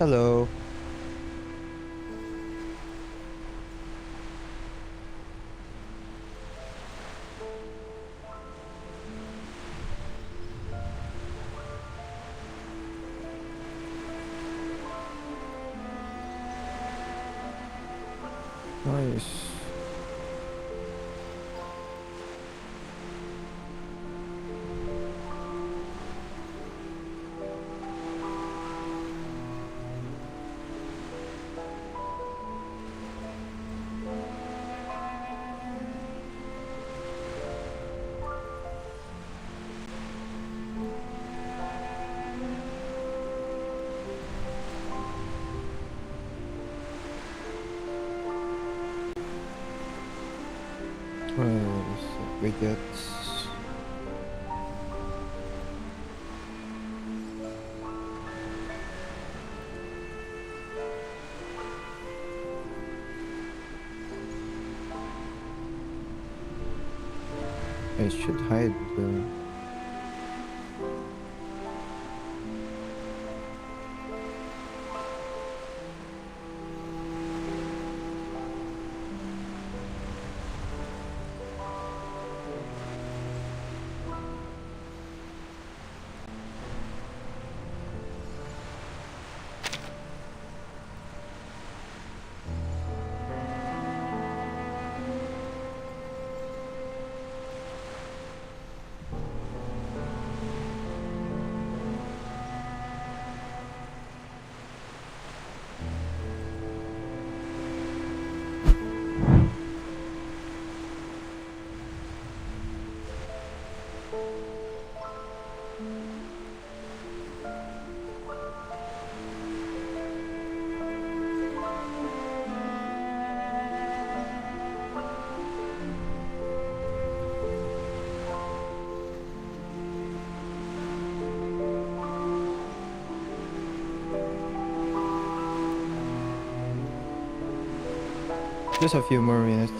Hello. Nice. Nice. Widgets. I should hide the... Just a few more minutes.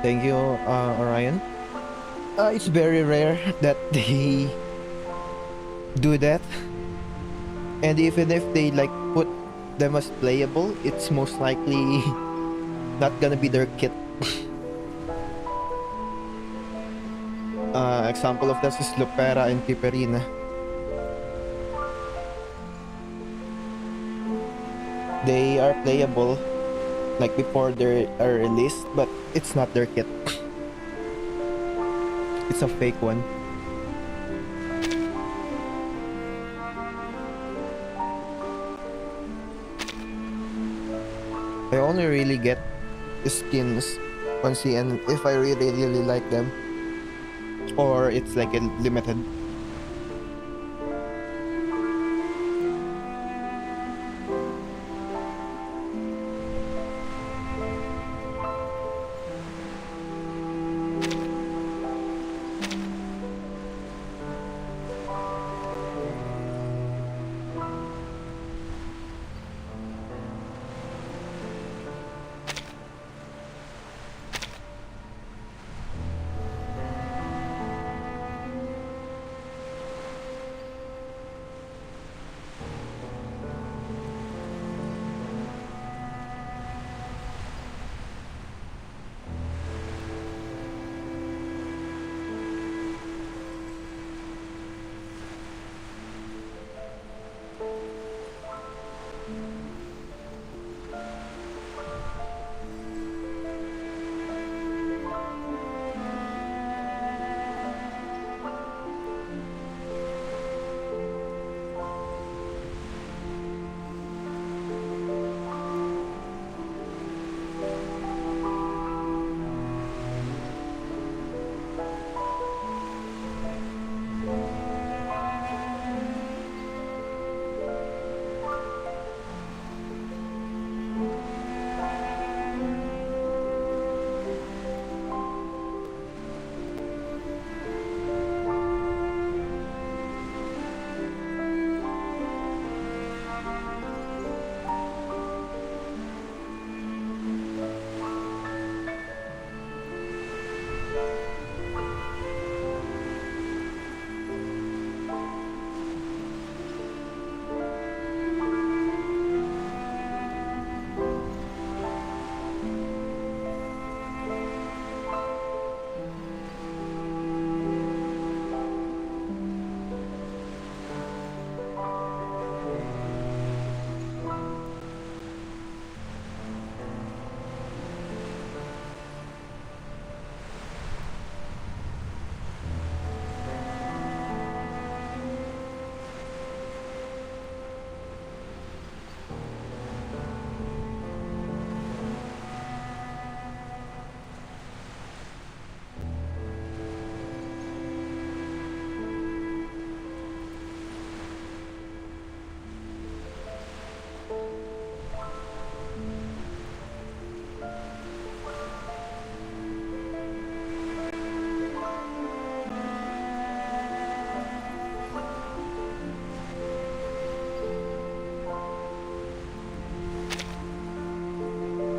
Thank you, Orion. It's very rare that they do that, and even if they like put them as playable, it's most likely not gonna be their kit. Example of that is Lupera and Piperina. They are playable like before they are released, but it's not their kit. It's a fake one. I only really get skins on CN if I really like them, or it's like a limited.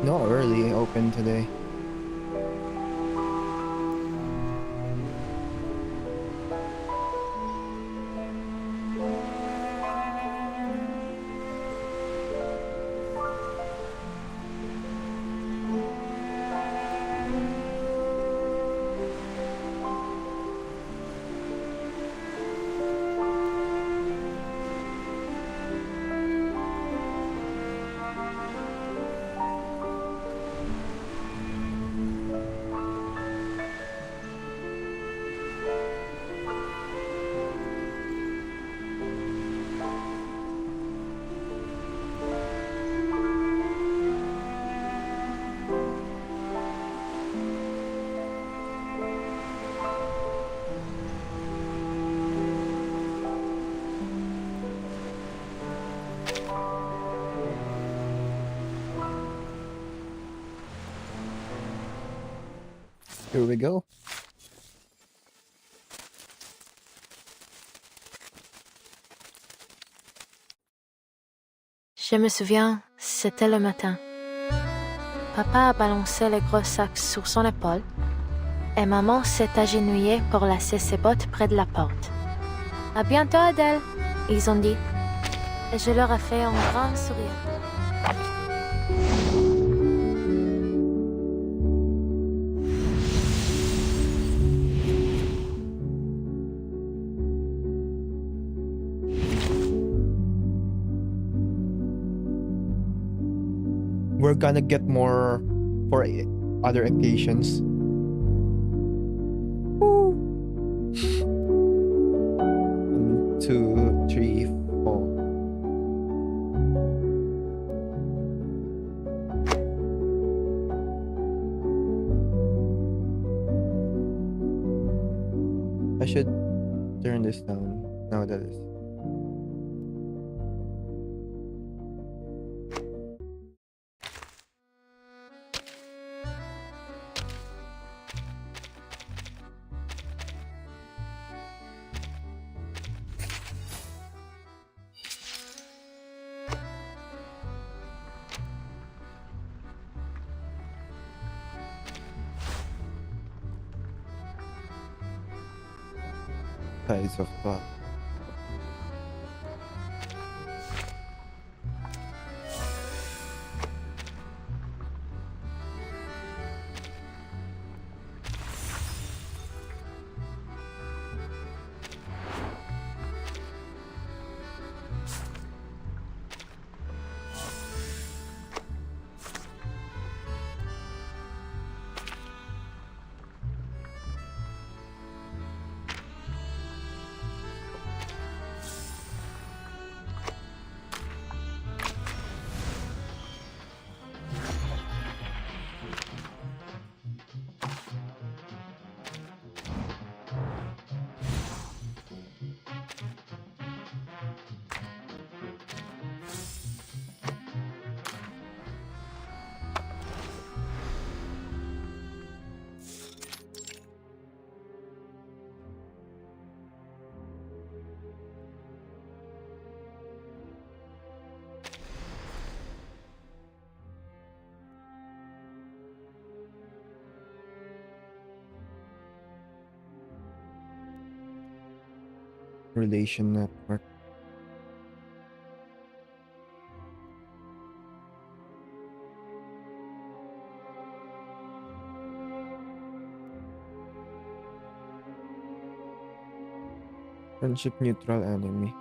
No, early open today. Here we go. Je me souviens, c'était le matin. Papa a balancé le gros sac sur son épaule et maman s'est agenouillée pour laisser ses bottes près de la porte. « À bientôt, Adèle !» ils ont dit. Et je leur ai fait un grand sourire. We're gonna get more for other occasions. 1, 2, 3, 4. I should turn this down now that it's. Tides of thought. Relation network. Friendship neutral enemy.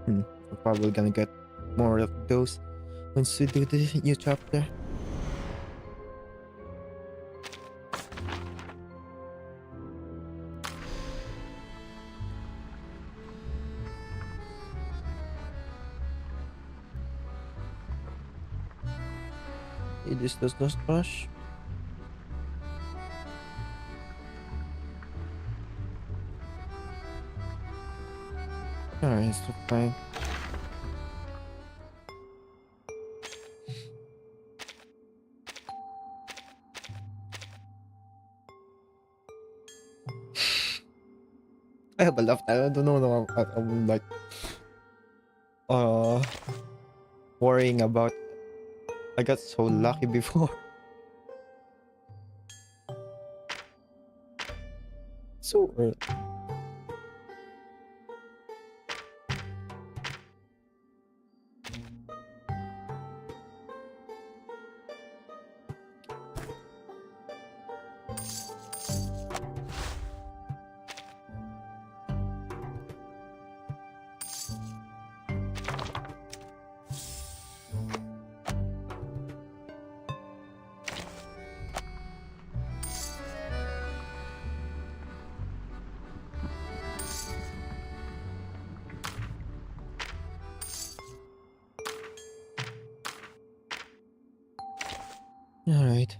We're probably gonna get more of those once we do the new chapter. This does not rush. Alright, it's fine. I have a lot. I don't know. I'm like uh worrying about. I got so lucky before. So early. Alright.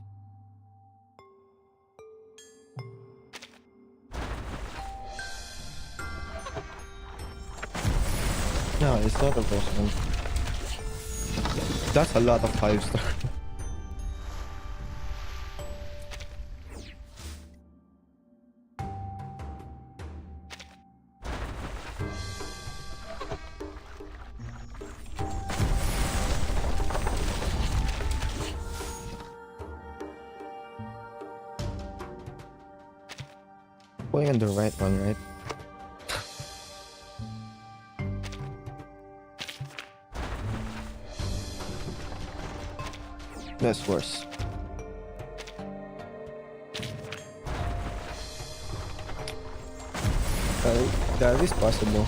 No, it's not the first one. That's a lot of 5-star. Going on the right one, right? That's worse. That is possible.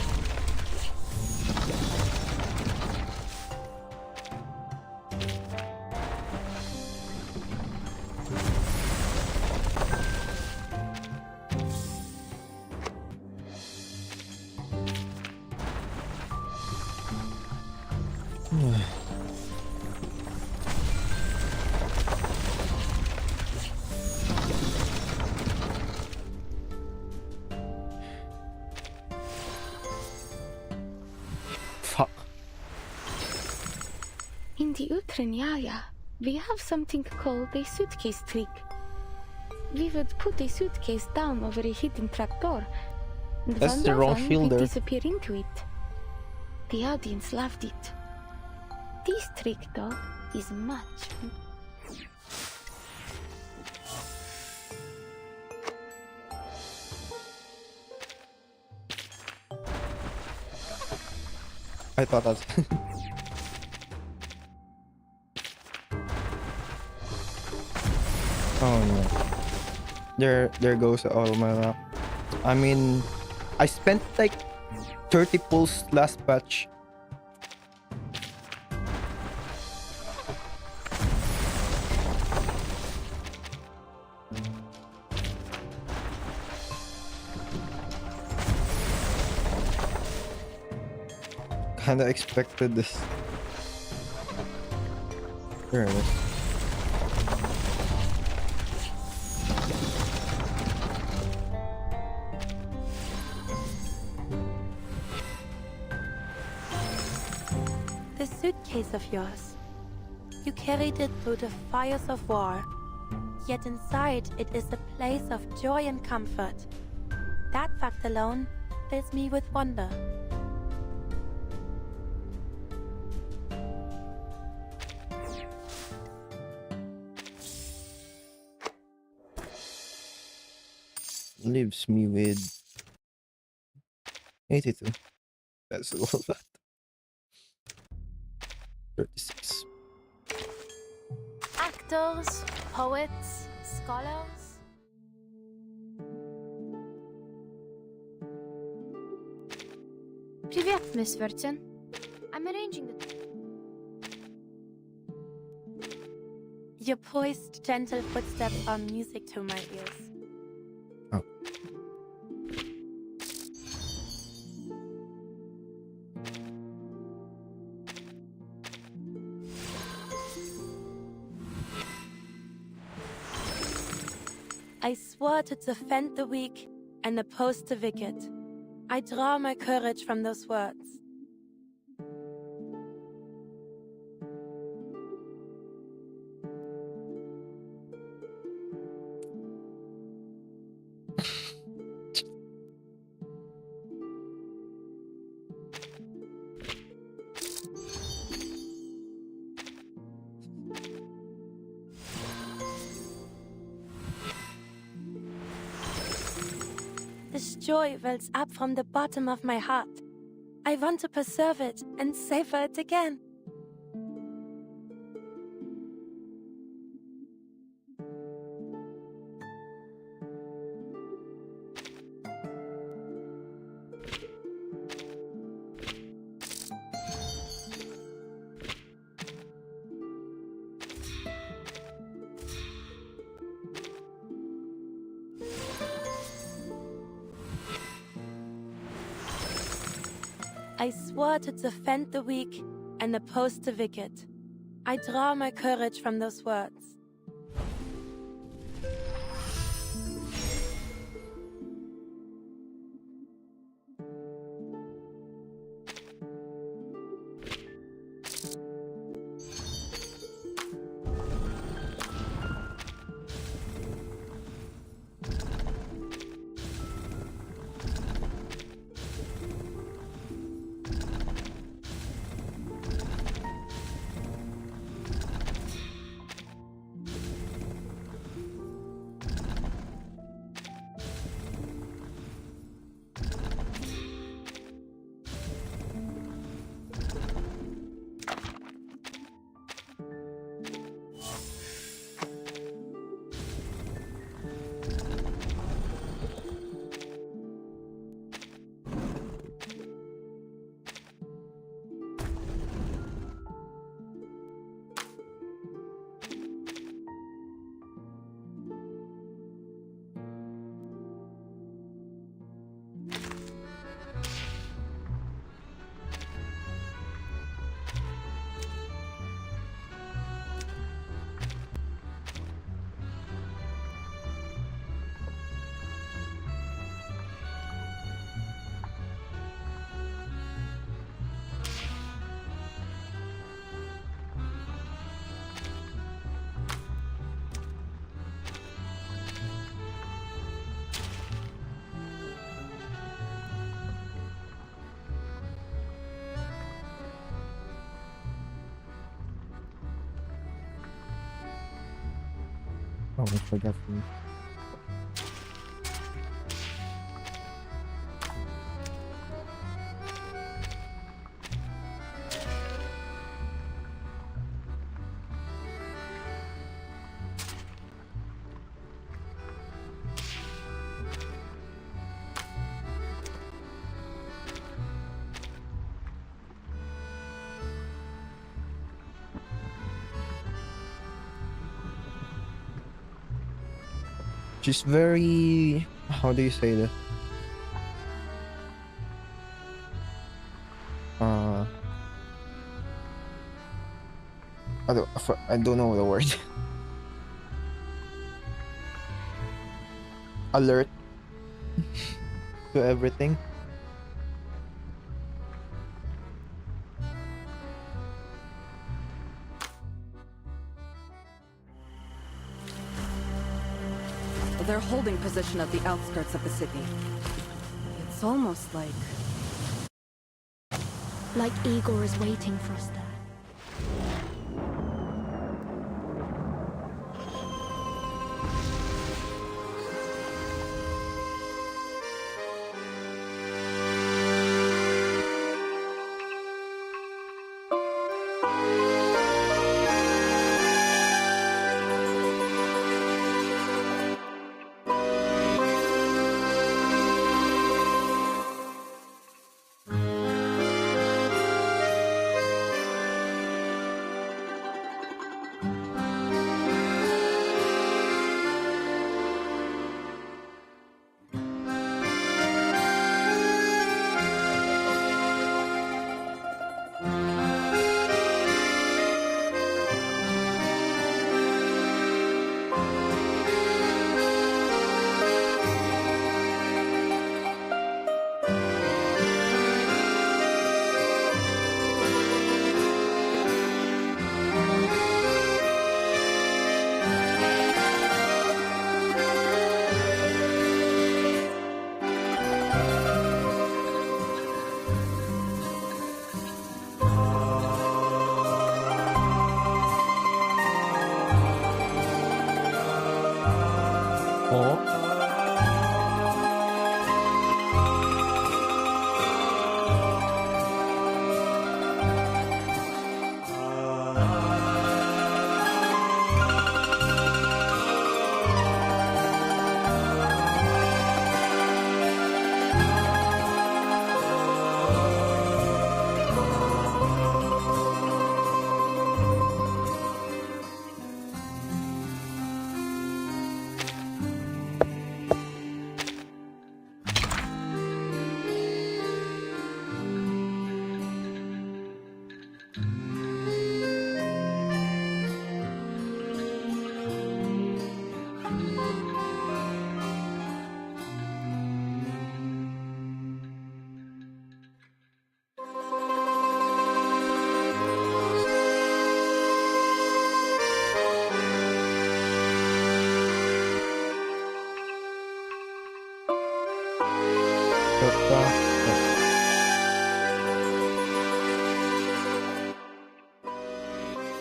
Fuck. In the Utranyaya, we have something called a suitcase trick. We would put a suitcase down over a hidden trapdoor, and That's one the by wrong one fielder. we disappear into it. The audience loved it. This trick, though, is much. I thought that's. Oh no. There goes all my luck. I mean, I spent like 30 pulls last patch. Kinda expected this. There it is. This suitcase of yours. You carried it through the fires of war. Yet inside it is a place of joy and comfort. That fact alone fills me with wonder. Leaves me with 82. That's a lot. 36. Actors, poets, scholars. Привет, Miss Verton. I'm arranging the... Your poised, gentle footsteps are music to my ears. Oh. I swore to defend the weak and oppose the wicked. I draw my courage from those words. This joy wells up from the bottom of my heart. I want to preserve it and savor it again. I swore to defend the weak and oppose the wicked. I draw my courage from those words. Oh, I forgot. She's very, how do you say that? I don't know the word. Alert to everything. They're holding position at the outskirts of the city. It's almost like Igor is waiting for us there.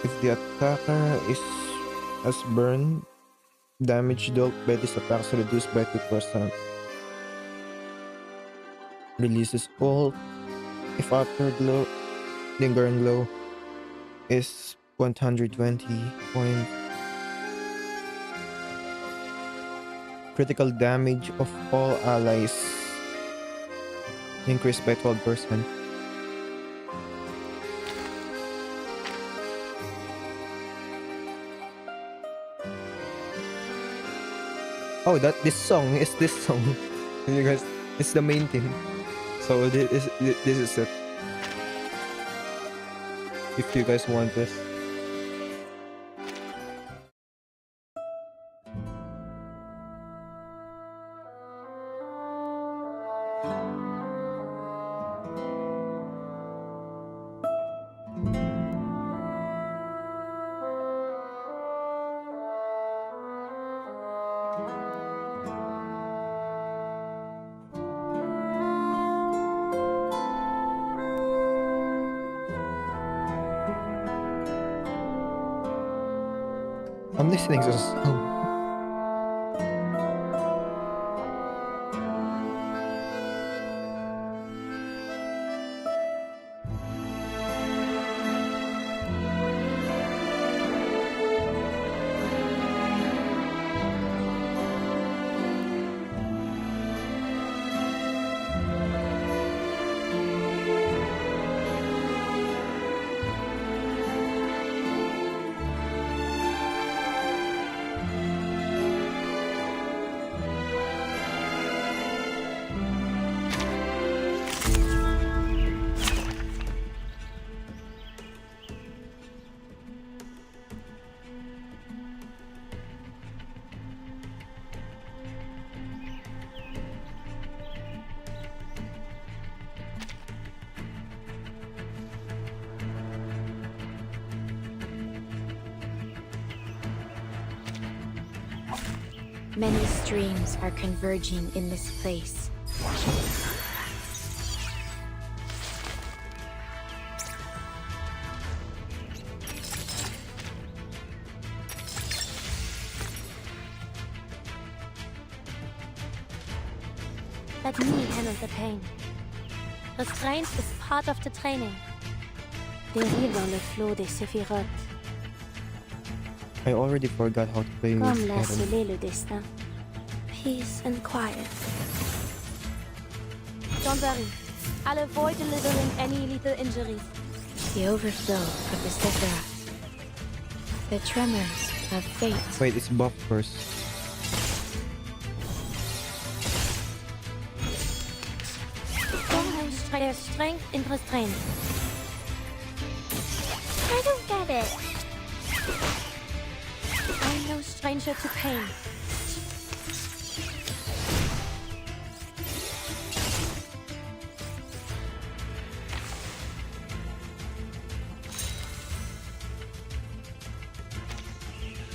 If the attacker has burned, damage dealt by this attack is reduced by 2%. Releases ult. If afterglow, lingering glow is 120 points. Critical damage of all allies increased by 12%. Oh, this song. You guys, it's the main thing. So this is it. If you guys want this. I'm listening to the song. Many streams are converging in this place. Let me handle the pain. Restraint is part of the training. Dérive dans le flot des séphirotes. I already forgot how to play Comme with l'a Adam. scellé le destin. Peace and quiet. Don't worry. I'll avoid delivering any lethal injuries. The overflow of the Sephiroth. The tremors of fate. Wait, it's buff first. There's strength in restraint. I don't get it. I'm no stranger to pain.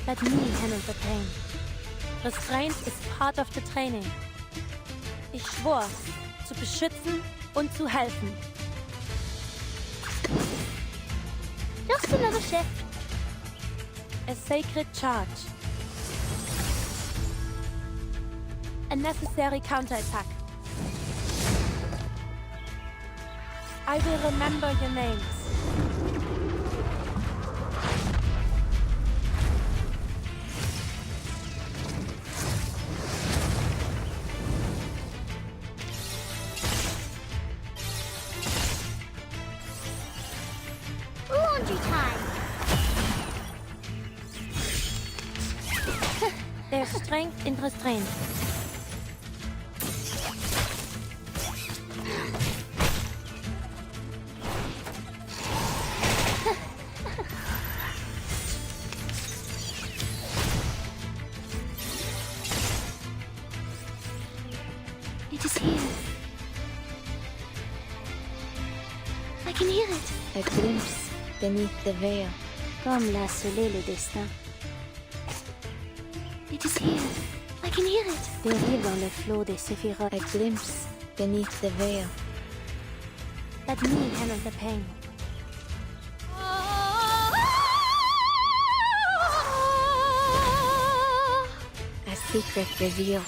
Let me handle the pain. Restraint is part of the training. Ich schwor, zu beschützen und zu helfen. Just another shift. A sacred charge. A necessary counterattack. I will remember your names. Laundry time. There's strength in restraint. It is here. I can hear it. A glimpse beneath the veil. Comme l'a scellé le destin. It is here. I can hear it. Dérive dans le flot des séphirotes. A glimpse beneath the veil. Let me handle the pain. A secret revealed.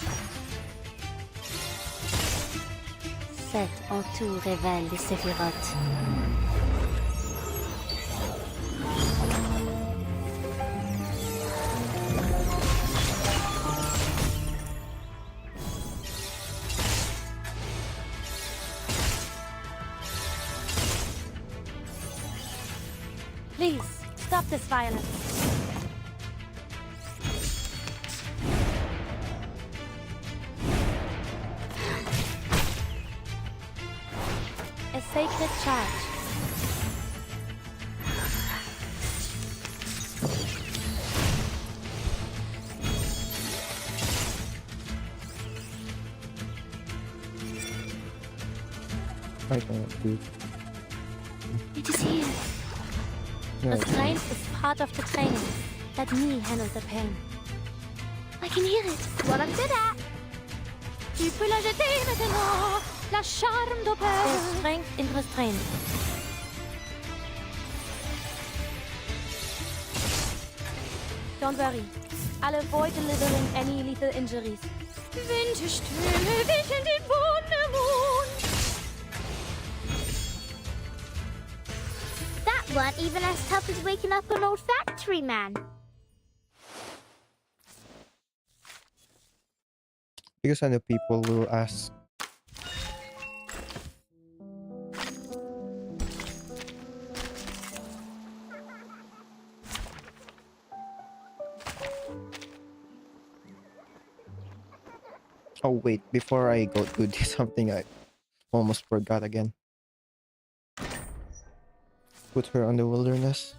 Cet entour révèle les séphirotes. Please, stop this violence. A sacred charge. I cannot do it. It is here. Yeah, Restraint is part of the training. Let me handle the pain. I can hear it. What I'm good at. Tu peux la jeter maintenant. La charme d'opère. There's strength in restraint. Don't worry. I'll avoid delivering any lethal injuries. Winterstürme wischen den Wundermond. That weren't even as tough as waking up an old factory man. because I know people will ask. Oh wait, before I go to do something, I almost forgot again. Put her on the wilderness.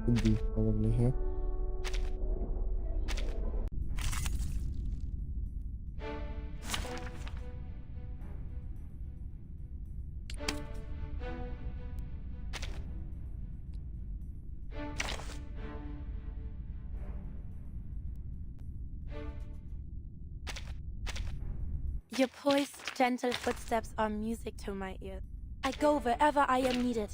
Could be probably here. Your poised, gentle footsteps are music to my ears. I go wherever I am needed.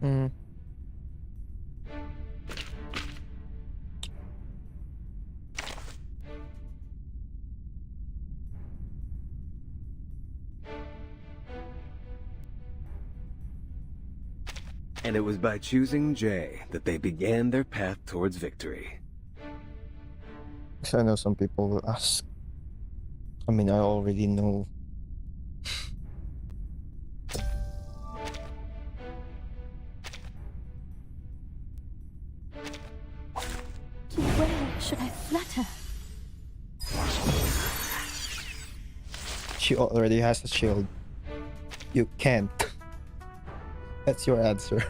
Mm. And it was by choosing Jay that they began their path towards victory. So I know some people will ask. I mean, I already know. To where should I flutter? She already has a shield. You can't. That's your answer.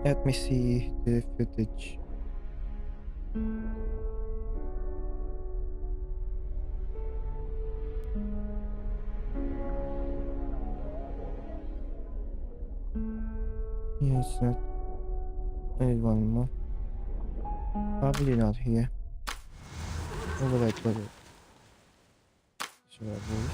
Let me see the footage. Yeah, it's not. I need one more. Probably not here. Where would I put it? Should I move?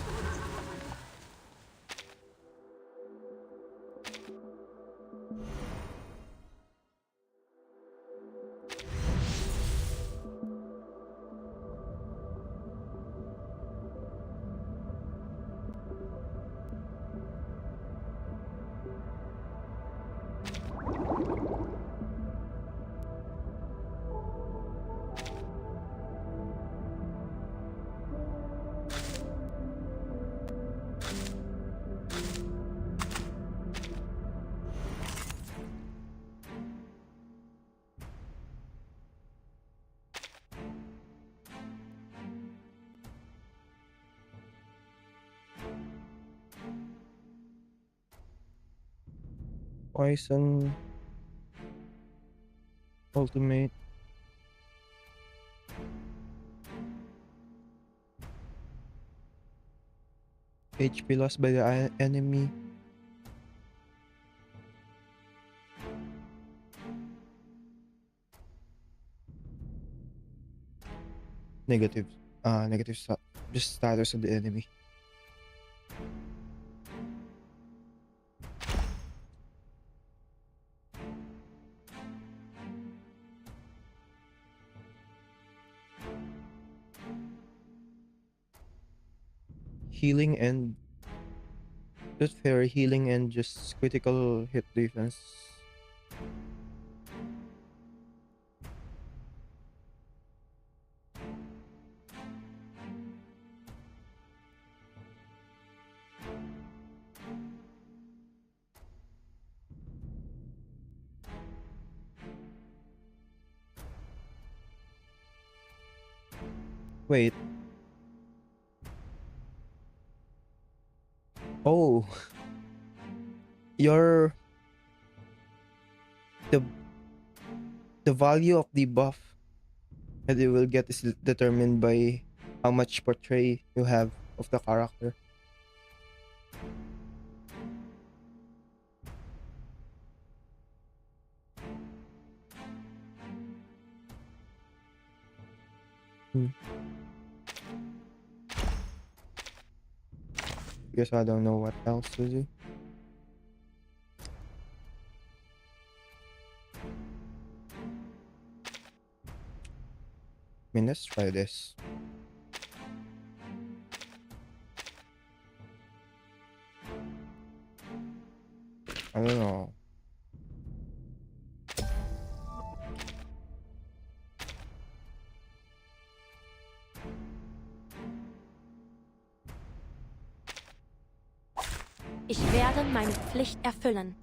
Poison. Ultimate. HP lost by the enemy. Negative. Negative just status of the enemy. Healing and just fairy healing and just critical hit defense. Wait. Oh. Your the value of the buff that you will get is determined by how much portray you have of the character. Guess I don't know what else to do. I mean, let's try this. I don't know. Ich werde meine Pflicht erfüllen.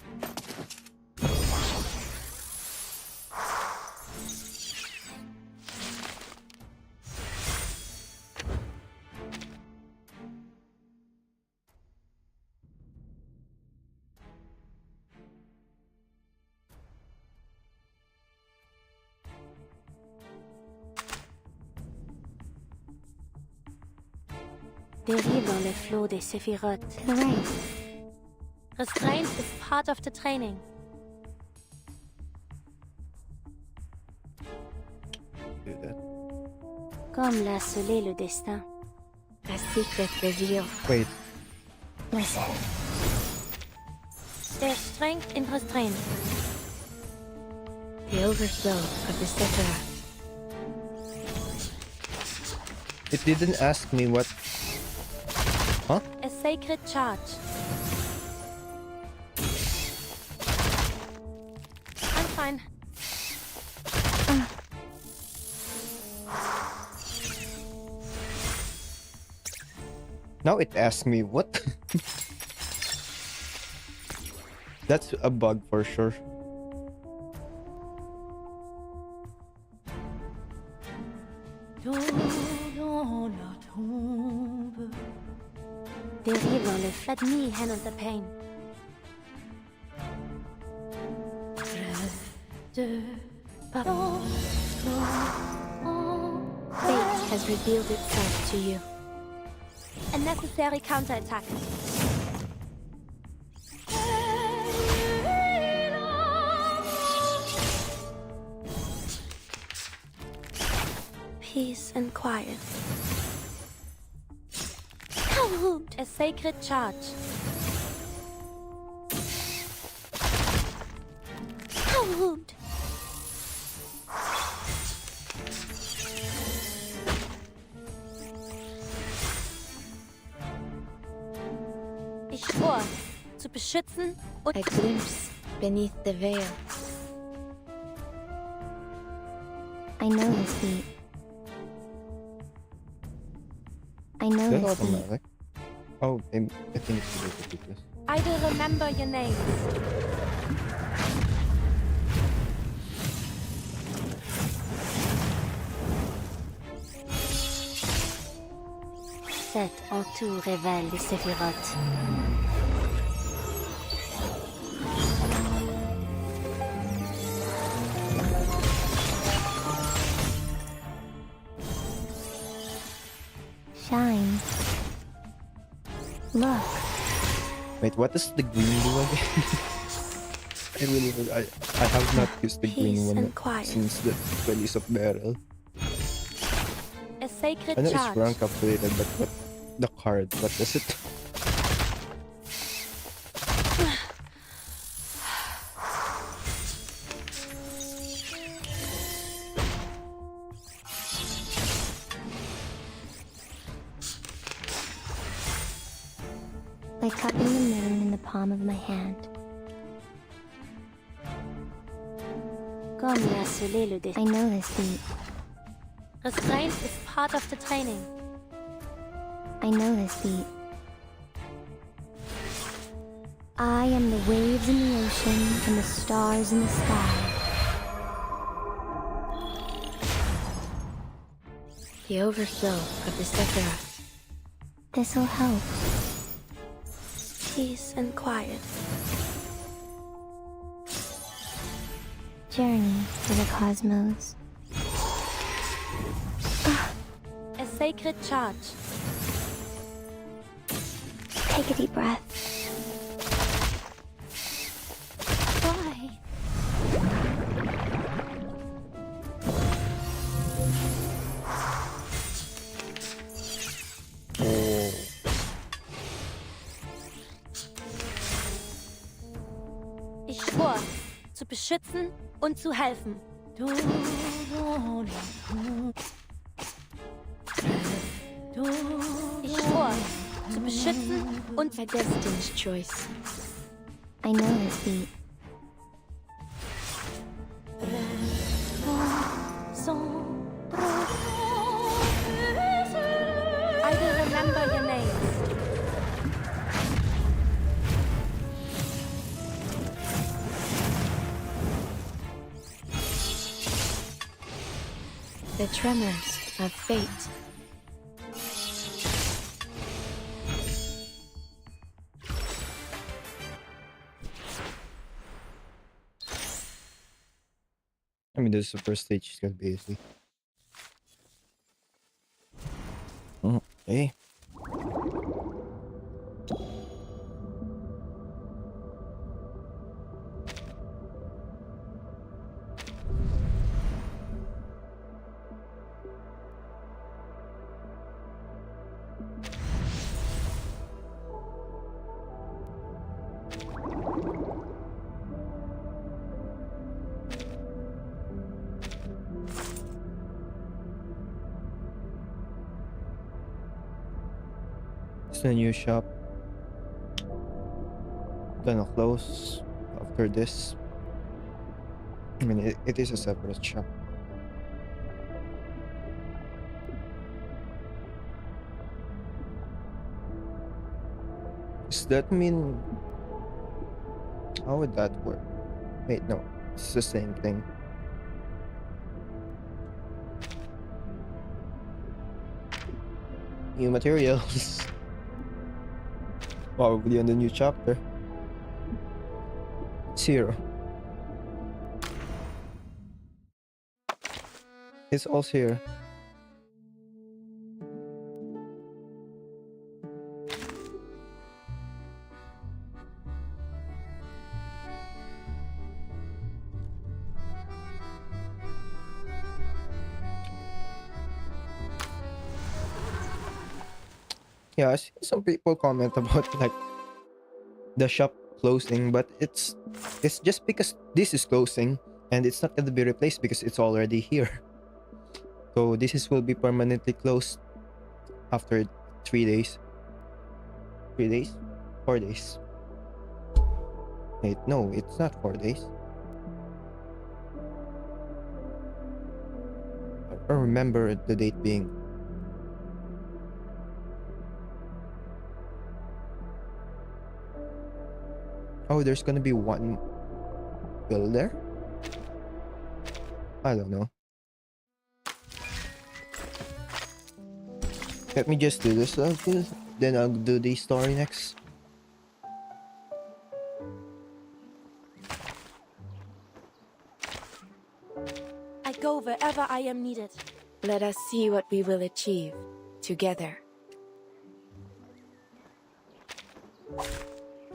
Dérive dans le flot des séphirotes. Restraint is part of the training. Do that. Comme l'a scellé le destin. A secret reveal. Wait. Listen. There's strength in restraint. The overflow of the Sephiroth. It didn't ask me what. Huh? A sacred charge. I'm fine. Now it asks me what? That's a bug for sure. Dérive dans le flot. Let me handle the pain. Fate has revealed itself to you. A necessary counterattack. Peace and quiet. A sacred charge. Ich schwor, zu beschützen und A glimpse beneath the veil. I know his feet. I know That's his feet. automatic. Oh, I think it's related to this. I will remember your names. Cet entour révèle les séphirotes. Look, Wait, what is the green do again? I have not used the green Peace one and quiet. since the release of Beryl. A sacred I know it's charge. rank upgraded, but what the card? What is it? like cupping the moon in the palm of my hand. I know this beat. Restraint is part of the training. I know this beat. I am the waves in the ocean and the stars in the sky. The overflow of the Sephiroth. This'll help. Peace and quiet. Journey to the cosmos. A sacred charge. Take a deep breath. Why? Oh, Ich schwor, zu beschützen und zu helfen. Ich schwor, zu beschützen und A destined choice. I know this beat. I will remember your names. The tremors of fate. I mean, this is the first stage. It's gonna be easy. Okay. It's a new shop. Gonna close after this. I mean, it is a separate shop. Does that mean... How would that work? Wait, no. It's the same thing. New materials. Probably on the new chapter. 0. It's all here. Yeah, I see some people comment about like the shop closing, but it's just because this is closing and it's not going to be replaced because it's already here. So will be permanently closed after 3 days. 3 days? 4 days. Wait, no, it's not 4 days. I remember the date being... Oh, there's gonna be one bill there? I don't know. Let me just do this first, then I'll do the story next. I go wherever I am needed. Let us see what we will achieve together.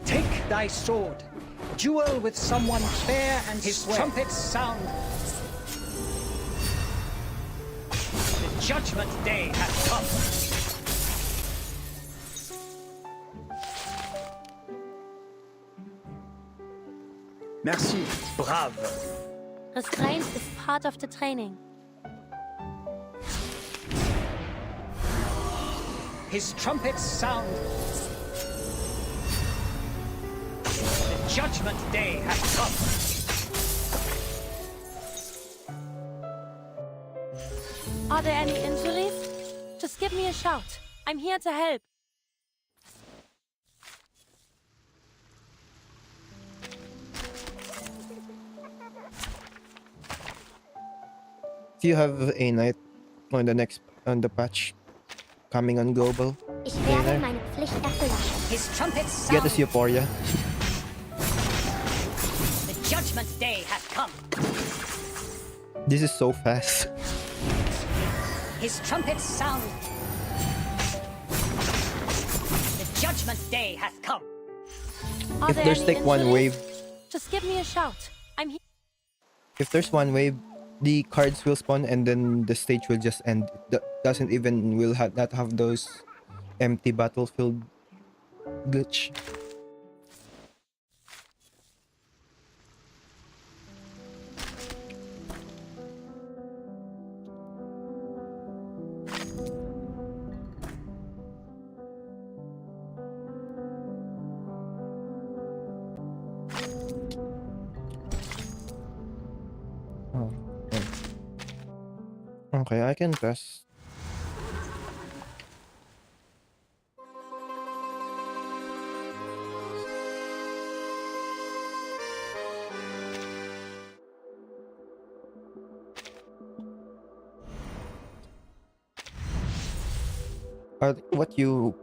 Take thy sword. Duel with someone fair and his trumpets sound. The judgment day has come. Merci, Brave. Restraint is part of the training. His trumpets sound. The judgment day has come. Are there any injuries? Just give me a shout. I'm here to help. If you have a knight on the patch coming on global, Ich werde meine Pflicht erfüllen. His trumpets get sound. us Euphoria. The judgment day has come. This is so fast. His trumpets sound. The judgment day has come. Are If there there's any like one injuries? wave, Just give me a shout. I'm here. if there's one wave, the cards will spawn and then the stage will just end. Doesn't even not have those empty battlefield glitch. Oh, okay, I can press.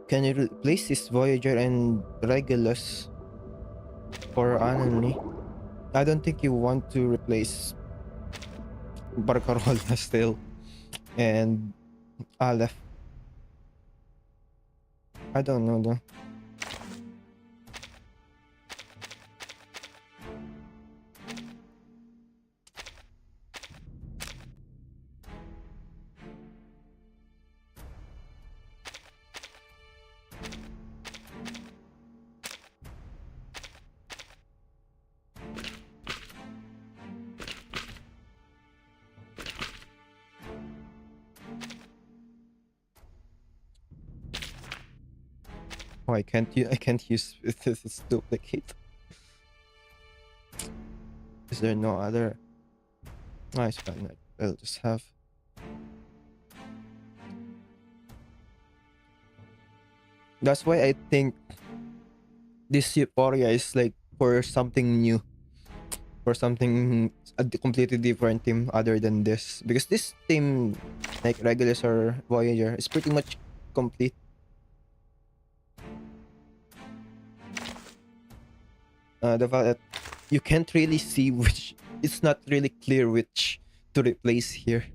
Can you replace this Voyager and Regulus for Anony? I don't think you want to replace Barcarola still and Aleph. I don't know though. Oh, I can't use this duplicate. Is there no other? Nice, fine. I'll just have. That's why I think this Euphoria is like for something new, for something a completely different team other than this, because this team, like Regulus or Voyager, is pretty much complete. The fact that you can't really see which, it's not really clear which to replace here.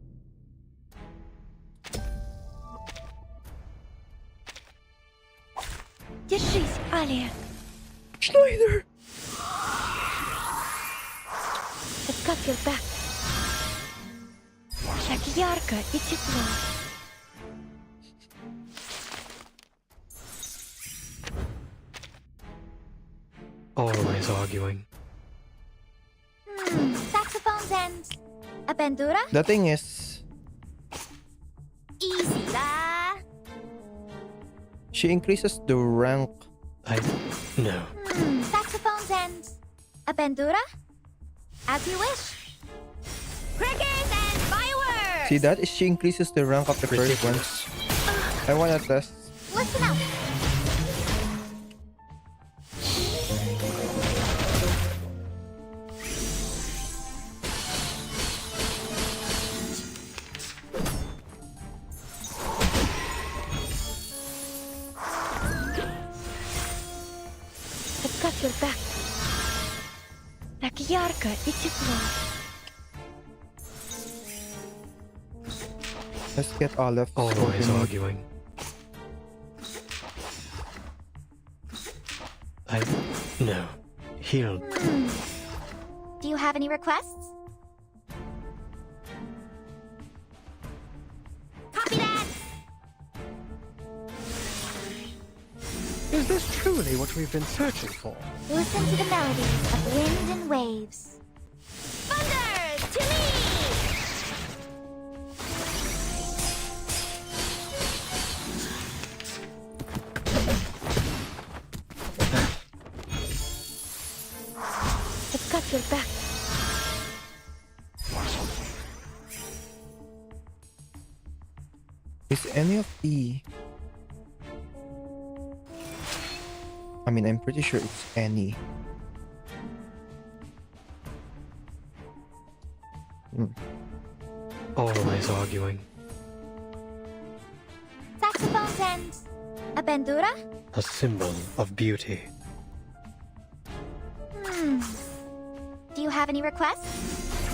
Держись, Алия. Schneider! I've got your back. Так ярко и тепло. Always arguing. Saxophones and a bandura? The thing is, Easy lah. she increases the rank. No. Saxophones and a bandura? As you wish. Crickets and fireworks! See that? She increases the rank of the first one. I wanna test. Listen up. I've got your back. Так ярко и тепло. Let's get Aleph. Always arguing. No. He'll... Do you have any requests? Copy that! Is this truly what we've been searching for? Listen to the melodies of wind and waves. Thunder to me! I've got your back. Is any of the... I mean, I'm pretty sure it's any. Always arguing. Saxophones and... a bandura? A symbol of beauty. Do you have any requests?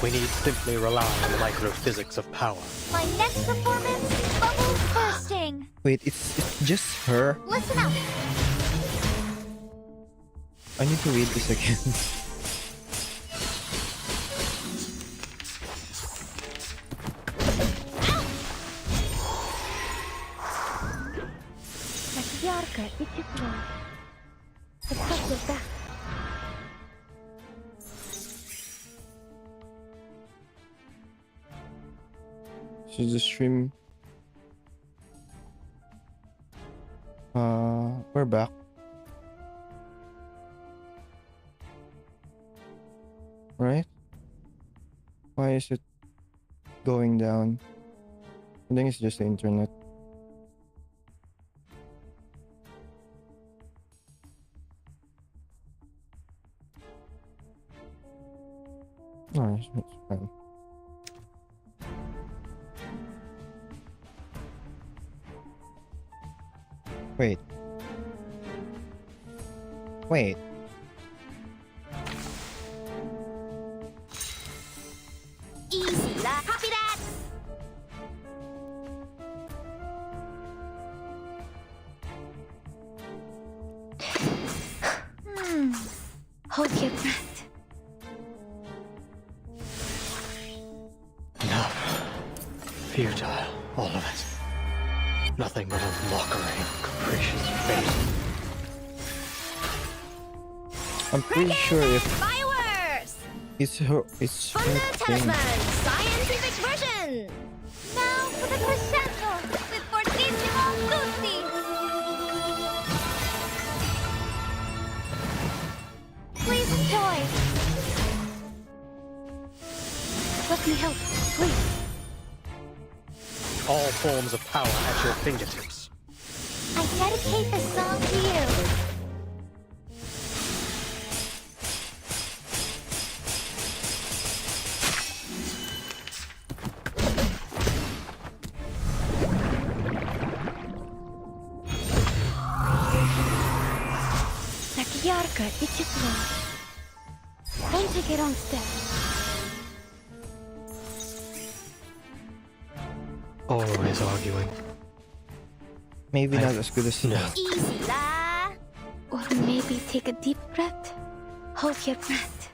We need simply rely on the microphysics of power. My next performance, bubbles bursting. Wait, it's just her? Listen up. I need to read this again. Ярко и тепло. I've got your back. So the stream... we're back. Right? Why is it going down? I think it's just the internet. Oh, it's fine. Wait. Wait. Easy, la. Copy that. Hold your breath. No. Futile, all of it. Nothing but a mockery of capricious fate. I'm pretty sure if Fireworks! it's her thing. Scientific version! Now for the crescendo with fortissimo tutti! Please enjoy! Let me help, please. All forms of power at your fingertips. I dedicate this song to you. Так ярко и тепло. Don't take it on step. Always arguing. Maybe not as good as No. Easy, la. Or maybe take a deep breath. Hold your breath.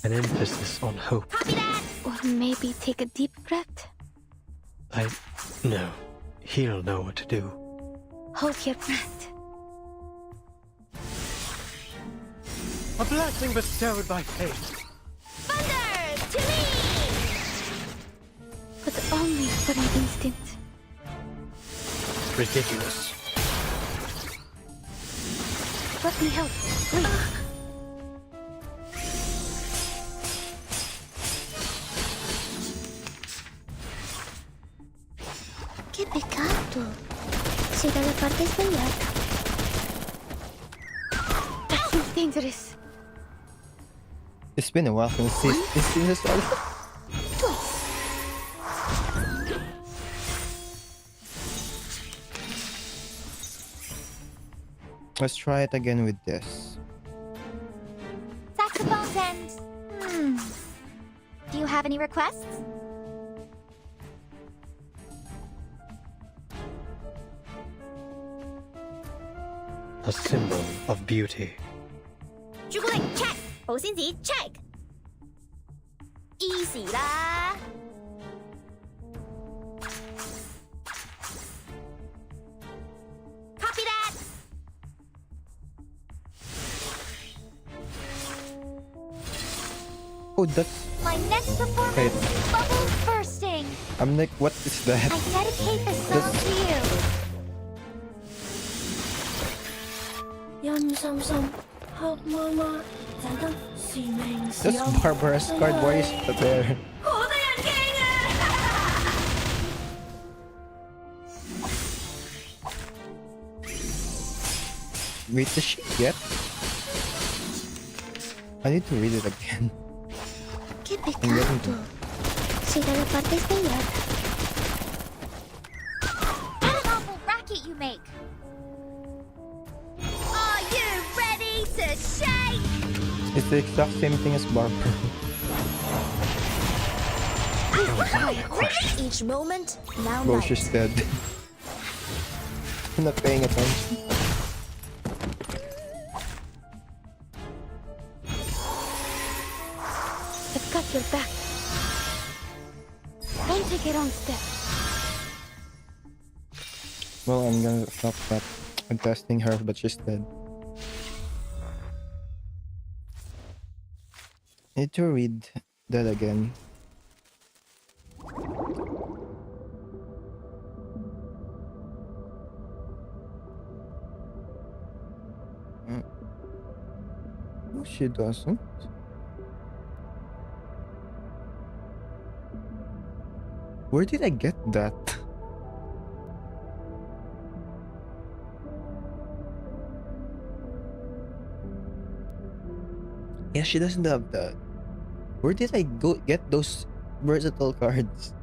An emphasis on hope. Copy that. Or maybe take a deep breath. No. He'll know what to do. Hold your breath. A blessing bestowed by fate. Thunder to me! But only for an instant. Ridiculous. Let me help, please. ¡Qué pecado! Si da la parte sbagliata. That seems dangerous. It's been a while since this started. Let's try it again with this. Saxophones and... Do you have any requests? a symbol of beauty. 朱古力 check， 保鮮紙 check，easy 啦。Copy that。Oh, that's My next performance Wait. is bubble bursting. I'm like, what is that? I dedicate this song This- to you. 陰森森，黑麻麻，盞燈是明是 That's 暗。 Barbara's card. Why is it there? 好得人驚啊！ Wait, does she get? I need to read it again. ¡Qué getting pecado! to- Si de la parte exterior. What an awful racket you make! Are you ready to shake? It's the exact same thing as Barbara. Each moment, now Oh, night. she's dead. I'm not paying attention. I've got your back. Don't take a wrong step. Well, I'm gonna stop that. I'm testing her, but she's dead. Need to read that again. No, she doesn't. Where did I get that? Yeah, she doesn't have that. Where did I go get those versatile cards?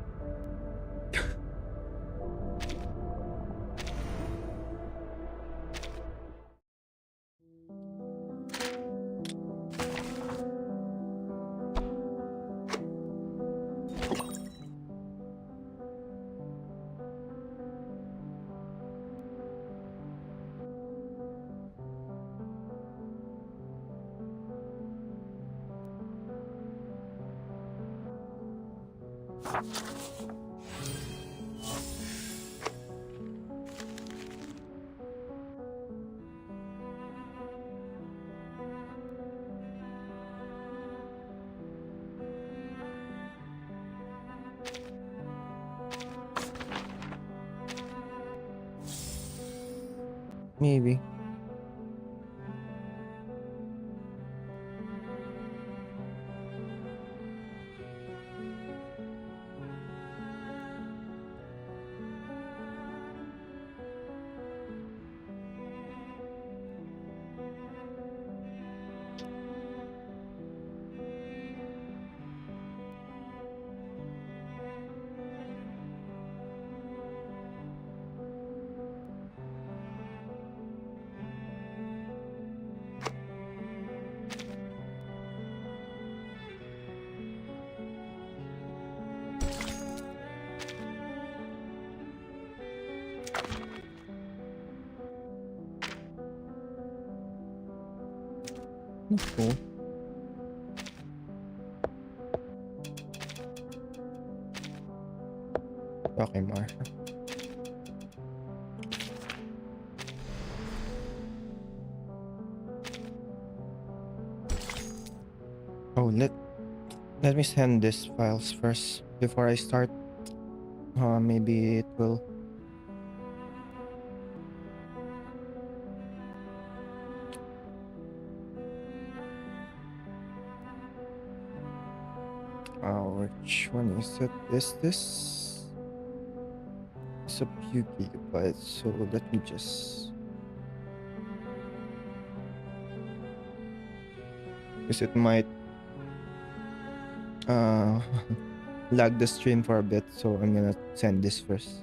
Maybe. That's cool. Okay, Marsha. Oh, let me send these files first before I start. Maybe it will. Which one is it? Is this? It's a few gigabytes, so let me just. Because it might lag the stream for a bit, so I'm gonna send this first.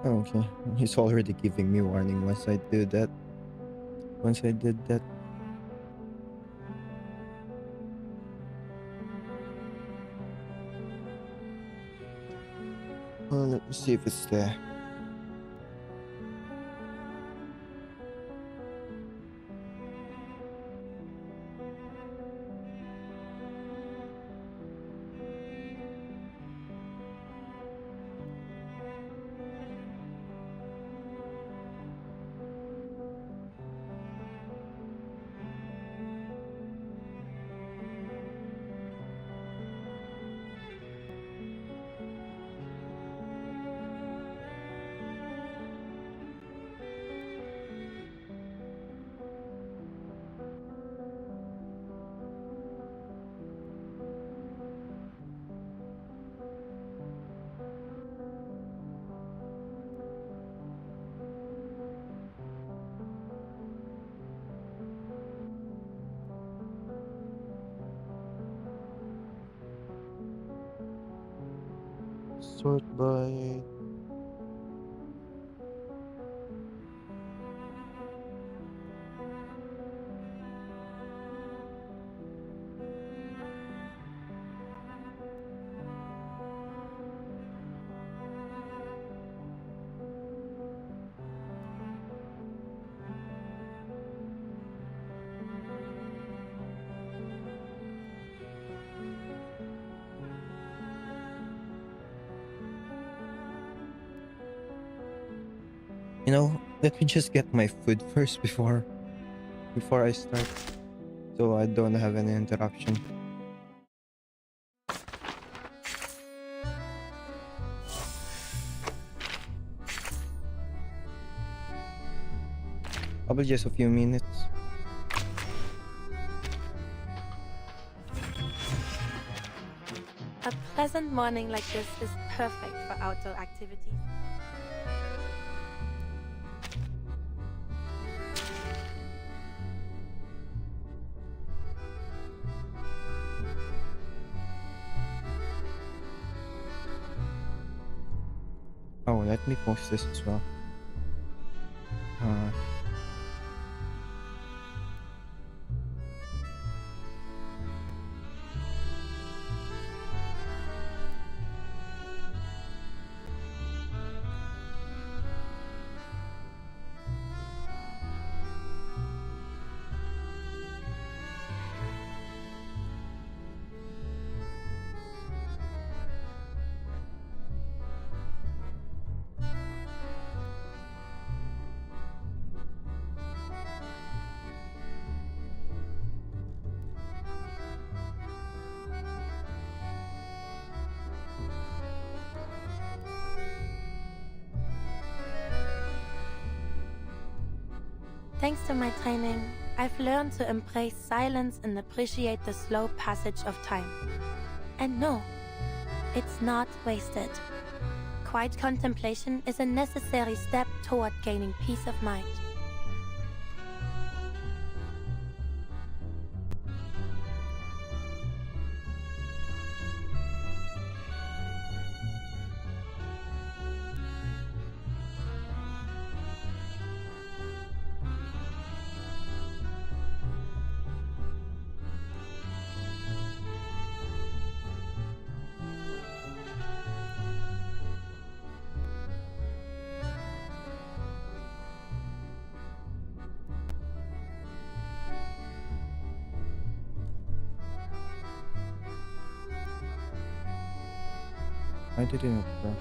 Okay, he's already giving me warning once I do that. Once I did that. Let me see if it's there. Sort by. You know, let me just get my food first before I start, so I don't have any interruption. Probably just a few minutes. A pleasant morning like this is perfect for outdoor activities. Oh, let me post this as well. Uh, Thanks to my training, I've learned to embrace silence and appreciate the slow passage of time. And no, it's not wasted. Quiet contemplation is a necessary step toward gaining peace of mind. I didn't know.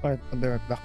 Alright, I'll be right back.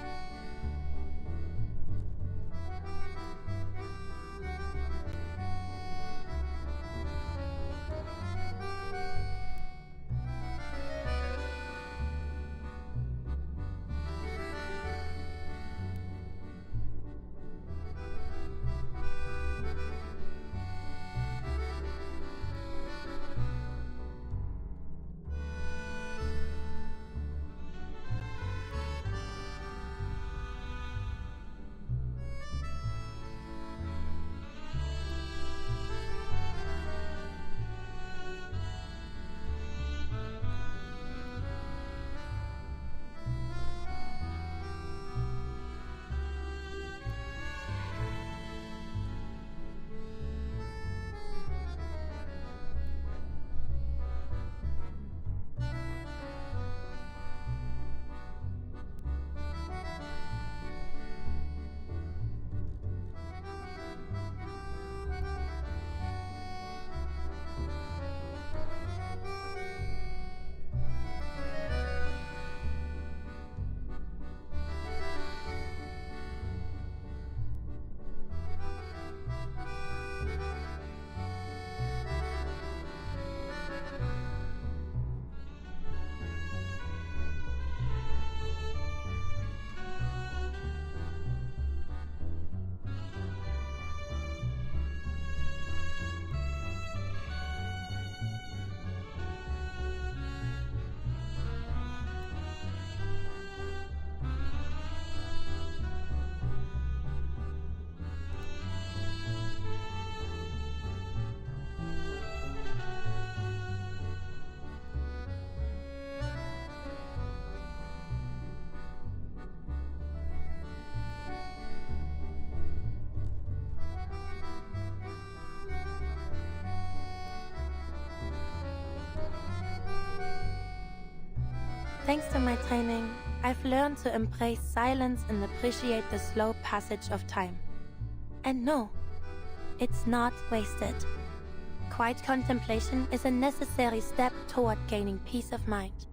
Thanks to my training, I've learned to embrace silence and appreciate the slow passage of time. And no, it's not wasted. Quiet contemplation is a necessary step toward gaining peace of mind.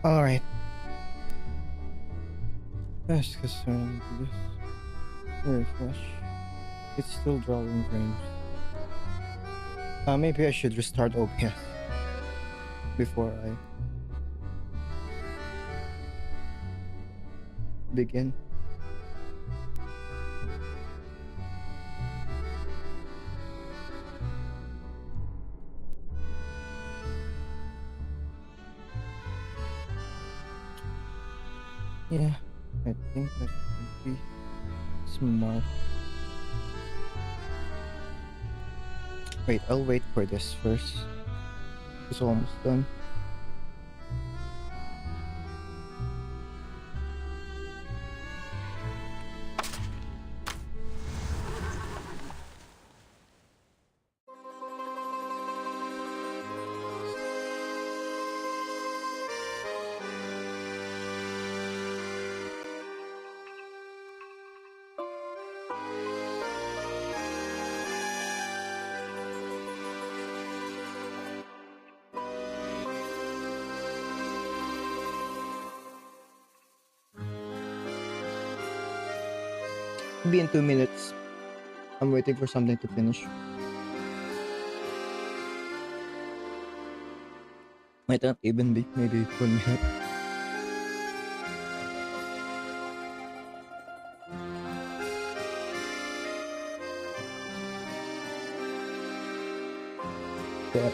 Alright. Best concern this. Refresh. It's still drawing frames. Maybe I should restart OBS before I begin. Yeah, I think that would be smart. Wait, I'll wait for this first. It's almost done. Be in 2 minutes. I'm waiting for something to finish. Might not even be. Maybe 1 minute. Yeah.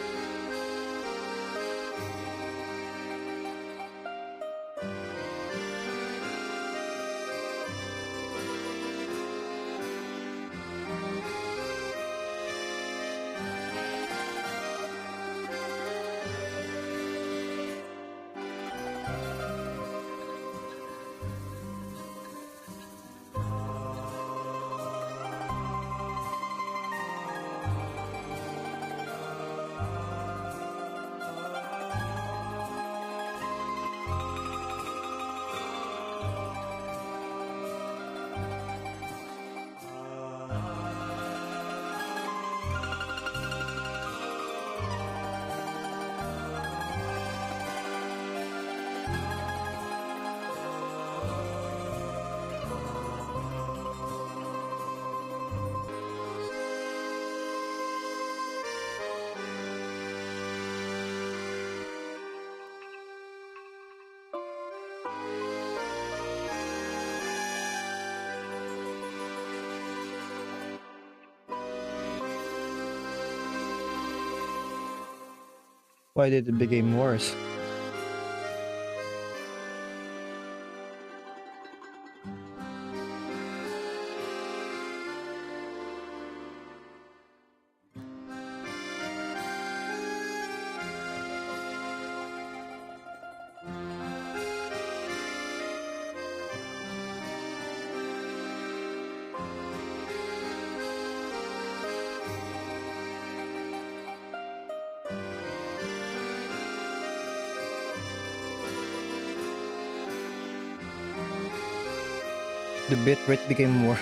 Why did it become worse? The bitrate became more.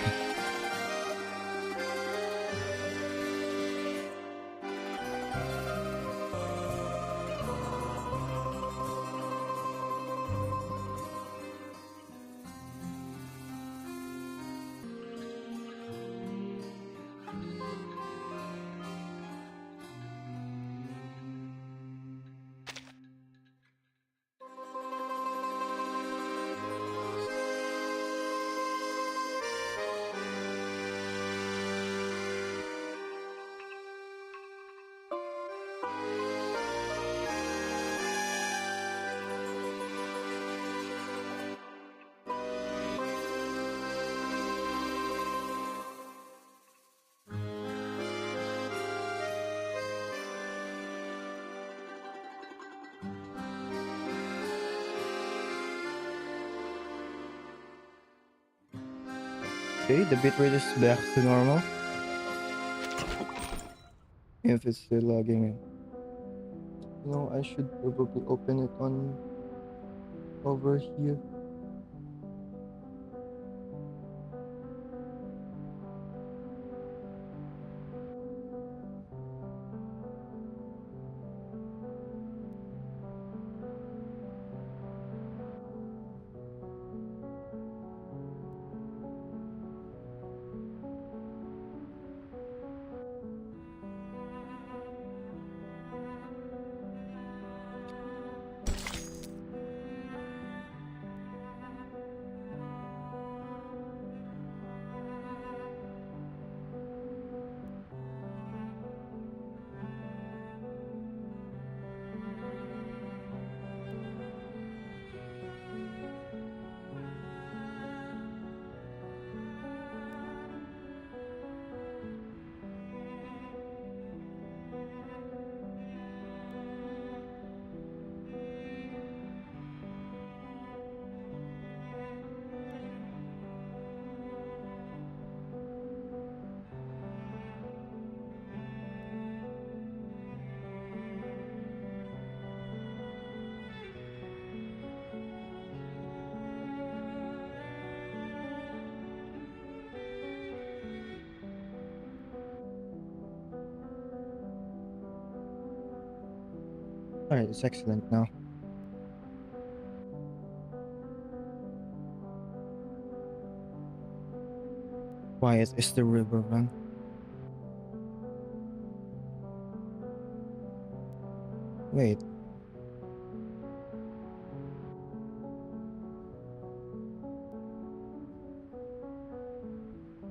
Okay, the bitrate is back to normal. If it's still logging in. No, I should probably open it on over here. Alright, it's excellent now. Quiet is the river run. Wait.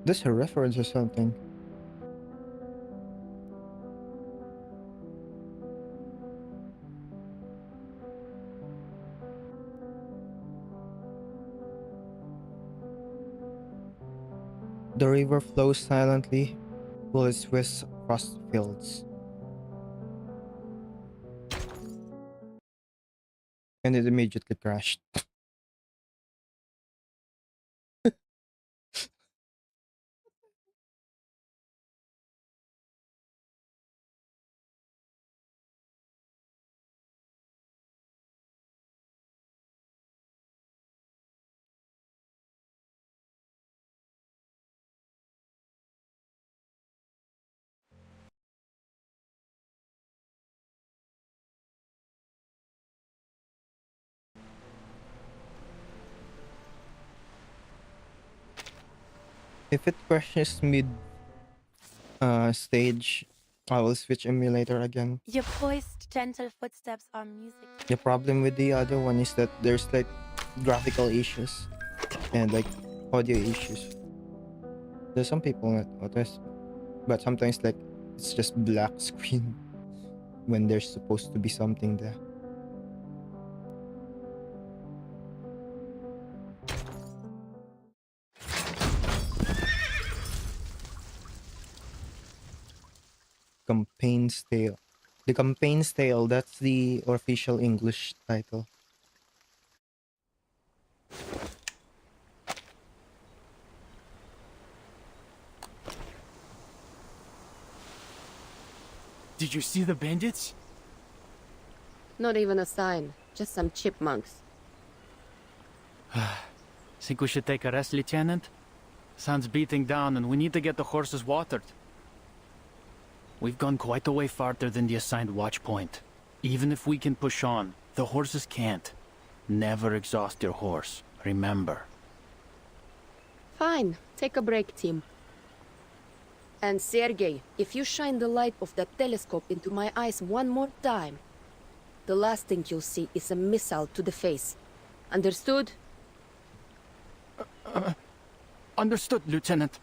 This is a reference or something. The river flows silently while it swishes across the fields. And it immediately crashed. If it crashes mid stage, I will switch emulator again. Your poised, gentle footsteps are music. The problem with the other one is that there's like graphical issues and like audio issues. There's some people that notice, but sometimes like it's just black screen when there's supposed to be something there. Campaign's Tale. The Campaign's Tale, that's the official English title. Did you see the bandits? Not even a sign, just some chipmunks. Think we should take a rest, Lieutenant? Sun's beating down and we need to get the horses watered. We've gone quite a way farther than the assigned watch point. Even if we can push on, the horses can't. Never exhaust your horse, remember. Fine, take a break, team. And Sergei, if you shine the light of that telescope into my eyes one more time, the last thing you'll see is a missile to the face. Understood? Understood, Lieutenant.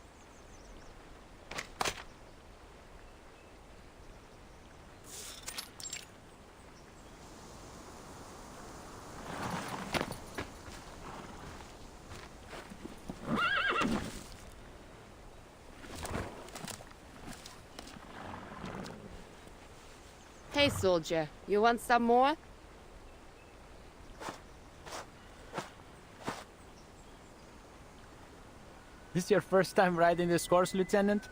Hey, soldier, you want some more? This your first time riding this horse, Lieutenant?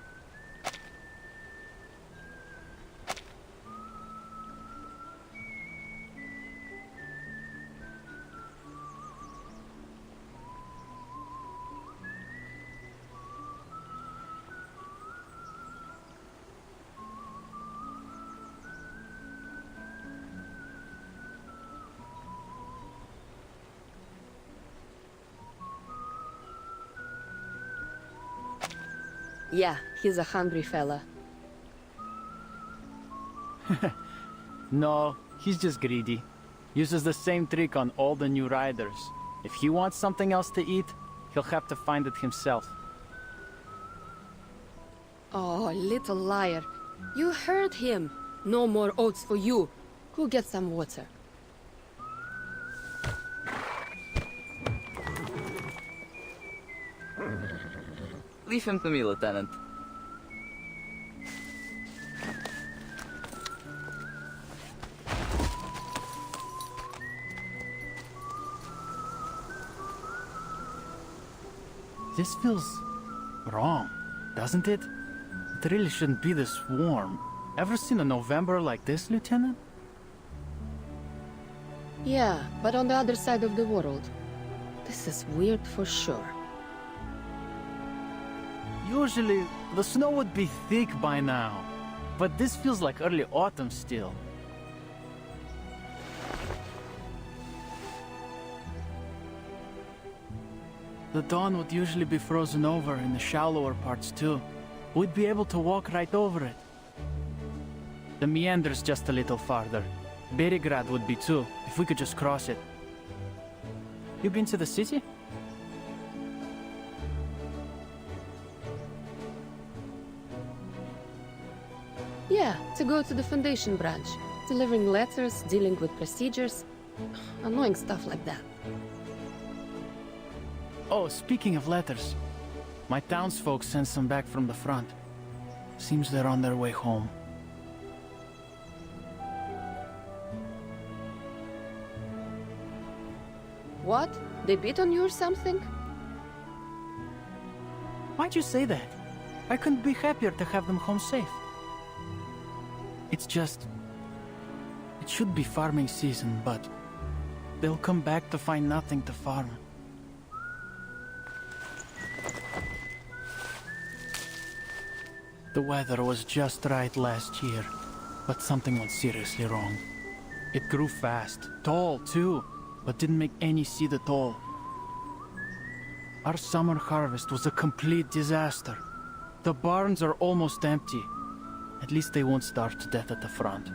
Yeah, he's a hungry fella. No, he's just greedy. Uses the same trick on all the new riders. If he wants something else to eat, he'll have to find it himself. Oh, little liar. You heard him. No more oats for you. Go get some water. Leave him to me, Lieutenant. This feels wrong, doesn't it? It really shouldn't be this warm. Ever seen a November like this, Lieutenant? Yeah, but on the other side of the world. This is weird for sure. Usually, the snow would be thick by now. But this feels like early autumn still. The dawn would usually be frozen over in the shallower parts too. We'd be able to walk right over it. The meander's just a little farther. Berigrad would be too, if we could just cross it. You been to the city? Yeah, to go to the Foundation branch. Delivering letters, dealing with procedures. Annoying stuff like that. Oh, speaking of letters. My townsfolk sent some back from the front. Seems they're on their way home. What? They beat on you or something? Why'd you say that? I couldn't be happier to have them home safe. It's just... It should be farming season, but... They'll come back to find nothing to farm. The weather was just right last year, but something went seriously wrong. It grew fast, tall too, but didn't make any seed at all. Our summer harvest was a complete disaster. The barns are almost empty. At least they won't starve to death at the front.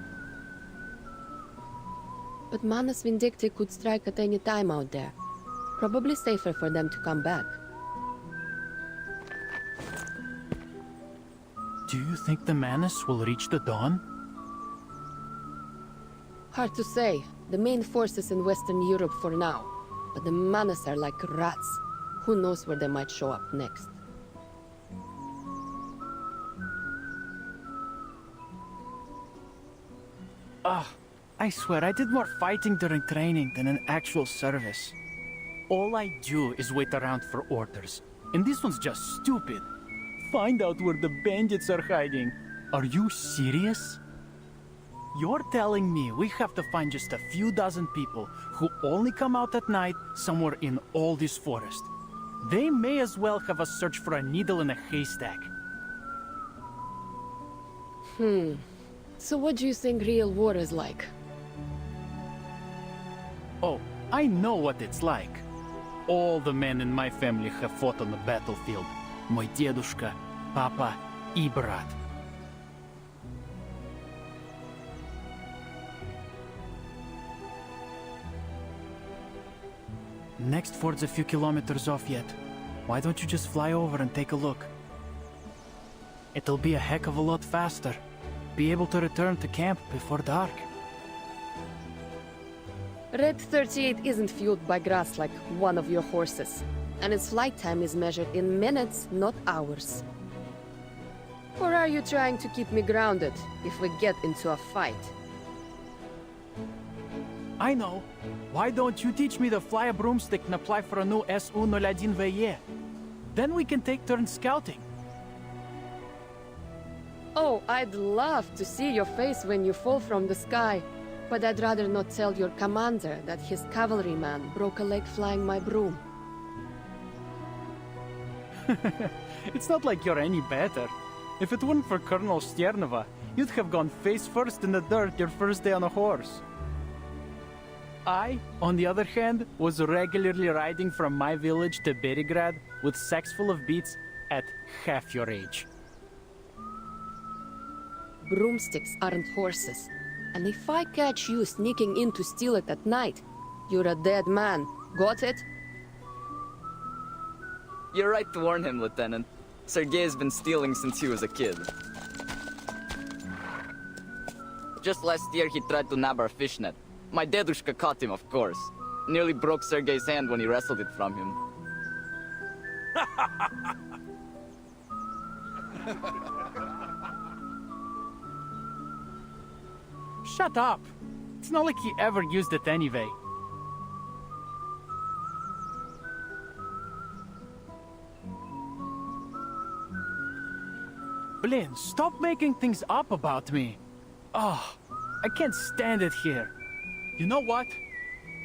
But Manus Vindicti could strike at any time out there. Probably safer for them to come back. Do you think the Manus will reach the dawn? Hard to say. The main force is in Western Europe for now. But the Manus are like rats. Who knows where they might show up next. Ugh, I swear I did more fighting during training than in actual service. All I do is wait around for orders. And this one's just stupid. Find out where the bandits are hiding. Are you serious? You're telling me we have to find just a few dozen people who only come out at night somewhere in all this forest. They may as well have us search for a needle in a haystack. So what do you think real war is like? Oh, I know what it's like. All the men in my family have fought on the battlefield. Мой дедушка, папа и брат. Next ford's a few kilometers off yet. Why don't you just fly over and take a look? It'll be a heck of a lot faster. Be able to return to camp before dark. Red 38 isn't fueled by grass like one of your horses. And its flight time is measured in minutes, not hours. Or are you trying to keep me grounded if we get into a fight? I know. Why don't you teach me to fly a broomstick and apply for a new SU-01VE? Then we can take turns scouting. Oh, I'd love to see your face when you fall from the sky. But I'd rather not tell your commander that his cavalryman broke a leg flying my broom. It's not like you're any better. If it weren't for Colonel Sternova, you'd have gone face first in the dirt your first day on a horse. I, on the other hand, was regularly riding from my village to Berigrad with sacks full of beets at half your age. Broomsticks aren't horses. And if I catch you sneaking in to steal it at night, you're a dead man. Got it? You're right to warn him, Lieutenant. Sergei's been stealing since he was a kid. Just last year he tried to nab our fishnet. My dedushka caught him, of course. Nearly broke Sergei's hand when he wrestled it from him. Shut up! It's not like he ever used it anyway. Blin, stop making things up about me. Oh, I can't stand it here. You know what?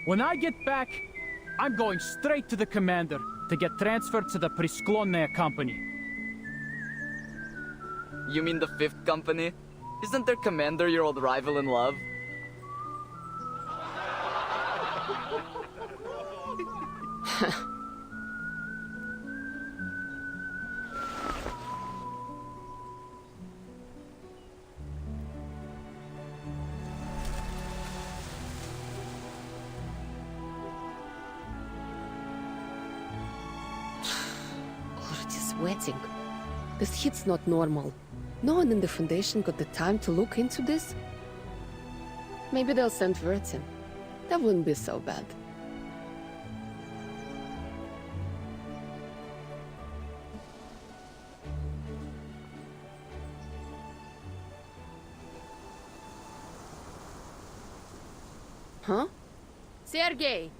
When I get back, I'm going straight to the commander to get transferred to the Prisklonnaya company. You mean the 5th Company? Isn't their commander your old rival in love? sweating. This heat's not normal. No one in the Foundation got the time to look into this? Maybe they'll send Wirtz in. That wouldn't be so bad. Huh? Sergei!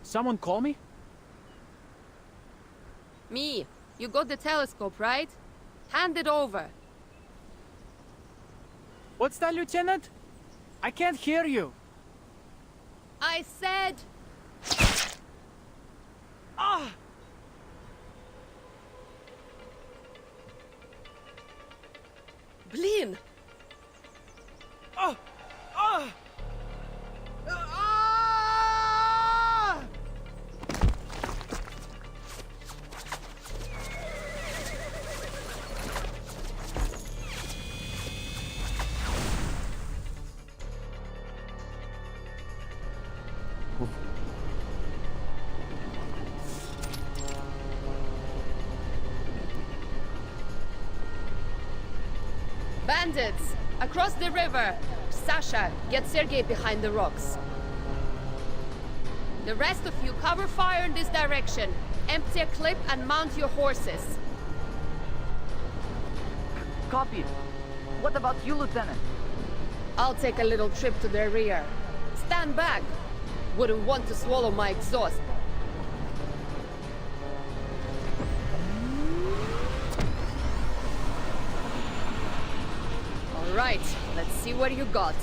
Someone call me? Me. You got the telescope, right? Hand it over. What's that, Lieutenant? I can't hear you. I said... Ah! Blin! Ah! Ah! Ah! Bandits! Across the river! Sasha, get Sergei behind the rocks. The rest of you cover fire in this direction. Empty a clip and mount your horses. Copy. What about you, Lieutenant? I'll take a little trip to the rear. Stand back! Wouldn't want to swallow my exhaust. All right, let's see what you got.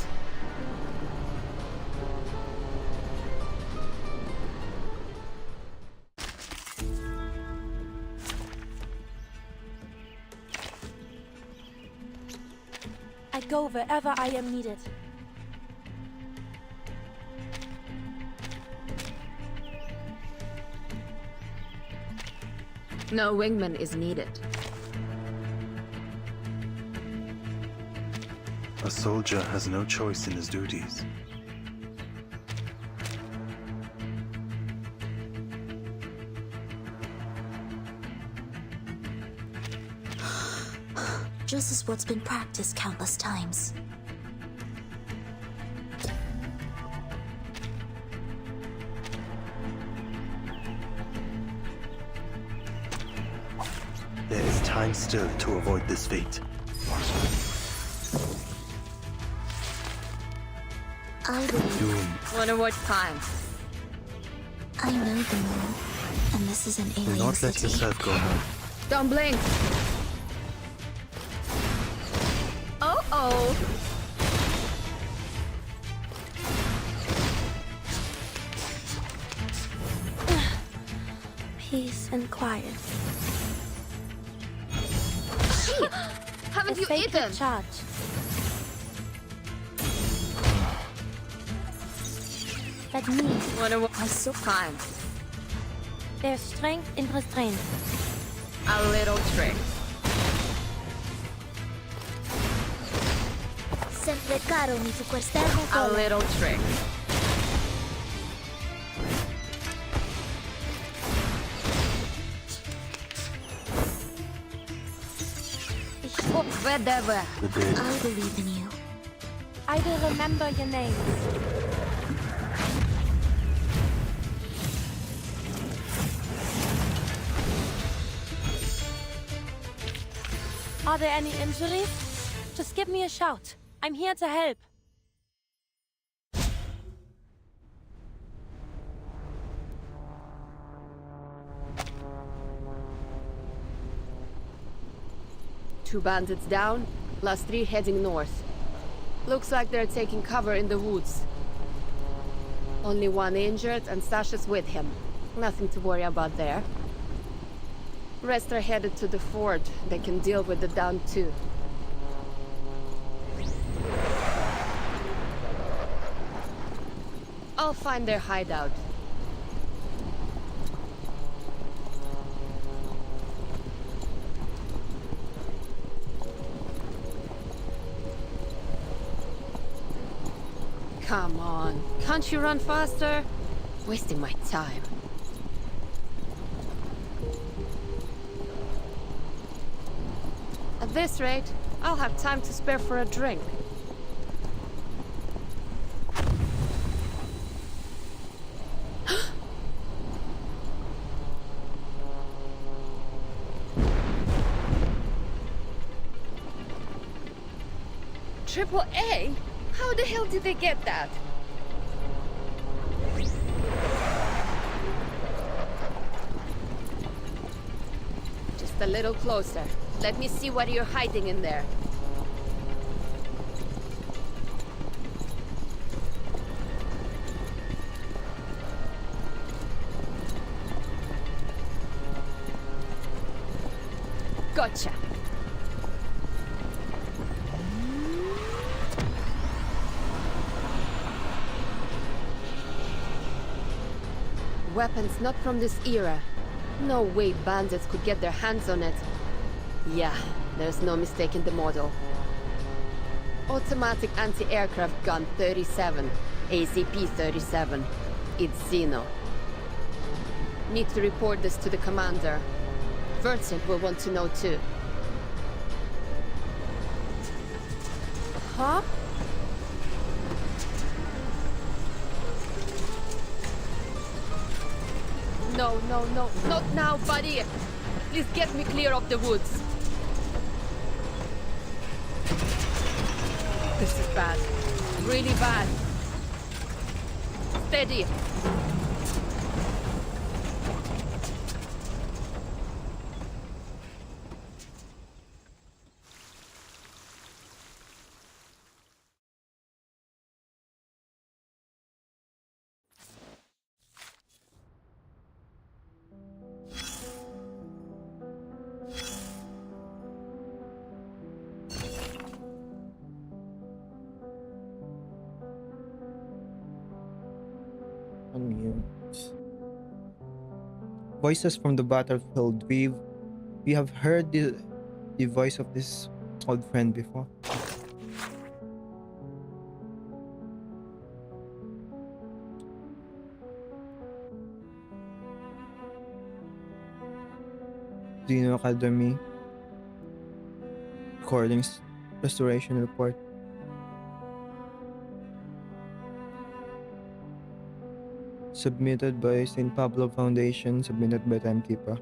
I go wherever I am needed. No wingman is needed. A soldier has no choice in his duties. Just as what's been practiced countless times. There is time still to avoid this fate. I believe. Doom. Wonder what time. I know the moon, and this is an Do alien not let city. yourself go home. Don't blink. Uh-oh. Peace and quiet. Gee, haven't A you sacred eaten? charge. Let me. Wonder what time. There's strength in restraint. A little trick. Sempre caro mi tu quest'ermo A cola. little trick. Whatever. The dead. I believe in you. I will remember your names. Are there any injuries? Just give me a shout. I'm here to help. Two bandits down, last three heading north. Looks like they're taking cover in the woods. Only one injured and Sasha's with him. Nothing to worry about there. Rest are headed to the fort. They can deal with the down too. I'll find their hideout. Come on, can't you run faster? Wasting my time. this rate, I'll have time to spare for a drink. Triple A? How the hell did they get that? Just a little closer. Let me see what you're hiding in there. Gotcha. Weapons not from this era. No way bandits could get their hands on it. Yeah, there's no mistaking the model. Automatic anti-aircraft gun 37, ACP 37. It's Xeno. Need to report this to the commander. Vincent will want to know too. Huh? No, no, no, not now, buddy! Please get me clear of the woods. This is bad. Really bad. Steady. Unmute. Voices from the battlefield. We have heard the voice of this old friend before. Xeno Academy. Recordings. Restoration report. Submitted by St. Pablo Foundation, submitted by Timekeeper.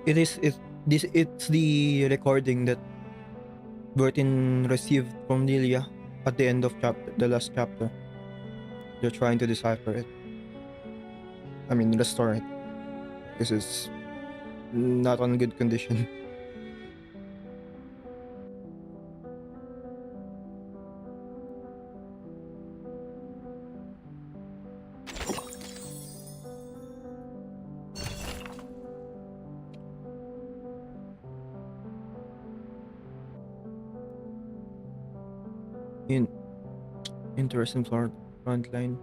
It's the recording that Bertin received from Lilia at the end of the last chapter. They're trying to decipher it. I mean, restore it. This is not on good condition. Interesting front line.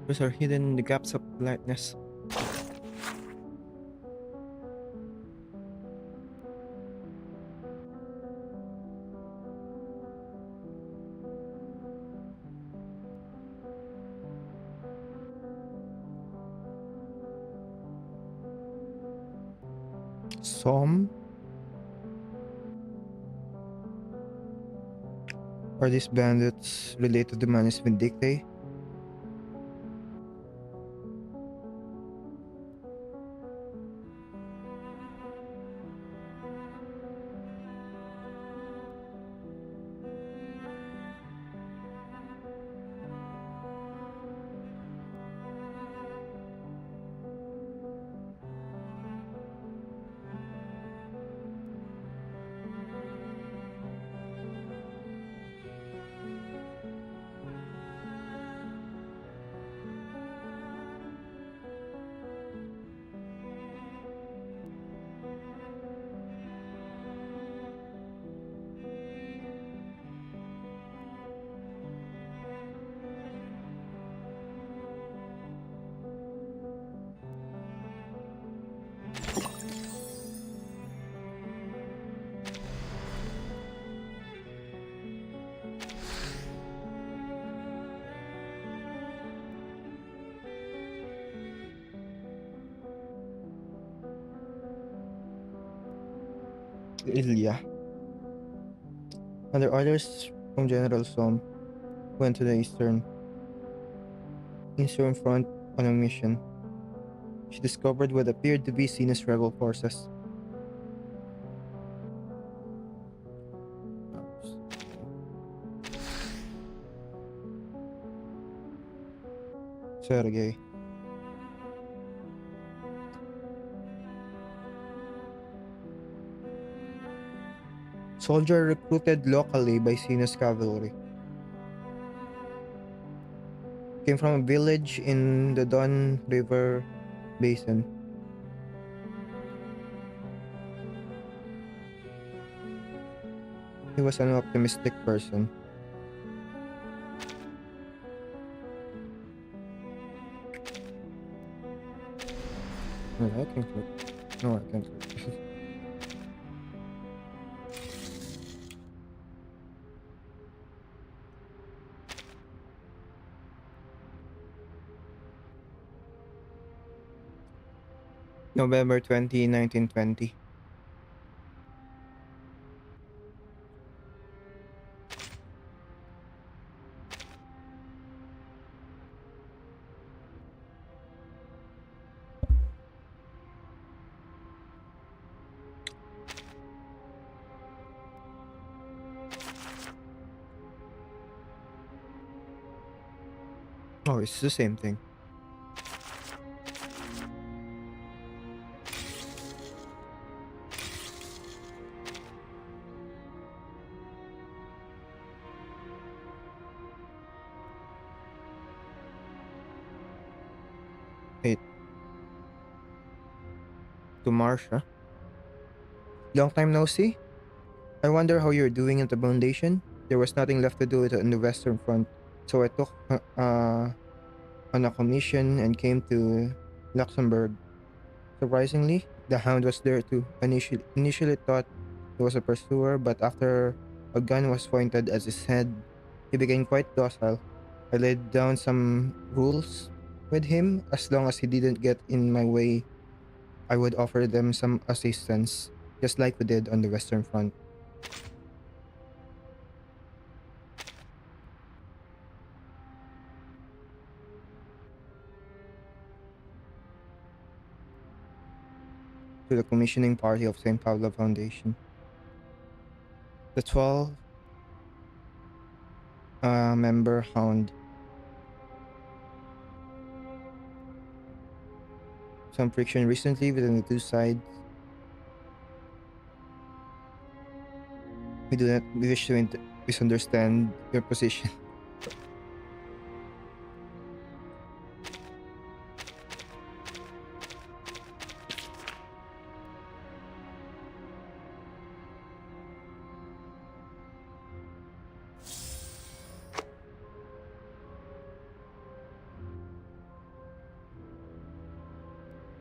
Those are hidden in the gaps of lightness. Some? Are these bandits related to the Manus Vindictae? Ilya. Under orders from General Som, went to the Eastern Front on a mission. She discovered what appeared to be Sina's rebel forces. Sergei. Soldier recruited locally by Sina's cavalry. Came from a village in the Don River Basin. He was an optimistic person. Well, I can click. No, I can't click. November 20, 1920. Oh, it's the same thing. Wait. To Marsha. Long time no see? I wonder how you're doing at the foundation. There was nothing left to do on the Western Front, so I took on a commission and came to Luxembourg. Surprisingly, the hound was there too. Initially thought he was a pursuer, but after a gun was pointed at his head, he became quite docile. I laid down some rules with him. As long as he didn't get in my way, I would offer them some assistance, just like we did on the Western Front. To the commissioning party of St. Pablo Foundation. The 12 member hound. Some friction recently within the two sides. We do not wish to misunderstand your position.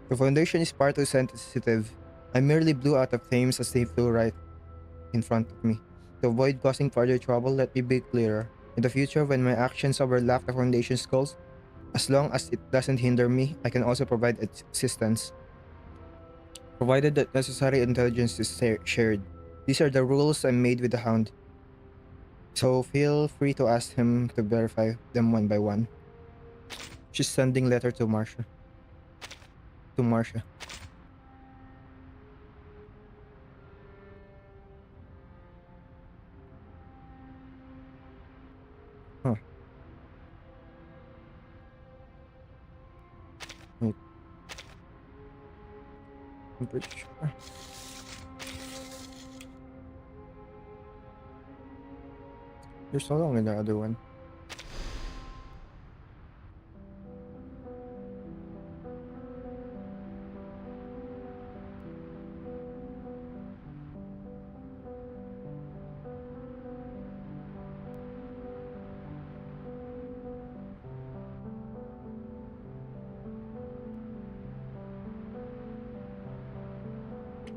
The foundation is far too sensitive. I merely blew out the flames as they flew right in front of me. To avoid causing further trouble, let me be clearer. In the future, when my actions overlap the foundation's goals, as long as it doesn't hinder me, I can also provide assistance, provided that necessary intelligence is shared. These are the rules I made with the hound, so feel free to ask him to verify them one by one. She's sending letter to Marsha. To Marsha. Huh. Wait. I'm pretty sure. You're so long in the other one.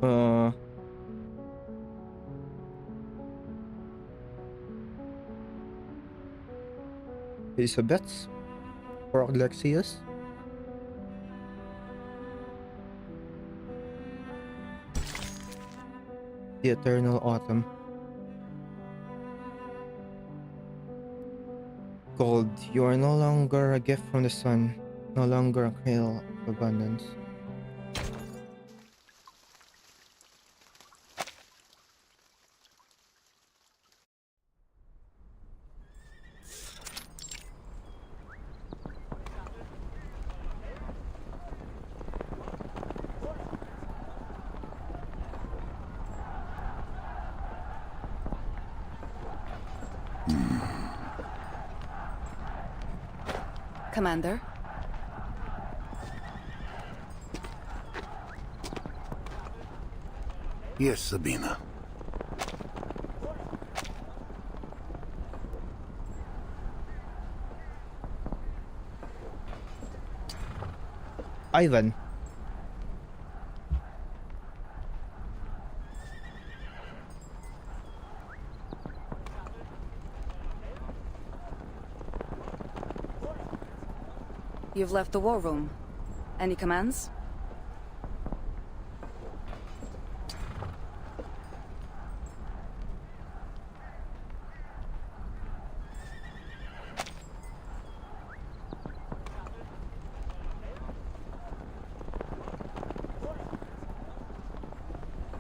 Uh, Elizabeth or Alexius? The Eternal Autumn. Gold, you are no longer a gift from the sun, no longer a hail of abundance. Commander? Yes, Sabina. Ivan. You've left the war room. Any commands?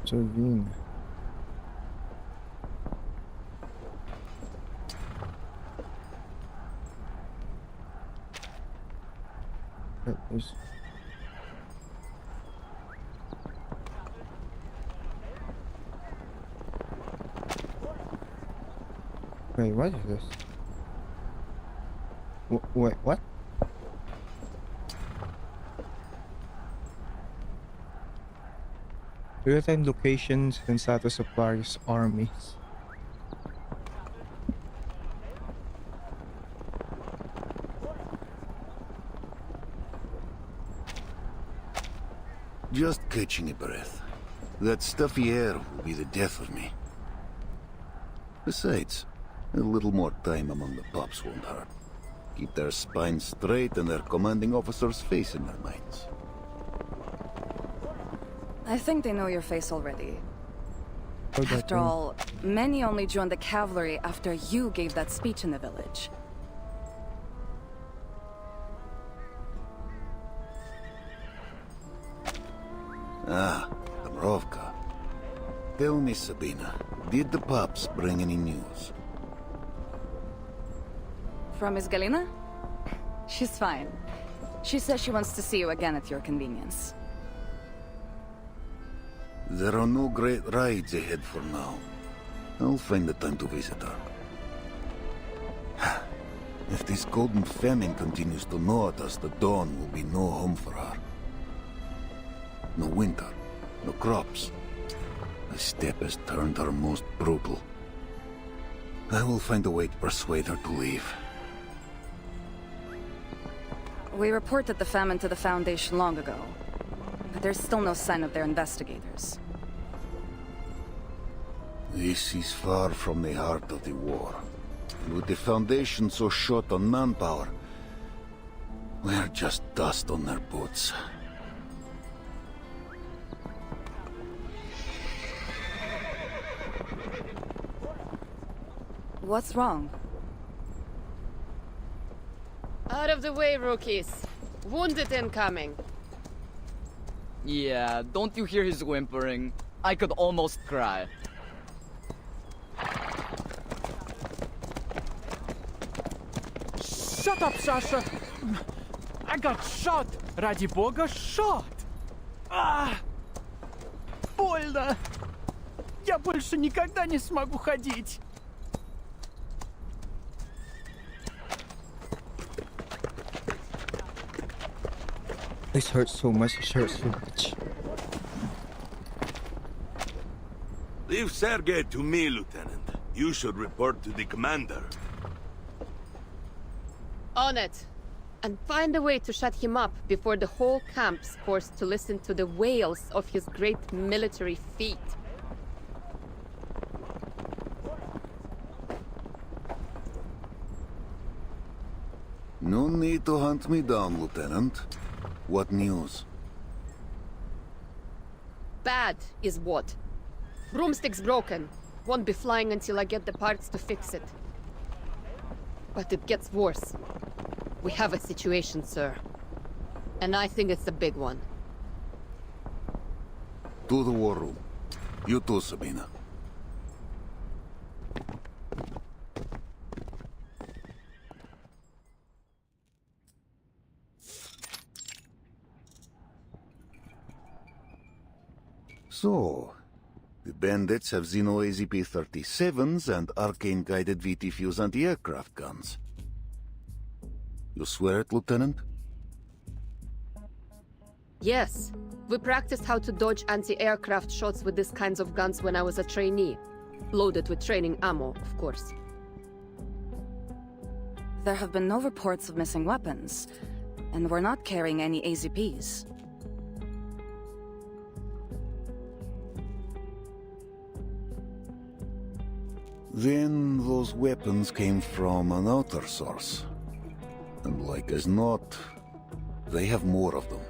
Servine. Wait, what is this? Wait, what? Real-time locations and status of various armies. Just catching a breath. That stuffy air will be the death of me. Besides, a little more time among the pups won't hurt. Keep their spines straight and their commanding officer's face in their minds. I think they know your face already. Oh, that After one. all, many only joined the cavalry after you gave that speech in the village. Ah, Amrovka. Tell me, Sabina, did the pups bring any news? From Miss Galina? She's fine. She says she wants to see you again at your convenience. There are no great rides ahead for now. I'll find the time to visit her. If this golden famine continues to gnaw at us, the dawn will be no home for her. No winter, no crops. The steppe has turned her most brutal. I will find a way to persuade her to leave. We reported the famine to the Foundation long ago, but there's still no sign of their investigators. This is far from the heart of the war. And with the Foundation so short on manpower, we're just dust on their boots. What's wrong? Out of the way, rookies. Wounded incoming. Yeah, don't you hear his whimpering? I could almost cry. Shut up, Sasha! I got shot! Ради бога, shot! Больно! Я больше никогда не смогу ходить! This hurts so much, it hurts so much. Leave Sergei to me, Lieutenant. You should report to the commander. On it. And find a way to shut him up before the whole camp's forced to listen to the wails of his great military feat. No need to hunt me down, Lieutenant. What news? Bad is what? Broomstick's broken. Won't be flying until I get the parts to fix it. But it gets worse. We have a situation, sir. And I think it's a big one. To the war room. You too, Sabina. So, the bandits have Xeno AZP-37s and arcane-guided VT-fuse anti-aircraft guns. You swear it, Lieutenant? Yes. We practiced how to dodge anti-aircraft shots with these kinds of guns when I was a trainee. Loaded with training ammo, of course. There have been no reports of missing weapons, and we're not carrying any AZPs. Then those weapons came from an outer source. And like as not, they have more of them.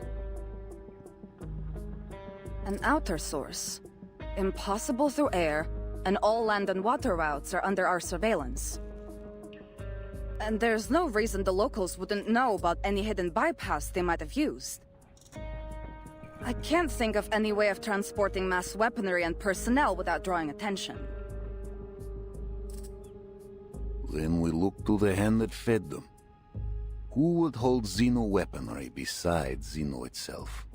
An outer source. Impossible through air, and all land and water routes are under our surveillance. And there's no reason the locals wouldn't know about any hidden bypass they might have used. I can't think of any way of transporting mass weaponry and personnel without drawing attention. Then we look to the hand that fed them. Who would hold Xeno weaponry besides Xeno itself?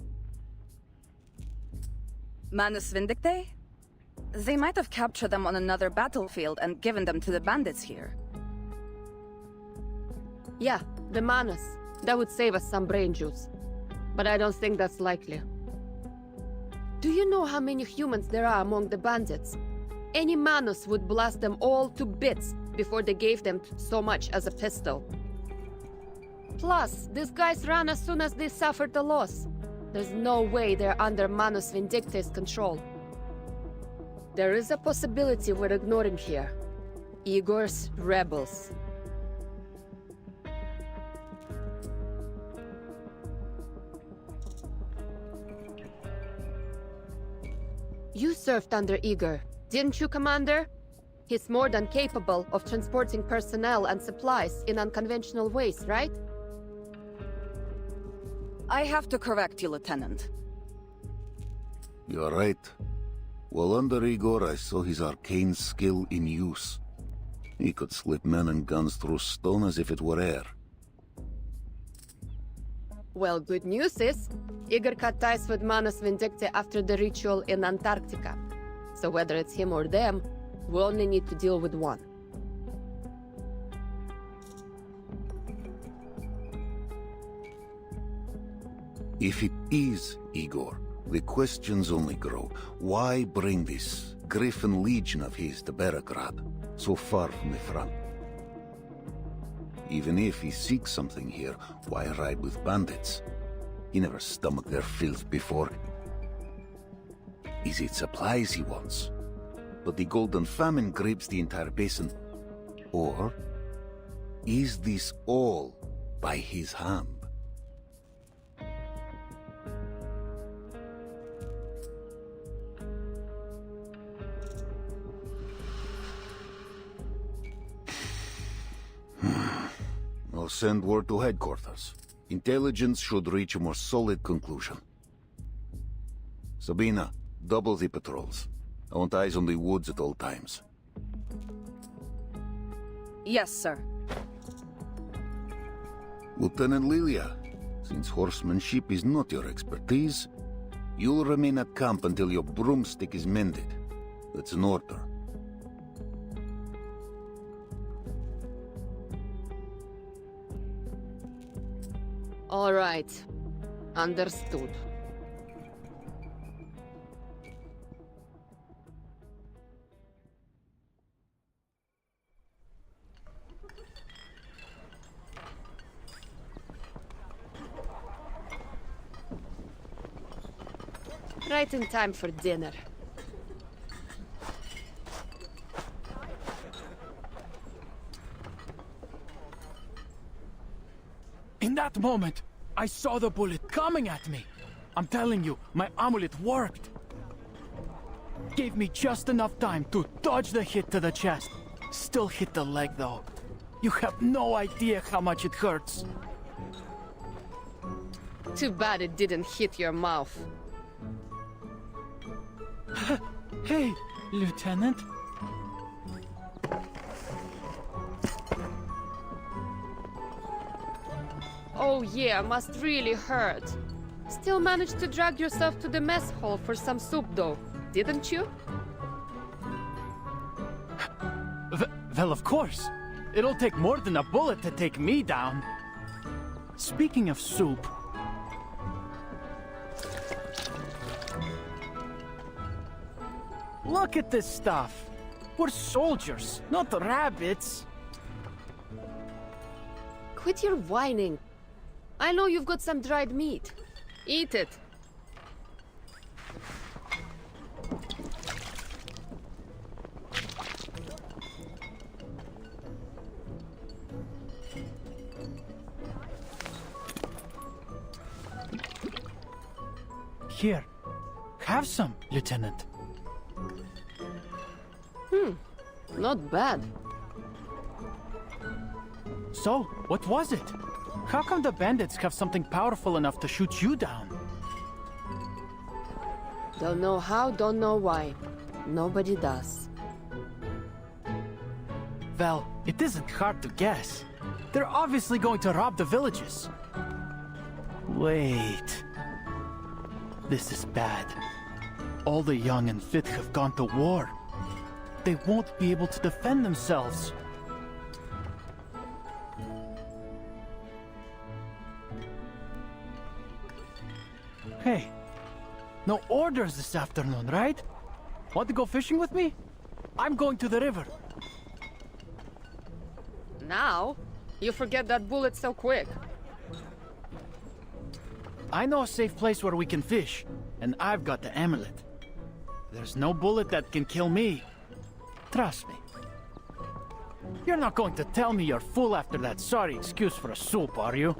Manus Vindictae? They might have captured them on another battlefield and given them to the bandits here. Yeah, the Manus. That would save us some brain juice. But I don't think that's likely. Do you know how many humans there are among the bandits? Any Manus would blast them all to bits before they gave them so much as a pistol. Plus, these guys ran as soon as they suffered a loss. There's no way they're under Manus Vindictae's control. There is a possibility we're ignoring here. Igor's rebels. You served under Igor, didn't you, Commander? He's more than capable of transporting personnel and supplies in unconventional ways, right? I have to correct you, Lieutenant. You're right. While under Igor, I saw his arcane skill in use. He could slip men and guns through stone as if it were air. Well, good news is, Igor cut ties with Manus Vindictae after the ritual in Antarctica. So whether it's him or them, we only need to deal with one. If it is Igor, the questions only grow. Why bring this Griffin Legion of his to Beregrad, so far from the front? Even if he seeks something here, why ride with bandits? He never stomached their filth before. Is it supplies he wants? But the Golden Famine grips the entire basin. Or is this all by his hand? I'll send word to headquarters. Intelligence should reach a more solid conclusion. Sabina, double the patrols. I want eyes on the woods at all times. Yes, sir. Lieutenant Lilia, since horsemanship is not your expertise, you'll remain at camp until your broomstick is mended. That's an order. All right. Understood. Right in time for dinner. In that moment, I saw the bullet coming at me. I'm telling you, my amulet worked. Gave me just enough time to dodge the hit to the chest. Still hit the leg though. You have no idea how much it hurts. Too bad it didn't hit your mouth. Hey, Lieutenant. Oh yeah, must really hurt. Still managed to drag yourself to the mess hall for some soup though, didn't you? Well, of course. It'll take more than a bullet to take me down. Speaking of soup... Look at this stuff. We're soldiers, not rabbits. Quit your whining. I know you've got some dried meat. Eat it. Here, have some, Lieutenant. Not bad. So, what was it? How come the bandits have something powerful enough to shoot you down? Don't know how, don't know why. Nobody does. Well, it isn't hard to guess. They're obviously going to rob the villages. Wait. This is bad. All the young and fit have gone to war. They won't be able to defend themselves. Hey, no orders this afternoon, right? Want to go fishing with me? I'm going to the river. Now? You forget that bullet so quick. I know a safe place where we can fish, and I've got the amulet. There's no bullet that can kill me. Trust me. You're not going to tell me you're full after that sorry excuse for a soup, are you?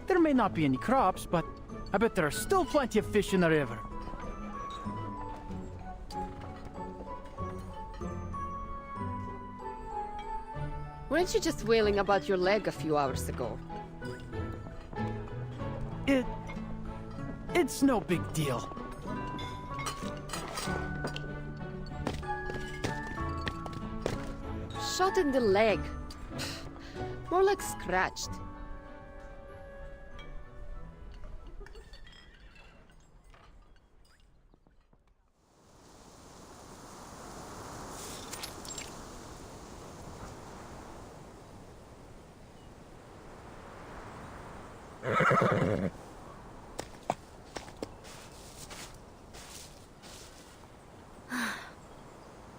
There may not be any crops, but I bet there are still plenty of fish in the river. Weren't you just wailing about your leg a few hours ago? It's no big deal. Shot in the leg. More like scratched.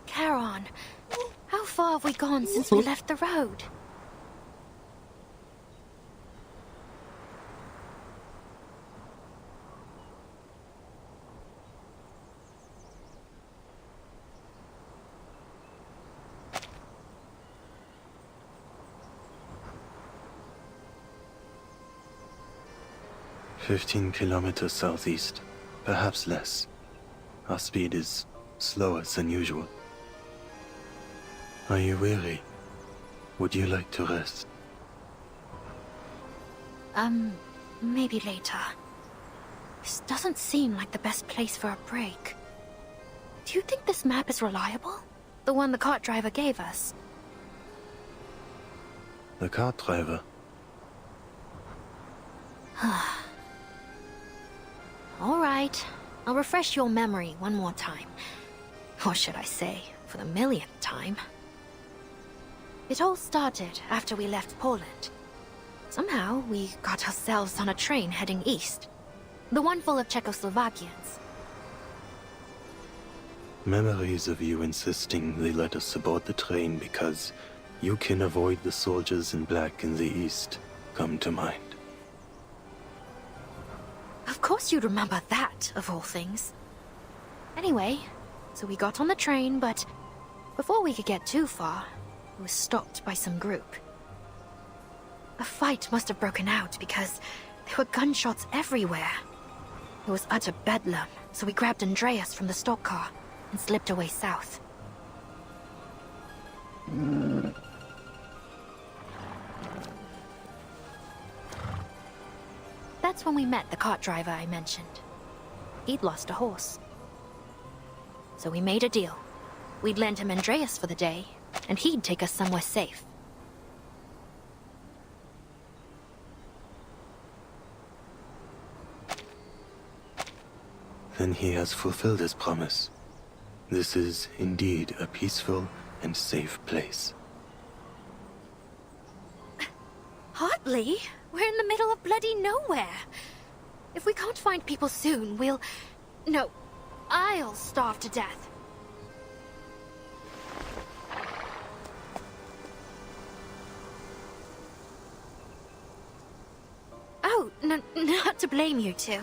Charon, how far have we gone since we left the road? "15 kilometers southeast, perhaps less. Our speed is slower than usual. Are you weary? Would you like to rest?" Maybe later. This doesn't seem like the best place for a break. Do you think this map is reliable? The one the cart driver gave us? The cart driver. All right. I'll refresh your memory one more time. Or should I say, for the millionth time. It all started after we left Poland. Somehow, we got ourselves on a train heading east. The one full of Czechoslovakians. Memories of you insisting they let us aboard the train because you can avoid the soldiers in black in the east come to mind. Of course you'd remember that, of all things. Anyway, so we got on the train, but before we could get too far, it was stopped by some group. A fight must have broken out because there were gunshots everywhere. It was utter bedlam, so we grabbed Andreas from the stock car and slipped away south. That's when we met the cart driver I mentioned. He'd lost a horse. So we made a deal. We'd lend him Andreas for the day, and he'd take us somewhere safe. Then he has fulfilled his promise. This is indeed a peaceful and safe place. Hardly. We're in the middle of bloody nowhere. If we can't find people soon, we'll... No, I'll starve to death. Oh, no, not to blame you two.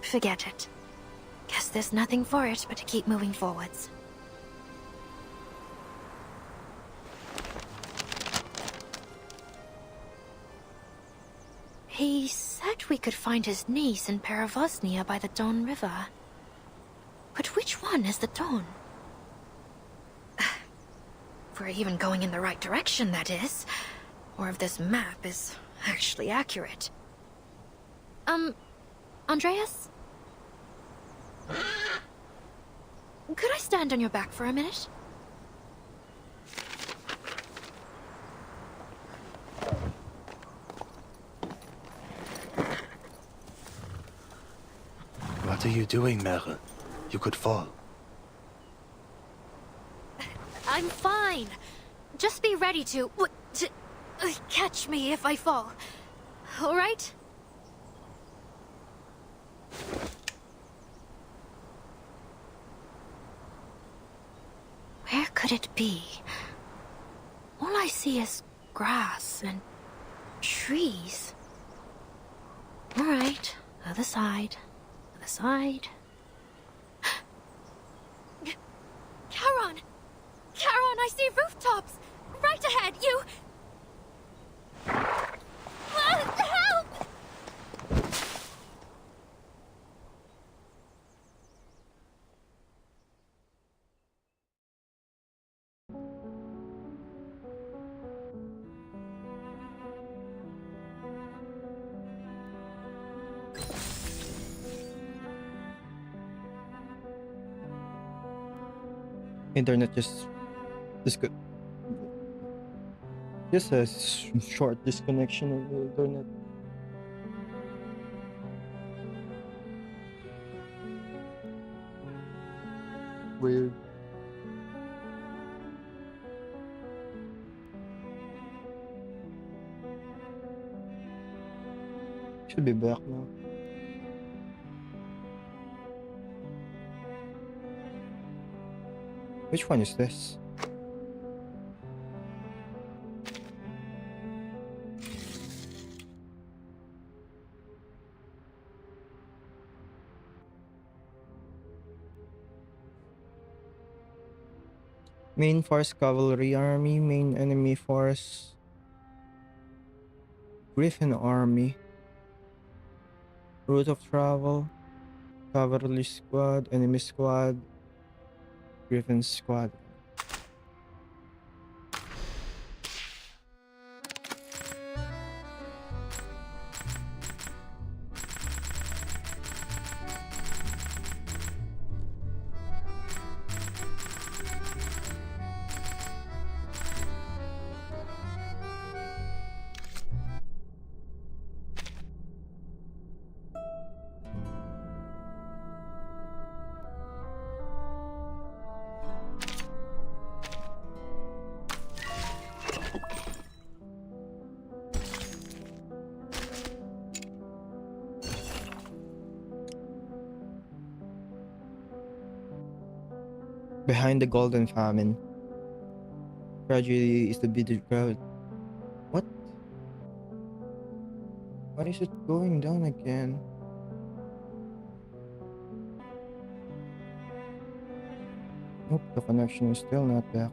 Forget it. Guess there's nothing for it but to keep moving forwards. He said we could find his niece in Peravosnia by the Don River. But which one is the Don? If we're even going in the right direction, that is. Or if this map is actually accurate. Andreas? Could I stand on your back for a minute? What are you doing, Mare? You could fall. I'm fine. Just be ready to catch me if I fall. All right? Where could it be? All I see is grass and trees. All right, other side. Other side. Charon! Charon, I see rooftops! Right ahead, you... Help! Internet just a short disconnection of the internet. Weird. Should be back now. Which one is this? Main force cavalry army, main enemy force Griffin army, route of travel, cavalry squad, enemy squad, Griffin squad. Behind the golden famine. Tragedy is the bitter crowd. What? Why is it going down again? Nope, the connection is still not back.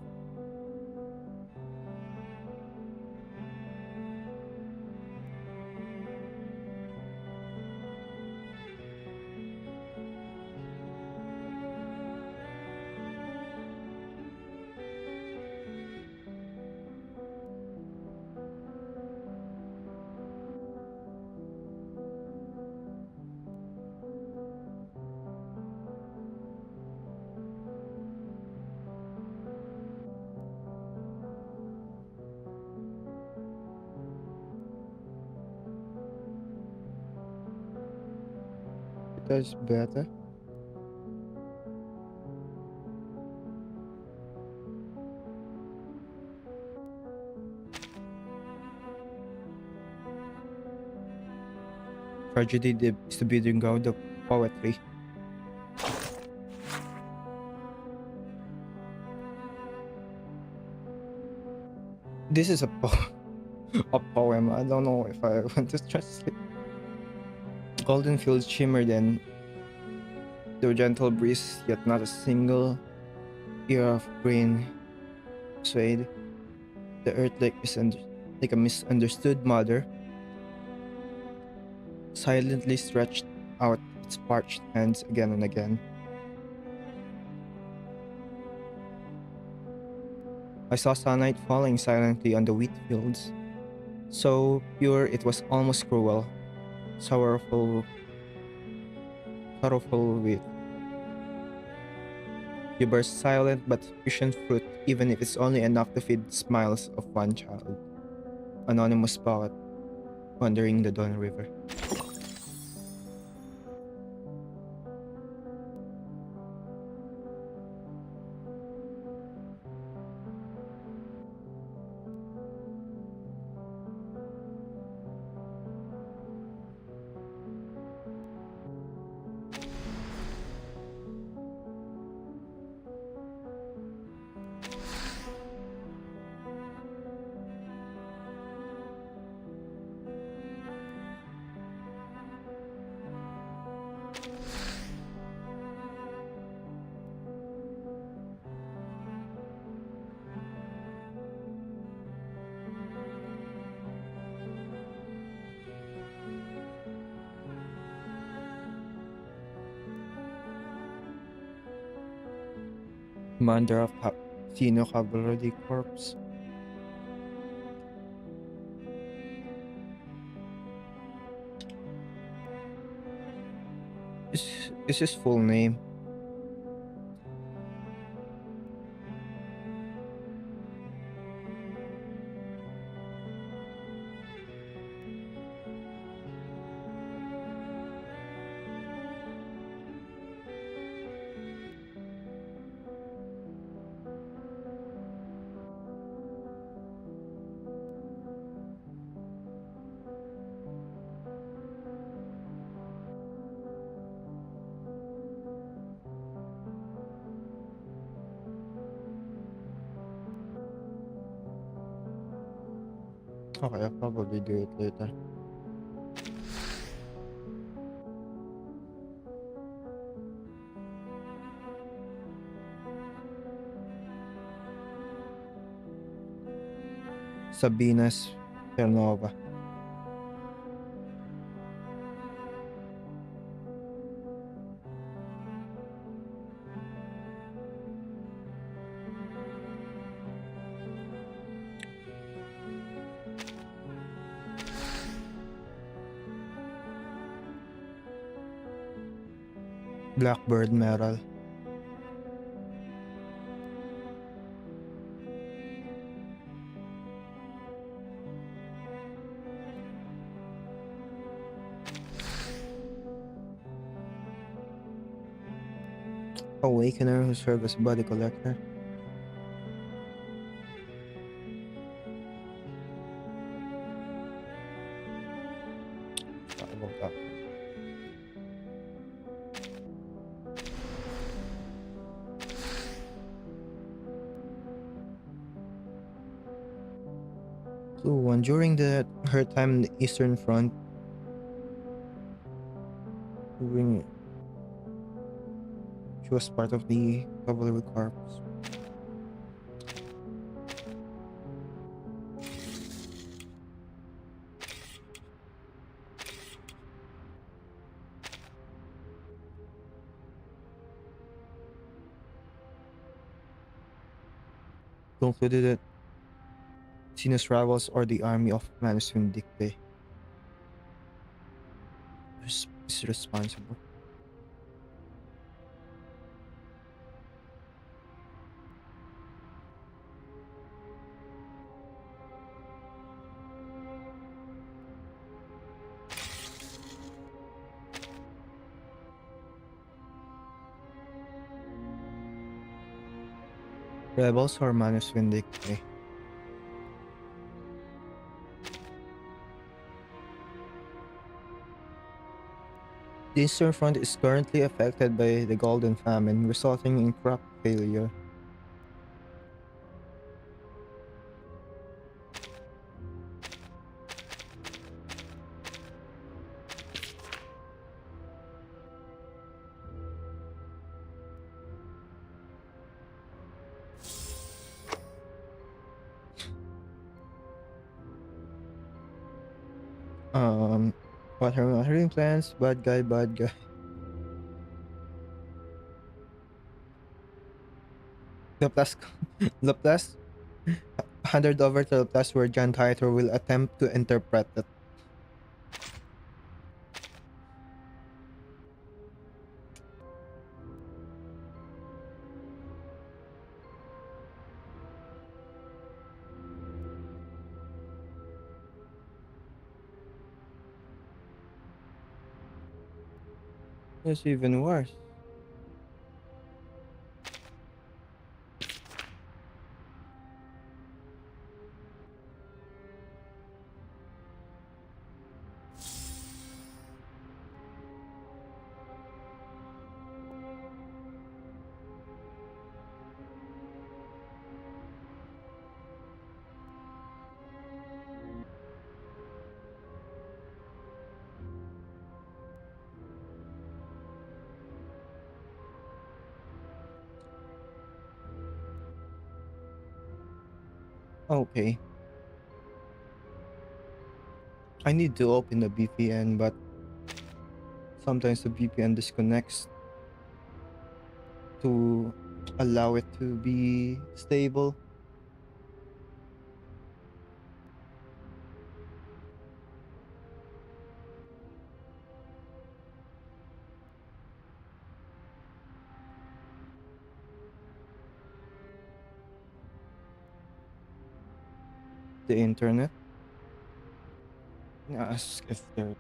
That's better. Tragedy is the breeding ground of poetry. This is a poem. I don't know if I want to translate. Golden fields shimmered in the gentle breeze, yet not a single ear of grain swayed. The earth like a misunderstood mother, silently stretched out its parched hands again and again. I saw sunlight falling silently on the wheat fields, so pure it was almost cruel, sorrowful with. You burst silent but sufficient fruit, even if it's only enough to feed smiles of one child. Anonymous poet, wandering the Don River. Commander of Sino Cavalry Corps. Is his full name? Okay, I'll probably do it later. Sabina's Pernova. Blackbird Metal. Awakener who served as body collector. Forgot about that. So, during her time in the Eastern Front, She was part of the cavalry corps. Concluded that Sinus rivals or the army of Manus Vindicte is responsible. Rebels or Manus Vindicte. The Eastern Front is currently affected by the Golden Famine, resulting in crop failure. Watering plants, bad guy, bad guy. Laplace, Laplace, handed over to Laplace where John Titor will attempt to interpret it. It's even worse. Okay. I need to open the VPN, but sometimes the VPN disconnects to allow it to be stable. The internet. Ask if there.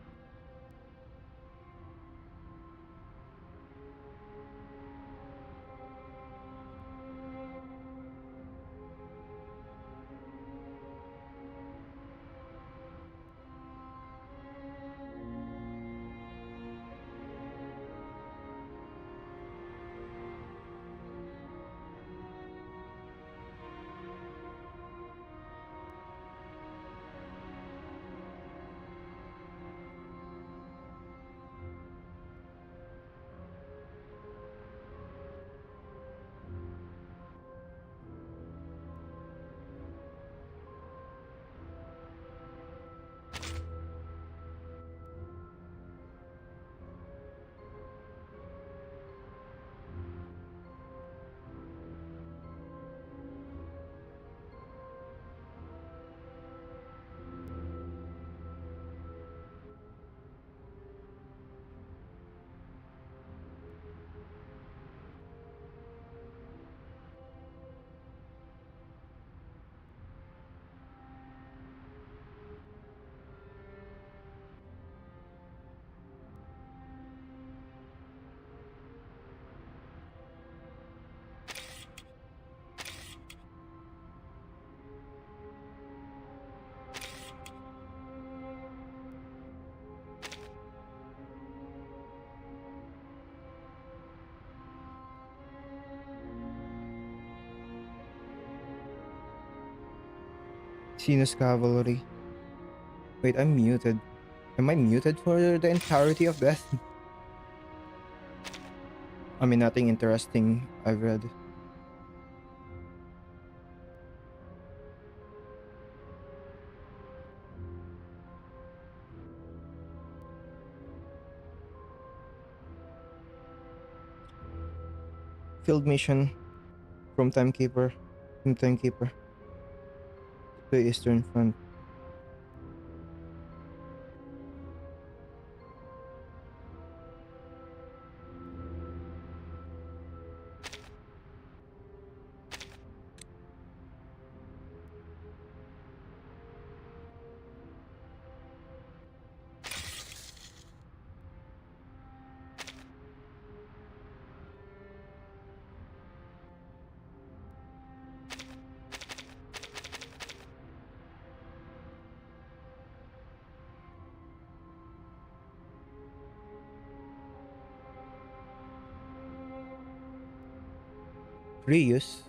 Sinus Cavalry. Wait, I'm muted. Am I muted for the entirety of that? I mean, nothing interesting I've read. Field mission from Timekeeper to Eastern Front. Reuse.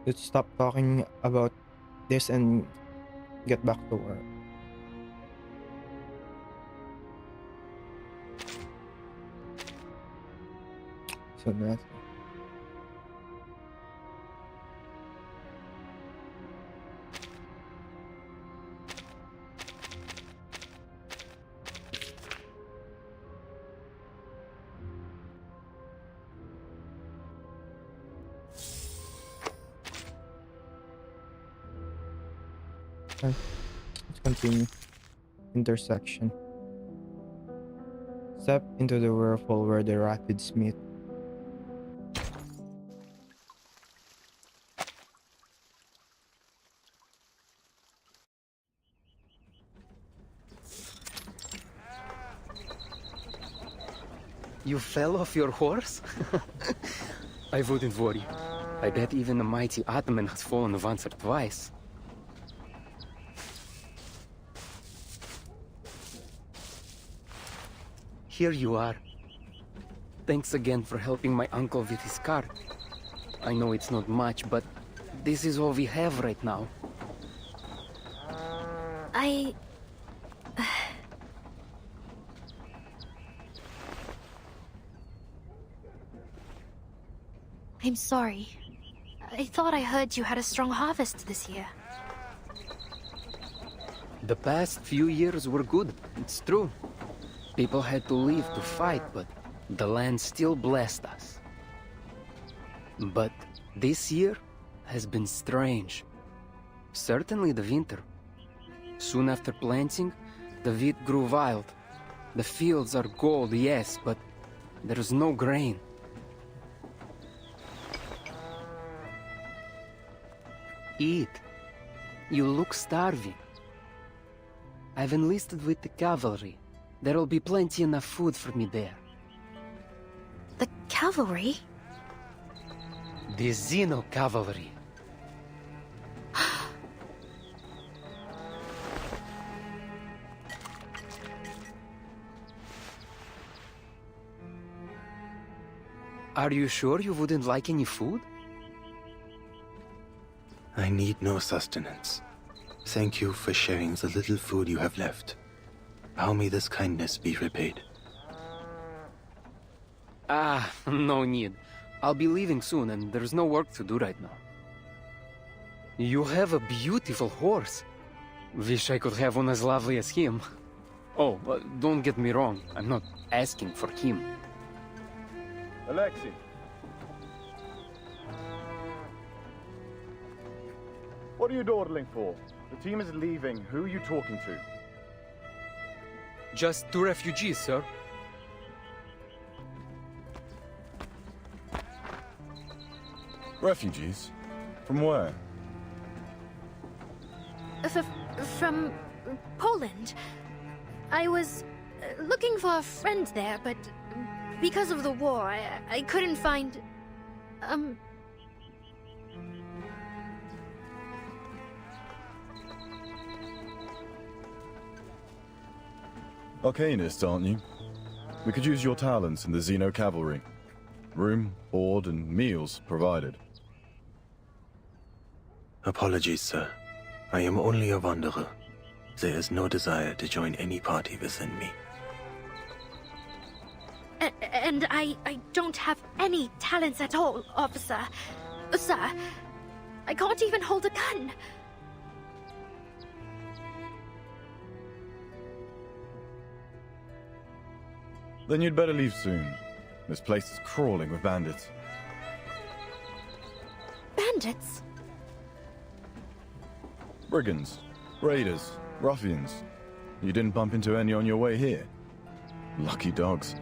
Let's stop talking about this and get back to work. So that's okay. Let's continue. Intersection. Step into the whirlpool where the rapids meet. You fell off your horse? I wouldn't worry. I bet even the mighty Atman has fallen once or twice. Here you are. Thanks again for helping my uncle with his cart. I know it's not much, but this is all we have right now. I'm sorry. I thought I heard you had a strong harvest this year. The past few years were good, it's true. People had to leave to fight, but the land still blessed us. But this year has been strange. Certainly the winter. Soon after planting, the wheat grew wild. The fields are gold, yes, but there's no grain. Eat. You look starving. I've enlisted with the cavalry. There'll be plenty enough food for me there. The cavalry? The Xeno cavalry. Are you sure you wouldn't like any food? I need no sustenance. Thank you for sharing the little food you have left. How may this kindness be repaid? Ah, no need. I'll be leaving soon and there's no work to do right now. You have a beautiful horse. Wish I could have one as lovely as him. Oh, don't get me wrong. I'm not asking for him. Alexei. What are you dawdling for? The team is leaving. Who are you talking to? Just 2 refugees, sir. Refugees? From where? From Poland. I was looking for a friend there, but because of the war, I couldn't find... Arcanist, aren't you? We could use your talents in the Xeno cavalry. Room, board, and meals provided. Apologies, sir. I am only a wanderer. There is no desire to join any party within me. And I don't have any talents at all, officer. Sir, I can't even hold a gun. Then you'd better leave soon. This place is crawling with bandits. Bandits? Brigands, raiders, ruffians. You didn't bump into any on your way here. Lucky dogs.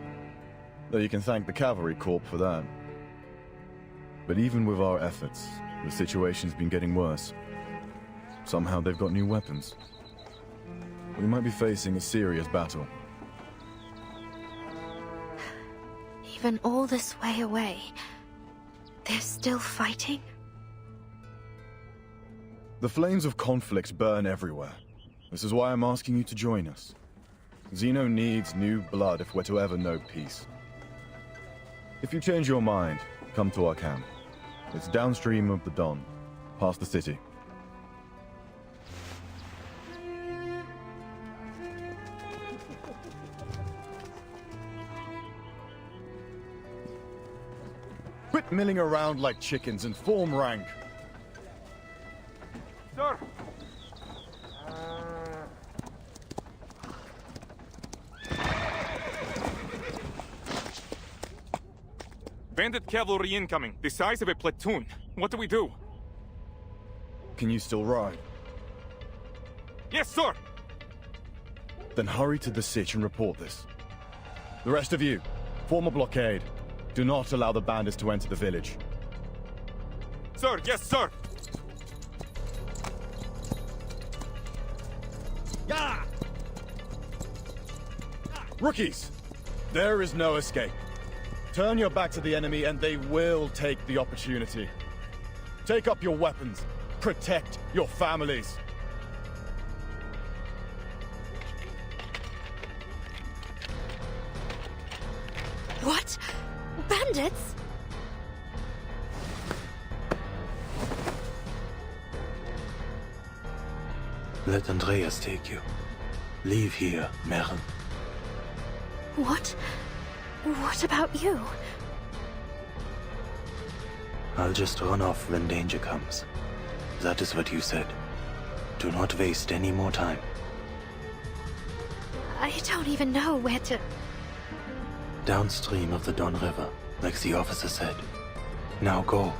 Though you can thank the cavalry corps for that. But even with our efforts, the situation's been getting worse. Somehow they've got new weapons. We might be facing a serious battle. Even all this way away, they're still fighting? The flames of conflict burn everywhere. This is why I'm asking you to join us. Zeno needs new blood if we're to ever know peace. If you change your mind, come to our camp. It's downstream of the Don, past the city. Quit milling around like chickens and form rank. Sir! Bandit cavalry incoming, the size of a platoon. What do we do? Can you still ride? Yes, sir! Then hurry to the sitch and report this. The rest of you, form a blockade. Do not allow the bandits to enter the village. Sir, yes, sir! Yeah! Rookies! There is no escape. Turn your back to the enemy and they will take the opportunity. Take up your weapons. Protect your families. What? Bandits? Let Andreas take you. Leave here, Meren. What? What about you? I'll just run off when danger comes. That is what you said. Do not waste any more time. I don't even know where to... Downstream of the Don River, like the officer said. Now go.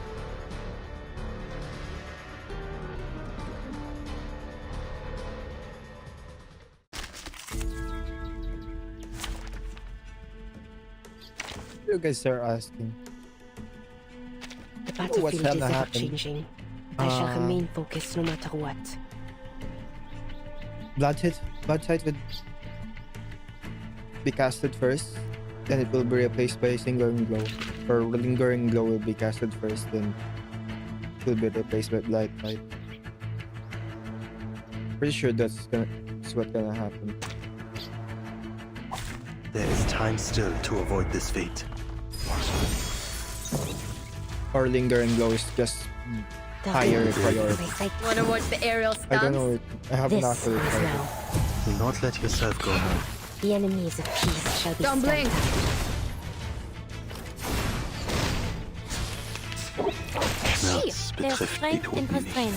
You guys are asking. The battlefield what's is gonna ever happen? changing. I shall remain focused no matter what. Bloodsight will be casted first, then it will be replaced by Lingering Glow. Or Lingering Glow will be casted first, then it will be replaced by Blight Light. Pretty sure that's what's gonna happen. There is time still to avoid this fate. Or Lingering Glow is just higher priority. Wanna watch the aerial I don't stunts? know. I have not actually tried it. Do not let yourself go now. The enemies of peace shall be Don't blink! She, their strength in restraint.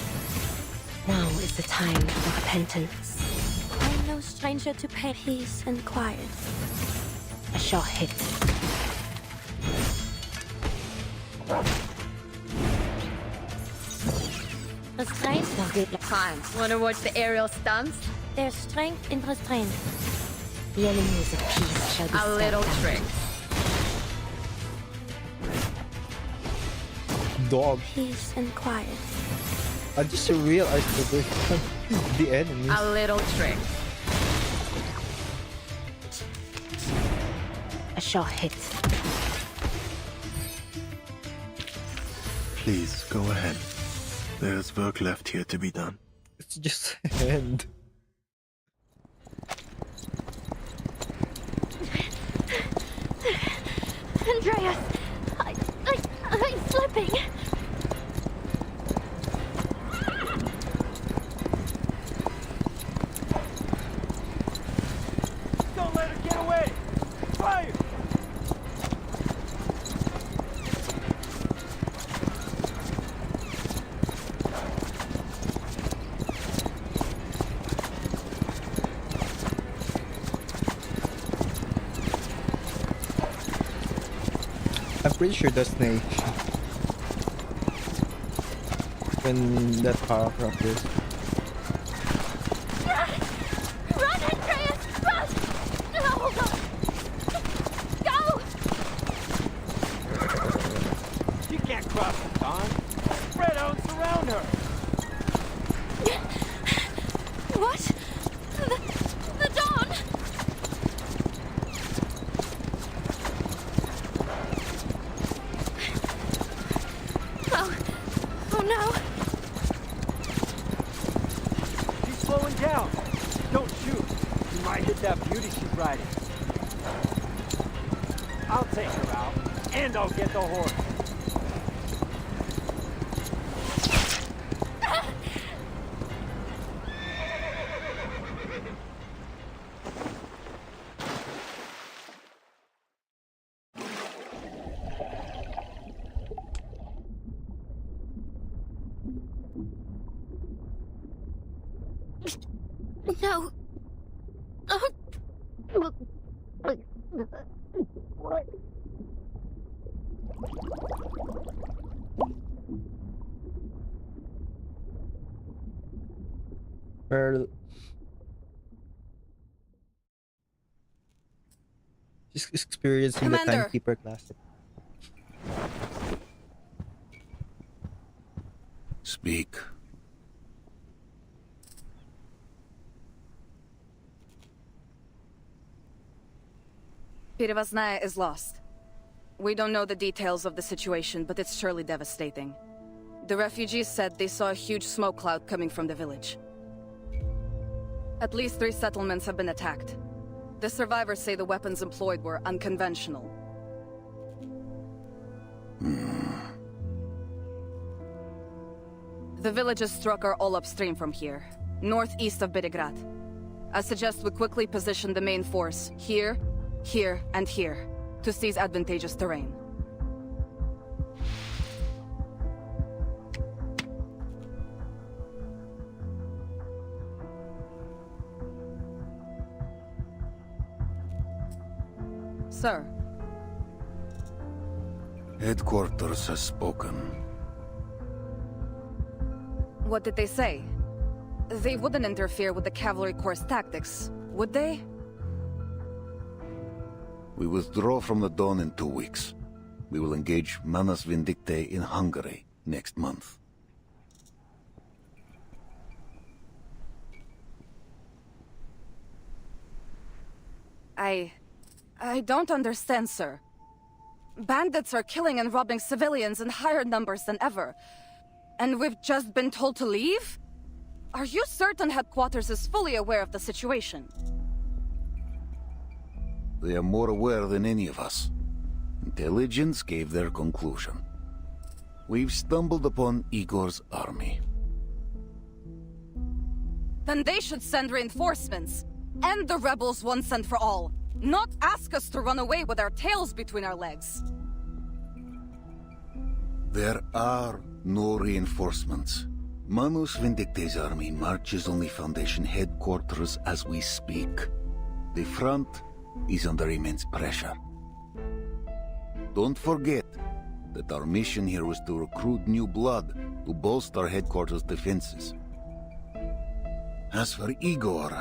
Now is the time for repentance. I'm no stranger to peace and quiet. A sure hit. Restraint. Time. Wanna watch the aerial stunts? There's strength in restraint. The enemies of peace shall be A little stamped trick. Dog. Peace and quiet. I just realized that the enemies. A little trick. A sure hit. Please, go ahead. There is work left here to be done. It's just end. Andreas! I'm slipping! Don't let her get away! Fire! pretty sure that's Nate. When that power up appears. Run, Andreas! Run! No! Go! You can't cross the Dawn. Spread out and surround her. What? The Dawn! Oh no! She's slowing down. Don't shoot. You might hit that beauty she's riding. I'll take her out, and I'll get the horse. No. Or just experiencing Commander. the Timekeeper Classic. Speak. Pirivasnaya is lost. We don't know the details of the situation, but it's surely devastating. The refugees said they saw a huge smoke cloud coming from the village. At least 3 settlements have been attacked. The survivors say the weapons employed were unconventional. The villages struck are all upstream from here, northeast of Berigrad. I suggest we quickly position the main force here, here, and here, to seize advantageous terrain. Sir. Headquarters has spoken. What did they say? They wouldn't interfere with the Cavalry Corps' tactics, would they? We withdraw from the Dawn in 2 weeks. We will engage Manus Vindictae in Hungary next month. I don't understand, sir. Bandits are killing and robbing civilians in higher numbers than ever. And we've just been told to leave? Are you certain headquarters is fully aware of the situation? They are more aware than any of us. Intelligence gave their conclusion. We've stumbled upon Igor's army. Then they should send reinforcements. End the rebels once and for all. Not ask us to run away with our tails between our legs. There are no reinforcements. Manus Vindictae's army marches on the Foundation headquarters as we speak. The front is under immense pressure. Don't forget that our mission here was to recruit new blood to bolster headquarters' defenses. As for Igor,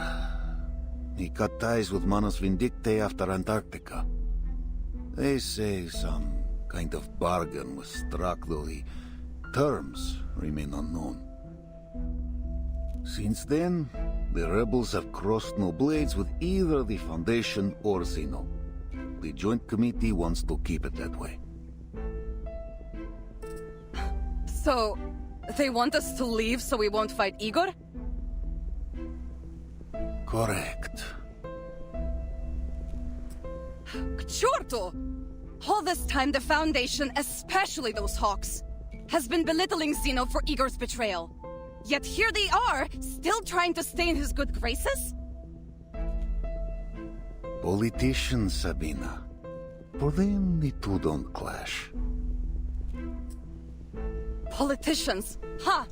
he cut ties with Manus Vindictae after Antarctica. They say some kind of bargain was struck, though the terms remain unknown. Since then, the rebels have crossed no blades with either the Foundation or Zeno. The Joint Committee wants to keep it that way. So, they want us to leave so we won't fight Igor? Correct. К чёрту! All this time, the Foundation, especially those hawks, has been belittling Zeno for Igor's betrayal. Yet here they are, still trying to stay in his good graces? Politicians, Sabina. For them, the two don't clash. Politicians? Ha!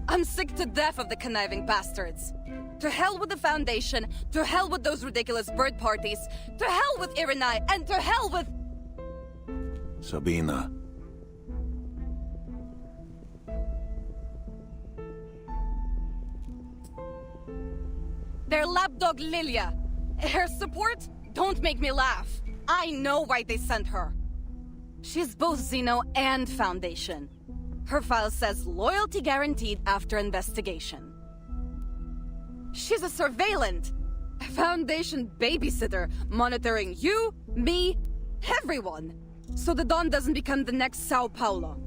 I'm sick to death of the conniving bastards. To hell with the Foundation, to hell with those ridiculous bird parties, to hell with Irenai, and to hell with... Sabina. Their lapdog Lilia. Her support? Don't make me laugh. I know why they sent her. She's both Xeno and Foundation. Her file says loyalty guaranteed after investigation. She's a surveillant. A Foundation babysitter monitoring you, me, everyone. So the Dawn doesn't become the next Sao Paulo.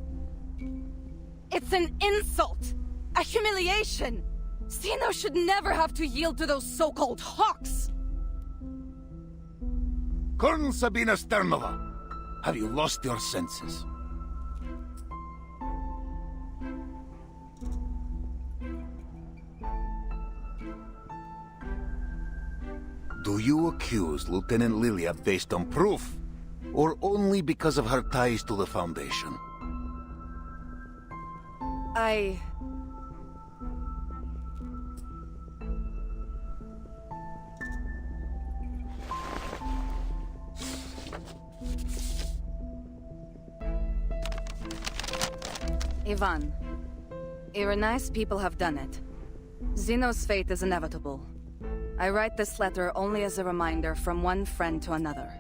It's an insult. A humiliation. Xeno should never have to yield to those so-called hawks. Colonel Sabina Sternova, have you lost your senses? Do you accuse Lieutenant Lilia based on proof, or only because of her ties to the Foundation? Ivan, your nice people have done it. Xeno's fate is inevitable. I write this letter only as a reminder from one friend to another.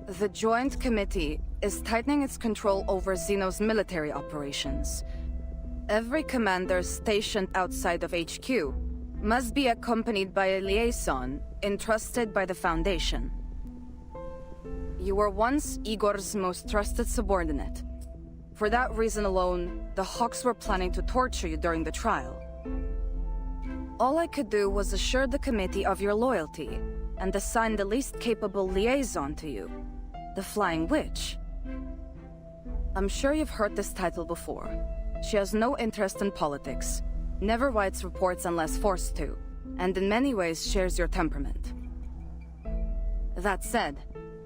The Joint Committee is tightening its control over Xeno's military operations. Every commander stationed outside of HQ must be accompanied by a liaison entrusted by the Foundation. You were once Igor's most trusted subordinate. For that reason alone, the Hawks were planning to torture you during the trial. All I could do was assure the committee of your loyalty, and assign the least capable liaison to you, the Flying Witch. I'm sure you've heard this title before. She has no interest in politics, never writes reports unless forced to, and in many ways shares your temperament. That said,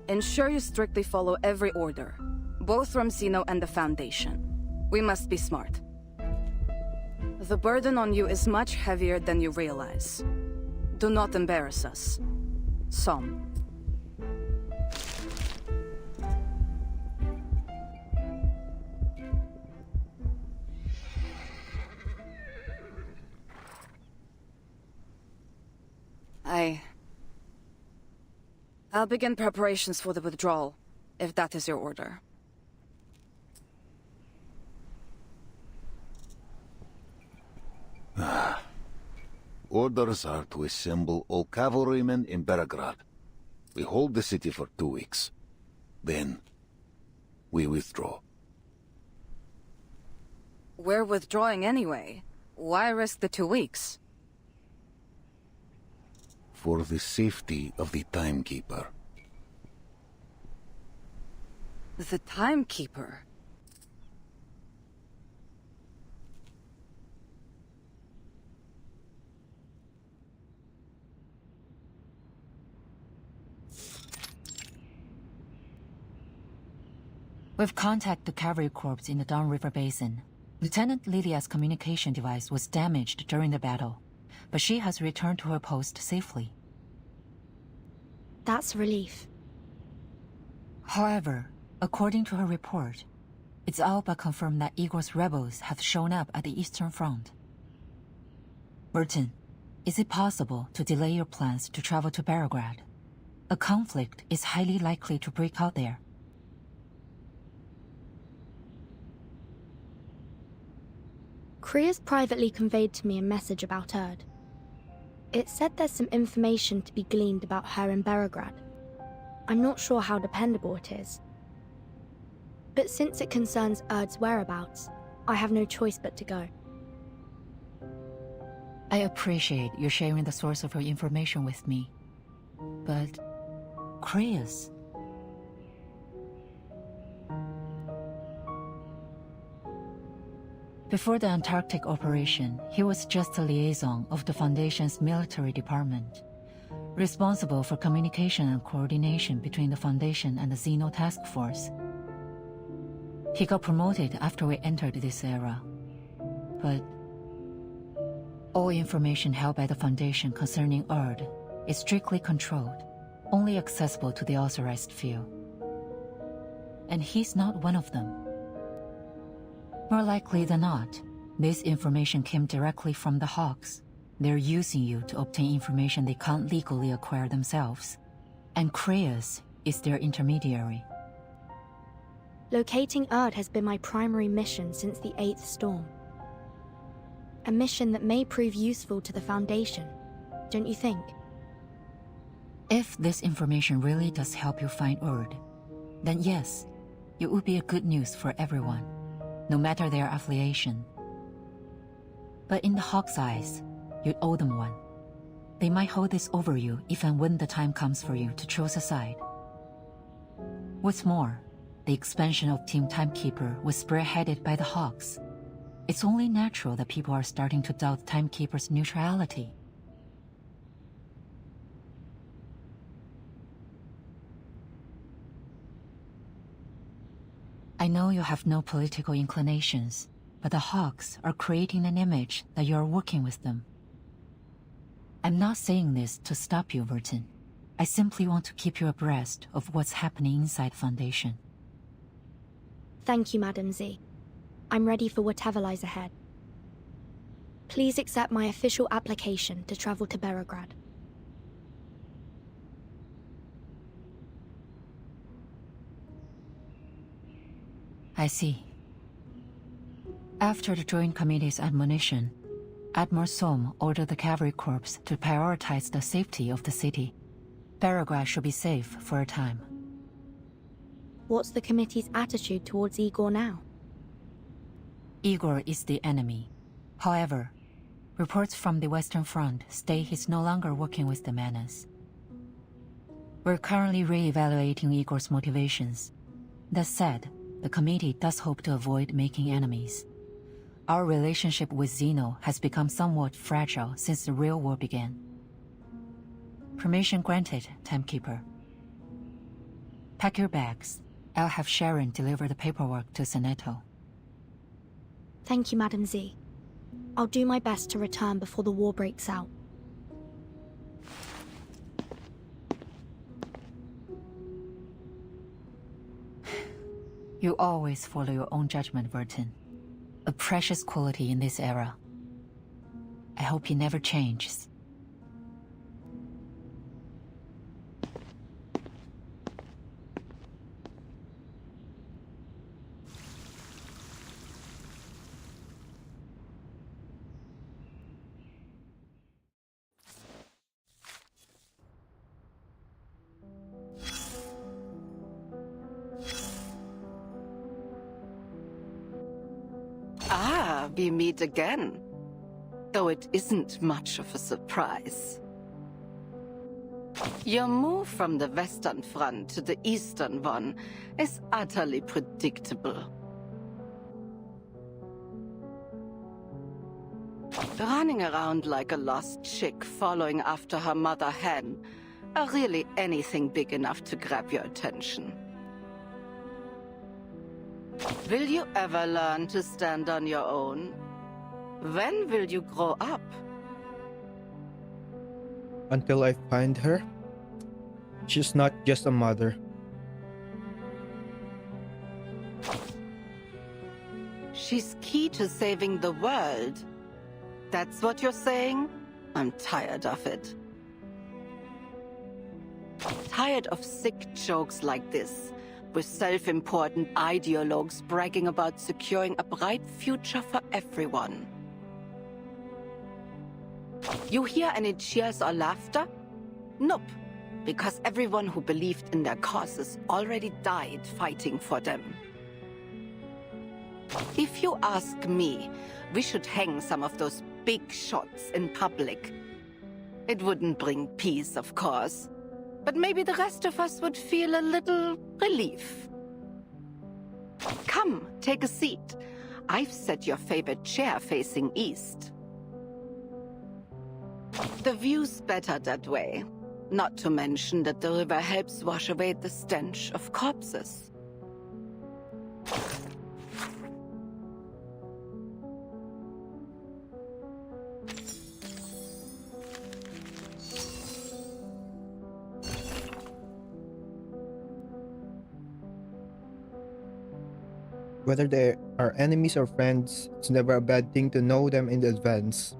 ensure you strictly follow every order, both from Xeno and the Foundation. We must be smart. The burden on you is much heavier than you realize. Do not embarrass us. Som. I'll begin preparations for the withdrawal, if that is your order. Orders are to assemble all cavalrymen in Belgrade. We hold the city for 2 weeks. Then, we withdraw. We're withdrawing anyway. Why risk the 2 weeks? For the safety of the Timekeeper. The Timekeeper? We've contacted the Cavalry Corps in the Don River Basin. Lieutenant Lilia's communication device was damaged during the battle, but she has returned to her post safely. That's a relief. However, according to her report, it's all but confirmed that Igor's rebels have shown up at the Eastern Front. Burton, is it possible to delay your plans to travel to Belgrade? A conflict is highly likely to break out there. Kriya's privately conveyed to me a message about Erd. It said there's some information to be gleaned about her in Belgrade. I'm not sure how dependable it is. But since it concerns Erd's whereabouts, I have no choice but to go. I appreciate you sharing the source of your information with me. But Kriya's... Before the Antarctic operation, he was just a liaison of the Foundation's military department, responsible for communication and coordination between the Foundation and the Xeno Task Force. He got promoted after we entered this era, but all information held by the Foundation concerning Erd is strictly controlled, only accessible to the authorized few. and he's not one of them. More likely than not, this information came directly from the Hawks. They're using you to obtain information they can't legally acquire themselves. And Creus is their intermediary. Locating Erd has been my primary mission since the 8th storm. A mission that may prove useful to the Foundation, don't you think? If this information really does help you find Erd, then yes, it would be a good news for everyone, no matter their affiliation. But in the Hawks' eyes, you'd owe them one. They might hold this over you if and when the time comes for you to choose a side. What's more, the expansion of Team Timekeeper was spearheaded by the Hawks. It's only natural that people are starting to doubt Timekeeper's neutrality. I know you have no political inclinations, but the Hawks are creating an image that you are working with them. I'm not saying this to stop you, Vertin. I simply want to keep you abreast of what's happening inside Foundation. Thank you, Madam Z. I'm ready for whatever lies ahead. Please accept my official application to travel to Belgrade. I see. After the Joint Committee's admonition, Admiral Som ordered the Cavalry Corps to prioritize the safety of the city. Belgrade should be safe for a time. What's the committee's attitude towards Igor now? Igor is the enemy. However, reports from the Western Front state he's no longer working with the Menace. We're currently re-evaluating Igor's motivations. That said, the committee does hope to avoid making enemies. Our relationship with Zeno has become somewhat fragile since the real war began. Permission granted, Timekeeper. Pack your bags. I'll have Sharon deliver the paperwork to Seneto. Thank you, Madam Z. I'll do my best to return before the war breaks out. You always follow your own judgment, Vertin. A precious quality in this era. I hope he never changes. Ah, we meet again. Though it isn't much of a surprise. Your move from the Western Front to the Eastern one is utterly predictable. Running around like a lost chick following after her mother hen, or really anything big enough to grab your attention. Will you ever learn to stand on your own? When will you grow up? Until I find her. She's not just a mother. She's key to saving the world. That's what you're saying? I'm tired of it. Tired of sick jokes like this, with self-important ideologues bragging about securing a bright future for everyone. You hear any cheers or laughter? Nope, because everyone who believed in their causes already died fighting for them. If you ask me, we should hang some of those big shots in public. It wouldn't bring peace, of course, but maybe the rest of us would feel a little relief. Come, take a seat. I've set your favorite chair facing east. The view's better that way. Not to mention that the river helps wash away the stench of corpses. Whether they are enemies or friends, it's never a bad thing to know them in advance.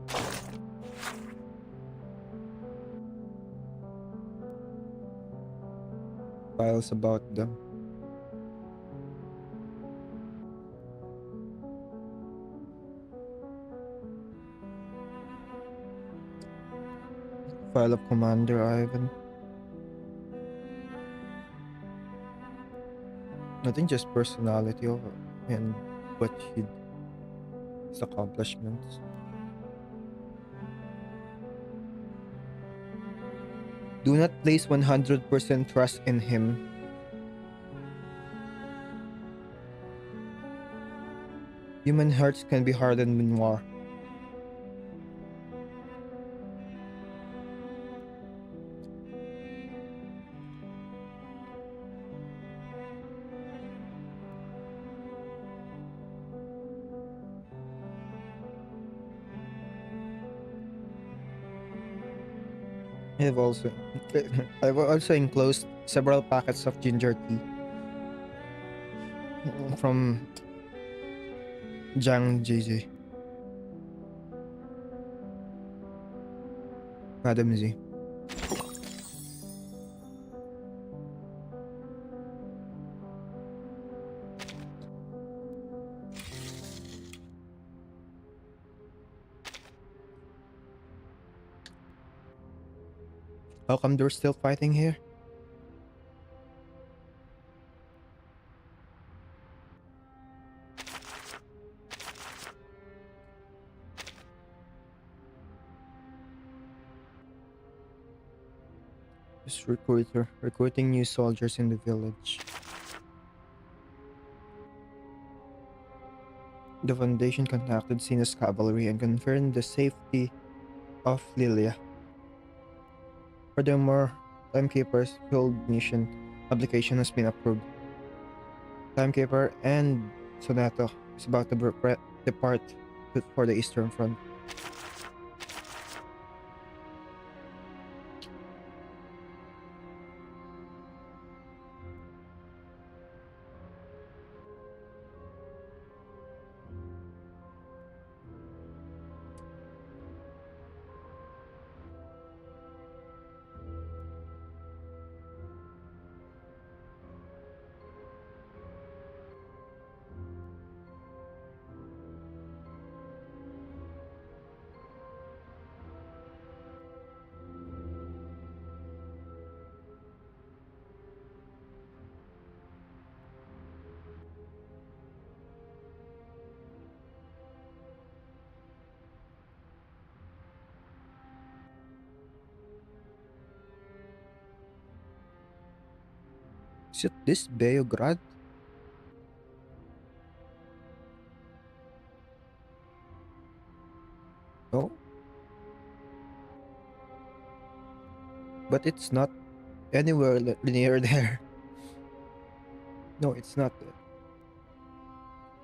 Files about them. File of Commander Ivan. Nothing, just personality of and what his accomplishments. Do not place 100% trust in him. Human hearts can be hardened in war. I've also I've also enclosed several packets of ginger tea from Zhang Jiji. Madam Z. How come they're still fighting here? Just recruiting new soldiers in the village. The Foundation contacted Sinus Cavalry and confirmed the safety of Lilia. Furthermore, Timekeeper's field mission application has been approved. Timekeeper and Sonato is about to depart for the Eastern Front. Is it this Beograd? No. But it's not anywhere near there. No, it's not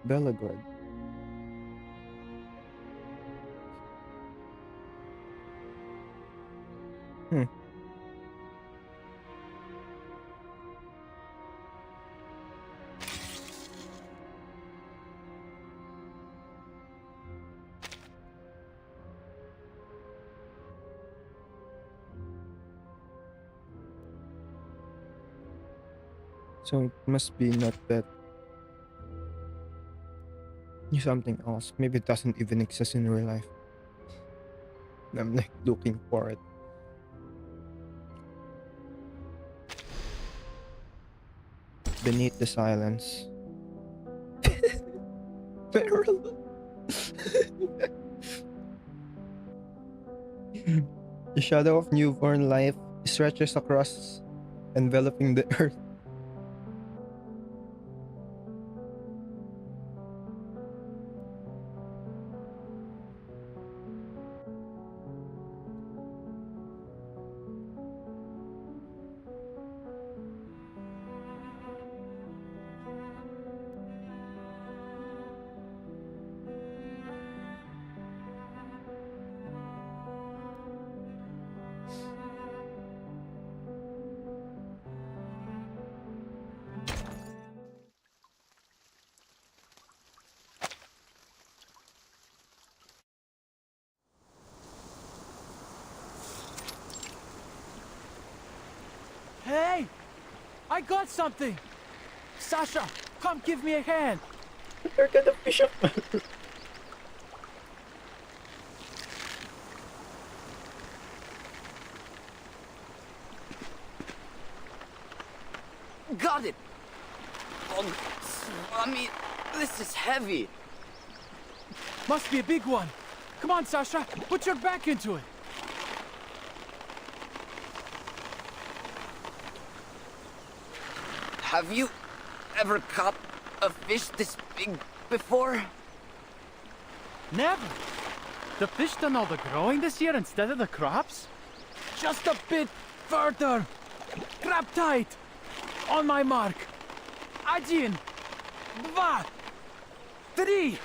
Belgrade. Hmm. So it must be not that. Something else. Maybe it doesn't even exist in real life. I'm like looking for it. Beneath the silence. Feral. The shadow of newborn life stretches across, enveloping the earth. I got something! Sasha, come give me a hand! You're gonna fish up. Got it! Oh, I mean, this is heavy. Must be a big one. Come on, Sasha, put your back into it. Have you ever caught a fish this big before? Never. The fish done all the growing this year instead of the crops? Just a bit further. Grab tight. On my mark. 1, 2, 3.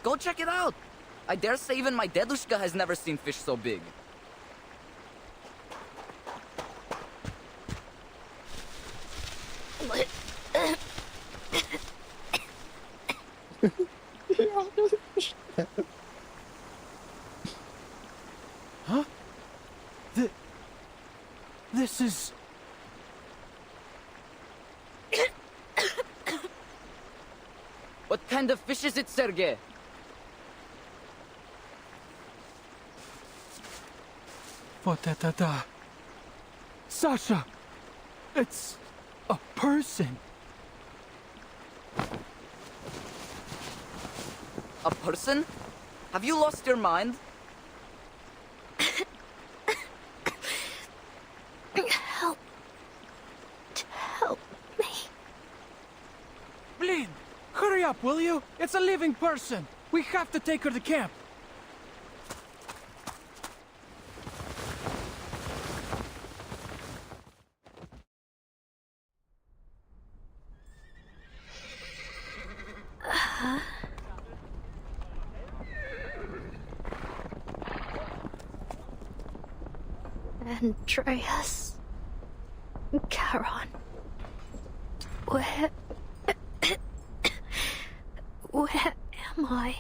Go check it out. I dare say even my dedushka has never seen fish so big. Huh? This is... What kind of fish is it, Sergei? What da. Sasha! It's a person. A person? Have you lost your mind? Help me. Blin, hurry up, will you? It's a living person. We have to take her to camp. Andreas. Charon. Where am I?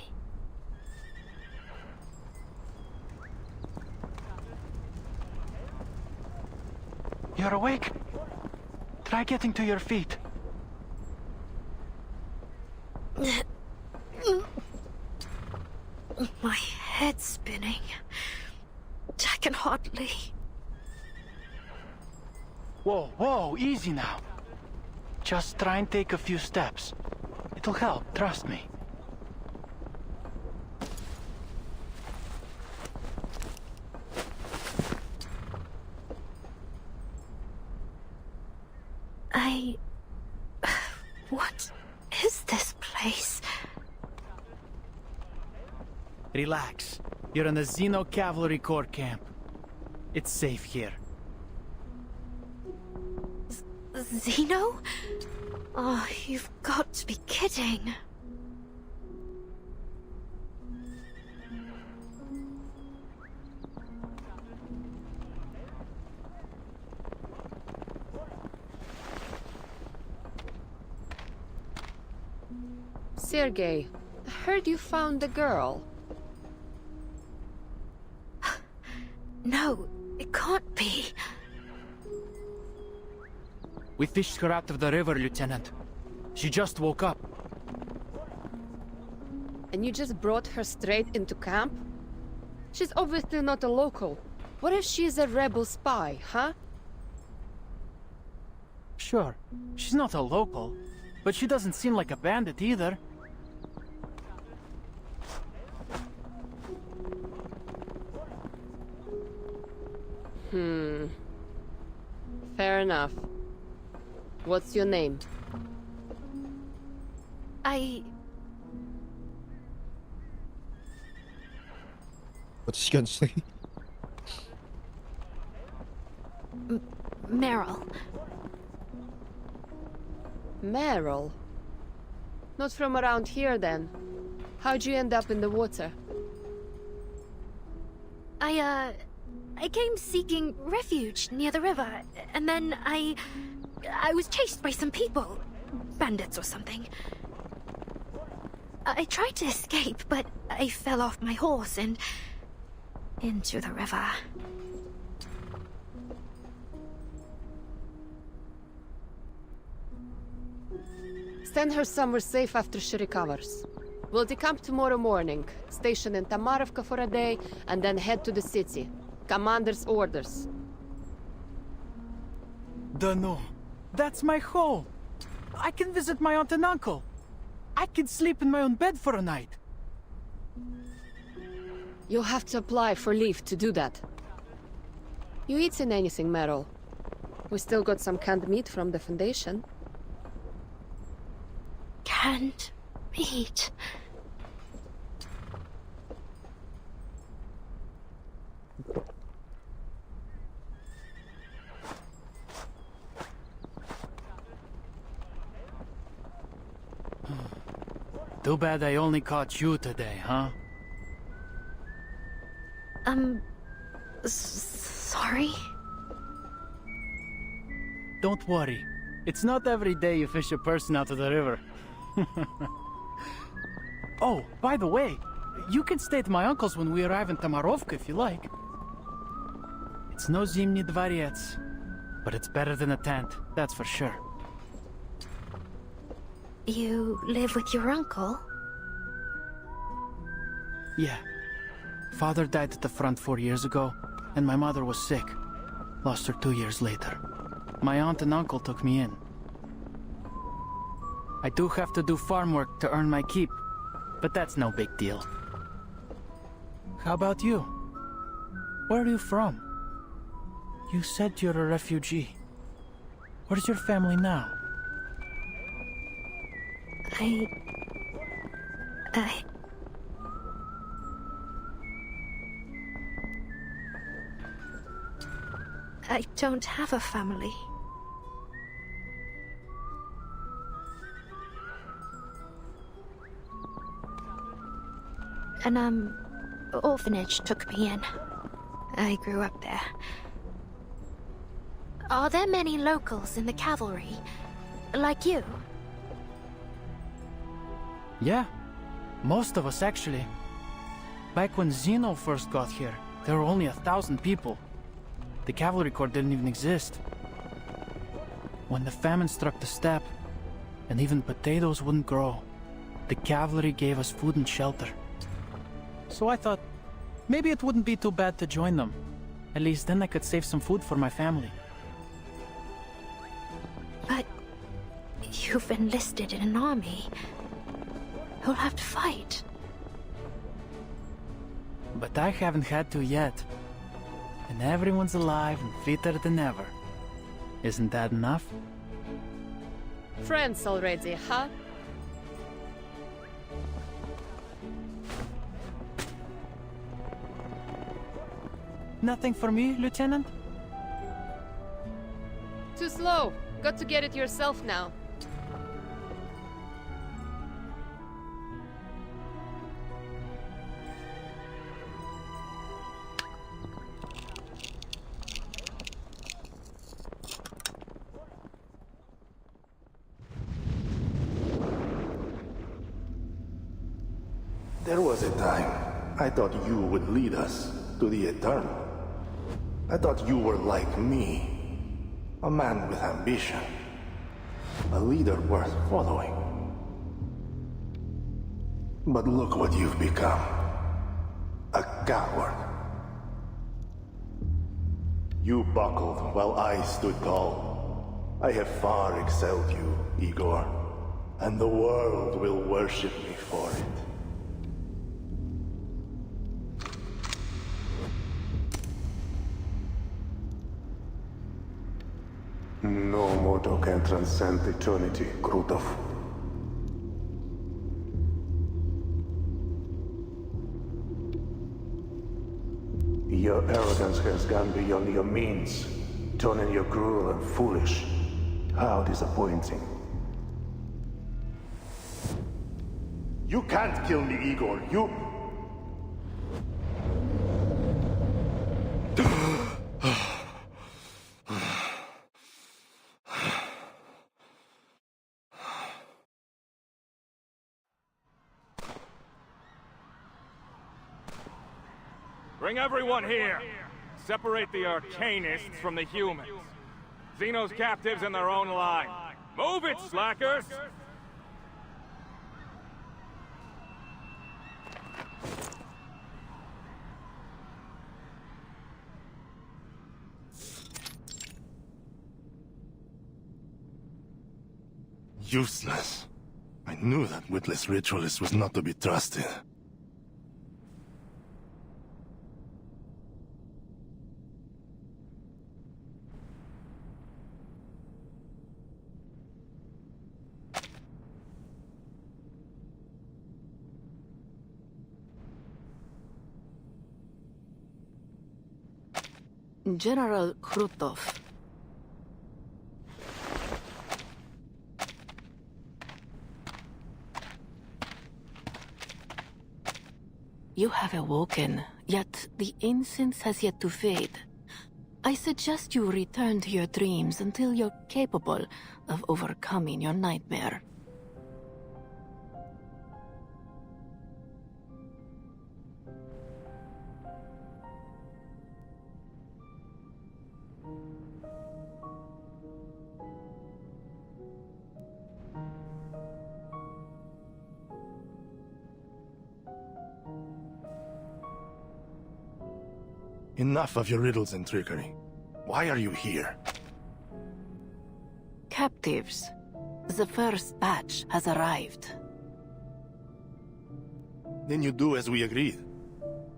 You're awake? Try getting to your feet. My head's spinning. I can hardly... Whoa, easy now. Just try and take a few steps. It'll help, trust me. What is this place? Relax. You're in the Xeno Cavalry Corps camp. It's safe here. Xeno? Oh, you've got to be kidding. Sergei, I heard you found the girl. No, it can't be. We fished her out of the river, Lieutenant. She just woke up. And you just brought her straight into camp? She's obviously not a local. What if she's a rebel spy, huh? Sure, she's not a local, but she doesn't seem like a bandit either. Fair enough. What's your name? What's she gonna say? Meryl. Meryl? Not from around here, then. How'd you end up in the water? I came seeking refuge near the river, and then I was chased by some people. Bandits or something. I tried to escape, but I fell off my horse and... into the river. Send her somewhere safe after she recovers. We'll decamp tomorrow morning, station in Tamarovka for a day, and then head to the city. Commander's orders. Dunno. That's my home. I can visit my aunt and uncle. I can sleep in my own bed for a night. You'll have to apply for leave to do that. You eaten anything, Meryl? We still got some canned meat from the Foundation. Canned meat? Too bad I only caught you today, huh? Sorry? Don't worry. It's not every day you fish a person out of the river. Oh, by the way, you can stay at my uncle's when we arrive in Tamarovka if you like. It's no Zimny Dvorets, but it's better than a tent, that's for sure. You live with your uncle? Yeah. Father died at the front 4 years ago, and my mother was sick. Lost her 2 years later. My aunt and uncle took me in. I do have to do farm work to earn my keep, but that's no big deal. How about you? Where are you from? You said you're a refugee. Where's your family now? I don't have a family. An orphanage took me in. I grew up there. Are there many locals in the cavalry? Like you? Yeah, most of us actually. Back when Zeno first got here, there were only 1,000 people. The cavalry corps didn't even exist. When the famine struck the steppe, and even potatoes wouldn't grow, the cavalry gave us food and shelter. So I thought, maybe it wouldn't be too bad to join them. At least then I could save some food for my family. But you've enlisted in an army. You'll have to fight. But I haven't had to yet. And everyone's alive and fitter than ever. Isn't that enough? Friends already, huh? Nothing for me, Lieutenant? Too slow. Got to get it yourself now. There was a time I thought you would lead us to the eternal. I thought you were like me, a man with ambition, a leader worth following. But look what you've become. A coward. You buckled while I stood tall. I have far excelled you, Igor, and the world will worship me for it. No mortal can transcend eternity, Krutov. Your arrogance has gone beyond your means, turning you cruel and foolish. How disappointing. You can't kill me, Igor. You... Bring everyone here! Separate the Arcanists from the humans. Xeno's captives in their own line. Move it, slackers! Useless. I knew that witless ritualist was not to be trusted. General Krutov. You have awoken, yet the incense has yet to fade. I suggest you return to your dreams until you're capable of overcoming your nightmare. Enough of your riddles and trickery. Why are you here? Captives. The first batch has arrived. Then you do as we agreed.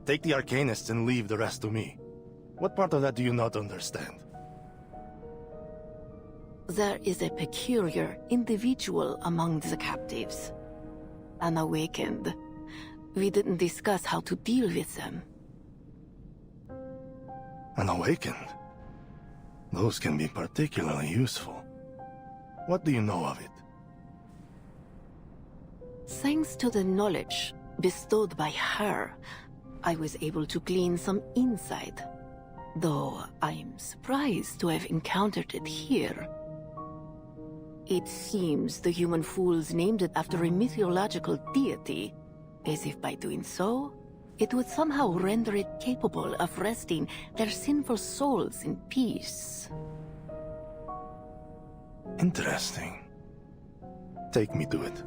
Take the Arcanists and leave the rest to me. What part of that do you not understand? There is a peculiar individual among the captives. Unawakened. We didn't discuss how to deal with them. Unawakened? Those can be particularly useful. What do you know of it? Thanks to the knowledge bestowed by her, I was able to glean some insight. Though I'm surprised to have encountered it here. It seems the human fools named it after a mythological deity, as if by doing so, it would somehow render it capable of resting their sinful souls in peace. Interesting. Take me to it.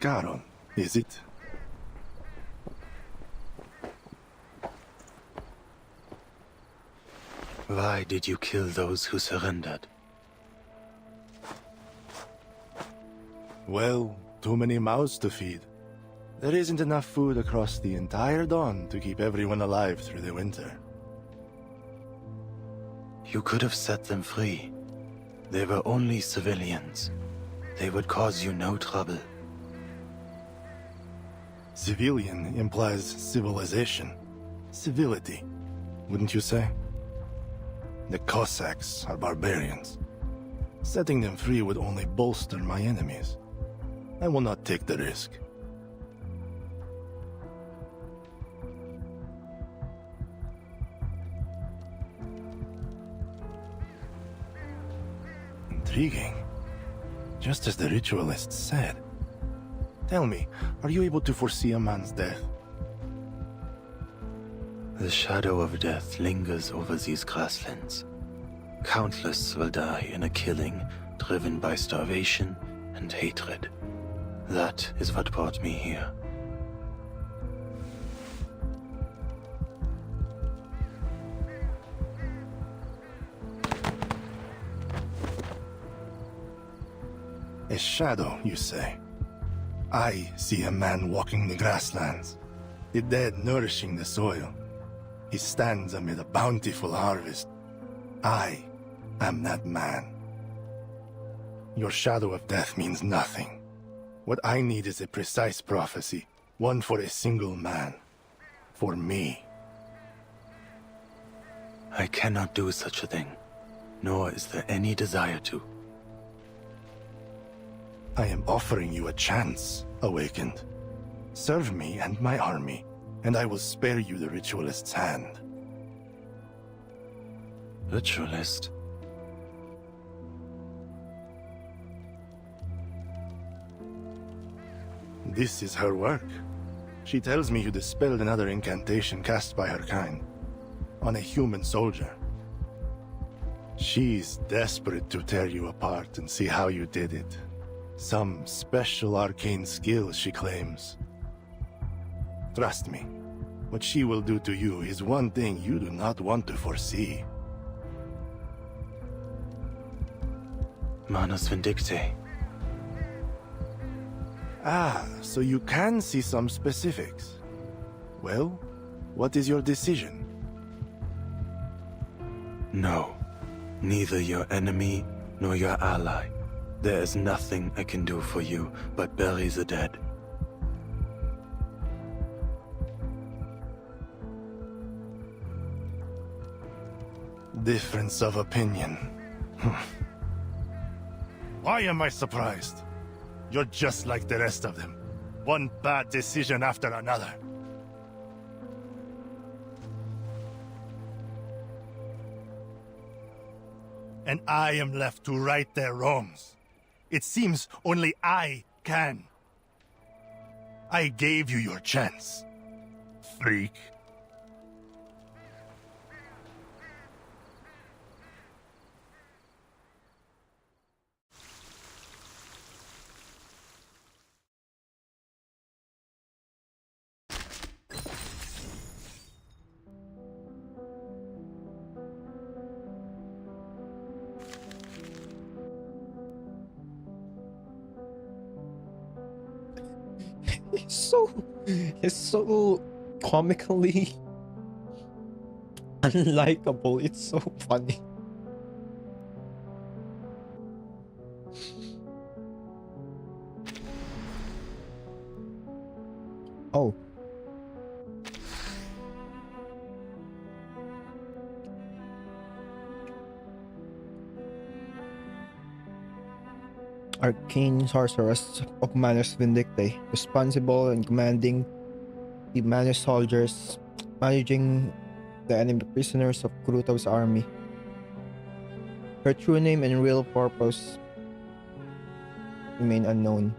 Charon, is it? Why did you kill those who surrendered? Well, too many mouths to feed. There isn't enough food across the entire Dawn to keep everyone alive through the winter. You could have set them free. They were only civilians. They would cause you no trouble. Civilian implies civilization. Civility, wouldn't you say? The Cossacks are barbarians. Setting them free would only bolster my enemies. I will not take the risk. Intriguing. Just as the ritualist said. Tell me, are you able to foresee a man's death? The shadow of death lingers over these grasslands. Countless will die in a killing driven by starvation and hatred. That is what brought me here. A shadow, you say? I see a man walking the grasslands, the dead nourishing the soil. He stands amid a bountiful harvest. I am that man. Your shadow of death means nothing. What I need is a precise prophecy. One for a single man. For me. I cannot do such a thing, nor is there any desire to. I am offering you a chance, Awakened. Serve me and my army, and I will spare you the Ritualist's hand. Ritualist? This is her work. She tells me you dispelled another incantation cast by her kind, on a human soldier. She's desperate to tear you apart and see how you did it. Some special arcane skill, she claims. Trust me, what she will do to you is one thing you do not want to foresee. Manus Vindicte. Ah, so you can see some specifics. Well, what is your decision? No. Neither your enemy nor your ally. There is nothing I can do for you but bury the dead. Difference of opinion. Why am I surprised? You're just like the rest of them. One bad decision after another. And I am left to right their wrongs. It seems only I can. I gave you your chance, freak. He's so comically unlikable. It's so funny. Oh. Arcane sorceress of Manus Vindicte, responsible and commanding the Manus soldiers, managing the enemy prisoners of Krutov's army. Her true name and real purpose remain unknown.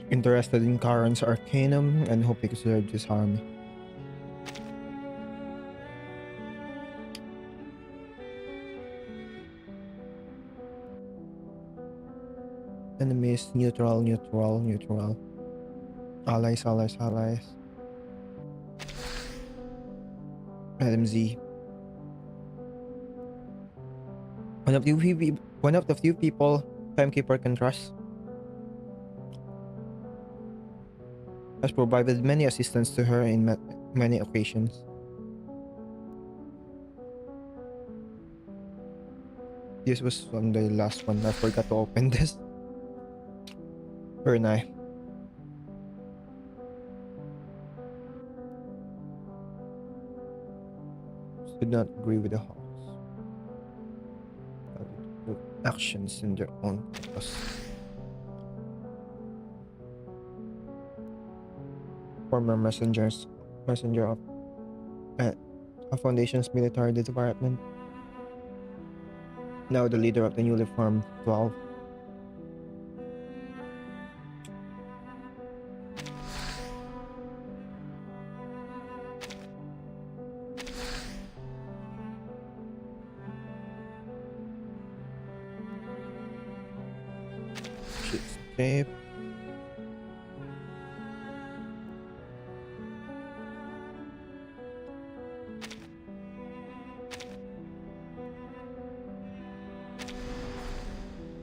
Interested in Karan's arcanum and hoping to serve his army. Enemies, neutral, neutral, neutral. Allies, allies, allies. LMZ. One of the few people Timekeeper can trust. Has provided many assistance to her in many occasions. This was on the last one. I forgot to open this. Very nice. Did not agree with the Hawks. Actions in their own purpose. Former messenger of a Foundation's military department. Now the leader of the newly formed 12. She escaped.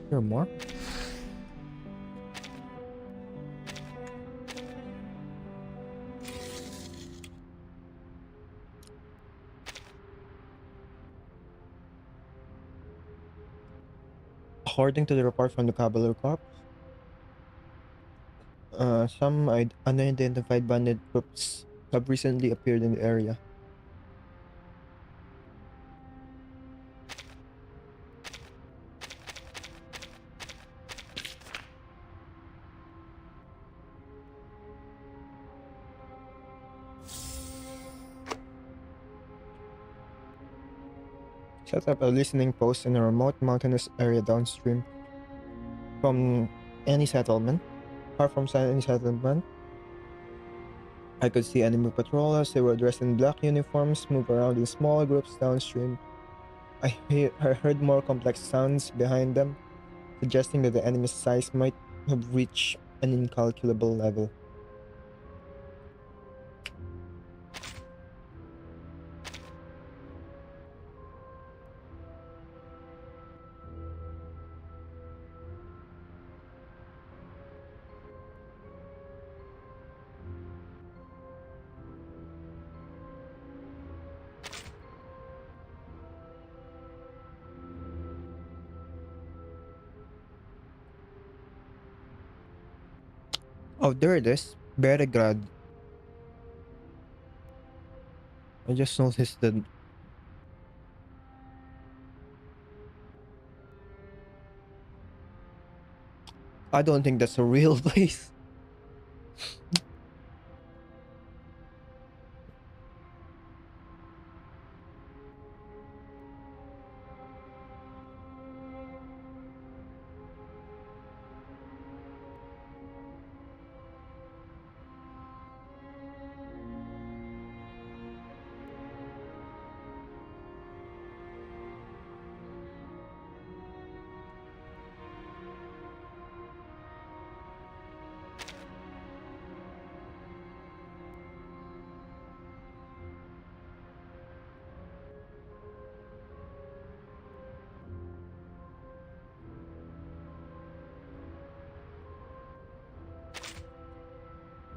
There are more? According to the report from the Cavalry Corps, some unidentified bandit groups have recently appeared in the area. Set up a listening post in a remote mountainous area downstream from any settlement. Far from any settlement, I could see enemy patrollers. They were dressed in black uniforms, move around in small groups downstream. I heard more complex sounds behind them, suggesting that the enemy's size might have reached an incalculable level. Oh, there it is. Beregrad. I just noticed that. I don't think that's a real place.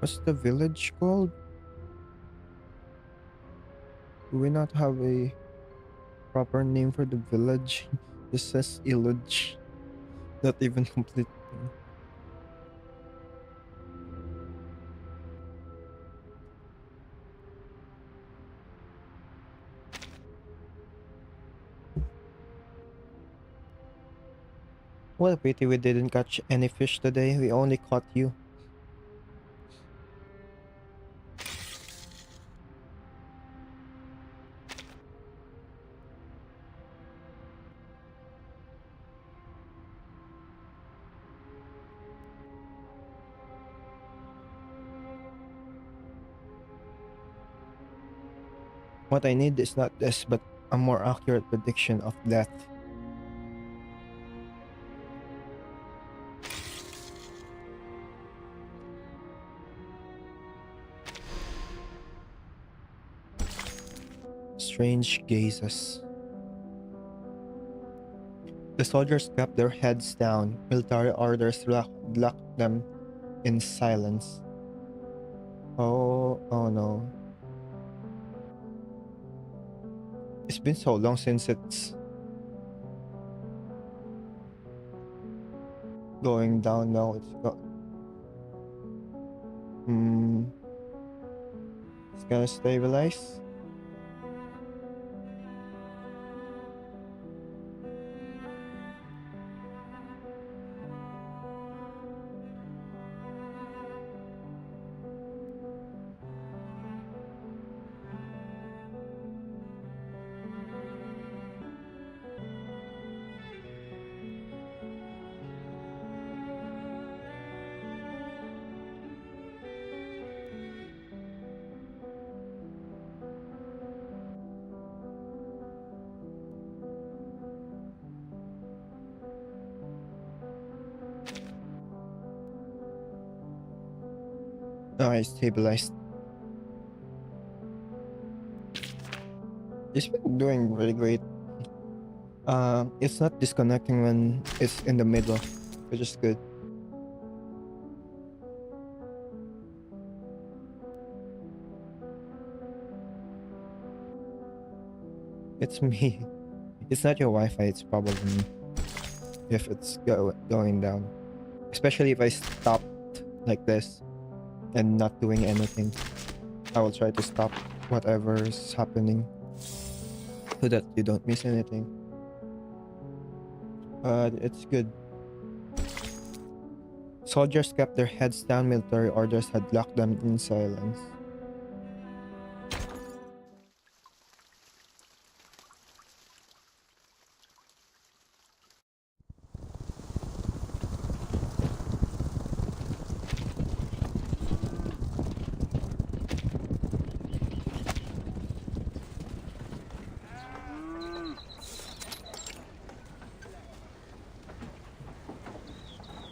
What's the village called? Do we not have a proper name for the village? This says Illuge. Not even complete. What a pity we didn't catch any fish today. We only caught you. What I need is not this, but a more accurate prediction of death. Strange gazes. The soldiers kept their heads down. Military orders locked them in silence. Oh no. It's been so long since it's going down now. It's gonna stabilize. Oh, I stabilized. It's been doing really great. It's not disconnecting when it's in the middle, which is good. It's me. It's not your Wi-Fi, it's probably me. If it's going down. Especially if I stopped like this and not doing anything. I will try to stop whatever is happening so that you don't miss anything. It's good. Soldiers kept their heads down. Military orders had locked them in silence.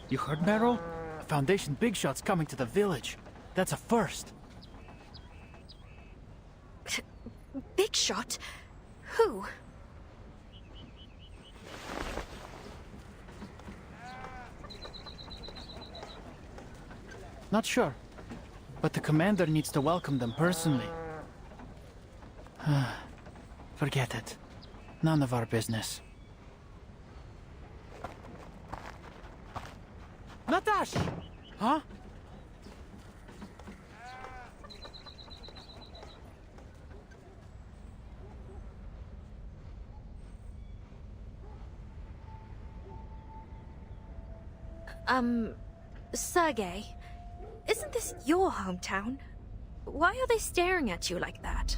You heard, Meryl? A Foundation big shot's coming to the village. That's a first. Big shot? Who? Not sure. But the commander needs to welcome them personally. Forget it. None of our business. Natash! Huh? Sergei, isn't this your hometown? Why are they staring at you like that?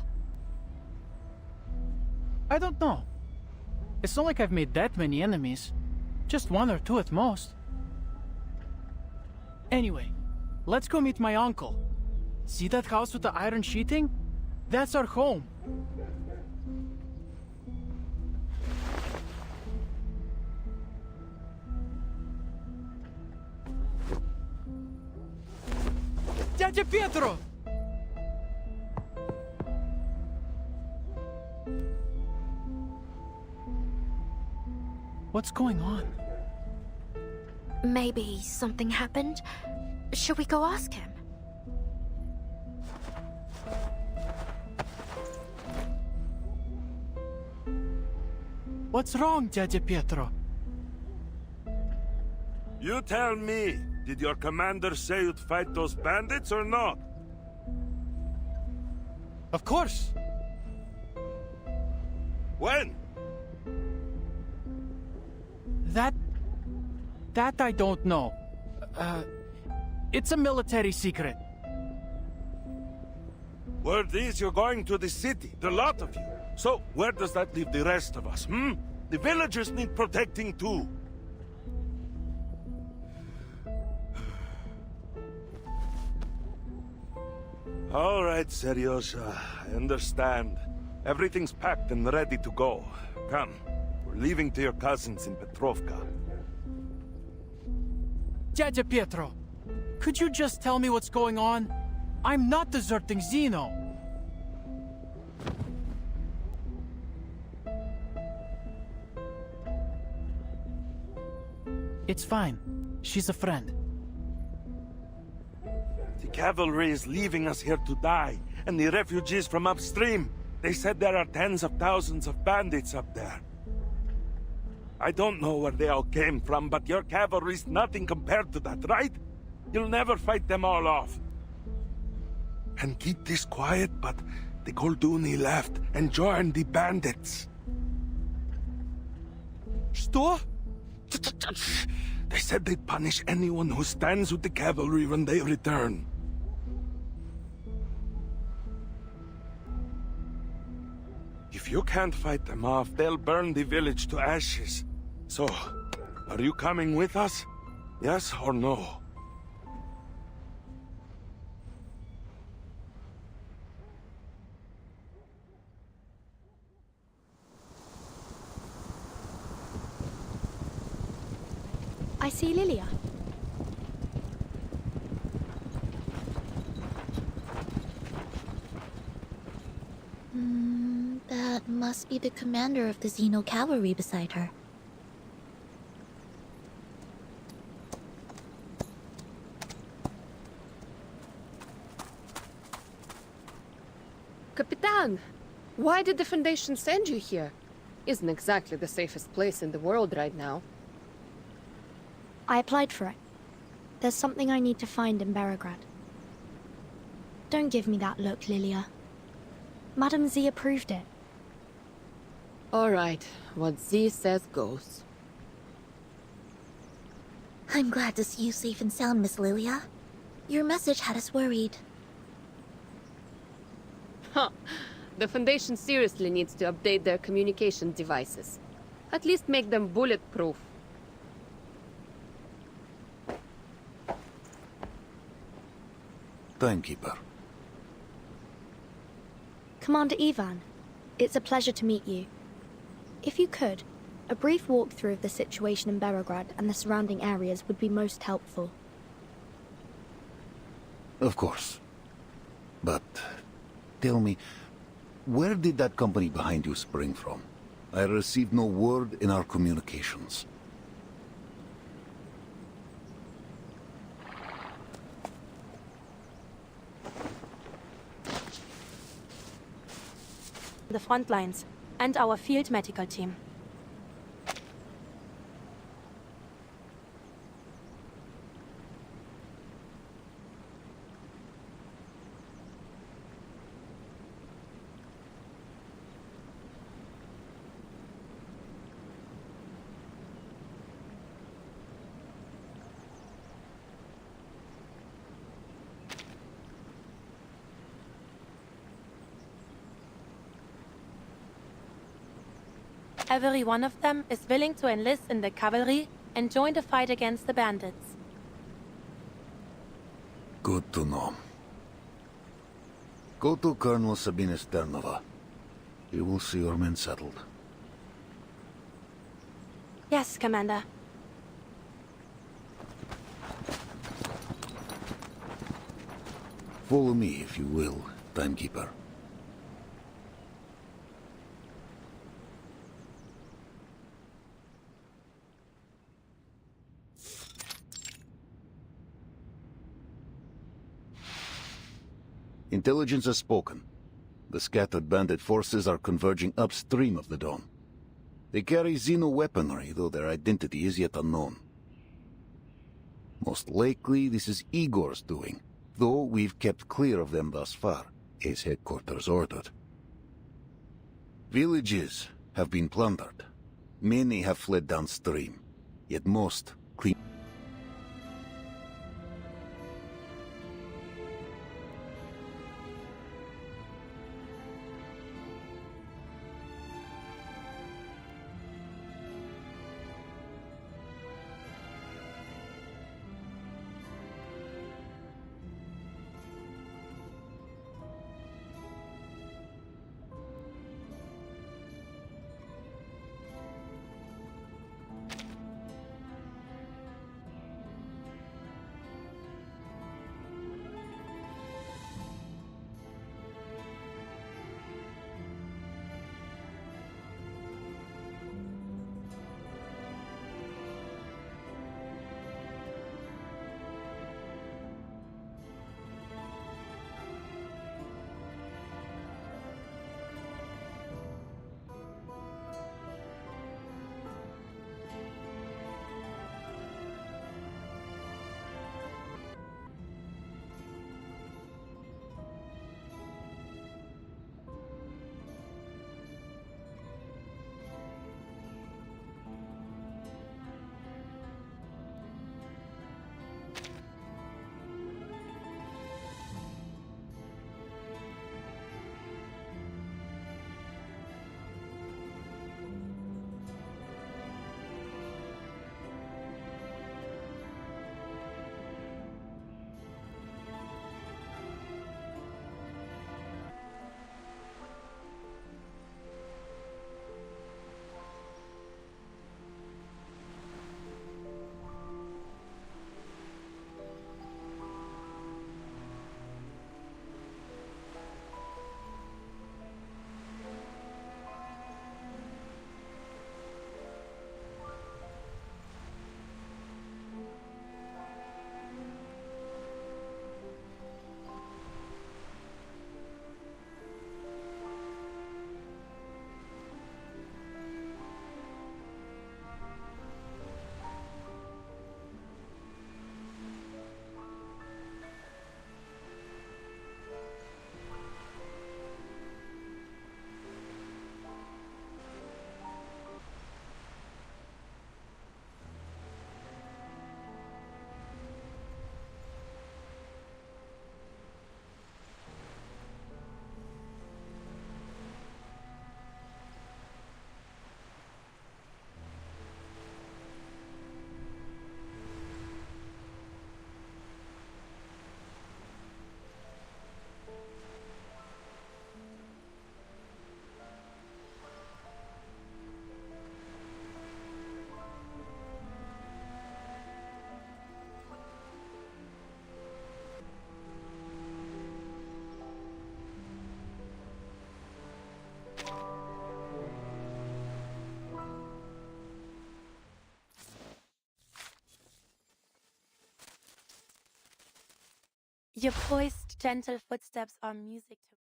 I don't know. It's not like I've made that many enemies. Just one or two at most. Anyway, let's go meet my uncle. See that house with the iron sheeting? That's our home. Dядя Pietro! What's going on? Maybe something happened? Should we go ask him? What's wrong, Dядя Pietro? You tell me, did your commander say you'd fight those bandits or not? Of course. When? That I don't know. It's a military secret. Word is you're going to the city, the lot of you. So, where does that leave the rest of us, hmm? The villagers need protecting too. All right, Seryosa, I understand. Everything's packed and ready to go. Come, we're leaving to your cousins in Petrovka. Dядя Pietro, could you just tell me what's going on? I'm not deserting Zeno. It's fine. She's a friend. The cavalry is leaving us here to die, and the refugees from upstream. They said there are tens of thousands of bandits up there. I don't know where they all came from, but your cavalry's nothing compared to that, right? You'll never fight them all off. And keep this quiet, but the Golduni left and joined the bandits. Что? They said they'd punish anyone who stands with the cavalry when they return. If you can't fight them off, they'll burn the village to ashes. So, are you coming with us? Yes or no? I see Lilia. That must be the commander of the Xeno cavalry beside her. Capitan! Why did the Foundation send you here? Isn't exactly the safest place in the world right now. I applied for it. There's something I need to find in Beregrad. Don't give me that look, Lilia. Madame Z approved it. All right, what Z says goes. I'm glad to see you safe and sound, Miss Lilia. Your message had us worried. Huh. The Foundation seriously needs to update their communication devices. At least make them bulletproof. Timekeeper. Commander Ivan, it's a pleasure to meet you. If you could, a brief walkthrough of the situation in Beregrad and the surrounding areas would be most helpful. Of course. But tell me, where did that company behind you spring from? I received no word in our communications. The front lines, and our field medical team. Every one of them is willing to enlist in the cavalry and join the fight against the bandits. Good to know. Go to Colonel Sabina Sternova. You will see your men settled. Yes, Commander. Follow me, if you will, Timekeeper. Intelligence has spoken. The scattered bandit forces are converging upstream of the Dawn. They carry Xeno weaponry, though their identity is yet unknown. Most likely, this is Igor's doing, though we've kept clear of them thus far, as headquarters ordered. Villages have been plundered. Many have fled downstream, yet most clean. Your poised, gentle footsteps are music to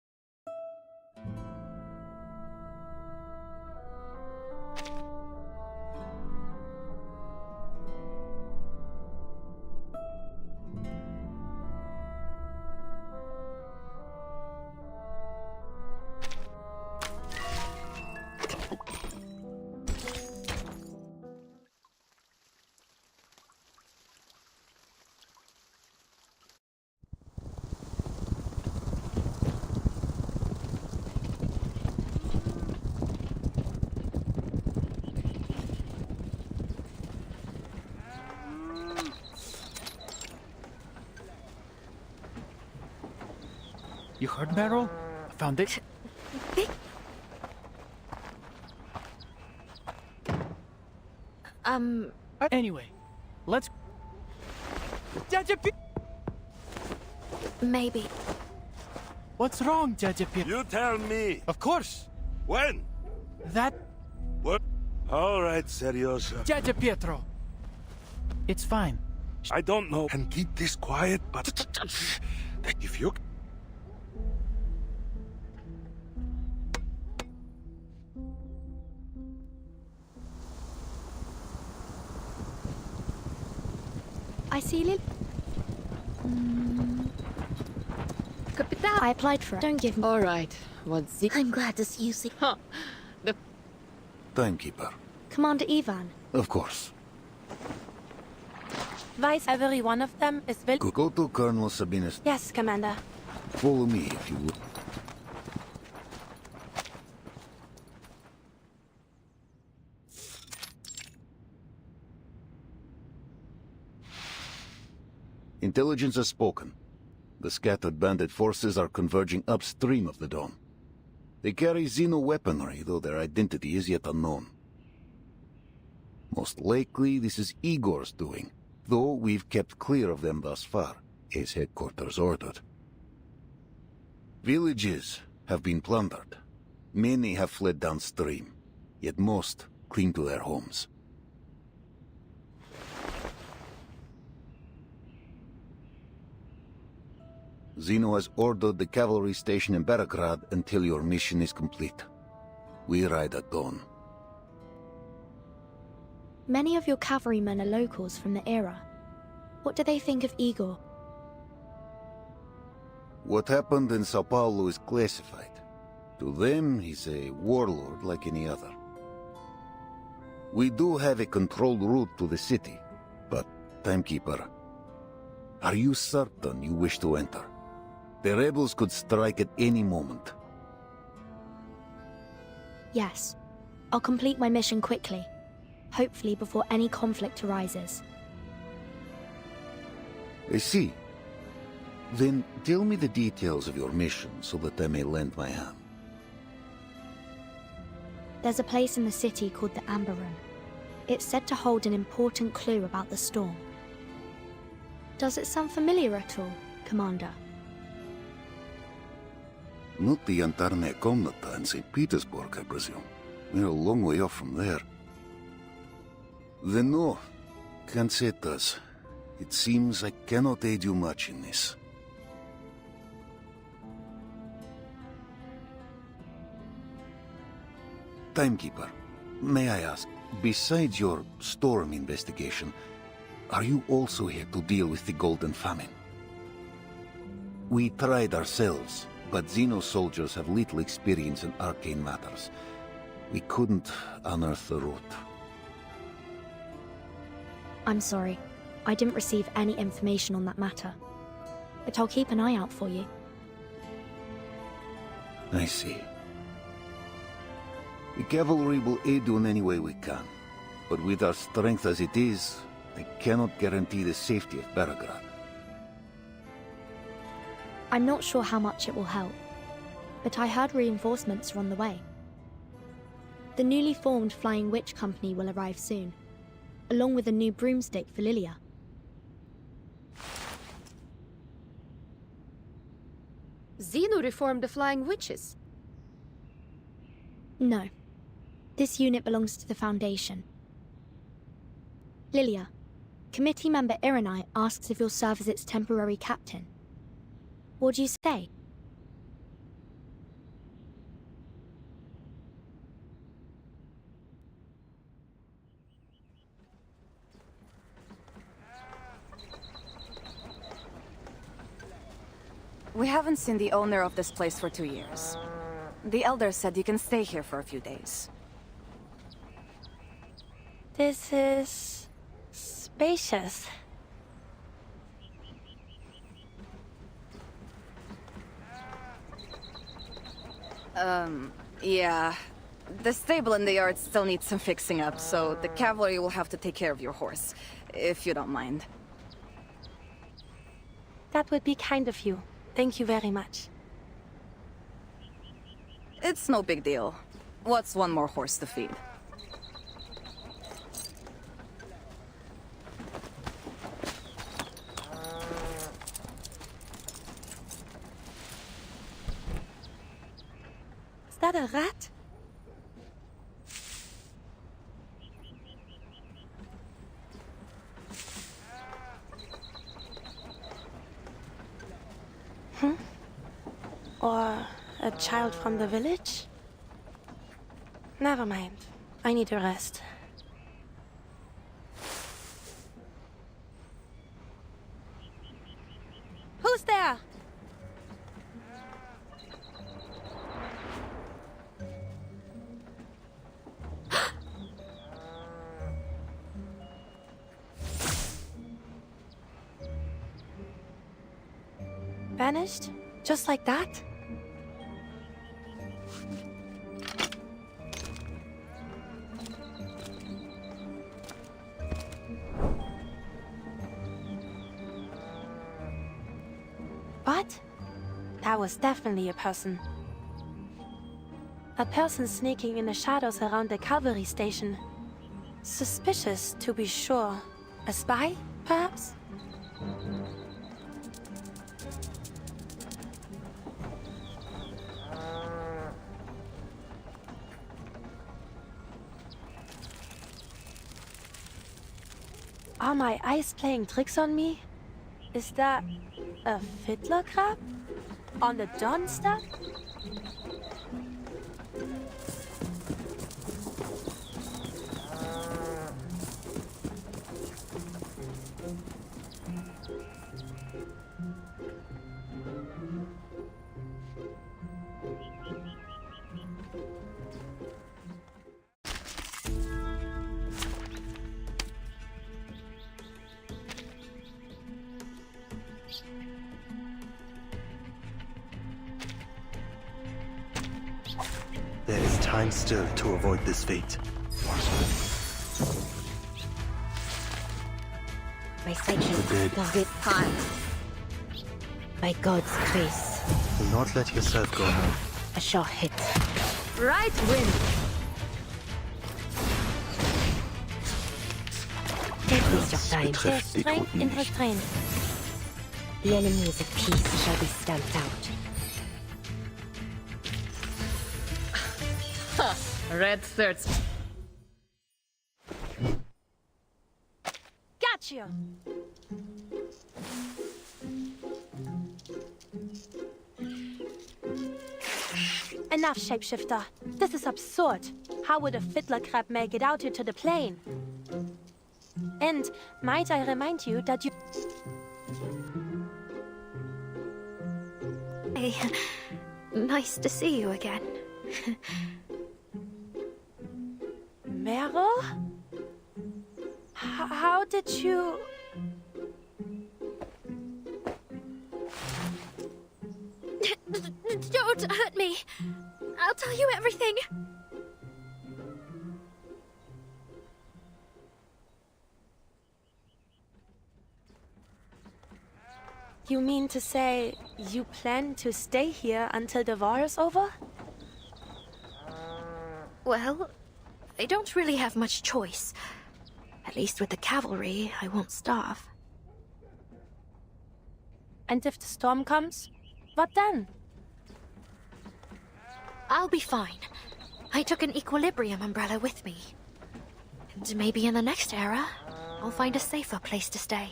You heard, Beryl? I found it. Anyway, let's... Maybe. What's wrong, Jaja Pietro? You tell me. Of course. When? That... What? All right, Seriosa. Jaja Pietro. It's fine. I don't know. And keep this quiet, but... if you... I see Lily. Capitan! I applied for it. Don't give me... All right. What's it? I'm glad to see you. Huh. Timekeeper. Commander Ivan. Of course. Vice every one of them is will. Go to Colonel Sabinus. Yes, Commander. Follow me if you would. Intelligence has spoken. The scattered bandit forces are converging upstream of the Dawn. They carry Xeno weaponry, though their identity is yet unknown. Most likely this is Igor's doing, though we've kept clear of them thus far, as headquarters ordered. Villages have been plundered. Many have fled downstream, yet most cling to their homes. Xeno has ordered the cavalry station in Belgrade until your mission is complete. We ride at dawn. Many of your cavalrymen are locals from the era. What do they think of Igor? What happened in Sao Paulo is classified. To them, he's a warlord like any other. We do have a controlled route to the city, but, Timekeeper, are you certain you wish to enter? The rebels could strike at any moment. Yes. I'll complete my mission quickly. Hopefully before any conflict arises. I see. Then tell me the details of your mission so that I may lend my hand. There's a place in the city called the Amber Room. It's said to hold an important clue about the storm. Does it sound familiar at all, Commander? Not the Antarne Komnata in St. Petersburg, I presume. We're a long way off from there. Then no, can't say it does. It seems I cannot aid you much in this. Timekeeper, may I ask, besides your storm investigation, are you also here to deal with the Golden Famine? We tried ourselves, but Xeno soldiers have little experience in arcane matters. We couldn't unearth the root. I'm sorry. I didn't receive any information on that matter. But I'll keep an eye out for you. I see. The cavalry will aid you in any way we can. But with our strength as it is, I cannot guarantee the safety of Belgrade. I'm not sure how much it will help, but I heard reinforcements are on the way. The newly formed Flying Witch Company will arrive soon, along with a new broomstick for Lilia. Xeno reformed the Flying Witches. No. This unit belongs to the Foundation. Lilia, committee member Irenai asks if you'll serve as its temporary captain. What'd you say? We haven't seen the owner of this place for 2 years. The elder said you can stay here for a few days. This is spacious. Yeah. The stable in the yard still needs some fixing up, so the cavalry will have to take care of your horse, if you don't mind. That would be kind of you. Thank you very much. It's no big deal. What's one more horse to feed? Is that a rat? Or a child from the village? Never mind. I need a rest. Who's there? Vanished? Just like that? What? That was definitely a person. A person sneaking in the shadows around the cavalry station. Suspicious, to be sure. A spy, perhaps? Are my eyes playing tricks on me? Is that a fiddler crab? On the dawn step? There is time still to avoid this fate. My psyche Forbid. this time. By God's grace. Do not let yourself go now. A sure hit. Right wind! Don't waste your time. Betrifft die Strength Toten in nicht. restraint. The enemies of peace shall be stamped out. Red thirds. Got you! Enough, shapeshifter. This is absurd. How would a fiddler crab make it out here to the plain? And might I remind you that you... Hey, nice to see you again. Mero? How did you... Don't hurt me. I'll tell you everything. You mean to say you plan to stay here until the war is over? Well, I don't really have much choice. At least with the cavalry, I won't starve. And if the storm comes, what then? I'll be fine. I took an equilibrium umbrella with me. And maybe in the next era, I'll find a safer place to stay.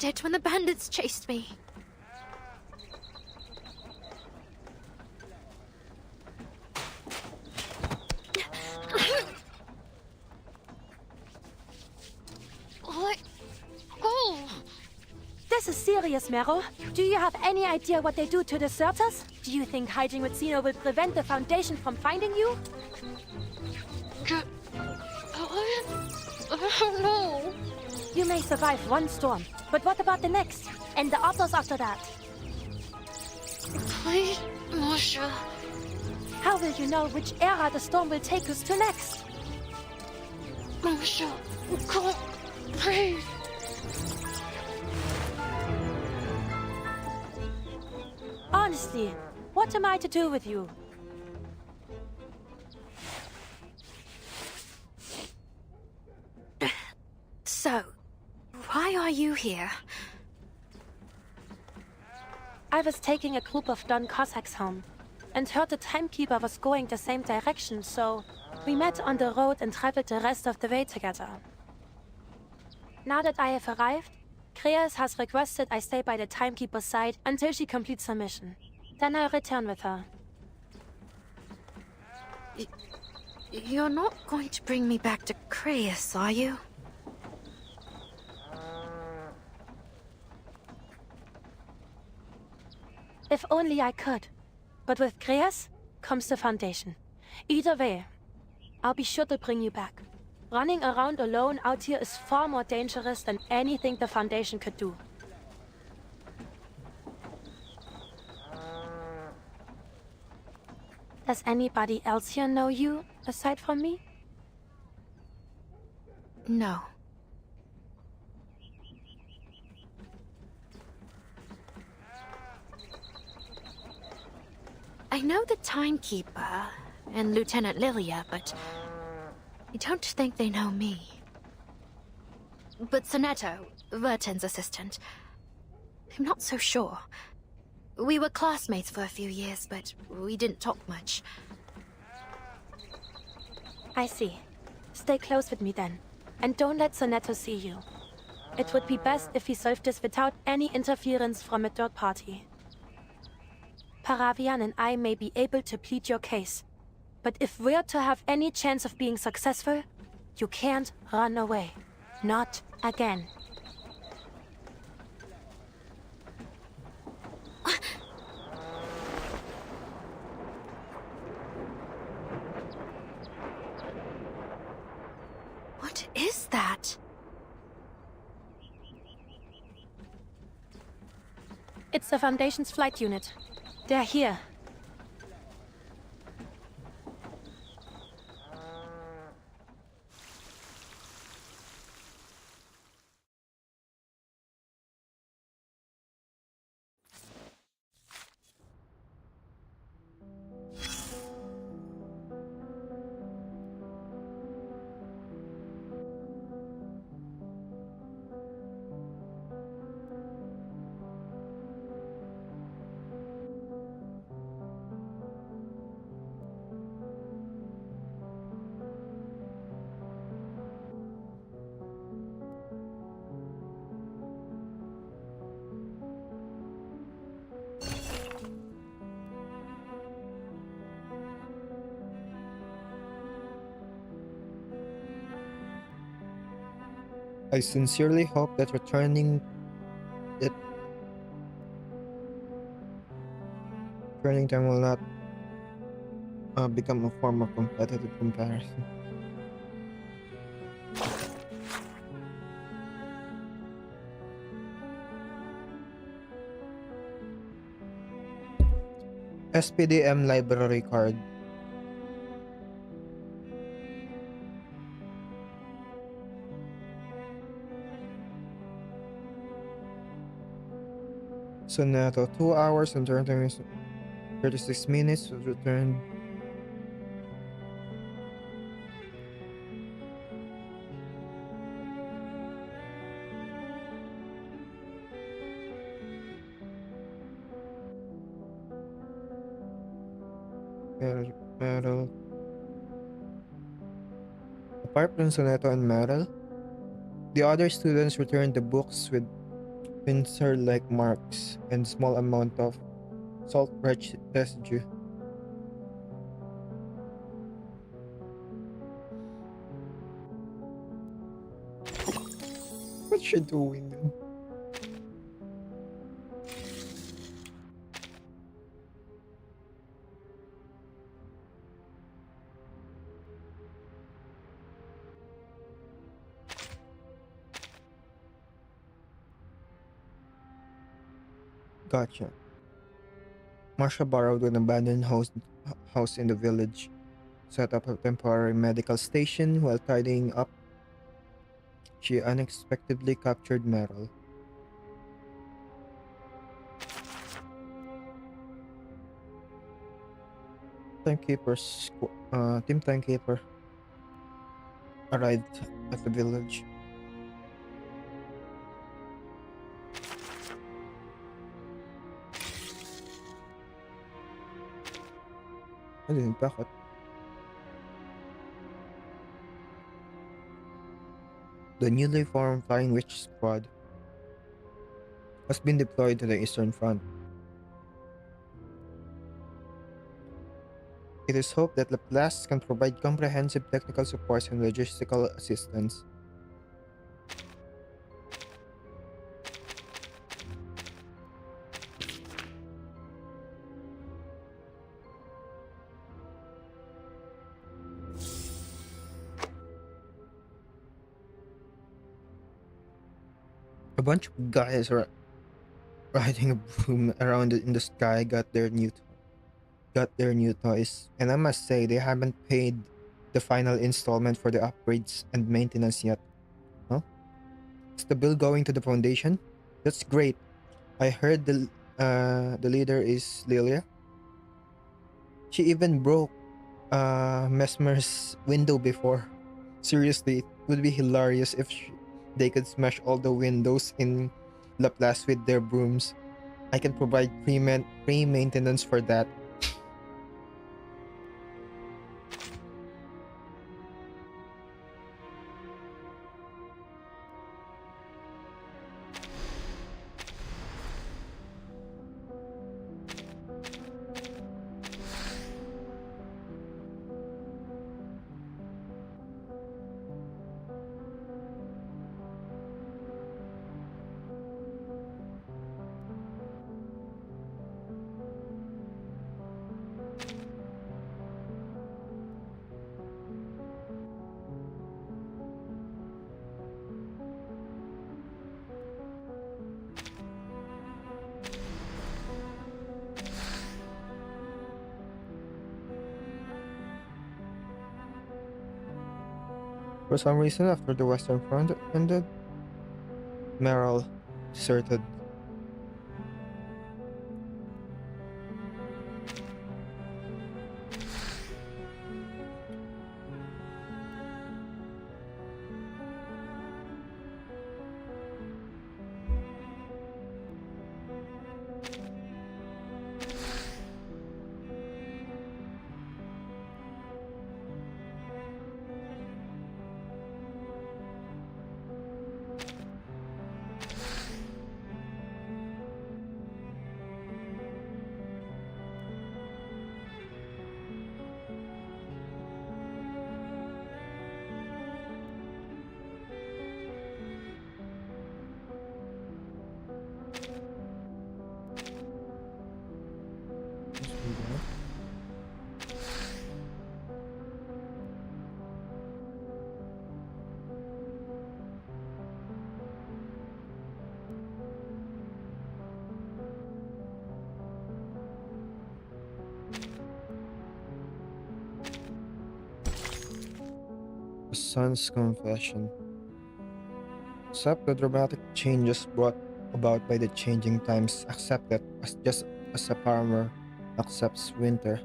lost it when the bandits chased me. This is serious, Mero. Do you have any idea what they do to deserters? Do you think hiding with Zeno will prevent the Foundation from finding you? I don't know. You may survive one storm, but what about the next? And the others after that? Please, Marsha. How will you know which era the storm will take us to next? Marsha, I can't breathe. Honestly, what am I to do with you? So, why are you here? I was taking a group of Don Cossacks home, and heard the timekeeper was going the same direction, so we met on the road and traveled the rest of the way together. Now that I have arrived, Kreas has requested I stay by the timekeeper's side until she completes her mission. Then I'll return with her. You're not going to bring me back to Kreas, are you? If only I could. But with Kreas comes the Foundation. Either way, I'll be sure to bring you back. Running around alone out here is far more dangerous than anything the Foundation could do. Does anybody else here know you, aside from me? No. I know the timekeeper and Lieutenant Lilia, but I don't think they know me. But Sonetto, Verton's assistant, I'm not so sure. We were classmates for a few years, but we didn't talk much. I see. Stay close with me then, and don't let Sonetto see you. It would be best if he solved this without any interference from a third party. Paravian and I may be able to plead your case, but if we're to have any chance of being successful, you can't run away. Not again. What is that? It's the Foundation's flight unit. They're here. I sincerely hope that returning time will not become a form of competitive comparison. SPDM library card. Sonato, 2 hours and 36 minutes was returned. Metal. Apart from Soneto and Metal, the other students returned the books with pincer-like marks and small amount of salt-rich residue. What's she doing? Gotcha. Marsha borrowed an abandoned house in the village, set up a temporary medical station while tidying up. She unexpectedly captured Meryl. Team Timekeeper arrived at the village. Bakit? The newly formed Flying Witch Squad has been deployed to the Eastern Front. It is hoped that Laplace can provide comprehensive technical support and logistical assistance. A bunch of guys are riding a broom around in the sky got their new toys, and I must say they haven't paid the final installment for the upgrades and maintenance yet. Huh? Is the bill going to the foundation? That's great. I heard the leader is Lilia. She even broke Mesmer's window before. Seriously, it would be hilarious if they could smash all the windows in Laplace with their brooms. I can provide free maintenance for that. For some reason, after the Western Front ended, Meryl deserted. The son's confession. Accept the dramatic changes brought about by the changing times. Accept it as just as a farmer accepts winter.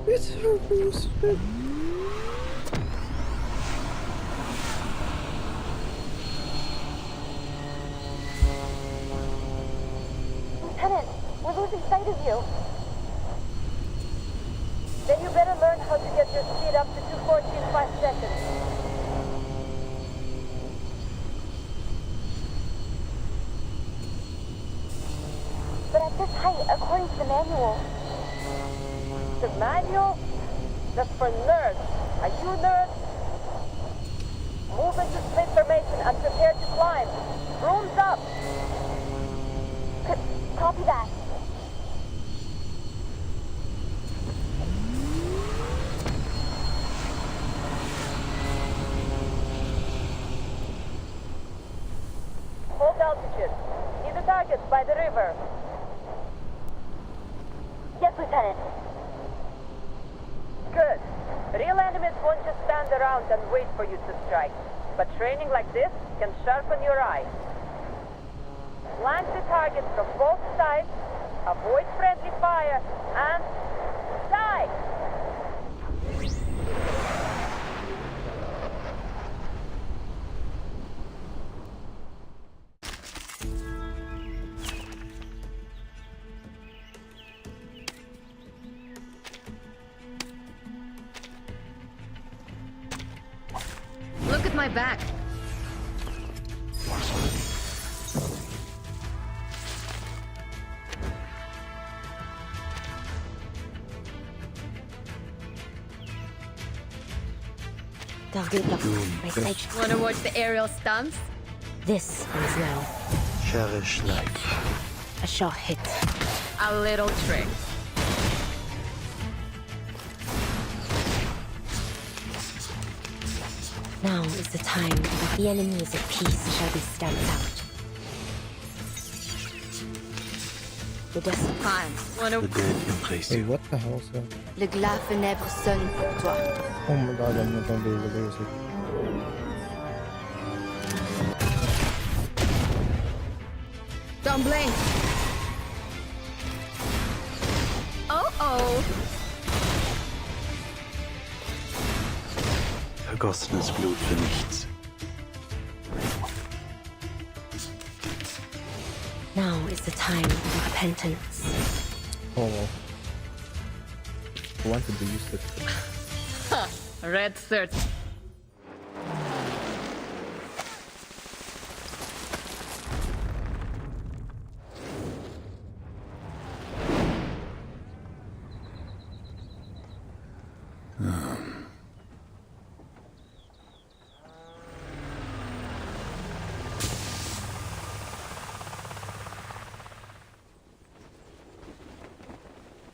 It's her. will. Then you better learn how to get your speed up to 240 in 5 seconds. But at this height, according to the manual... The manual? That's for nerds. Are you nerds? Move into split formation and prepare to climb. Brooms up! Copy that. Hold altitude. See the targets by the river. Yes, Lieutenant. Good. Real enemies won't just stand around and wait for you to strike. But training like this can sharpen your eye. Flank the targets from both sides, avoid friendly fire, and die! Look at my back. Wanna watch the aerial stunts? This is now. Cherish life. A shot hit. A little trick. Now is the time that the enemies of peace shall be stamped out. The desert Fine. Wanna... The dead embrace Hey, you. what the hell, sir? Le glas funèbre sonne pour toi. Oh my god, I'm not gonna be able to use it. Don't blink. Oh. Vergossenes Blut für nichts. Now is the time of repentance. Oh well. I wanted to use it. Red 30.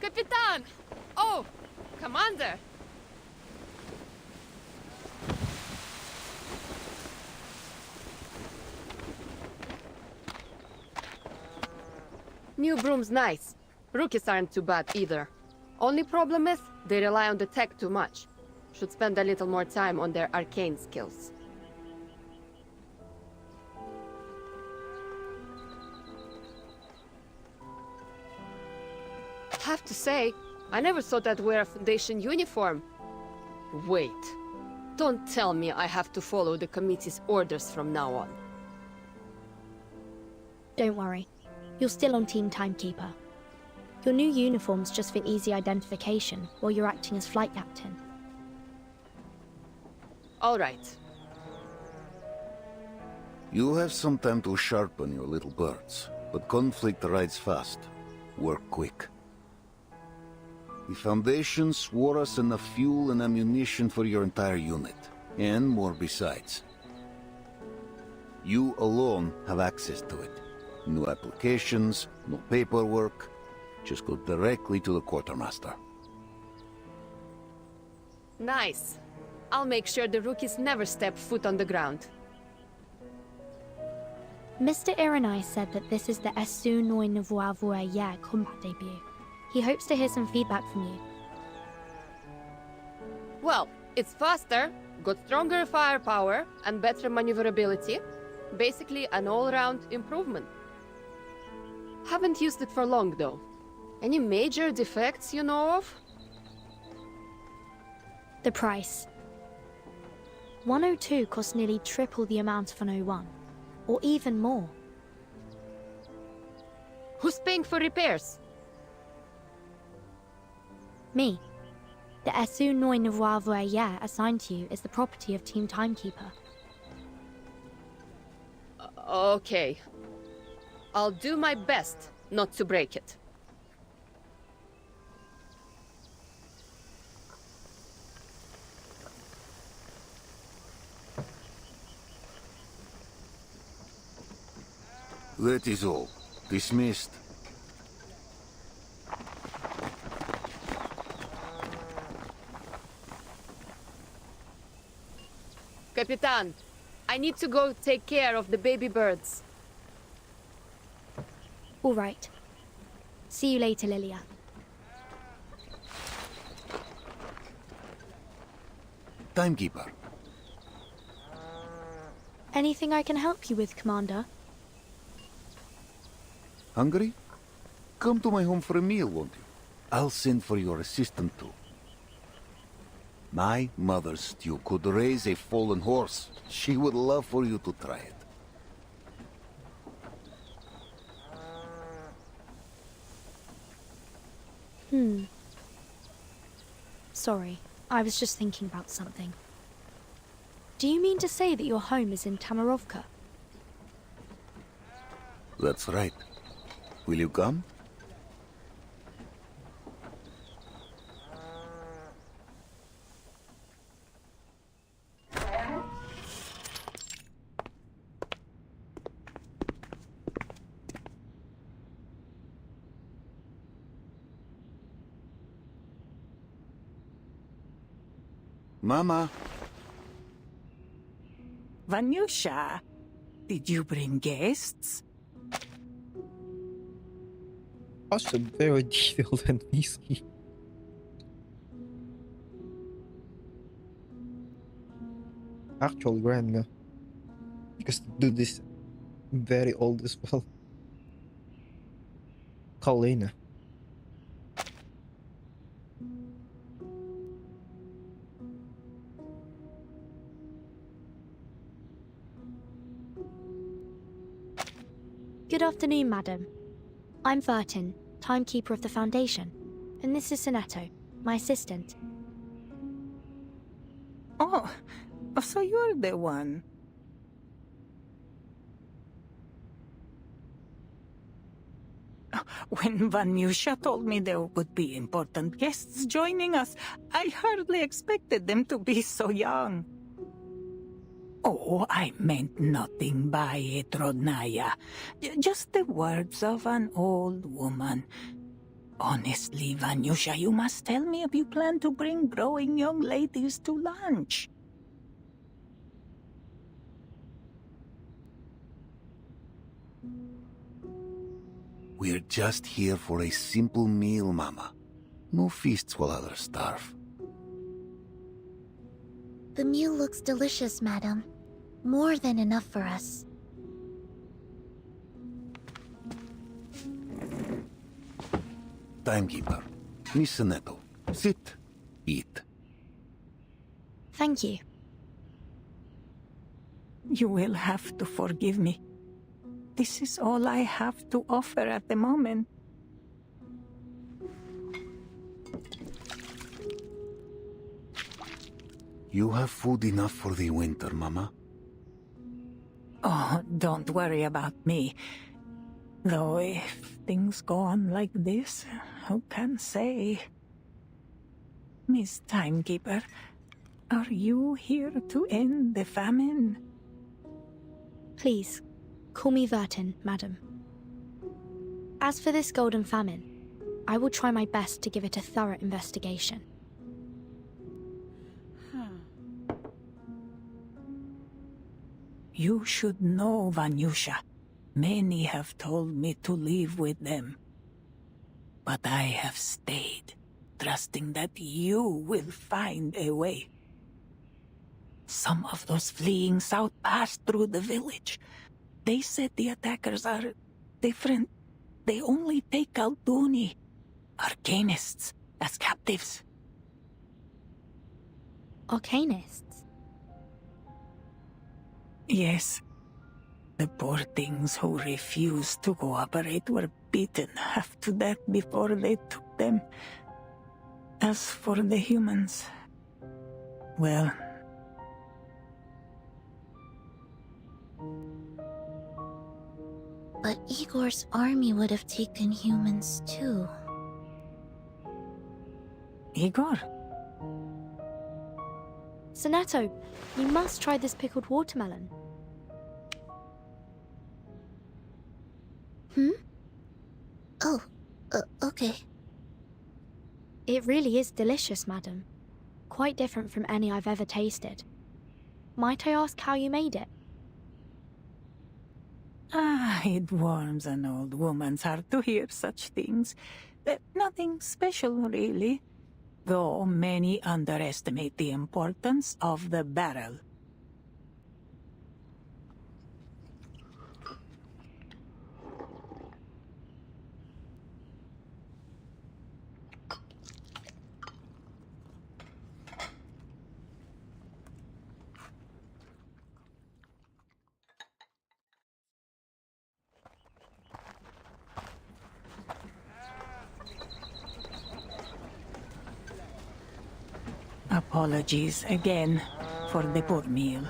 Kapitan! Oh, Commander! New broom's nice. Rookies aren't too bad either. Only problem is, they rely on the tech too much. Should spend a little more time on their arcane skills. Have to say, I never thought I'd wear a Foundation uniform. Wait. Don't tell me I have to follow the committee's orders from now on. Don't worry. You're still on Team Timekeeper. Your new uniform's just for easy identification while you're acting as flight captain. All right. You have some time to sharpen your little birds, but conflict rides fast. Work quick. The Foundation swore us enough fuel and ammunition for your entire unit, and more besides. You alone have access to it. No applications, no paperwork. Just go directly to the quartermaster. Nice. I'll make sure the rookies never step foot on the ground. Mr. Iranai said that this is the Esu Noi Nvoa Voyer combat debut. He hopes to hear some feedback from you. Well, it's faster, got stronger firepower, and better maneuverability. Basically, an all-round improvement. Haven't used it for long, though. Any major defects you know of? The price. 102 costs nearly triple the amount of an 01, or even more. Who's paying for repairs? Me. The Esu Noi Nvoir Voyer assigned to you is the property of Team Timekeeper. Okay. I'll do my best not to break it. That is all. Dismissed. Capitan, I need to go take care of the baby birds. All right. See you later, Lilia. Timekeeper. Anything I can help you with, Commander? Hungry? Come to my home for a meal, won't you? I'll send for your assistant too. My mother's stew could raise a fallen horse. She would love for you to try it. Sorry, I was just thinking about something. Do you mean to say that your home is in Tamarovka? That's right. Will you come? Mama. Vanyusha, did you bring guests? Also very detailed and easy. Actual grandma. Because to do this very old as well. Kalina. Good afternoon, madam. I'm Vertin, Timekeeper of the Foundation, and this is Soneto, my assistant. Oh, so you're the one. When Vanyusha told me there would be important guests joining us, I hardly expected them to be so young. Oh, I meant nothing by it, Rodnaya. Just the words of an old woman. Honestly, Vanyusha, you must tell me if you plan to bring growing young ladies to lunch. We're just here for a simple meal, Mama. No feasts while others starve. The meal looks delicious, madam. More than enough for us. Timekeeper. Miss Soneto. Sit. Eat. Thank you. You will have to forgive me. This is all I have to offer at the moment. You have food enough for the winter, Mama? Oh, don't worry about me. Though if things go on like this, who can say? Miss Timekeeper, are you here to end the famine? Please, call me Vertin, madam. As for this golden famine, I will try my best to give it a thorough investigation. You should know, Vanyusha. Many have told me to leave with them. But I have stayed, trusting that you will find a way. Some of those fleeing south passed through the village. They said the attackers are different. They only take Alduni, arcanists, as captives. Arcanists? Yes. The poor things who refused to cooperate were beaten half to death before they took them. As for the humans, well, But Igor's army would have taken humans too. Igor? Sonetto, you must try this pickled watermelon. Oh, okay. It really is delicious, madam. Quite different from any I've ever tasted. Might I ask how you made it? It warms an old woman's heart to hear such things. Nothing special, really. Though many underestimate the importance of the barrel. Apologies again for the poor meal.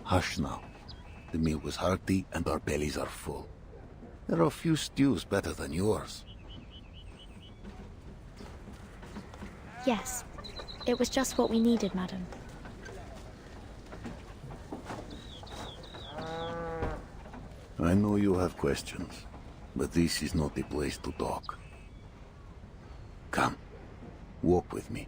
Hush now. The meal was hearty and our bellies are full. There are a few stews better than yours. Yes. It was just what we needed, madam. I know you have questions, but this is not the place to talk. Come, walk with me.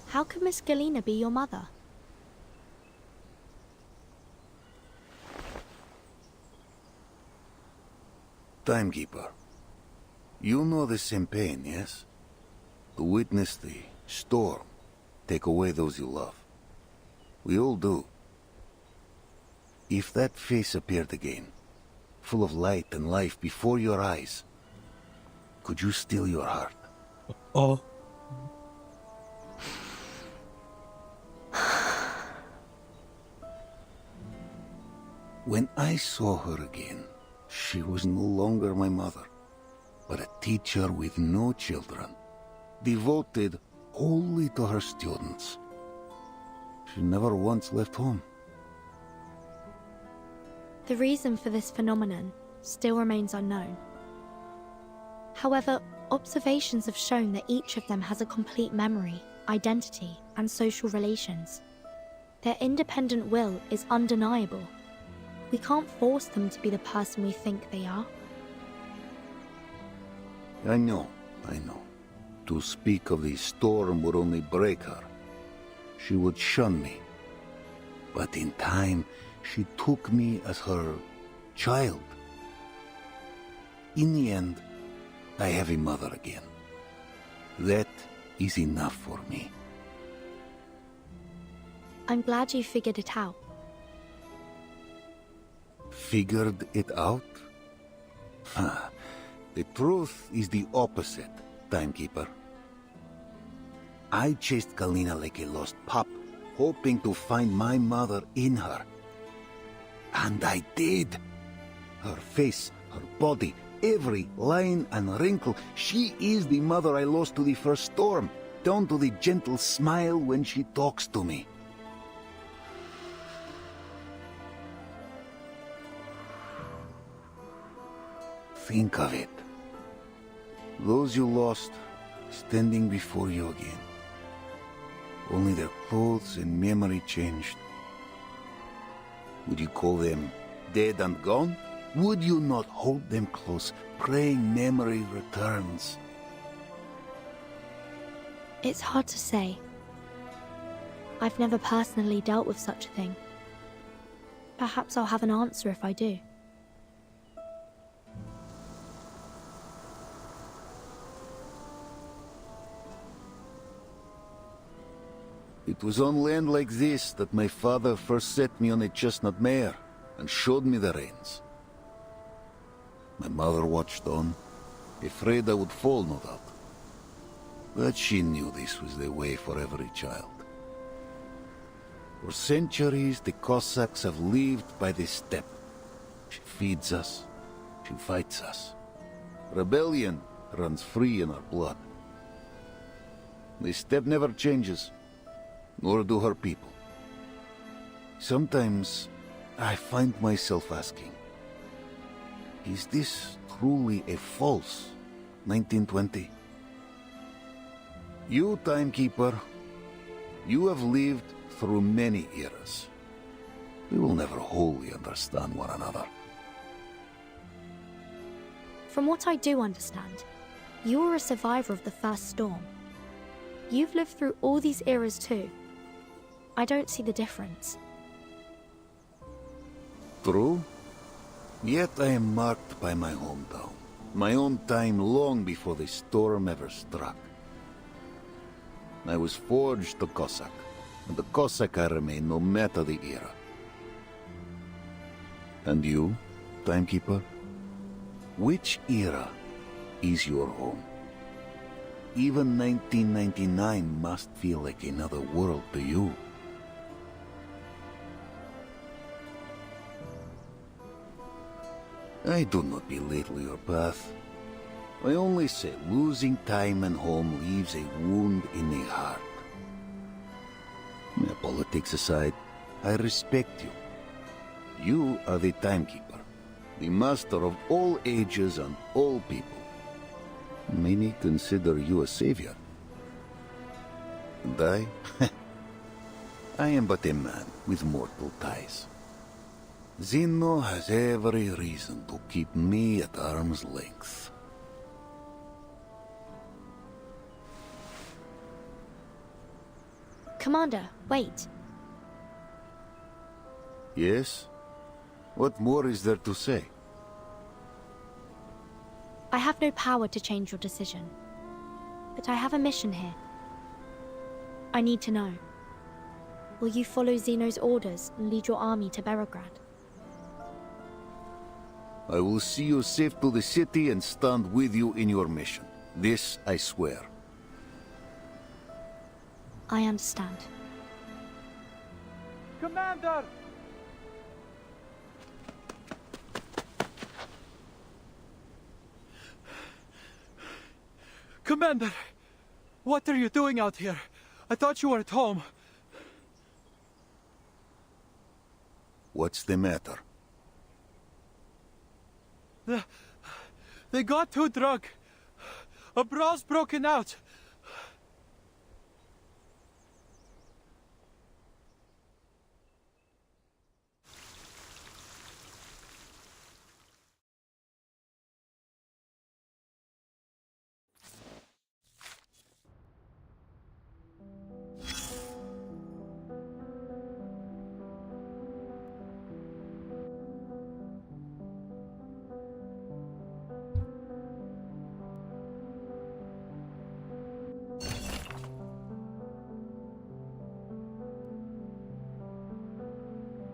How could Miss Galena be your mother? Timekeeper, you know the campaign, yes? To witness the storm, take away those you love. We all do. If that face appeared again, full of light and life before your eyes, could you steal your heart? Oh. When I saw her again, she was no longer my mother, but a teacher with no children, devoted wholly to her students. She never once left home. The reason for this phenomenon still remains unknown. However, observations have shown that each of them has a complete memory, identity, and social relations. Their independent will is undeniable. We can't force them to be the person we think they are. I know. To speak of the storm would only break her. She would shun me. But in time, she took me as her child. In the end, I have a mother again. That is enough for me. I'm glad you figured it out. Figured it out? The truth is the opposite, Timekeeper. I chased Galena like a lost pup, hoping to find my mother in her. And I did. Her face, her body, every line and wrinkle. She is the mother I lost to the first storm, down to the gentle smile when she talks to me. Think of it. Those you lost, standing before you again. Only their clothes and memory changed. Would you call them dead and gone? Would you not hold them close, praying memory returns? It's hard to say. I've never personally dealt with such a thing. Perhaps I'll have an answer if I do. It was on land like this that my father first set me on a chestnut mare and showed me the reins. My mother watched on, afraid I would fall, no doubt. But she knew this was the way for every child. For centuries, the Cossacks have lived by this steppe. She feeds us, she fights us. Rebellion runs free in our blood. The steppe never changes, nor do her people. Sometimes I find myself asking, is this truly a false 1920? You, timekeeper, you have lived through many eras. We will never wholly understand one another. From what I do understand, you were a survivor of the first storm. You've lived through all these eras too. I don't see the difference. True. Yet I am marked by my hometown. My own time long before the storm ever struck. I was forged a Cossack, and the Cossack I remain no matter the era. And you, timekeeper? Which era is your home? Even 1999 must feel like another world to you. I do not belittle your path. I only say losing time and home leaves a wound in the heart. My politics aside, I respect you. You are the timekeeper, the master of all ages and all people. Many consider you a savior. And I? I am but a man with mortal ties. Zeno has every reason to keep me at arm's length. Commander, wait. Yes? What more is there to say? I have no power to change your decision. But I have a mission here. I need to know. Will you follow Zeno's orders and lead your army to Belgrade? I will see you safe to the city and stand with you in your mission. This I swear. I understand. Commander! Commander! What are you doing out here? I thought you were at home. What's the matter? They got too drunk. A brawl's broken out.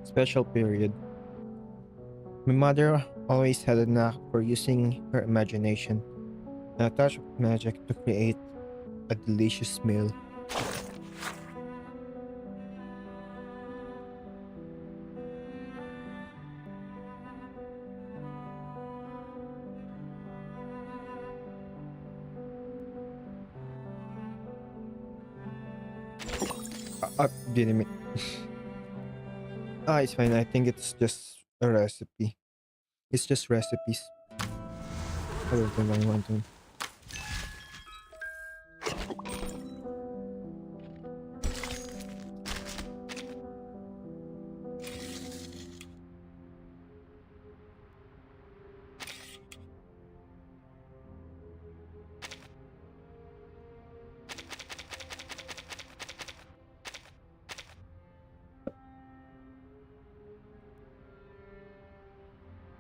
Special period. My mother always had a knack for using her imagination and a touch of magic to create a delicious meal. Didn't mean. It's fine. I think it's just a recipe. It's just recipes. I don't think I want to.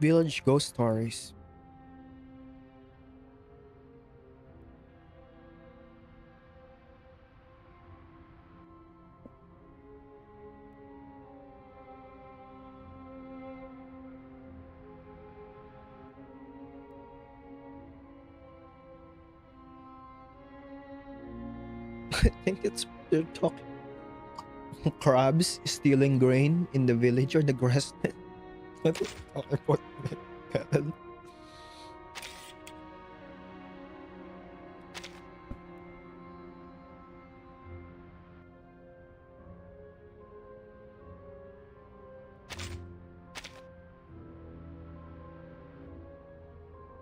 Village ghost stories. I think it's they're talking crabs stealing grain in the village or the grassland. I don't know about that.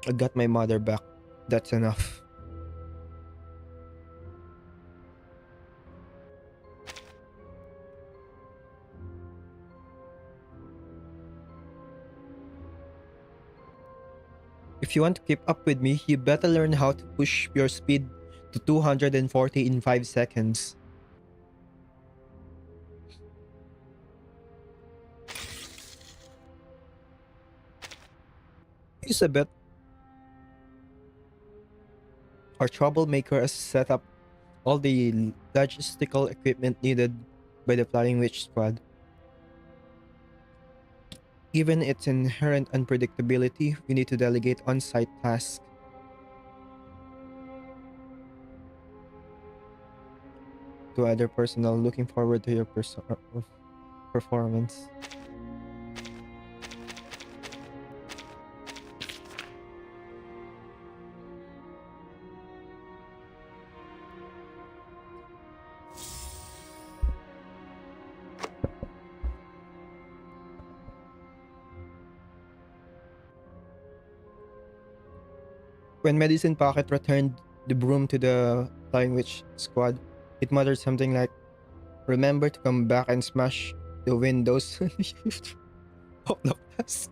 I got my mother back. That's enough. If you want to keep up with me, you better learn how to push your speed to 240 in 5 seconds. Elizabeth, our troublemaker has set up all the logistical equipment needed by the Flying Witch Squad. Given its inherent unpredictability, we need to delegate on-site tasks. To other personnel, looking forward to your performance. When Medicine Pocket returned the broom to the Flying Witch Squad, it muttered something like, "Remember to come back and smash the windows of the place."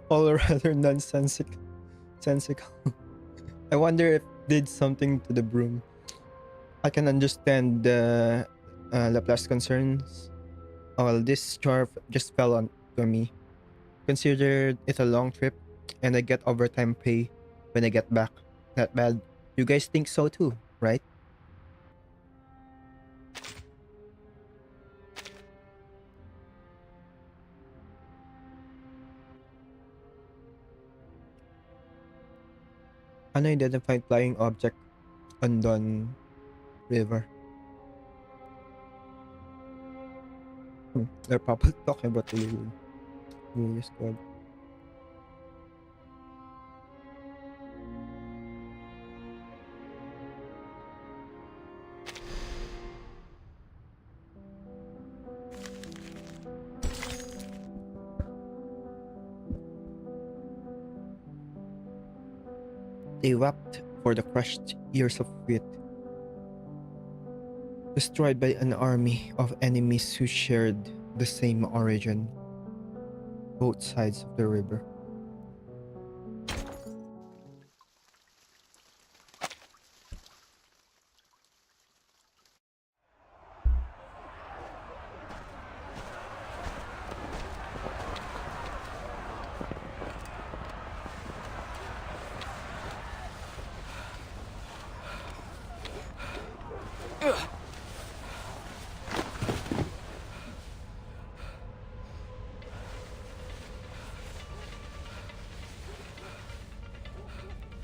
All rather nonsensical. I wonder if it did something to the broom. I can understand the Laplace concerns. Well, this chore just fell on to me. Consider it a long trip, and I get overtime pay when I get back. Not bad. You guys think so too, right? Unidentified flying object on Don River. They're probably talking about the Lily Squad. They wept for the crushed years of wit, destroyed by an army of enemies who shared the same origin, both sides of the river.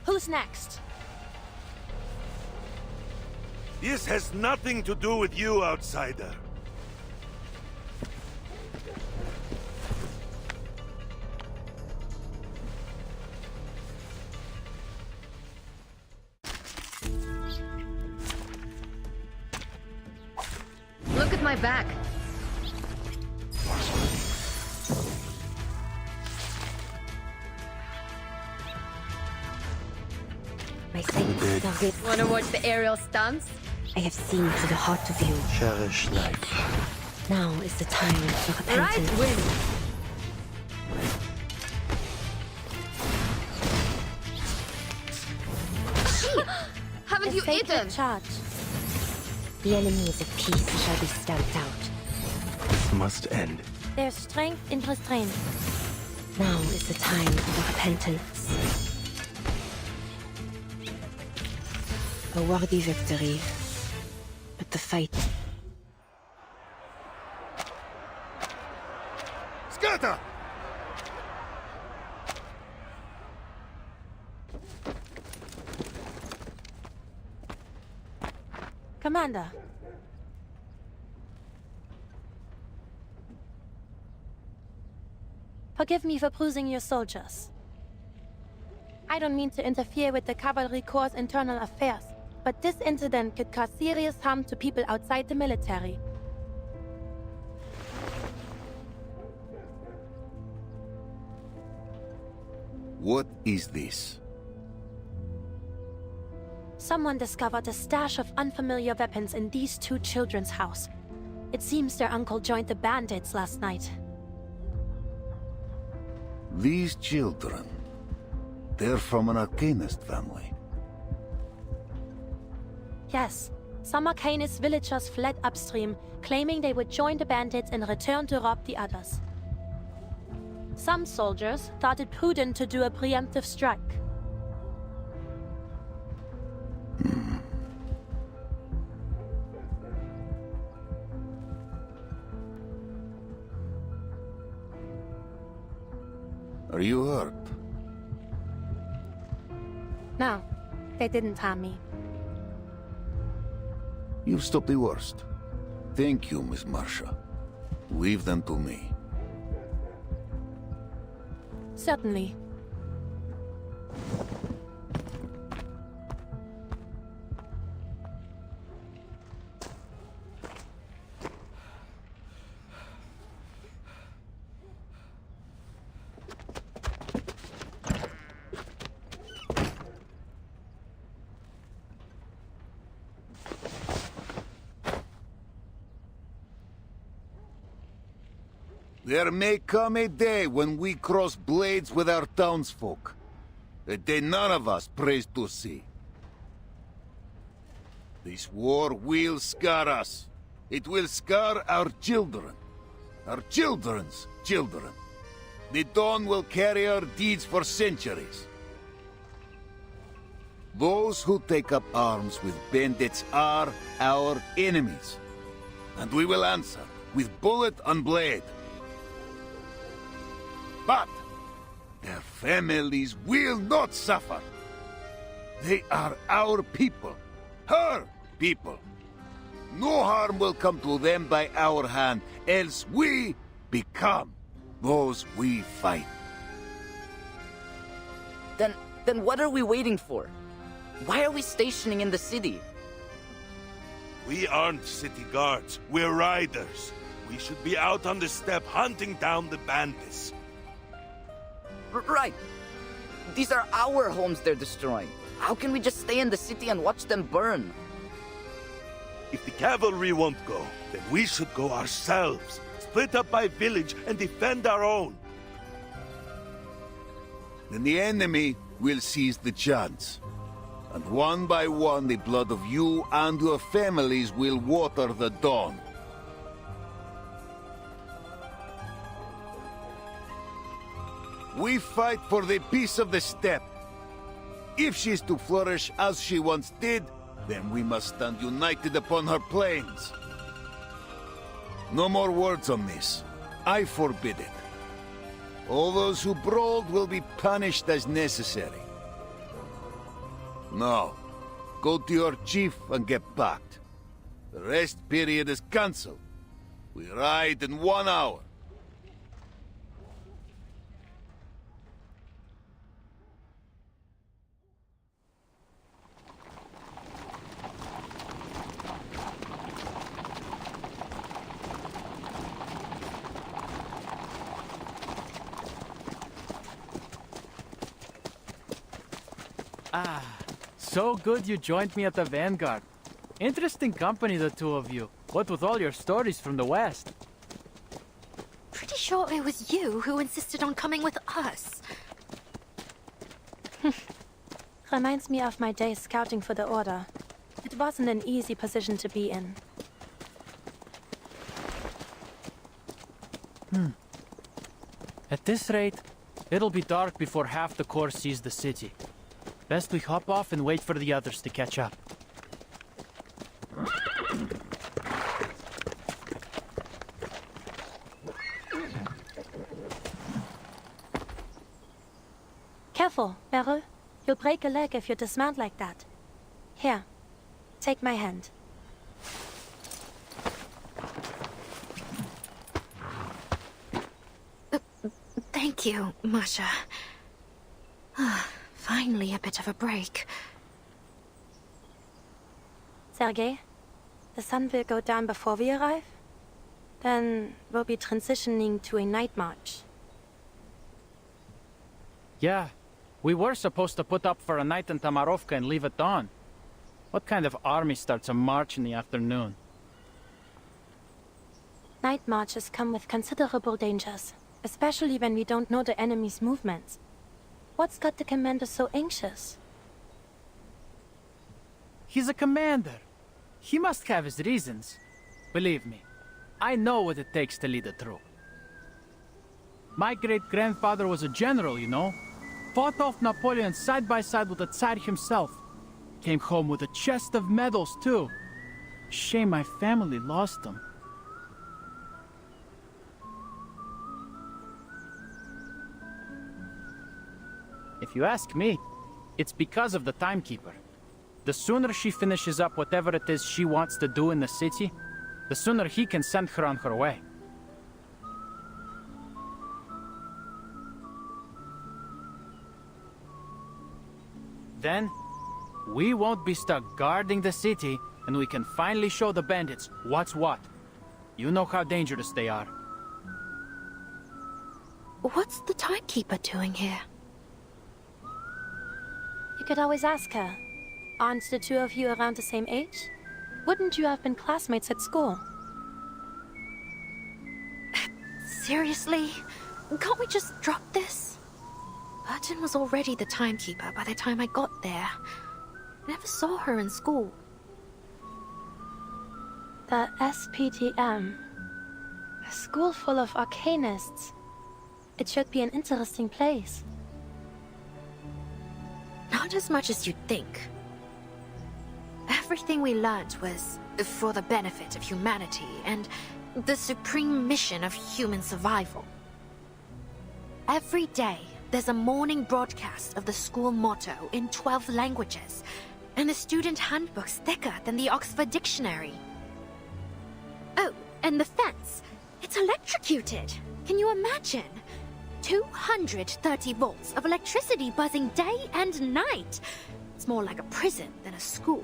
Who's next? This has nothing to do with you, outsider. Look at my back. My sight is not good. Wanna watch the aerial stunts? I have seen to the heart of you. Cherish life. Now is the time for repentance. Right wing. Haven't you eaten? Charge. The enemies of peace shall be stamped out. This must end. There's strength in restraint. Now is the time for repentance. A worthy victory, but the fight. Scatter! Commander. Forgive me for bruising your soldiers. I don't mean to interfere with the Cavalry Corps' internal affairs, but this incident could cause serious harm to people outside the military. What is this? Someone discovered a stash of unfamiliar weapons in these two children's house. It seems their uncle joined the bandits last night. These children, they're from an arcanist family. Yes, some Arcanist villagers fled upstream, claiming they would join the bandits and return to rob the others. Some soldiers thought it prudent to do a preemptive strike. Are you hurt? No, they didn't harm me. You've stopped the worst. Thank you, Miss Marsha. Leave them to me. Certainly. There may come a day when we cross blades with our townsfolk. A day none of us prays to see. This war will scar us. It will scar our children. Our children's children. The Dawn will carry our deeds for centuries. Those who take up arms with bandits are our enemies. And we will answer with bullet and blade. But their families will not suffer. They are our people. Her people. No harm will come to them by our hand, else we become those we fight. Then what are we waiting for? Why are we stationing in the city? We aren't city guards. We're riders. We should be out on the steppe hunting down the bandits. Right. These are our homes they're destroying. How can we just stay in the city and watch them burn? If the cavalry won't go, then we should go ourselves. Split up by village and defend our own. Then the enemy will seize the chance. And one by one the blood of you and your families will water the Dawn. We fight for the peace of the steppe. If she's to flourish as she once did, then we must stand united upon her plains. No more words on this. I forbid it. All those who brawled will be punished as necessary. Now, go to your chief and get packed. The rest period is cancelled. We ride in 1 hour. Ah, so good you joined me at the Vanguard. Interesting company, the two of you. What with all your stories from the West. Pretty sure it was you who insisted on coming with us. Reminds me of my days scouting for the Order. It wasn't an easy position to be in. At this rate, it'll be dark before half the Corps sees the city. Best we hop off and wait for the others to catch up. Careful, Beryl. You'll break a leg if you dismount like that. Here, take my hand. Thank you, Marsha. Finally, a bit of a break. Sergei, the sun will go down before we arrive. Then we'll be transitioning to a night march. Yeah, we were supposed to put up for a night in Tamarovka and leave at dawn. What kind of army starts a march in the afternoon? Night marches come with considerable dangers, especially when we don't know the enemy's movements. What's got the commander so anxious? He's a commander. He must have his reasons. Believe me, I know what it takes to lead a troop. My great-grandfather was a general, you know. Fought off Napoleon side by side with the Tsar himself. Came home with a chest of medals, too. Shame my family lost them. If you ask me, it's because of the timekeeper. The sooner she finishes up whatever it is she wants to do in the city, the sooner he can send her on her way. Then, we won't be stuck guarding the city, and we can finally show the bandits what's what. You know how dangerous they are. What's the timekeeper doing here? You could always ask her. Aren't the two of you around the same age? Wouldn't you have been classmates at school? Seriously? Can't we just drop this? Burton was already the timekeeper by the time I got there. I never saw her in school. The SPTM. A school full of arcanists. It should be an interesting place. Not as much as you'd think. Everything we learned was for the benefit of humanity and the supreme mission of human survival. Every day, there's a morning broadcast of the school motto in 12 languages, and the student handbook's thicker than the Oxford Dictionary. Oh, and the fence. It's electrocuted. Can you imagine? 230 volts of electricity buzzing day and night. It's more like a prison than a school.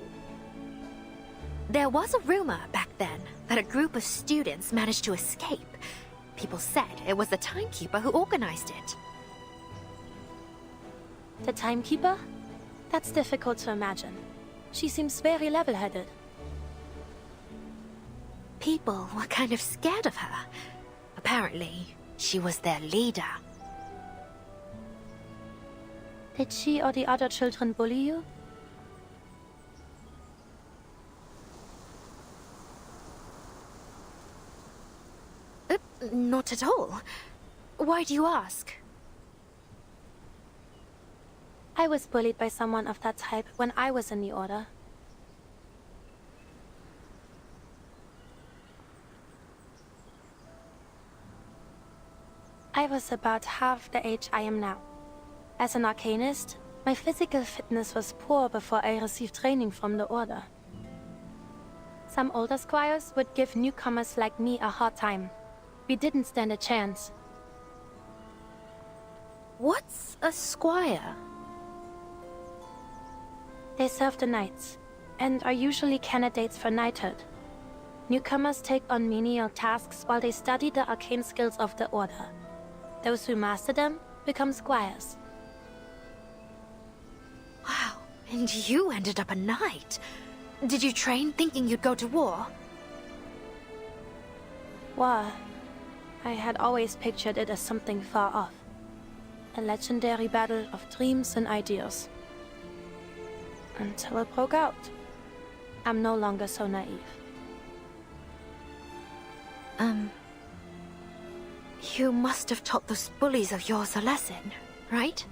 There was a rumor back then that a group of students managed to escape. People said it was the timekeeper who organized it. The timekeeper? That's difficult to imagine. She seems very level-headed. People were kind of scared of her. Apparently, she was their leader. Did she or the other children bully you? Not at all. Why do you ask? I was bullied by someone of that type when I was in the Order. I was about half the age I am now. As an arcanist, my physical fitness was poor before I received training from the Order. Some older squires would give newcomers like me a hard time. We didn't stand a chance. What's a squire? They serve the knights, and are usually candidates for knighthood. Newcomers take on menial tasks while they study the arcane skills of the Order. Those who master them become squires. Wow, and you ended up a knight. Did you train thinking you'd go to war? War. I had always pictured it as something far off. A legendary battle of dreams and ideas. Until it broke out. I'm no longer so naive. You must have taught those bullies of yours a lesson, right?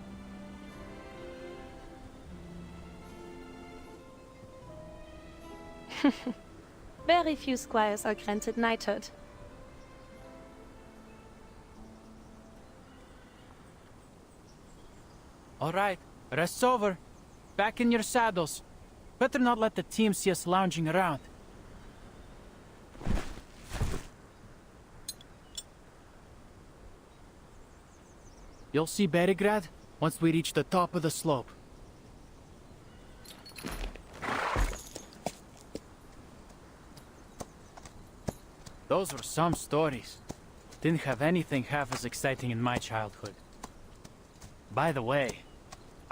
Very few squires are granted knighthood. All right, rest's over. Back in your saddles. Better not let the team see us lounging around. You'll see Belgrade once we reach the top of the slope. Those were some stories. Didn't have anything half as exciting in my childhood. By the way,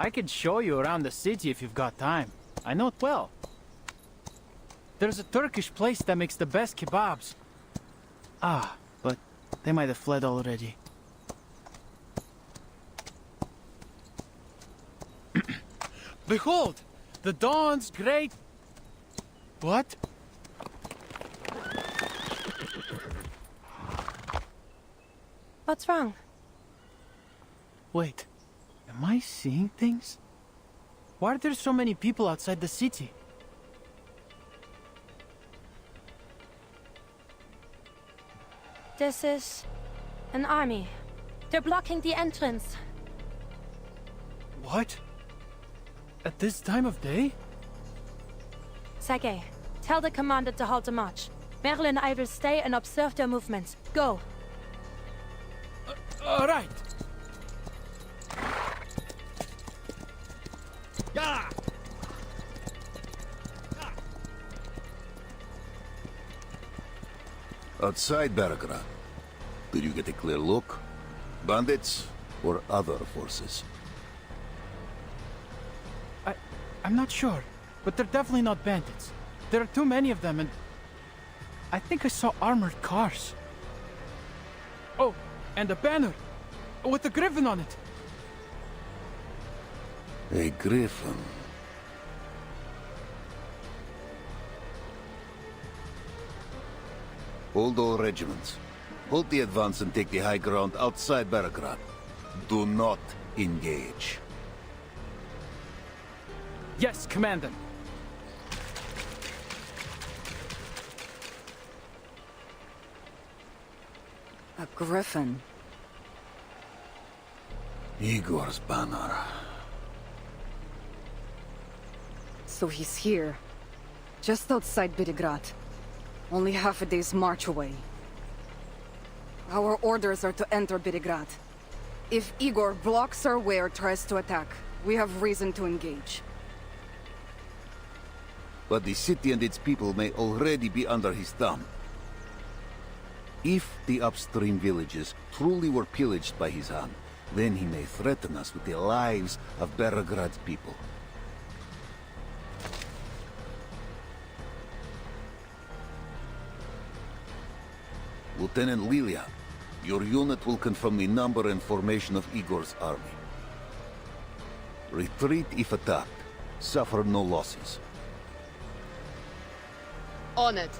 I could show you around the city if you've got time. I know it well. There's a Turkish place that makes the best kebabs. Ah, but they might have fled already. Behold! The dawn's great... What? What's wrong? Wait, am I seeing things? Why are there so many people outside the city? This is an army. They're blocking the entrance. What? At this time of day? Sergei, tell the commander to halt the march. Merle and I will stay and observe their movements. Go. All right. Yeah. Outside Belgrade, did you get a clear look? Bandits or other forces? I'm not sure, but they're definitely not bandits. There are too many of them, and I think I saw armored cars. Oh, and a banner with a griffin on it. A griffin. Hold all regiments. Hold the advance and take the high ground outside Belgrade. Do not engage. Yes, Commander. A griffin. Igor's banner. So he's here. Just outside Belgrade. Only half a day's march away. Our orders are to enter Belgrade. If Igor blocks our way or tries to attack, we have reason to engage. But the city and its people may already be under his thumb. If the upstream villages truly were pillaged by his hand, then he may threaten us with the lives of Belgrade's people. Lieutenant Lilia, your unit will confirm the number and formation of Igor's army. Retreat if attacked. Suffer no losses. On it.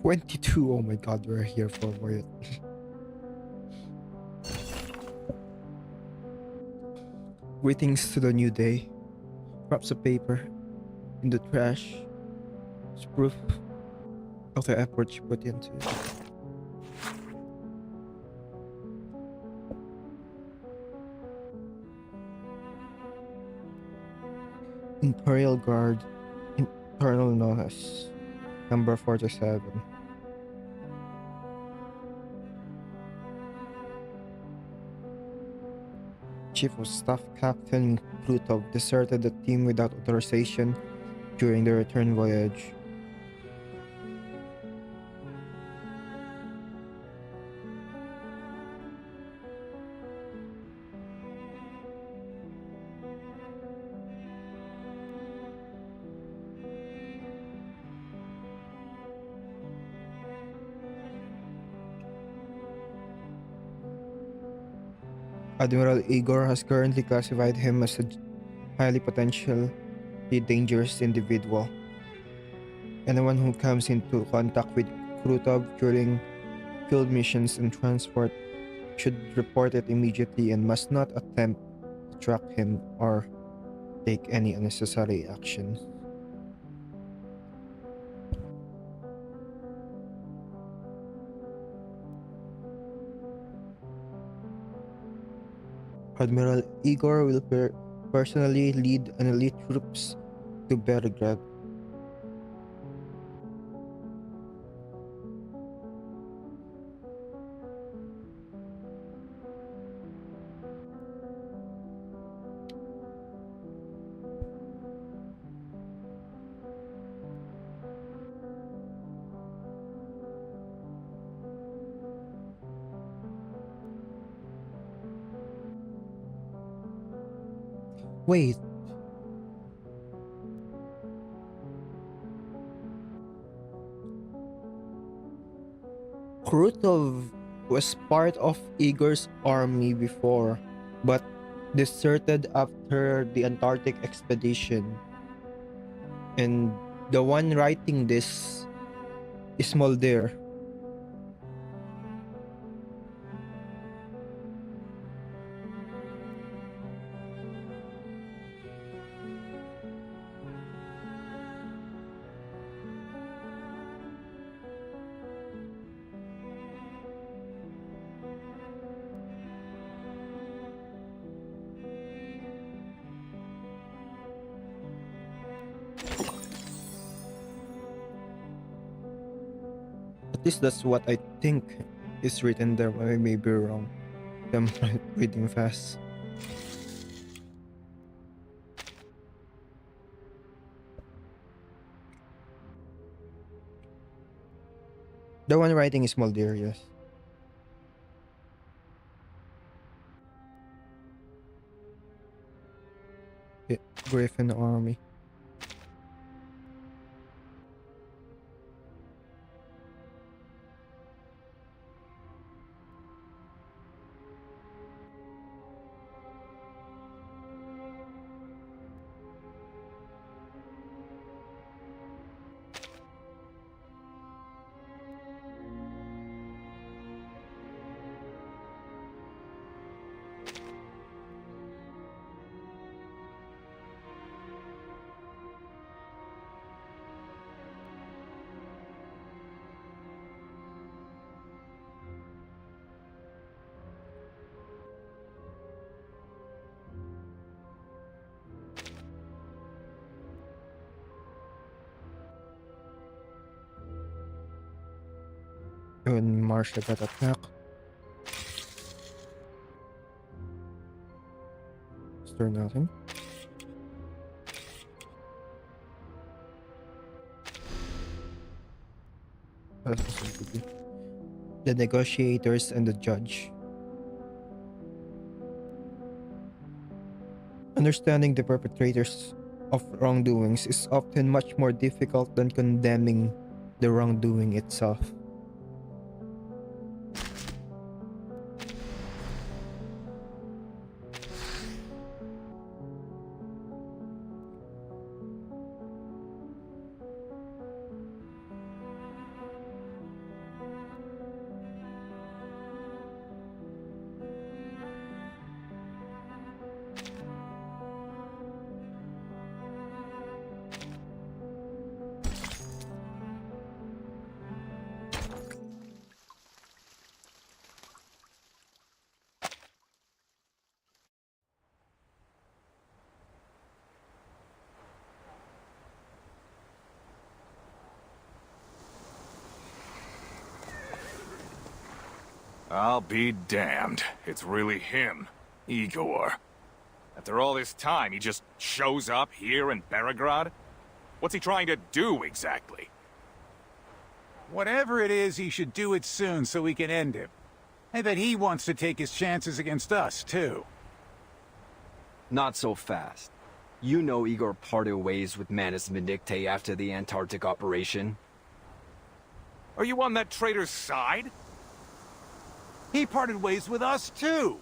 $22. Oh my god, we're here for it. Greetings to the new day. Scraps of paper in the trash. It's proof of the effort you put into it. Imperial Guard, Internal Notice, number 47. Chief of Staff Captain Plutov deserted the team without authorization during the return voyage. Admiral Igor has currently classified him as a highly potentially dangerous individual. Anyone who comes into contact with Krutov during field missions and transport should report it immediately and must not attempt to track him or take any unnecessary action. Admiral Igor will personally lead an elite troops to Belgrade. Wait. Krutov was part of Igor's army before, but deserted after the Antarctic expedition. And the one writing this is Mulder. At least that's what I think is written there. I may be wrong. I'm reading fast. The one writing is Mulder, yes. Griffin Army. When Marsha got attacked. Is there nothing? The negotiators and the judge. Understanding the perpetrators of wrongdoings is often much more difficult than condemning the wrongdoing itself. I'll be damned. It's really him, Igor. After all this time, he just shows up here in Belgrade? What's he trying to do, exactly? Whatever it is, he should do it soon so we can end him. I bet he wants to take his chances against us, too. Not so fast. You know Igor parted ways with Manus Vindicte after the Antarctic operation. Are you on that traitor's side? He parted ways with us, too!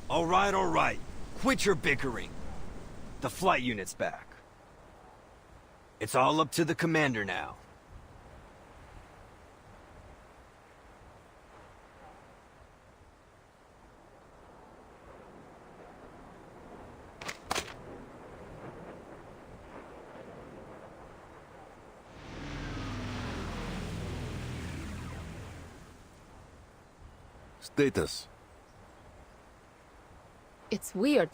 All right. Quit your bickering. The flight unit's back. It's all up to the commander now. Status. It's weird.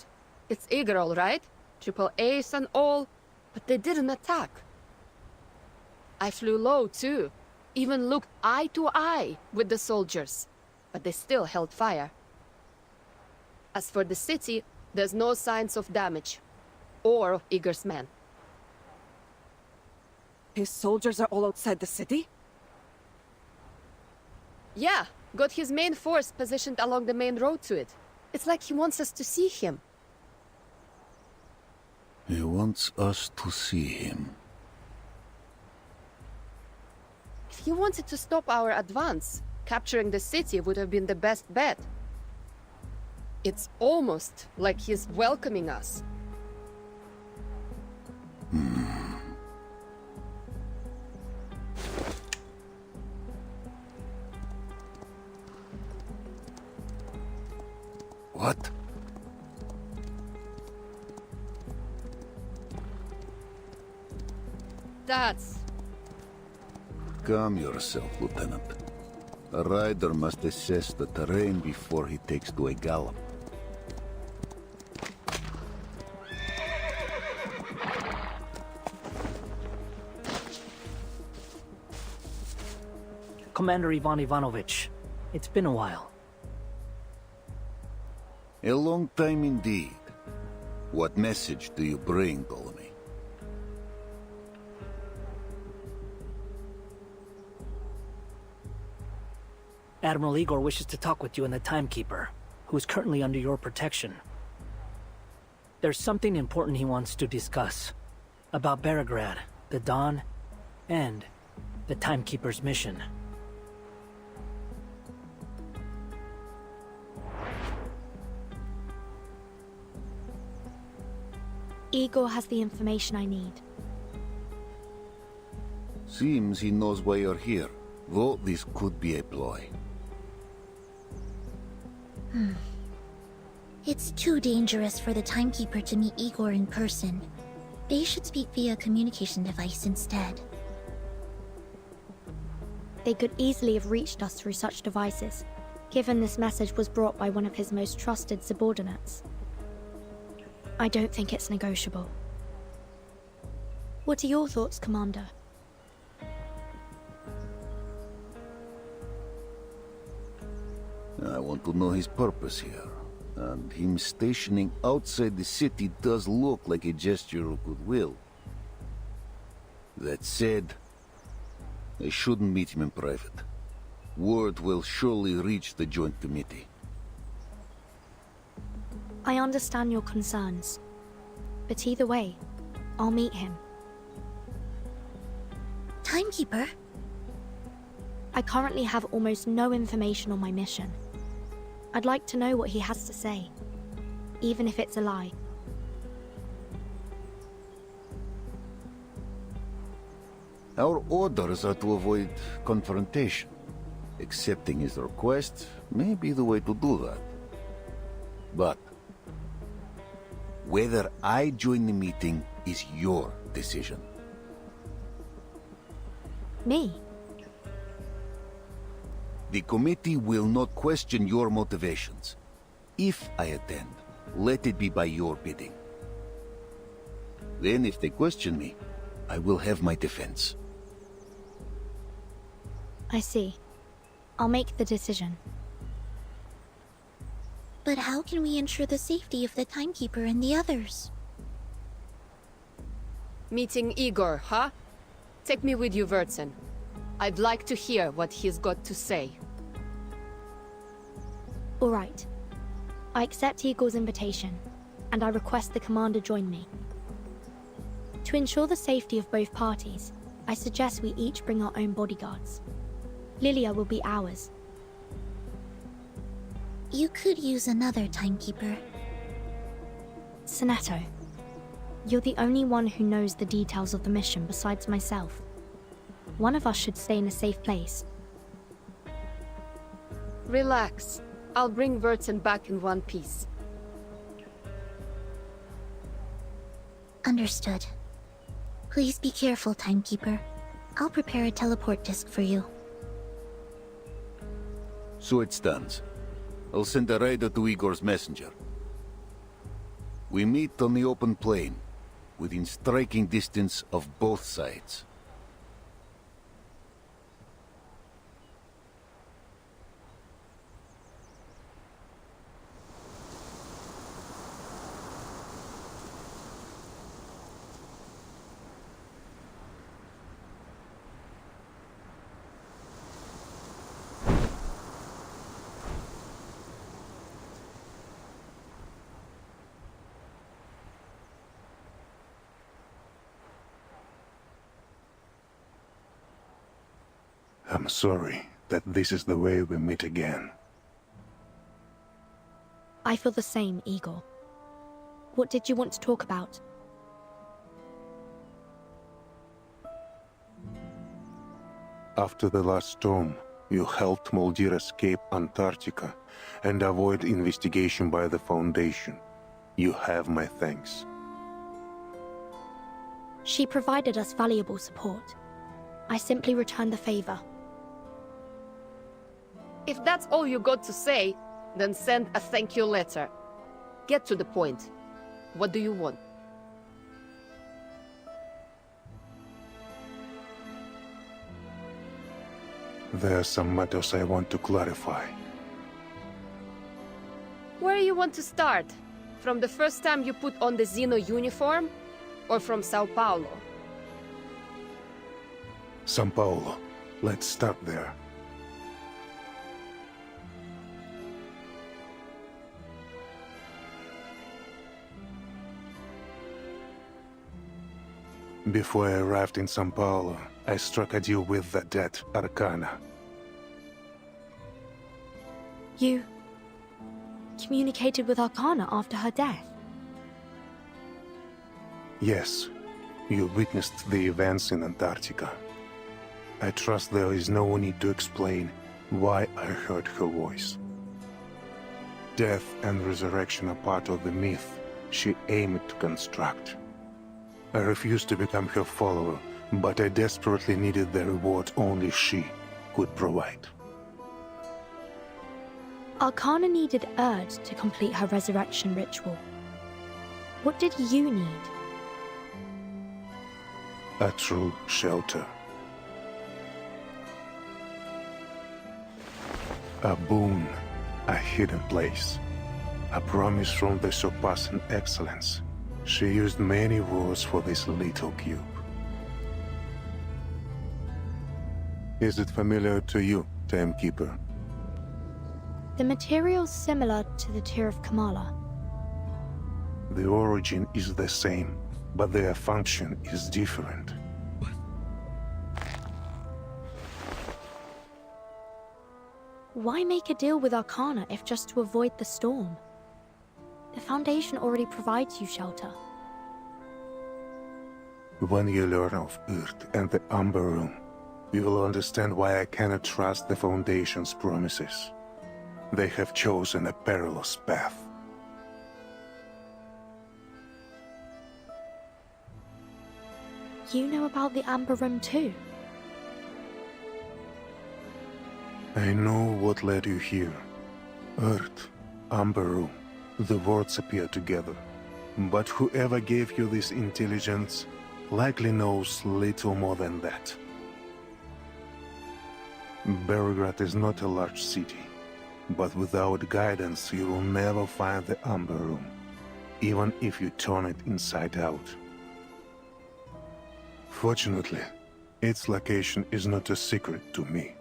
It's Igor, all right? Triple ace and all, but they didn't attack. I flew low, too. Even looked eye to eye with the soldiers, but they still held fire. As for the city, there's no signs of damage. Or of Igor's men. His soldiers are all outside the city? Yeah, got his main force positioned along the main road to it. It's like he wants us to see him. He wants us to see him. If he wanted to stop our advance, capturing the city would have been the best bet. It's almost like he's welcoming us. What? That's... Calm yourself, Lieutenant. A rider must assess the terrain before he takes to a gallop. Commander Ivan Ivanovich, it's been a while. A long time indeed. What message do you bring, Ptolemy? Admiral Igor wishes to talk with you and the Timekeeper, who is currently under your protection. There's something important he wants to discuss. About Beregrad, the Dawn, and the Timekeeper's mission. Igor has the information I need. Seems he knows why you're here, though this could be a ploy. It's too dangerous for the Timekeeper to meet Igor in person. They should speak via communication device instead. They could easily have reached us through such devices, given this message was brought by one of his most trusted subordinates. I don't think it's negotiable. What are your thoughts, Commander? I want to know his purpose here, and him stationing outside the city does look like a gesture of goodwill. That said, I shouldn't meet him in private. Word will surely reach the Joint Committee. I understand your concerns, but either way, I'll meet him. Timekeeper? I currently have almost no information on my mission. I'd like to know what he has to say, even if it's a lie. Our orders are to avoid confrontation. Accepting his request may be the way to do that. But whether I join the meeting is your decision. Me? The committee will not question your motivations. If I attend, let it be by your bidding. Then if they question me, I will have my defense. I see. I'll make the decision. But how can we ensure the safety of the Timekeeper and the others? Meeting Igor, huh? Take me with you, Wurtzen. I'd like to hear what he's got to say. All right. I accept Igor's invitation, and I request the Commander join me. To ensure the safety of both parties, I suggest we each bring our own bodyguards. Lilia will be ours. You could use another Timekeeper. Sonetto, you're the only one who knows the details of the mission besides myself. One of us should stay in a safe place. Relax. I'll bring Wurtzen back in one piece. Understood. Please be careful, Timekeeper. I'll prepare a teleport disc for you. So it stands. I'll send a rider to Igor's messenger. We meet on the open plain, within striking distance of both sides. I'm sorry that this is the way we meet again. I feel the same, Igor. What did you want to talk about? After the last storm, you helped Moldir escape Antarctica and avoid investigation by the Foundation. You have my thanks. She provided us valuable support. I simply returned the favor. If that's all you got to say, then send a thank you letter. Get to the point. What do you want? There are some matters I want to clarify. Where you want to start? From the first time you put on the Xeno uniform? Or from Sao Paulo? São Paulo. Let's start there. Before I arrived in São Paulo, I struck a deal with the dead Arcana. You communicated with Arcana after her death? Yes, you witnessed the events in Antarctica. I trust there is no need to explain why I heard her voice. Death and resurrection are part of the myth she aimed to construct. I refused to become her follower, but I desperately needed the reward only she could provide. Arcana needed Erd to complete her resurrection ritual. What did you need? A true shelter. A boon, a hidden place. A promise from the surpassing excellence. She used many words for this little cube. Is it familiar to you, Timekeeper? The material's similar to the Tear of Kamala. The origin is the same, but their function is different. Why make a deal with Arcana if just to avoid the storm? The Foundation already provides you shelter. When you learn of Earth and the Amber Room, you will understand why I cannot trust the Foundation's promises. They have chosen a perilous path. You know about the Amber Room too? I know what led you here. Earth, Amber Room, the words appear together. But whoever gave you this intelligence likely knows little more than that. Belgrade is not a large city, but without guidance you will never find the Amber Room, even if you turn it inside out. Fortunately, its location is not a secret to me.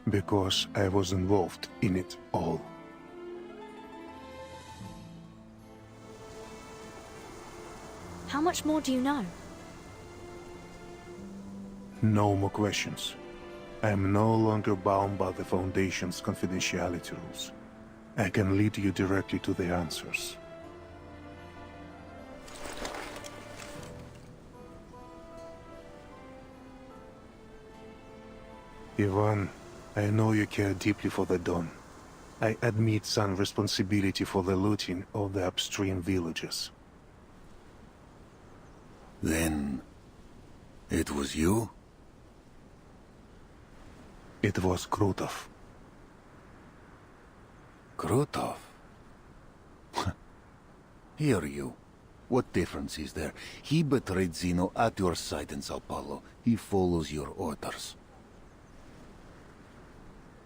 Because I was involved in it all. How much more do you know? No more questions. I am no longer bound by the Foundation's confidentiality rules. I can lead you directly to the answers. Ivan, I know you care deeply for the Dawn. I admit some responsibility for the looting of the upstream villages. Then, it was you? It was Krutov. Krutov? Hear you. What difference is there? He betrayed Zeno at your side in Sao Paulo. He follows your orders.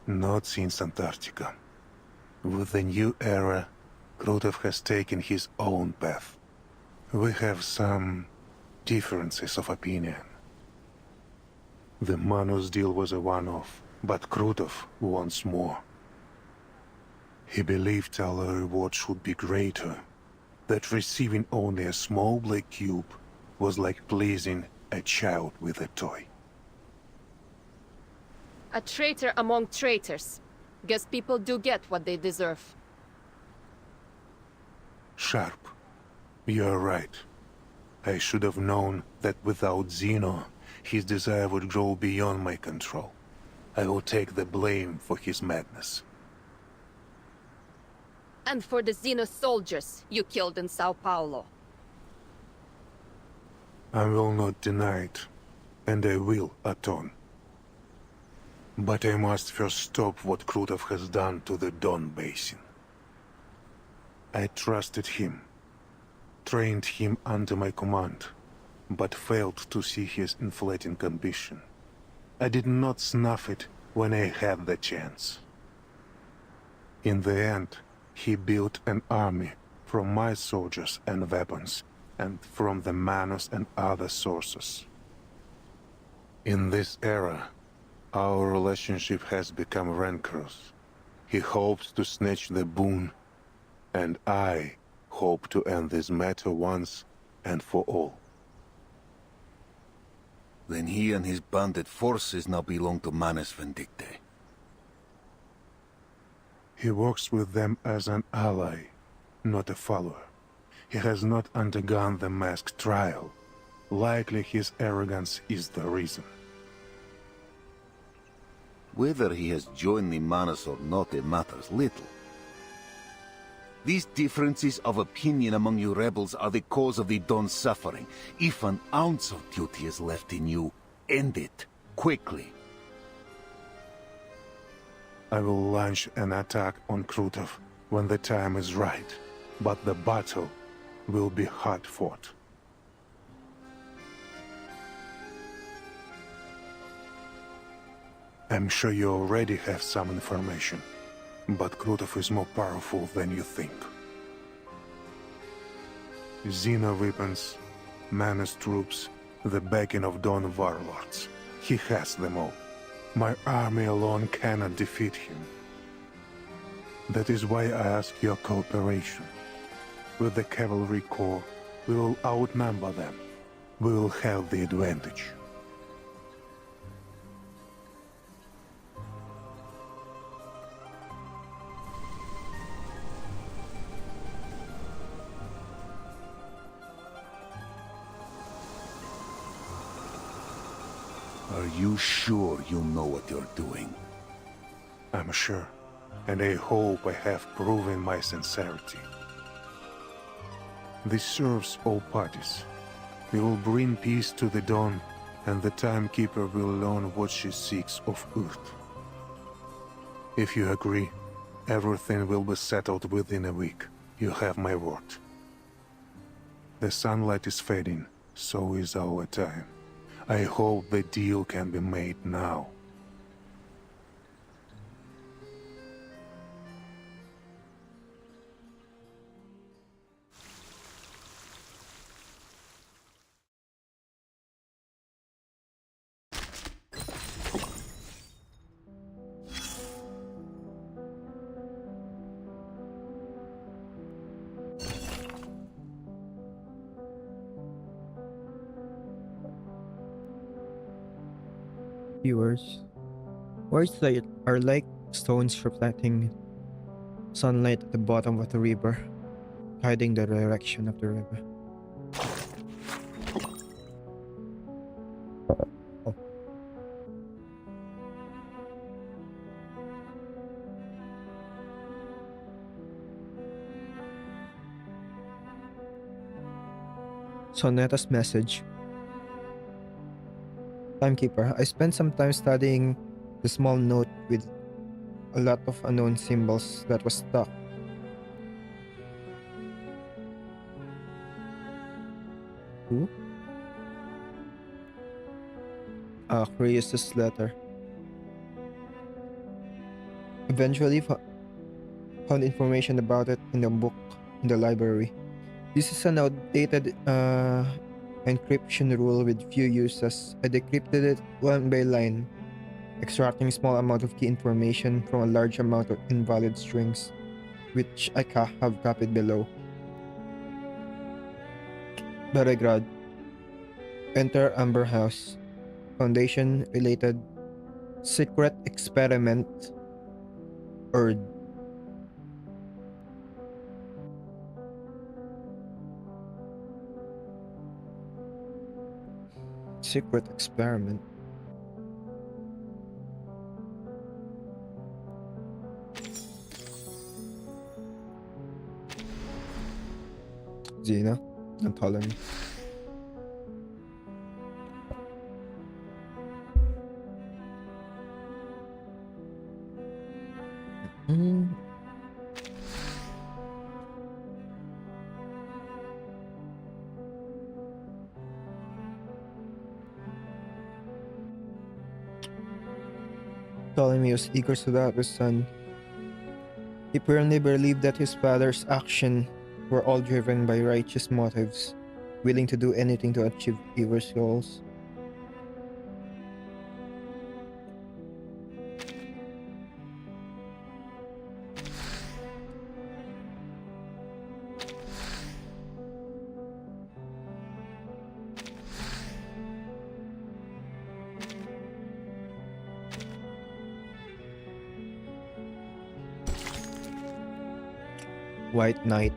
Not since Antarctica. With the new era, Krutov has taken his own path. We have some differences of opinion. The Manus deal was a one-off, but Krutov wants more. He believed our reward should be greater, that receiving only a small black cube was like pleasing a child with a toy. A traitor among traitors. Guess people do get what they deserve. Sharp. You're right. I should have known that without Zeno, his desire would grow beyond my control. I will take the blame for his madness. And for the Xeno soldiers you killed in Sao Paulo. I will not deny it, and I will atone. But I must first stop what Krutov has done to the Don Basin. I trusted him, trained him under my command, but failed to see his inflating ambition. I did not snuff it when I had the chance. In the end, he built an army from my soldiers and weapons, and from the Manus and other sources. In this era, our relationship has become rancorous. He hopes to snatch the boon, and I hope to end this matter once and for all. Then he and his bandit forces now belong to Manus Vindicte. He works with them as an ally, not a follower. He has not undergone the masked trial. Likely his arrogance is the reason. Whether he has joined the Manus or not, it matters little. These differences of opinion among you rebels are the cause of the Don's suffering. If an ounce of duty is left in you, end it, quickly. I will launch an attack on Krutov when the time is right, but the battle will be hard fought. I'm sure you already have some information, but Krutov is more powerful than you think. Xeno weapons, Manus troops, the backing of Don warlords. He has them all. My army alone cannot defeat him. That is why I ask your cooperation. With the cavalry corps, we will outnumber them. We will have the advantage. Are you sure you know what you're doing? I'm sure, and I hope I have proven my sincerity. This serves all parties. We will bring peace to the Dawn, and the Timekeeper will learn what she seeks of Earth. If you agree, everything will be settled within a week. You have my word. The sunlight is fading, so is our time. I hope the deal can be made now. Viewers, words that are like stones reflecting sunlight at the bottom of the river, hiding the direction of the river. Oh. Soneta's message. Timekeeper, I spent some time studying The small note with a lot of unknown symbols that was stuck. Who? Chrysa's letter. Eventually found information about it in the book in the library. This is an outdated encryption rule with few uses. I decrypted it line by line, extracting small amount of key information from a large amount of invalid strings, which I have copied below. Beregrad. Enter Amber House. Foundation related secret experiment. Erd. Secret experiment. Xena and Ptolemy. Ptolemy was eager to have his son. He firmly believed that his father's actions were all driven by righteous motives, willing to do anything to achieve Eva's goals. White Knight.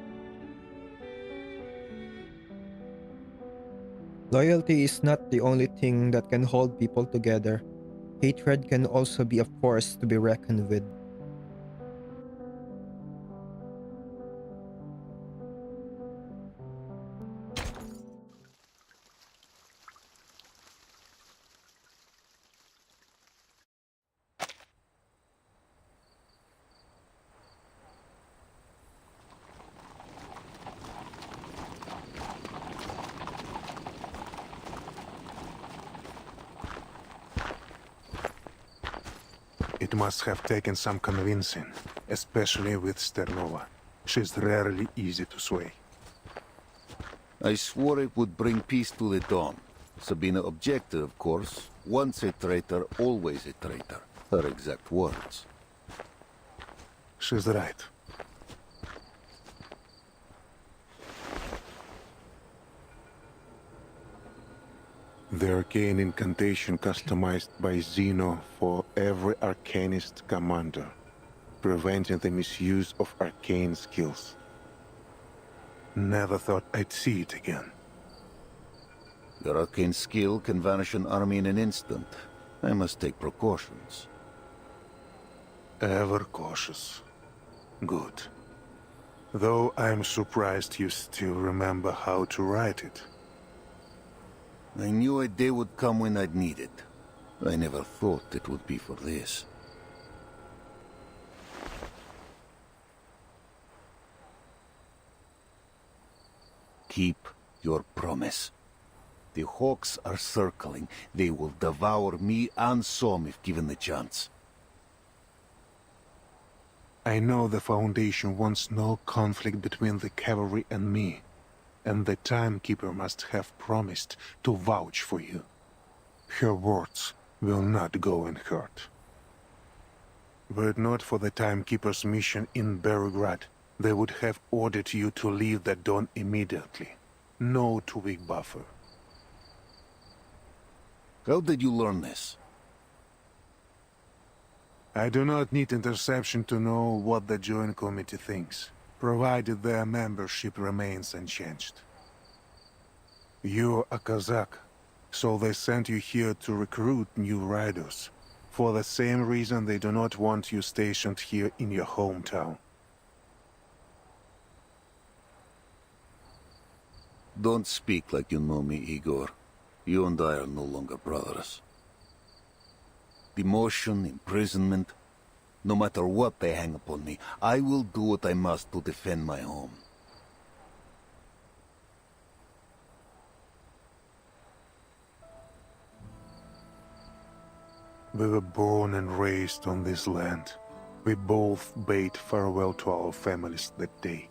Loyalty is not the only thing that can hold people together. Hatred can also be a force to be reckoned with. It must have taken some convincing, especially with Sternova. She's rarely easy to sway. I swore it would bring peace to the Dawn. Sabina objected, of course. Once a traitor, always a traitor. Her exact words. She's right. The arcane incantation customized by Zeno for every arcanist commander, preventing the misuse of arcane skills. Never thought I'd see it again. Your arcane skill can vanish an army in an instant. I must take precautions. Ever cautious. Good. Though I'm surprised you still remember how to write it. I knew a day would come when I'd need it. I never thought it would be for this. Keep your promise. The hawks are circling. They will devour me and Som if given the chance. I know the Foundation wants no conflict between the cavalry and me. And the Timekeeper must have promised to vouch for you. Her words will not go unheard. Were it not for the Timekeeper's mission in Beregrad, they would have ordered you to leave the Dawn immediately. No two-week buffer. How did you learn this? I do not need interception to know what the Joint Committee thinks, provided their membership remains unchanged. You're a Kazakh, so they sent you here to recruit new riders, for the same reason they do not want you stationed here in your hometown. Don't speak like you know me, Igor. You and I are no longer brothers. Demotion, imprisonment. No matter what they hang upon me, I will do what I must to defend my home. We were born and raised on this land. We both bade farewell to our families that day,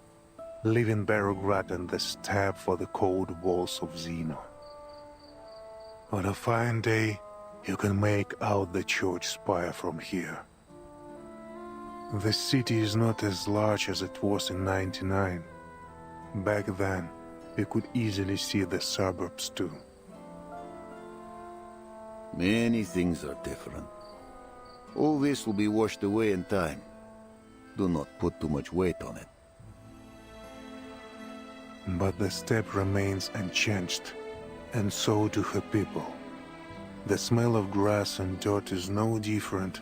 leaving Belgrade and the steppe for the cold walls of Zeno. On a fine day, you can make out the church spire from here. The city is not as large as it was in '99. Back then, we could easily see the suburbs too. Many things are different. All this will be washed away in time. Do not put too much weight on it. But the steppe remains unchanged, and so do her people. The smell of grass and dirt is no different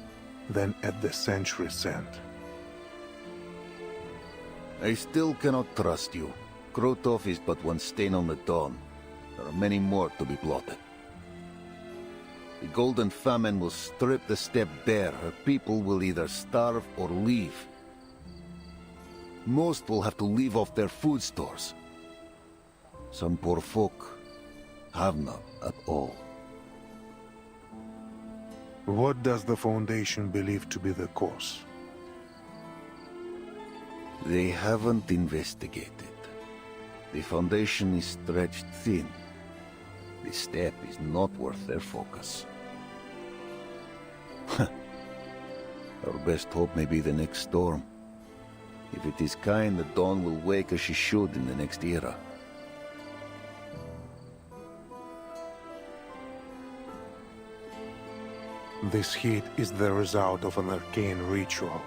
than at the century's end. I still cannot trust you. Krotov is but one stain on the dawn. There are many more to be blotted. The Golden Famine will strip the steppe bare. Her people will either starve or leave. Most will have to live off their food stores. Some poor folk have none at all. What does the Foundation believe to be the cause? They haven't investigated. The Foundation is stretched thin. The steppe is not worth their focus. Our best hope may be the next storm. If it is kind, the dawn will wake as she should in the next era. This heat is the result of an arcane ritual.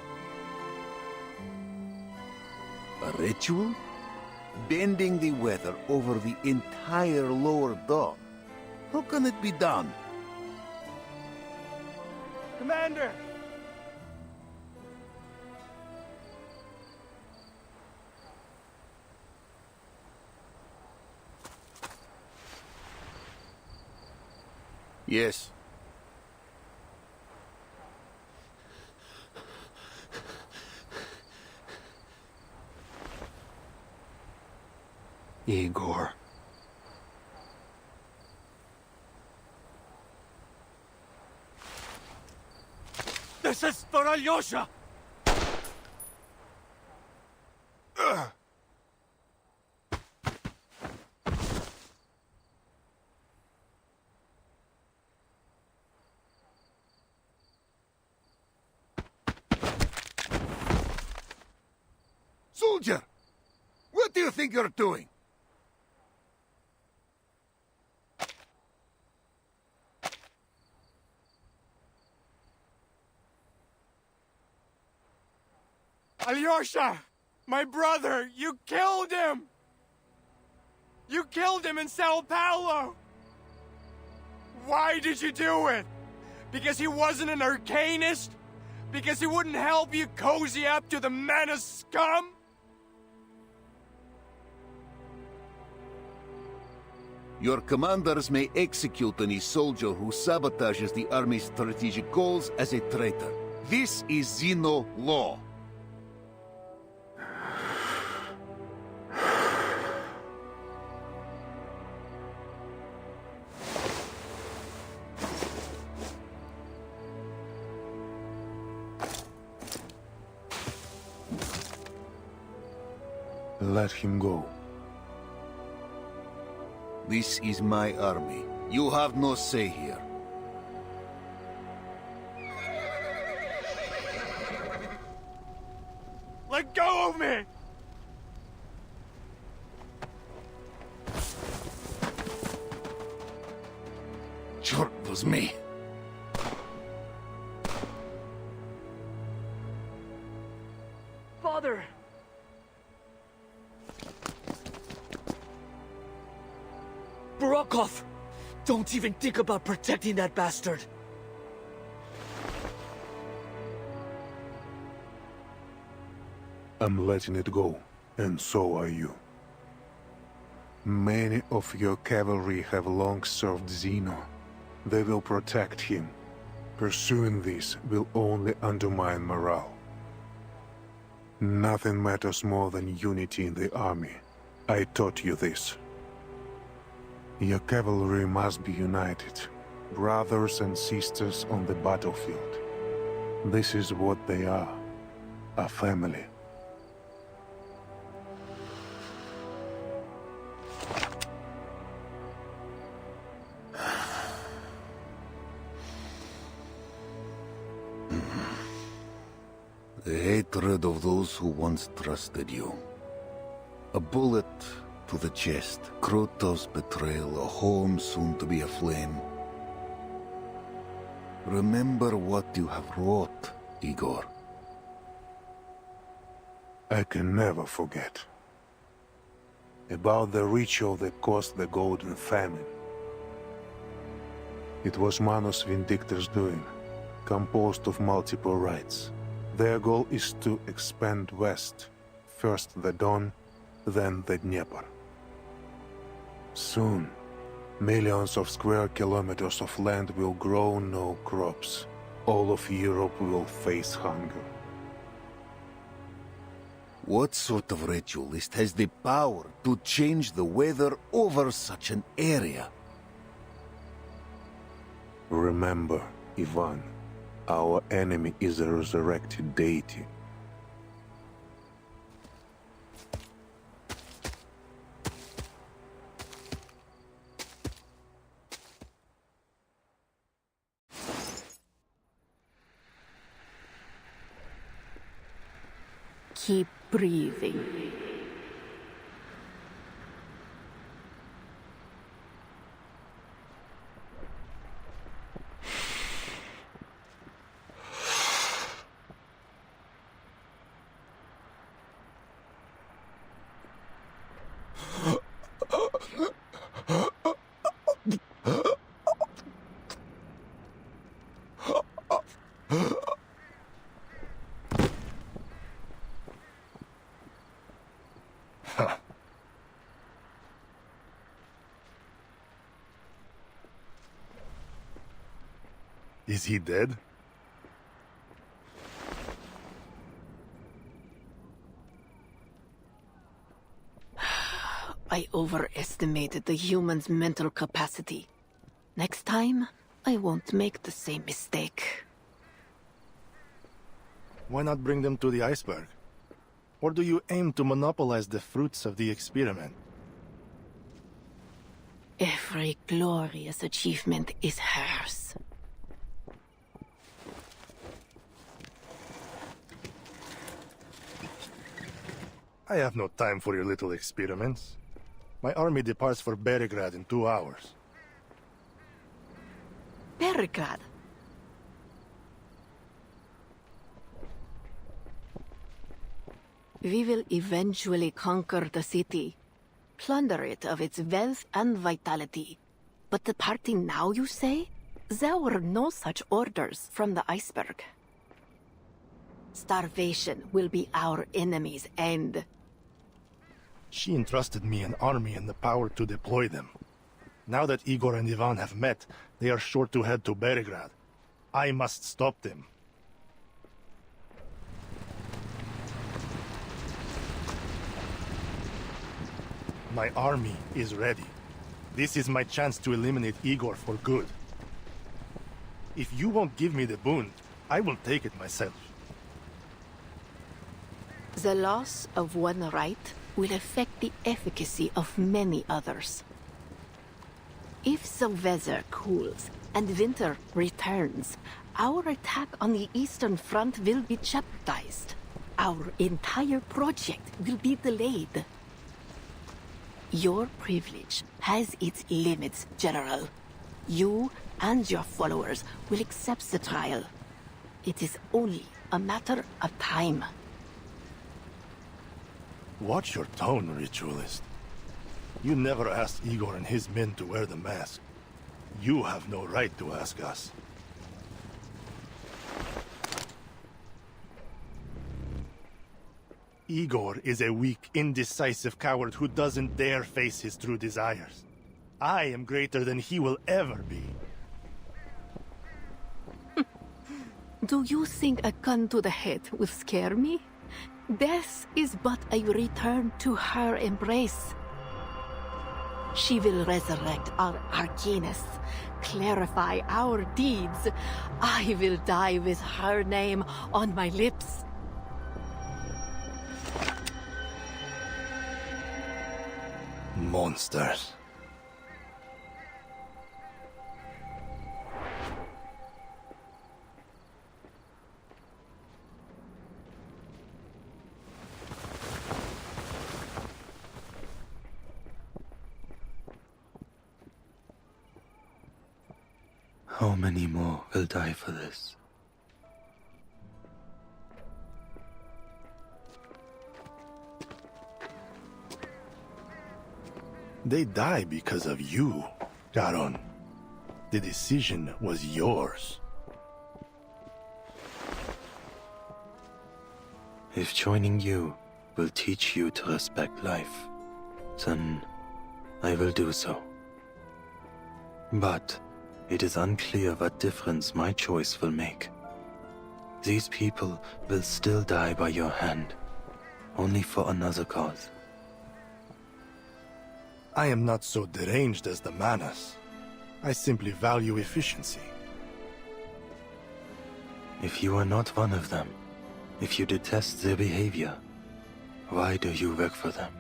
A ritual? Bending the weather over the entire lower dawn. How can it be done? Commander! Yes. Igor. This is for Alyosha! Soldier! What do you think you're doing? Alyosha! My brother! You killed him! You killed him in Sao Paulo! Why did you do it? Because he wasn't an arcanist? Because he wouldn't help you cozy up to the menace scum? Your commanders may execute any soldier who sabotages the army's strategic goals as a traitor. This is Zeno law. Let him go. This is my army. You have no say here. Let go of me! Sure, it was me. Father! Barokov! Don't even think about protecting that bastard! I'm letting it go, and so are you. Many of your cavalry have long served Zeno. They will protect him. Pursuing this will only undermine morale. Nothing matters more than unity in the army. I taught you this. Your cavalry must be united, brothers and sisters on the battlefield. This is what they are, a family. The hatred of those who once trusted you. A bullet to the chest, Krotov's betrayal, a home soon to be aflame. Remember what you have wrought, Igor. I can never forget. About the ritual that caused the Golden Famine. It was Manos Vindictor's doing, composed of multiple rites. Their goal is to expand west, first the Don, then the Dnieper. Soon, millions of square kilometers of land will grow no crops. All of Europe will face hunger. What sort of ritualist has the power to change the weather over such an area? Remember, Ivan, our enemy is a resurrected deity. Keep breathing. Is he dead? I overestimated the human's mental capacity. Next time, I won't make the same mistake. Why not bring them to the iceberg? Or do you aim to monopolize the fruits of the experiment? Every glorious achievement is hers. I have no time for your little experiments. My army departs for Beregrad in 2 hours. Beregrad? We will eventually conquer the city, plunder it of its wealth and vitality. But departing now, you say? There were no such orders from the iceberg. Starvation will be our enemy's end. She entrusted me an army and the power to deploy them. Now that Igor and Ivan have met, they are sure to head to Beregrad. I must stop them. My army is ready. This is my chance to eliminate Igor for good. If you won't give me the boon, I will take it myself. The loss of one right will affect the efficacy of many others. If the weather cools and winter returns, our attack on the Eastern Front will be jeopardized. Our entire project will be delayed. Your privilege has its limits, General. You and your followers will accept the trial. It is only a matter of time. Watch your tone, ritualist. You never asked Igor and his men to wear the mask. You have no right to ask us. Igor is a weak, indecisive coward who doesn't dare face his true desires. I am greater than he will ever be. Do you think a gun to the head will scare me? Death is but a return to her embrace. She will resurrect our Arcanus, clarify our deeds. I will die with her name on my lips. Monsters. How many more will die for this? They die because of you, Garon. The decision was yours. If joining you will teach you to respect life, then I will do so. But it is unclear what difference my choice will make. These people will still die by your hand, only for another cause. I am not so deranged as the Manas. I simply value efficiency. If you are not one of them, if you detest their behavior, why do you work for them?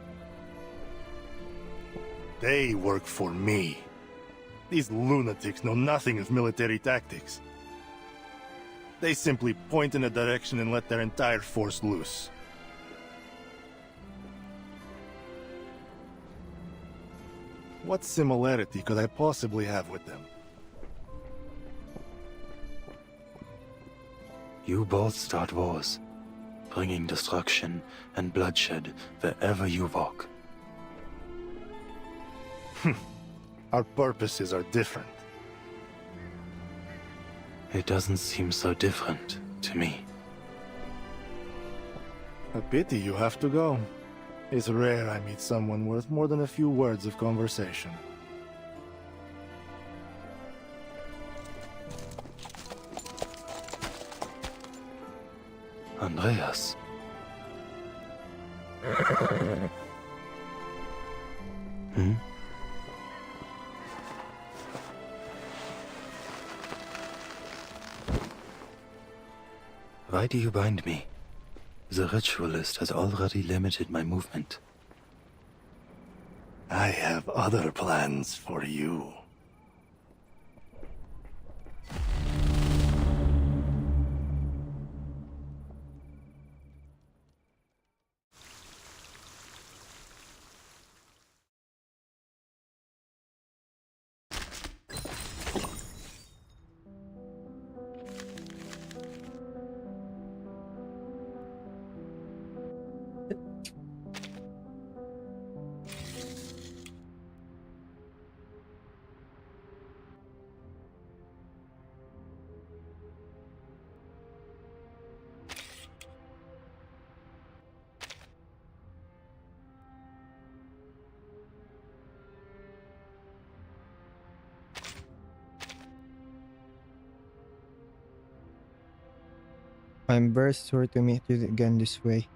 They work for me. These lunatics know nothing of military tactics. They simply point in a direction and let their entire force loose. What similarity could I possibly have with them? You both start wars, bringing destruction and bloodshed wherever you walk. Our purposes are different. It doesn't seem so different to me. A pity you have to go. It's rare I meet someone worth more than a few words of conversation. Andreas. Hmm? Why do you bind me? The ritualist has already limited my movement. I have other plans for you. I'm very sorry to meet you again this way.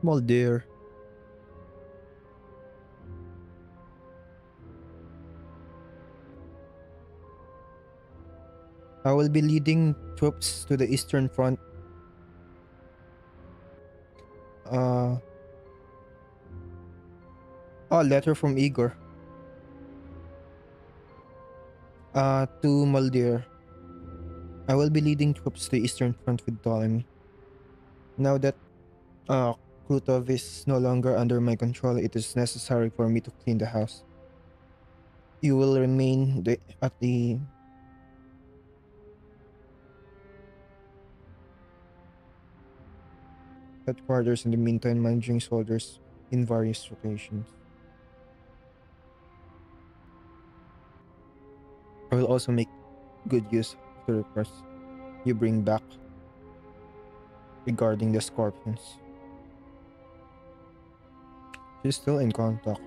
Small dear. I will be leading troops to the Eastern Front. Letter from Igor. To Maldir. I will be leading troops to the Eastern Front with Ptolemy. Now that Krutov is no longer under my control, it is necessary for me to clean the house. You will remain at the headquarters in the meantime, managing soldiers in various locations. I will also make good use of the requests you bring back regarding the scorpions. She's still in contact.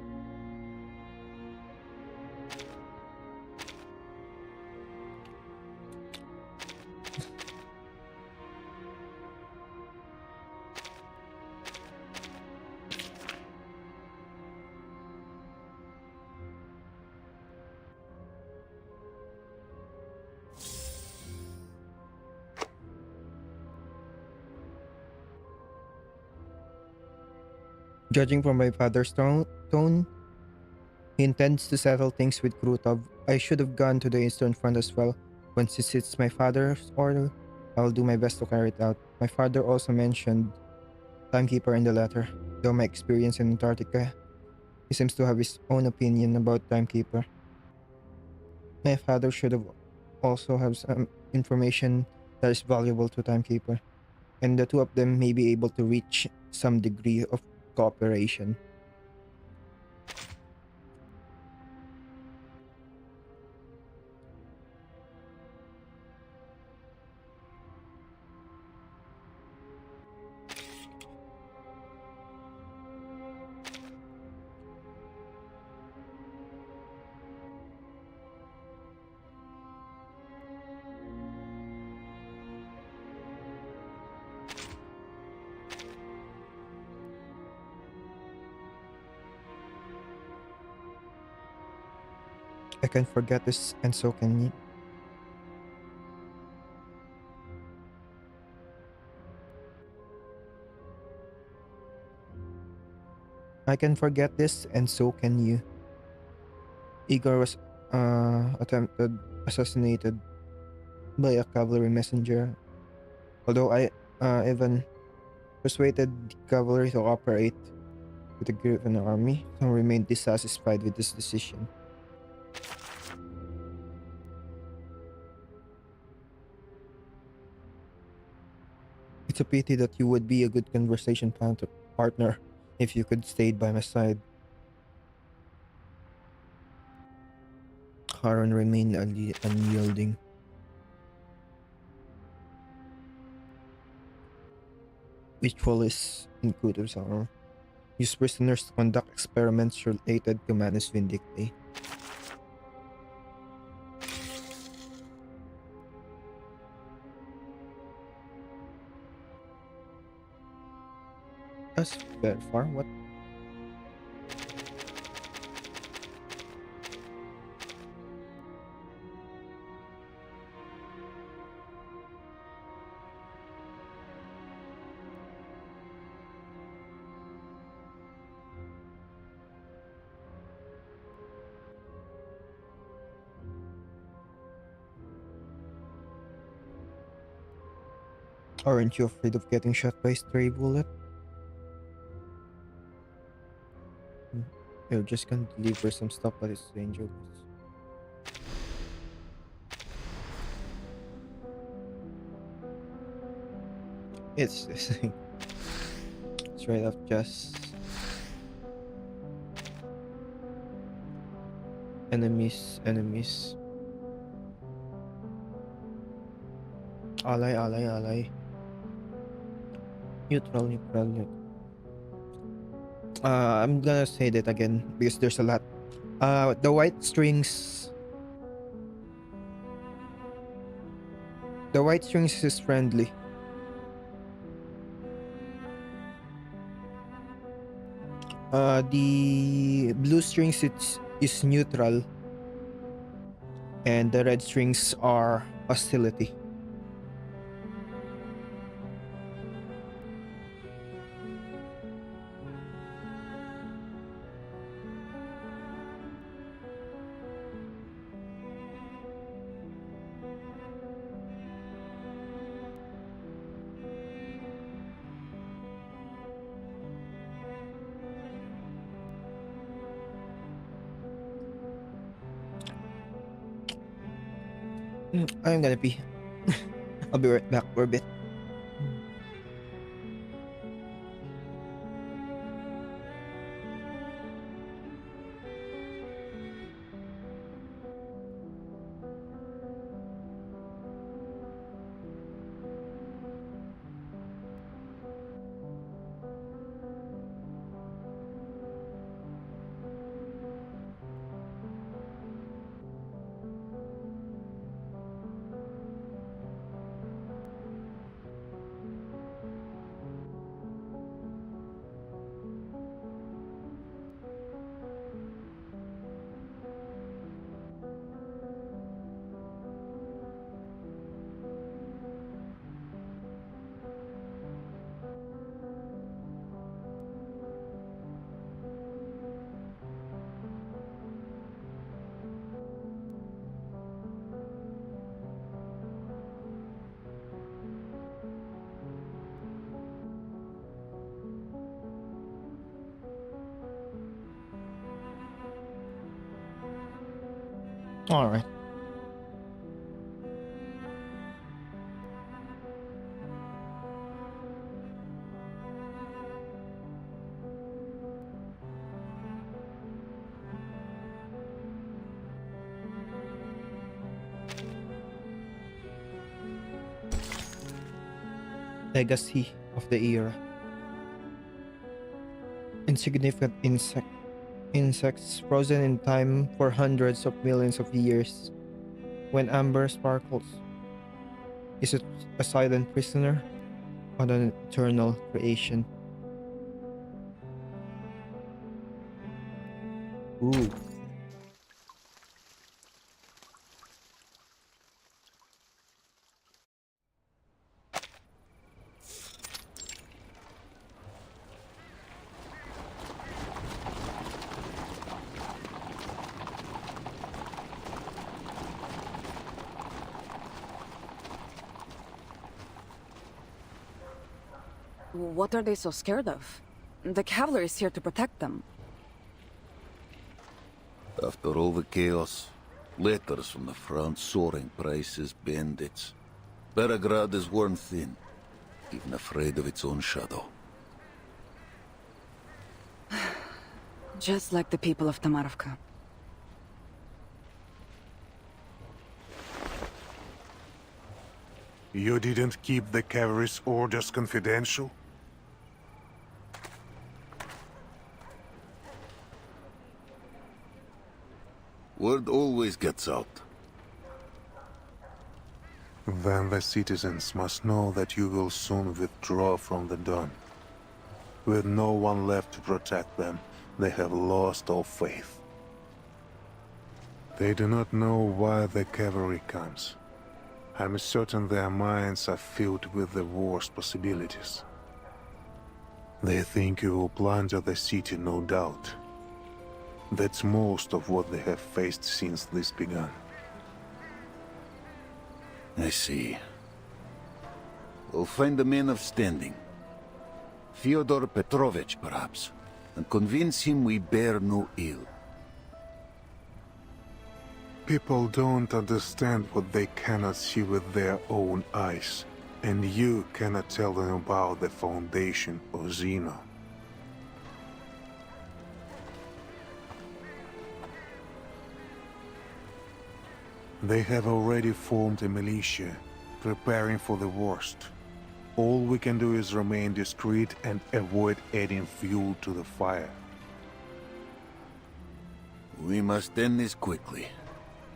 Judging from my father's tone, he intends to settle things with Krutov. I should have gone to the Eastern Front as well. Once it's my father's order, I will do my best to carry it out. My father also mentioned Timekeeper in the letter. Though my experience in Antarctica, he seems to have his own opinion about Timekeeper. My father should have also have some information that is valuable to Timekeeper, and the two of them may be able to reach some degree of cooperation. I can forget this, and so can you. I can forget this, and so can you. Igor was attempted assassinated by a cavalry messenger. Although Ivan persuaded the cavalry to cooperate with the Griffin army, some remained dissatisfied with this decision. It's a pity that you would be a good conversation partner if you could stayed by my side. Haran remained unyielding. Ritual is in Kutov's honor. Use prisoners to conduct experiments related to Manus Vindictae. That's very far. What? Aren't you afraid of getting shot by a stray bullet? You're just gonna deliver some stuff, but it's dangerous. It's this thing. Straight up just enemies. Ally. Neutral. I'm gonna say that again because there's a lot. The white strings. The white strings is friendly. The blue strings is neutral, and the red strings are hostility. I'm gonna pee. I'll be right back for a bit. All right. Legacy of the era. Insignificant insects frozen in time for hundreds of millions of years. When amber sparkles, is it a silent prisoner or an eternal creation? Ooh. What are they so scared of? The cavalry is here to protect them. After all the chaos, letters from the front, soaring prices, bandits. Beregrad is worn thin, even afraid of its own shadow. Just like the people of Tamarovka. You didn't keep the cavalry's orders confidential? Word always gets out. Then the citizens must know that you will soon withdraw from the Don. With no one left to protect them, they have lost all faith. They do not know why the cavalry comes. I'm certain their minds are filled with the worst possibilities. They think you will plunder the city, no doubt. That's most of what they have faced since this began. I see. We'll find a man of standing. Fyodor Petrovich, perhaps, and convince him we bear no ill. People don't understand what they cannot see with their own eyes, and you cannot tell them about the foundation of Zeno. They have already formed a militia, preparing for the worst. All we can do is remain discreet and avoid adding fuel to the fire. We must end this quickly.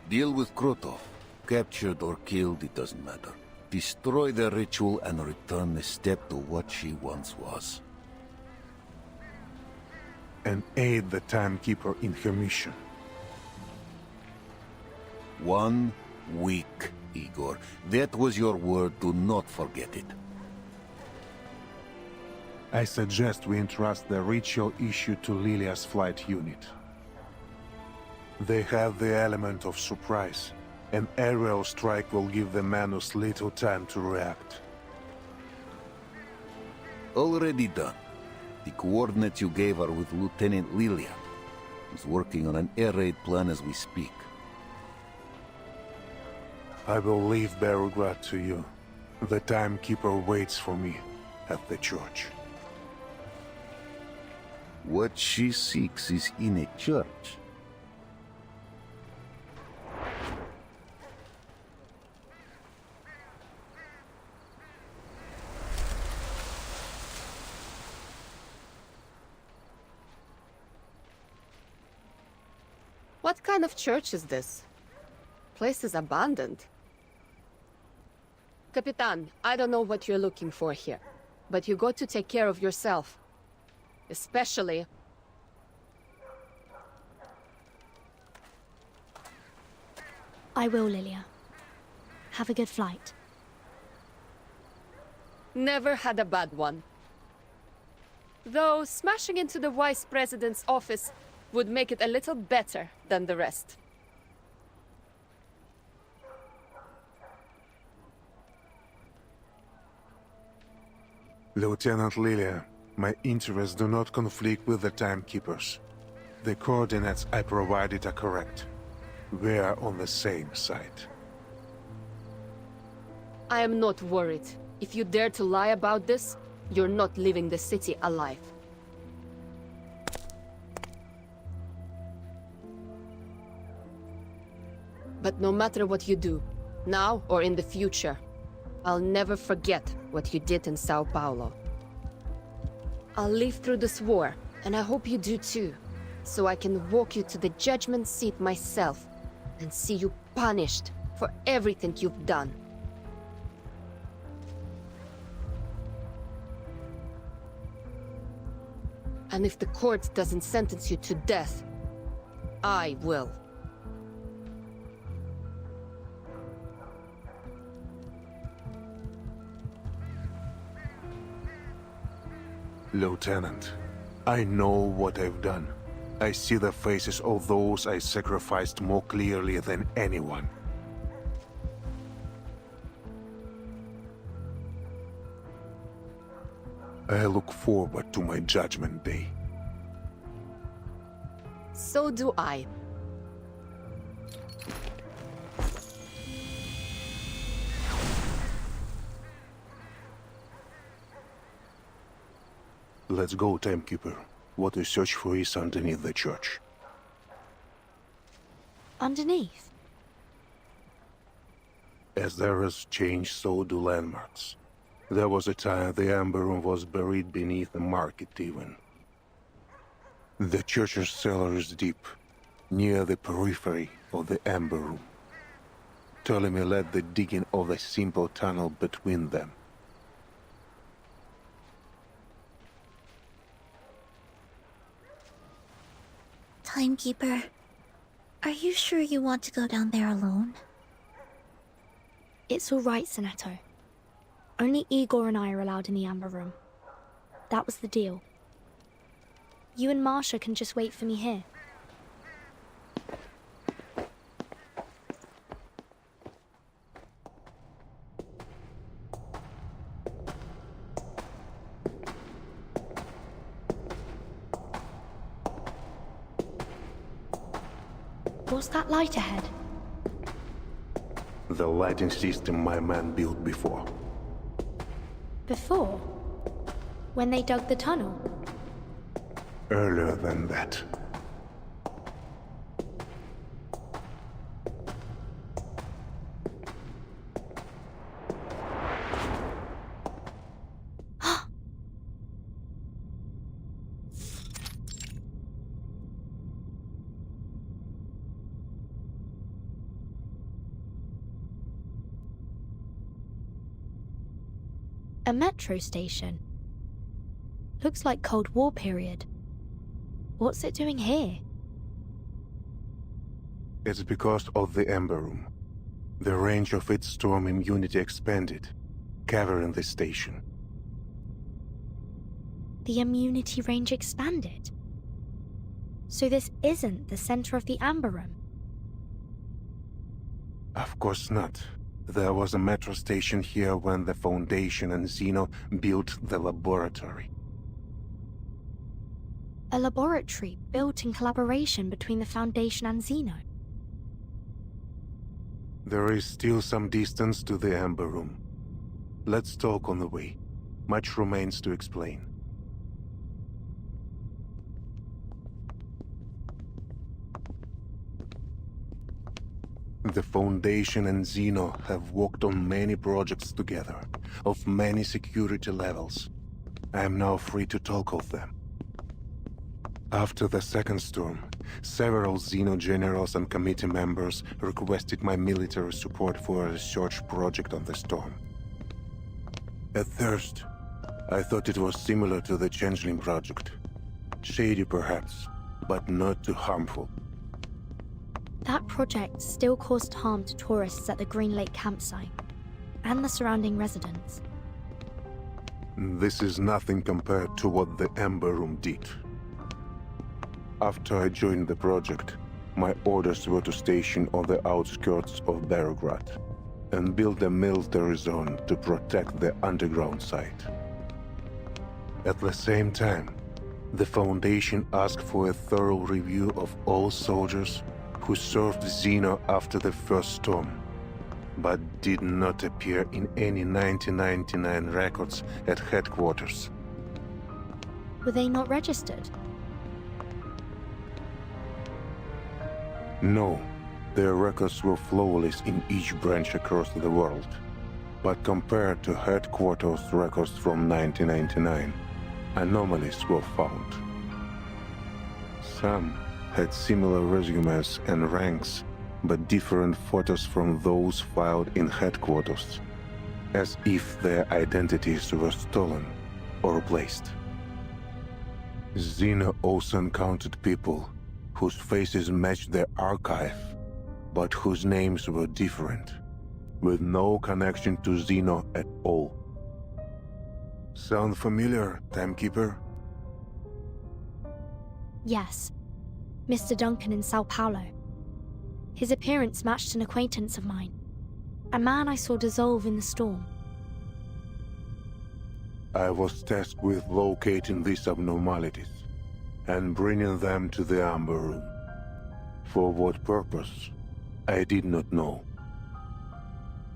Deal with Krotov. Captured or killed, it doesn't matter. Destroy the ritual and return the steppe to what she once was. And aid the timekeeper in her mission. 1 week, Igor. That was your word. Do not forget it. I suggest we entrust the ritual issue to Lilia's flight unit. They have the element of surprise. An aerial strike will give the Manus little time to react. Already done. The coordinates you gave are with Lieutenant Lilia, who's working on an air raid plan as we speak. I will leave Beregrad to you. The timekeeper waits for me at the church. What she seeks is in a church. What kind of church is this? Place is abandoned. Capitan, I don't know what you're looking for here, but you got to take care of yourself. Especially... I will, Lilia. Have a good flight. Never had a bad one. Though smashing into the Vice President's office would make it a little better than the rest. Lieutenant Lilia, my interests do not conflict with the timekeepers. The coordinates I provided are correct. We're on the same side. I am not worried. If you dare to lie about this, you're not leaving the city alive. But no matter what you do, now or in the future, I'll never forget what you did in Sao Paulo. I'll live through this war, and I hope you do too, so I can walk you to the judgment seat myself and see you punished for everything you've done. And if the court doesn't sentence you to death, I will. Lieutenant, I know what I've done. I see the faces of those I sacrificed more clearly than anyone. I look forward to my judgment day. So do I. Let's go, Timekeeper. What we search for is underneath the church. Underneath? As there is change, so do landmarks. There was a time the Amber Room was buried beneath the market even. The church's cellar is deep, near the periphery of the Amber Room. Ptolemy led the digging of a simple tunnel between them. Timekeeper, are you sure you want to go down there alone? It's all right, Sonetto. Only Igor and I are allowed in the Amber Room. That was the deal. You and Marsha can just wait for me here. What's that light ahead? The lighting system my man built before. Before? When they dug the tunnel? Earlier than that. A metro station. Looks like Cold War period. What's it doing here? It's because of the Amber Room. The range of its storm immunity expanded, covering the station. The immunity range expanded? So this isn't the center of the Amber Room? Of course not. There was a metro station here when the Foundation and Zeno built the laboratory. A laboratory built in collaboration between the Foundation and Zeno? There is still some distance to the Amber Room. Let's talk on the way. Much remains to explain. The Foundation and Zeno have worked on many projects together, of many security levels. I am now free to talk of them. After the second storm, several Zeno generals and committee members requested my military support for a research project on the storm. At first, I thought it was similar to the Changeling project. Shady perhaps, but not too harmful. That project still caused harm to tourists at the Green Lake campsite, and the surrounding residents. This is nothing compared to what the Amber Room did. After I joined the project, my orders were to station on the outskirts of Belgrade and build a military zone to protect the underground site. At the same time, the Foundation asked for a thorough review of all soldiers, who served Zeno after the first storm, but did not appear in any 1999 records at headquarters. Were they not registered? No, their records were flawless in each branch across the world. But compared to headquarters records from 1999, anomalies were found. Some had similar resumes and ranks, but different photos from those filed in headquarters, as if their identities were stolen or replaced. Zeno also encountered people whose faces matched their archive, but whose names were different, with no connection to Zeno at all. Sound familiar, Timekeeper? Yes. Mr. Duncan in Sao Paulo. His appearance matched an acquaintance of mine. A man I saw dissolve in the storm. I was tasked with locating these abnormalities and bringing them to the Amber Room. For what purpose, I did not know.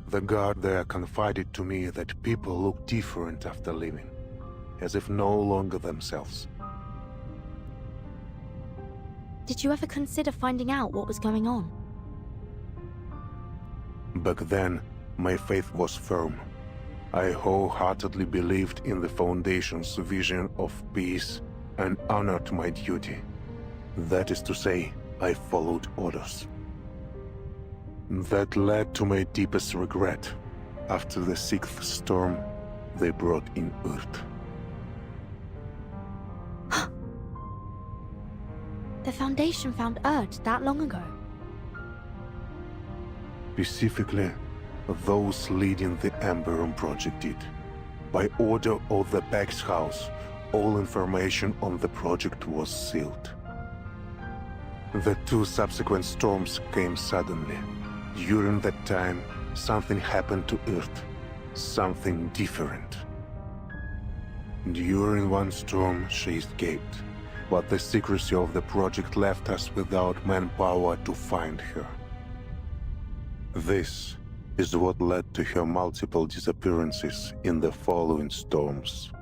The guard there confided to me that people look different after leaving, as if no longer themselves. Did you ever consider finding out what was going on? Back then, my faith was firm. I wholeheartedly believed in the Foundation's vision of peace and honored my duty. That is to say, I followed orders. That led to my deepest regret. After the 6th storm, they brought in Earth. The Foundation found Erd that long ago. Specifically, those leading the Amber Room project did. By order of the Pax House, all information on the project was sealed. The 2 subsequent storms came suddenly. During that time, something happened to Earth. Something different. During one storm, she escaped, but the secrecy of the project left us without manpower to find her. This is what led to her multiple disappearances in the following storms.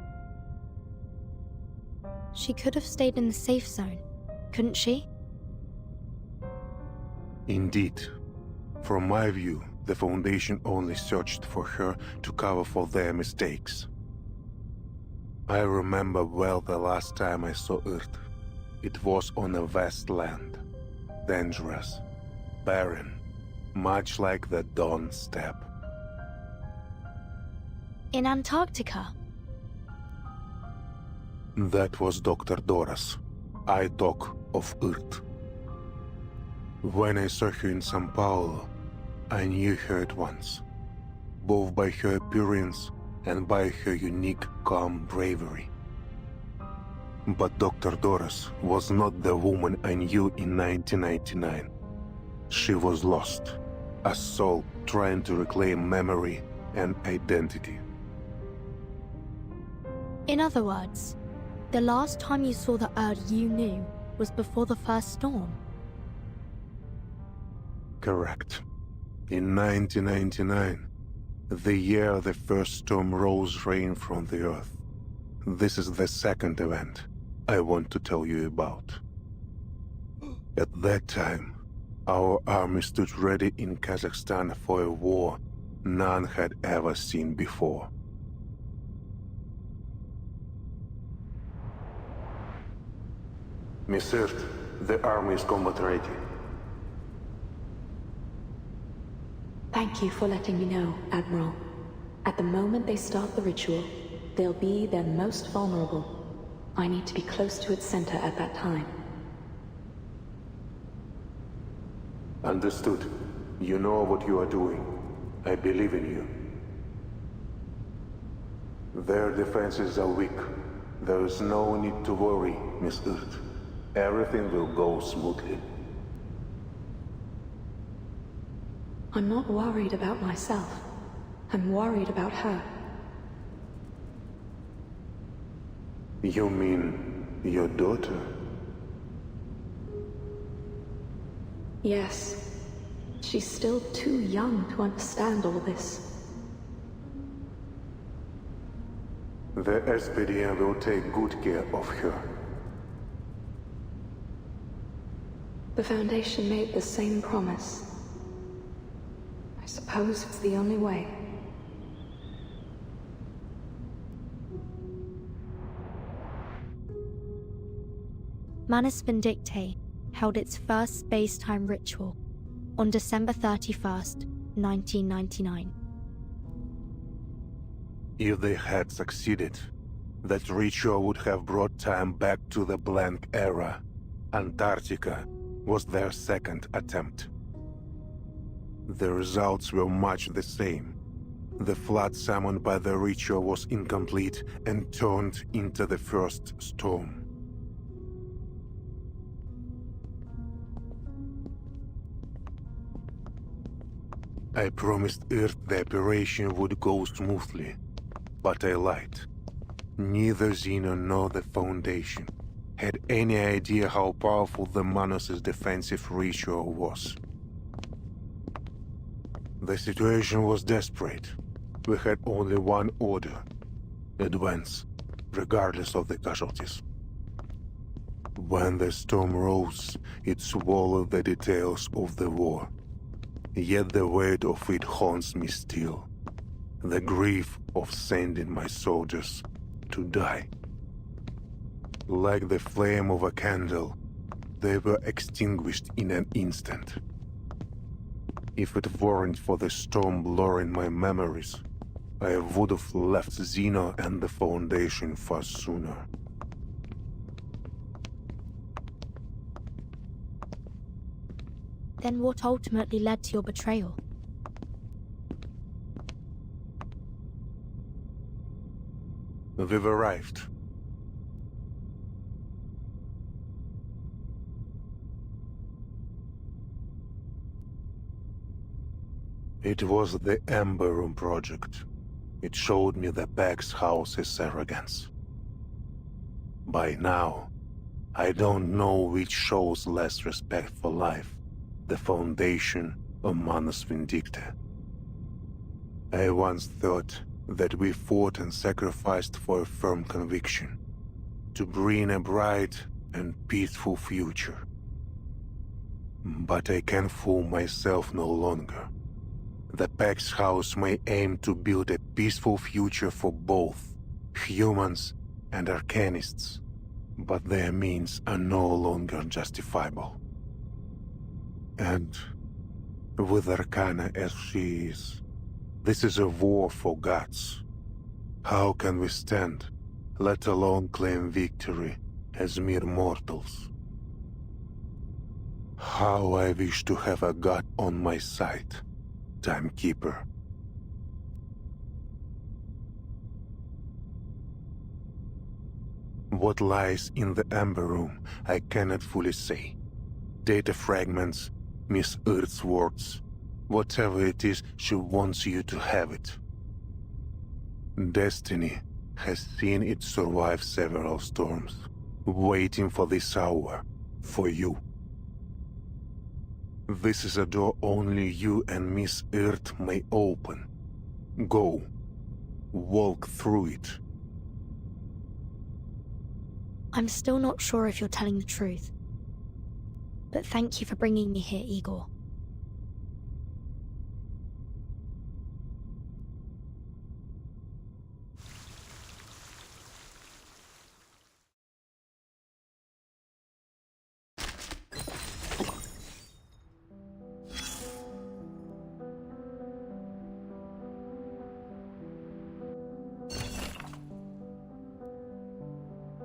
She could have stayed in the safe zone, couldn't she? Indeed. From my view, the Foundation only searched for her to cover for their mistakes. I remember well the last time I saw Earth. It was on a vast land. Dangerous, barren, much like the Dawn Steppe. In Antarctica? That was Dr. Dora's eye talk of Earth. When I saw her in Sao Paulo, I knew her at once, both by her appearance and by her unique, calm bravery. But Dr. Doris was not the woman I knew in 1999. She was lost, a soul trying to reclaim memory and identity. In other words, the last time you saw the Erd you knew was before the first storm. Correct. In 1999, the year the first storm rose rain from the earth. This is the second event I want to tell you about. At that time, our army stood ready in Kazakhstan for a war none had ever seen before. Miss Earth, the army is combat ready. Thank you for letting me know, Admiral. At the moment they start the ritual, they'll be their most vulnerable. I need to be close to its center at that time. Understood. You know what you are doing. I believe in you. Their defenses are weak. There is no need to worry, Miss Earth. Everything will go smoothly. I'm not worried about myself. I'm worried about her. You mean your daughter? Yes. She's still too young to understand all this. The SPDM will take good care of her. The Foundation made the same promise. I suppose it's the only way. Manus Vindictae held its first space-time ritual on December 31st, 1999. If they had succeeded, that ritual would have brought time back to the blank era. Antarctica was their second attempt. The results were much the same. The flood summoned by the ritual was incomplete and turned into the first storm. I promised Earth the operation would go smoothly, but I lied. Neither Zeno nor the Foundation had any idea how powerful the Manus' defensive ritual was. The situation was desperate. We had only one order: advance, regardless of the casualties. When the storm rose, it swallowed the details of the war. Yet the weight of it haunts me still. The grief of sending my soldiers to die. Like the flame of a candle, they were extinguished in an instant. If it weren't for the storm blurring my memories, I would have left Zeno and the Foundation far sooner. Then what ultimately led to your betrayal? We've arrived. It was the Ember Room project. It showed me the Pax House's arrogance. By now, I don't know which shows less respect for life, the Foundation or Manus Vindictae. I once thought that we fought and sacrificed for a firm conviction, to bring a bright and peaceful future. But I can fool myself no longer. The Pax House may aim to build a peaceful future for both humans and Arcanists, but their means are no longer justifiable. And with Arcana as she is, this is a war for gods. How can we stand, let alone claim victory as mere mortals? How I wish to have a god on my side, Timekeeper. What lies in the Ember Room, I cannot fully say. Data fragments, Miss Earth's words, whatever it is, she wants you to have it. Destiny has seen it survive several storms, waiting for this hour, for you. This is a door only you and Miss Earth may open. Go. Walk through it. I'm still not sure if you're telling the truth. But thank you for bringing me here, Igor.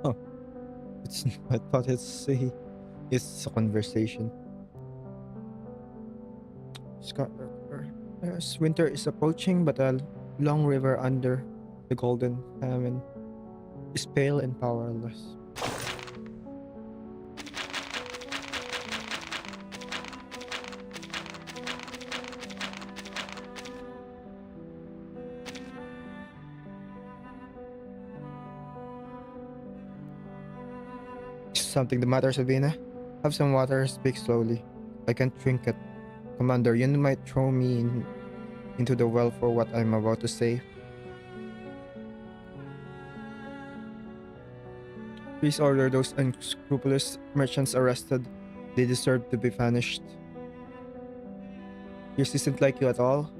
Oh, I thought it's a conversation. Winter is approaching, but a long river under the golden famine is pale and powerless. Is something the matter, Sabina? Have some water, speak slowly. I can't drink it. Commander, you might throw me into the well for what I'm about to say. Please order those unscrupulous merchants arrested. They deserve to be punished. Yours isn't like you at all.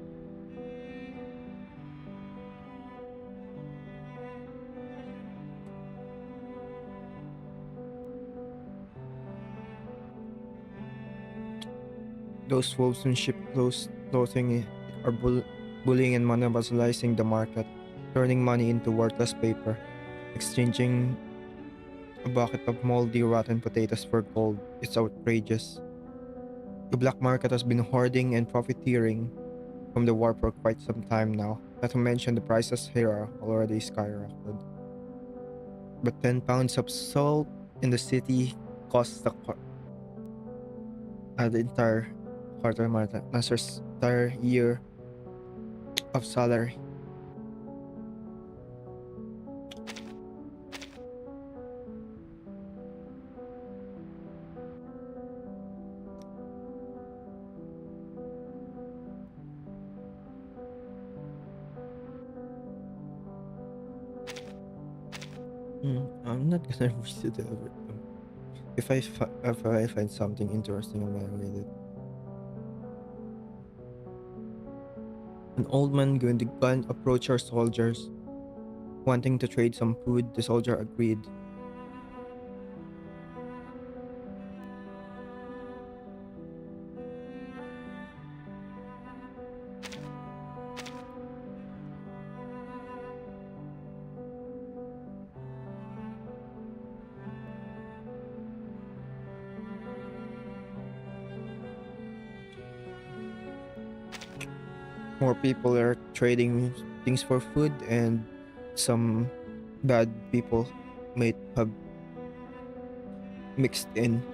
Those wolves in ship clothing are bullying and monopolizing the market, turning money into worthless paper, exchanging a bucket of moldy, rotten potatoes for gold. It's outrageous. The black market has been hoarding and profiteering from the war for quite some time now. Not to mention the prices here are already skyrocketed. But 10 pounds of salt in the city costs the entire master's entire year of salary. I'm not gonna read it ever. If I find something interesting, I'm gonna read it. An old man with a gun approached our soldiers, wanting to trade some food. The soldier agreed. More people are trading things for food, and some bad people might have mixed in.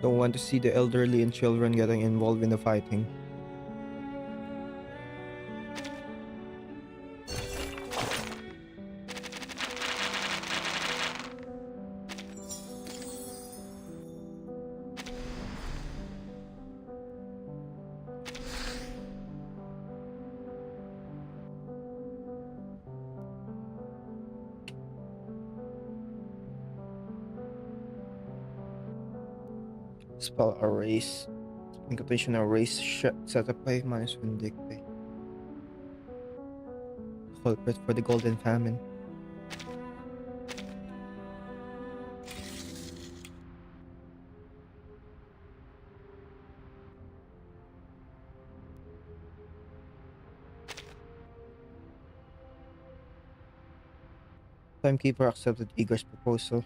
Don't want to see the elderly and children getting involved in the fighting. Spell erase. Incantation erase set up by minus vindicate. Culprit for the golden famine. Timekeeper accepted Igor's proposal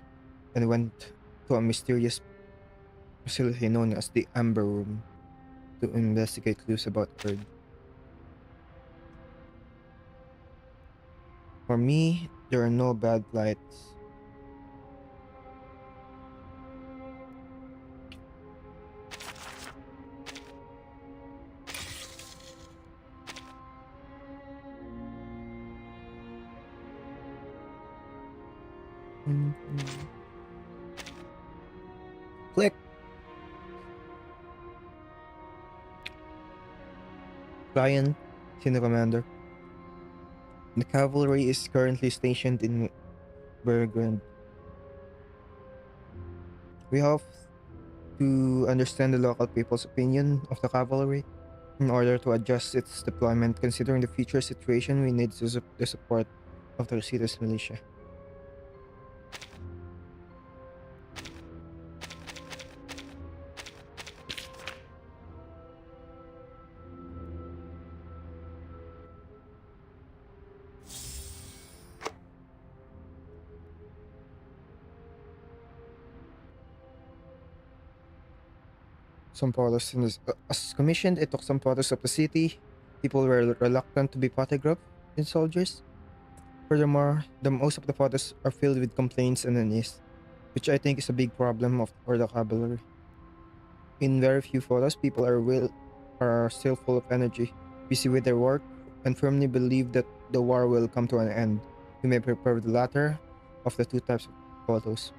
and went to a mysterious facility known as the Amber Room to investigate clues about Earth. For me, there are no bad lights. Click. Client, Senior Commander. The cavalry is currently stationed in Belgrade. We have to understand the local people's opinion of the cavalry in order to adjust its deployment. Considering the future situation, we need the support of the city's militia. Some photos as commissioned. It took some photos of the city. People were reluctant to be photographed in soldiers. Furthermore, the most of the photos are filled with complaints and unease, which I think is a big problem for the cavalry. In very few photos, people are still full of energy, busy with their work, and firmly believe that the war will come to an end. You may prefer the latter of the two types of photos.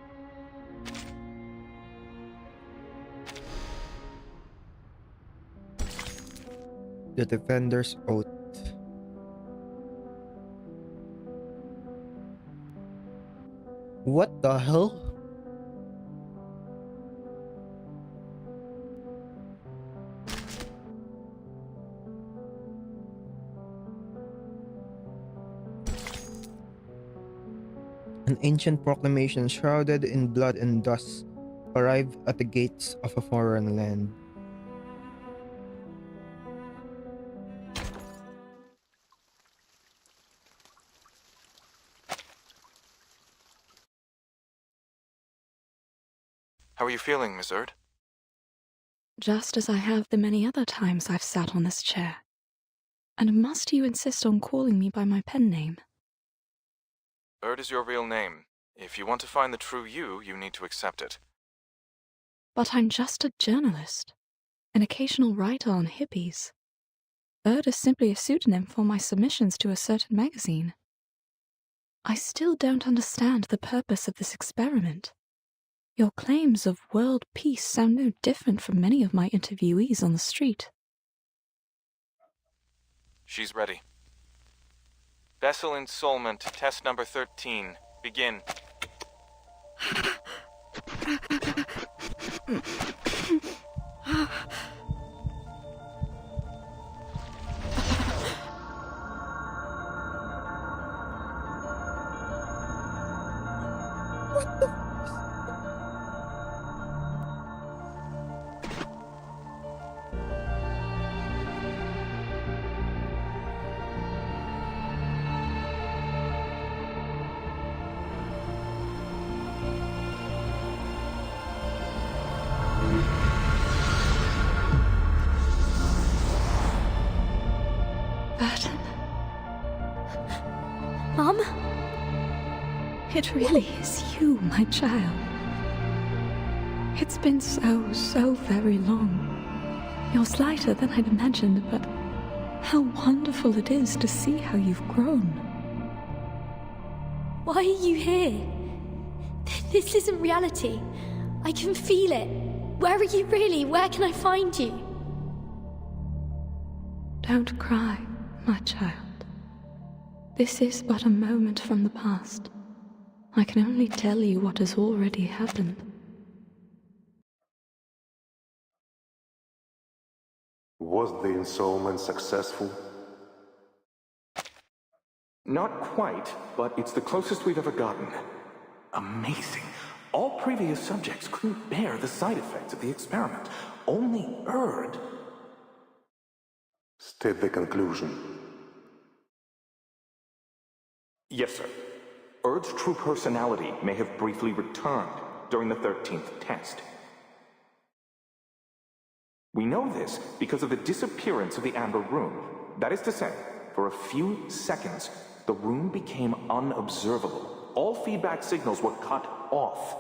The Defender's Oath. What the hell? An ancient proclamation shrouded in blood and dust arrived at the gates of a foreign land. How are you feeling, Miss Erd? Just as I have the many other times I've sat on this chair. And must you insist on calling me by my pen name? Erd is your real name. If you want to find the true you, you need to accept it. But I'm just a journalist, an occasional writer on hippies. Erd is simply a pseudonym for my submissions to a certain magazine. I still don't understand the purpose of this experiment. Your claims of world peace sound no different from many of my interviewees on the street. She's ready. Vessel installment, test number 13. Begin. What the? Mom? It really is you, my child. It's been so very long. You're slighter than I'd imagined, but how wonderful it is to see how you've grown. Why are you here? This isn't reality. I can feel it. Where are you really? Where can I find you? Don't cry, my child. This is but a moment from the past. I can only tell you what has already happened. Was the installment successful? Not quite, but it's the closest we've ever gotten. Amazing. All previous subjects couldn't bear the side effects of the experiment. Only Erd. State the conclusion. Yes, sir. Erd's true personality may have briefly returned during the 13th test. We know this because of the disappearance of the Amber Room. That is to say, for a few seconds, the room became unobservable. All feedback signals were cut off.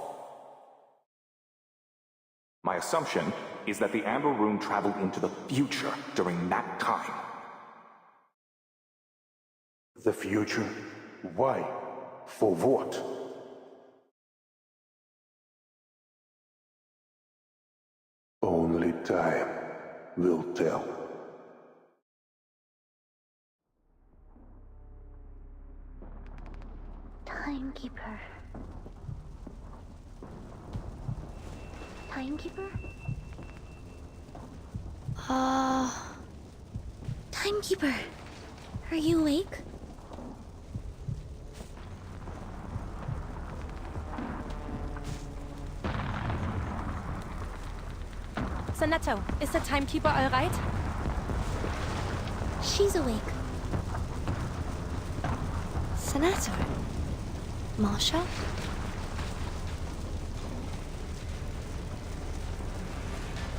My assumption is that the Amber Room traveled into the future during that time. The future? Why? For what? Only time will tell. Timekeeper. Timekeeper? Timekeeper! Are you awake? Sonetto, is the timekeeper all right? She's awake. Senator? Marsha?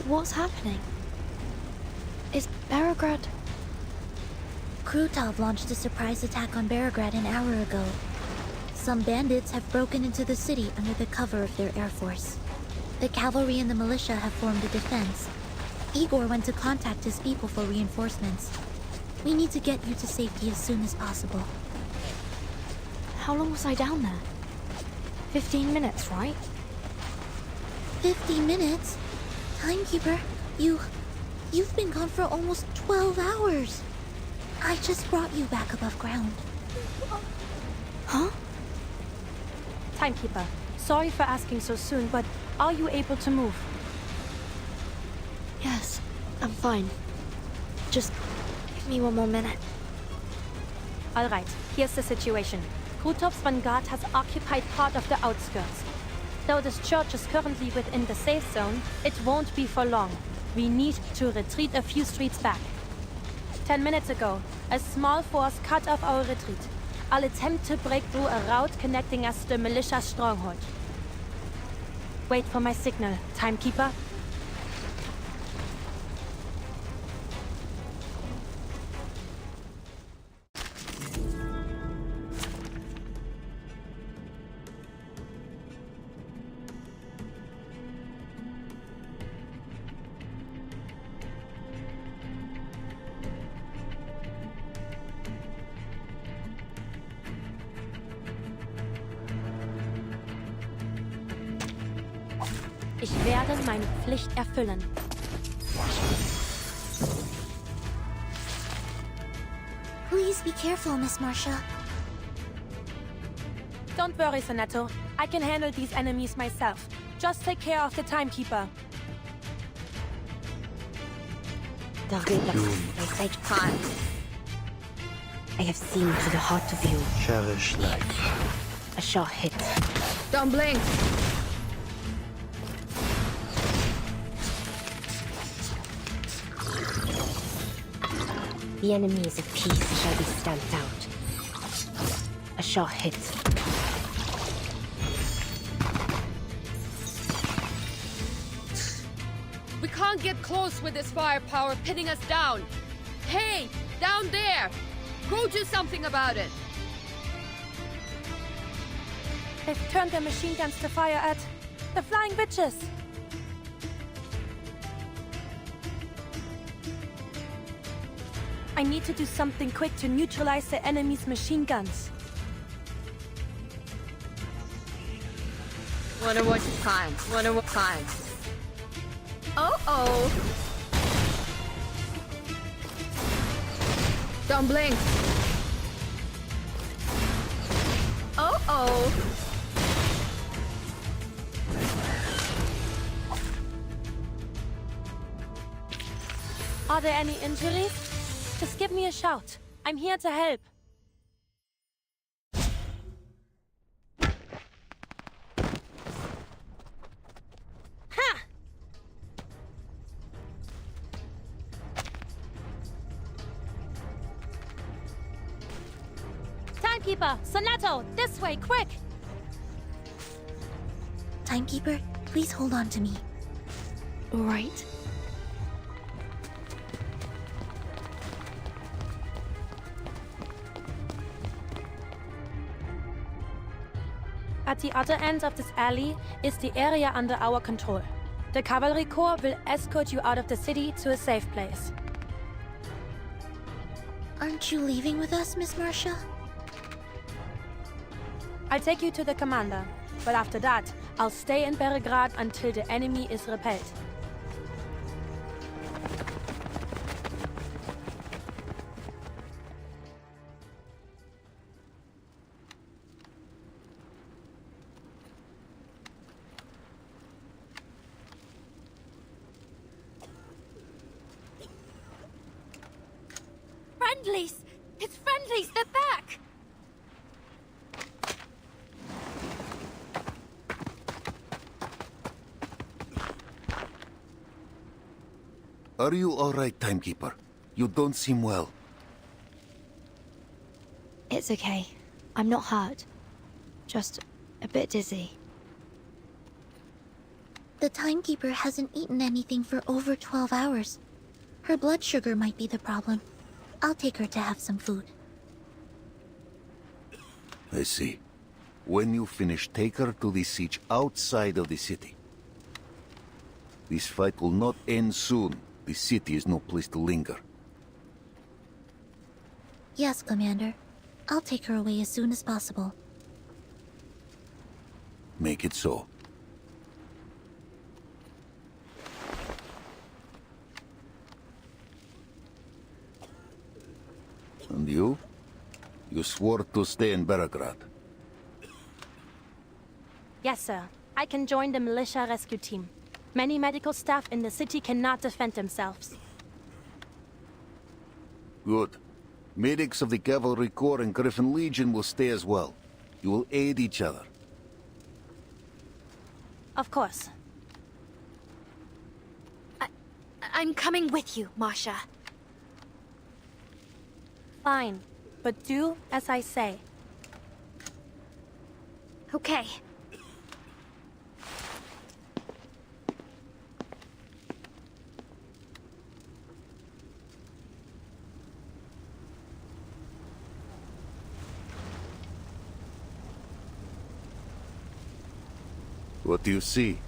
What's happening? Is Beograd... Krutov launched a surprise attack on Beograd an hour ago. Some bandits have broken into the city under the cover of their air force. The cavalry and the militia have formed a defense. Igor went to contact his people for reinforcements. We need to get you to safety as soon as possible. How long was I down there? 15 minutes, right? 50 minutes? Timekeeper, you've been gone for almost 12 hours. I just brought you back above ground. Huh? Timekeeper, sorry for asking so soon, but are you able to move? Yes, I'm fine. Just give me one more minute. Alright, here's the situation. Krutov's vanguard has occupied part of the outskirts. Though this church is currently within the safe zone, it won't be for long. We need to retreat a few streets back. 10 minutes ago, a small force cut off our retreat. I'll attempt to break through a route connecting us to the militia stronghold. Wait for my signal, Timekeeper. Ich werde meine Pflicht erfüllen. Please be careful, Miss Marsha. Don't worry, Soneto. I can handle these enemies myself. Just take care of the Timekeeper. The rivers, they say time. I have seen to the heart of you. Cherish life. A sure hit. Don't blink! The enemies of peace shall be stamped out. A sure hit. We can't get close with this firepower pinning us down. Hey, down there! Go do something about it! They've turned their machine guns to fire at the flying witches. I need to do something quick to neutralize the enemy's machine guns. Wonder what time? Wonder what time? Oh! Don't blink! Oh! Are there any injuries? Just give me a shout. I'm here to help. Ha! Timekeeper! Soneto! This way, quick! Timekeeper, please hold on to me. All right. At the other end of this alley is the area under our control. The cavalry corps will escort you out of the city to a safe place. Aren't you leaving with us, Miss Marsha? I'll take you to the commander, but after that, I'll stay in Belgrade until the enemy is repelled. Friendlies! It's friendlies! They're back! Are you alright, Timekeeper? You don't seem well. It's okay. I'm not hurt. Just a bit dizzy. The Timekeeper hasn't eaten anything for over 12 hours. Her blood sugar might be the problem. I'll take her to have some food. I see. When you finish, take her to the siege outside of the city. This fight will not end soon. The city is no place to linger. Yes, Commander. I'll take her away as soon as possible. Make it so. And you? You swore to stay in Belgrade. Yes, sir. I can join the militia rescue team. Many medical staff in the city cannot defend themselves. Good. Medics of the Cavalry Corps and Griffin Legion will stay as well. You will aid each other. Of course. I'm coming with you, Marsha. Fine, but do as I say. Okay. What do you see?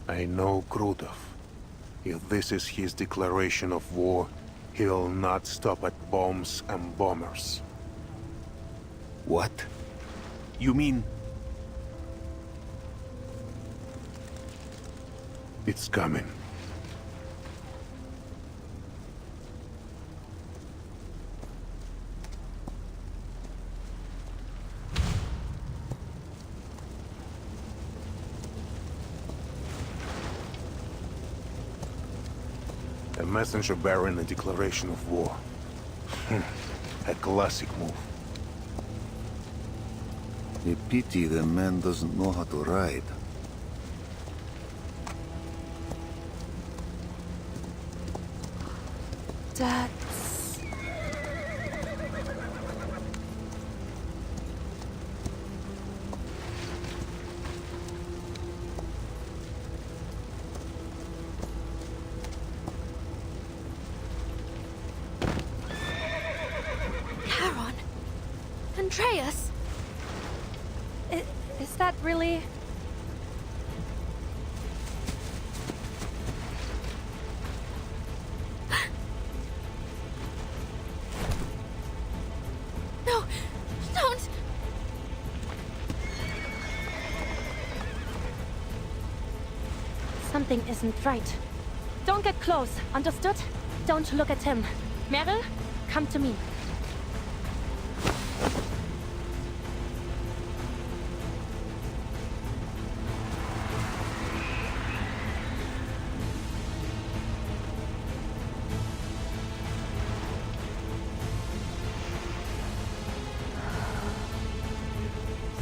I know Krudov. If this is his declaration of war, he will not stop at bombs and bombers. What? You mean... It's coming. A messenger bearing a declaration of war. A classic move. A pity the man doesn't know how to ride. That's... Charon! Andreas! Is that really... No! Don't! Something isn't right. Don't get close, understood? Don't look at him. Meryl, come to me.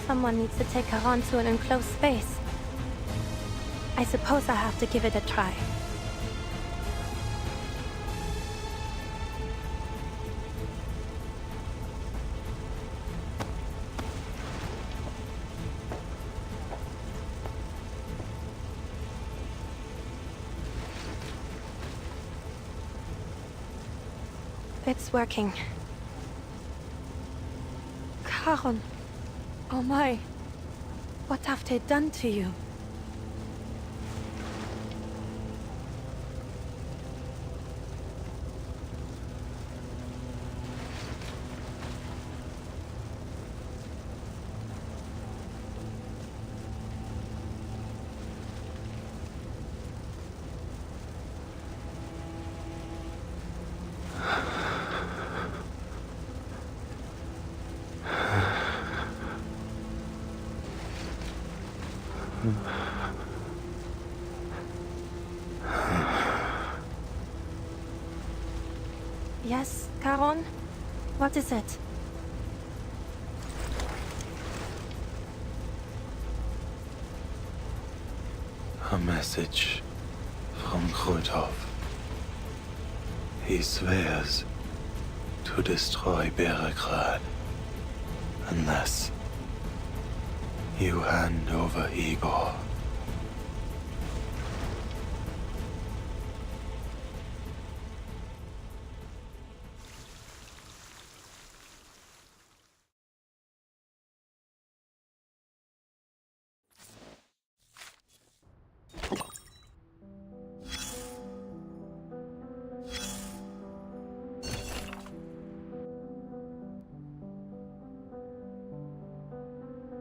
Someone needs to take her on to an enclosed space. I suppose I have to give it a try. It's working. Charon. Oh my. What have they done to you? Yes, Charon? What is it? A message from Krudov. He swears to destroy Belgrade unless you hand over Igor.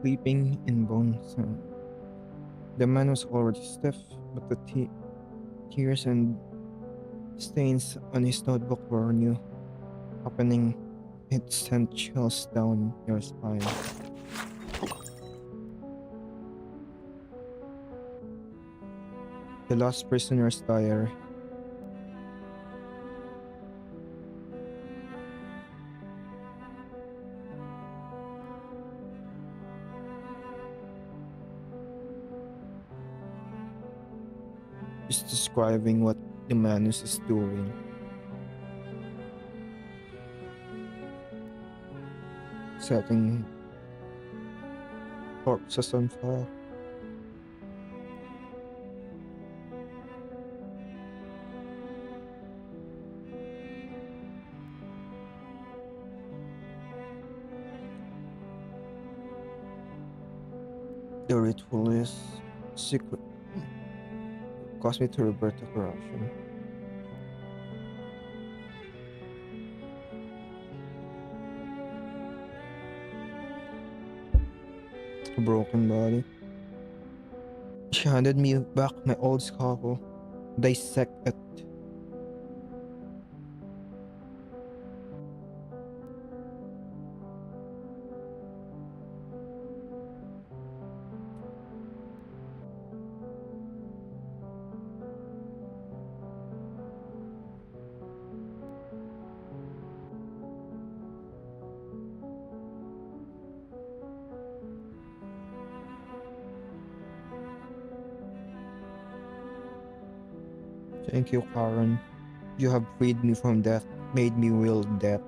sleeping in bone sand. The man was already stiff, but the tears and stains on his notebook were new. Opening it sent chills down your spine. The Lost Prisoner's Diary. Just describing what the Manus is doing. Setting corpses on fire. The ritual is secret. Caused me to revert to corruption. A broken body. She handed me back my old scalpel. Dissect it. Thank you, Karen. You have freed me from death, made me wield death.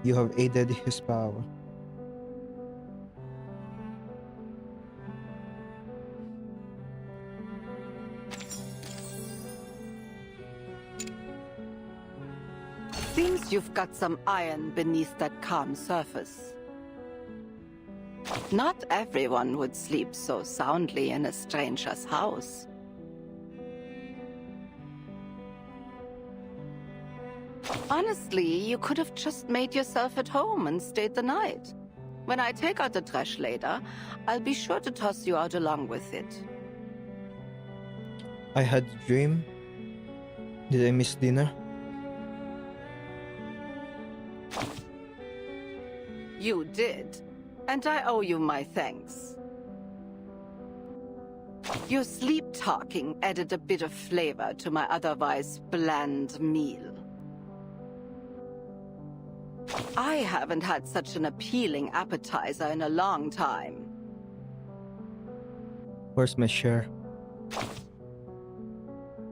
You have aided his power. Seems you've got some iron beneath that calm surface. Not everyone would sleep so soundly in a stranger's house. Honestly, you could have just made yourself at home and stayed the night. When I take out the trash later, I'll be sure to toss you out along with it. I had a dream. Did I miss dinner? You did, and I owe you my thanks. Your sleep-talking added a bit of flavor to my otherwise bland meal. I haven't had such an appealing appetizer in a long time. Where's my share?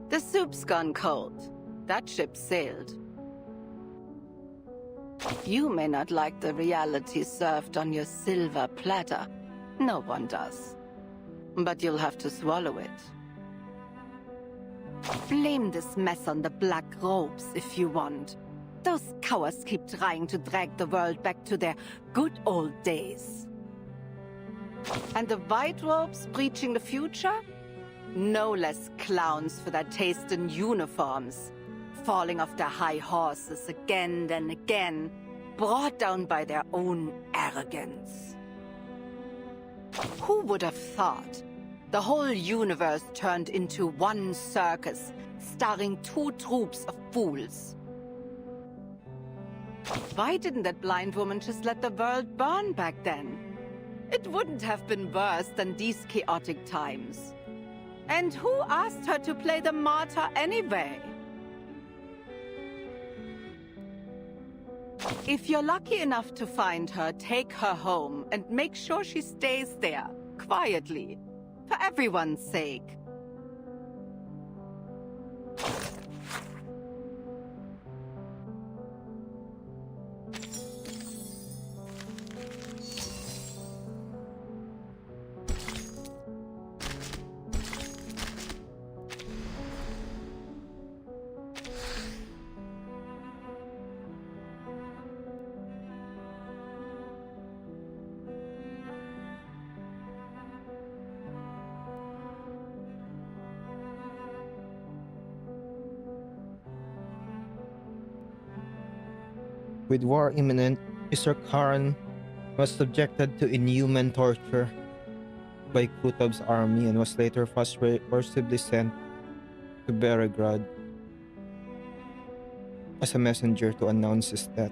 The soup's gone cold. That ship sailed. You may not like the reality served on your silver platter. No one does. But you'll have to swallow it. Blame this mess on the black robes if you want. Those cowards keep trying to drag the world back to their good old days. And the white robes preaching the future? No less clowns for their taste in uniforms, falling off their high horses again and again, brought down by their own arrogance. Who would have thought the whole universe turned into one circus, starring two troops of fools? Why didn't that blind woman just let the world burn back then? It wouldn't have been worse than these chaotic times. And who asked her to play the martyr anyway? If you're lucky enough to find her, take her home and make sure she stays there, quietly, for everyone's sake. With war imminent, is Sir Karen was subjected to inhuman torture by Kutov's army and was later forcibly sent to Beregrad as a messenger to announce his death.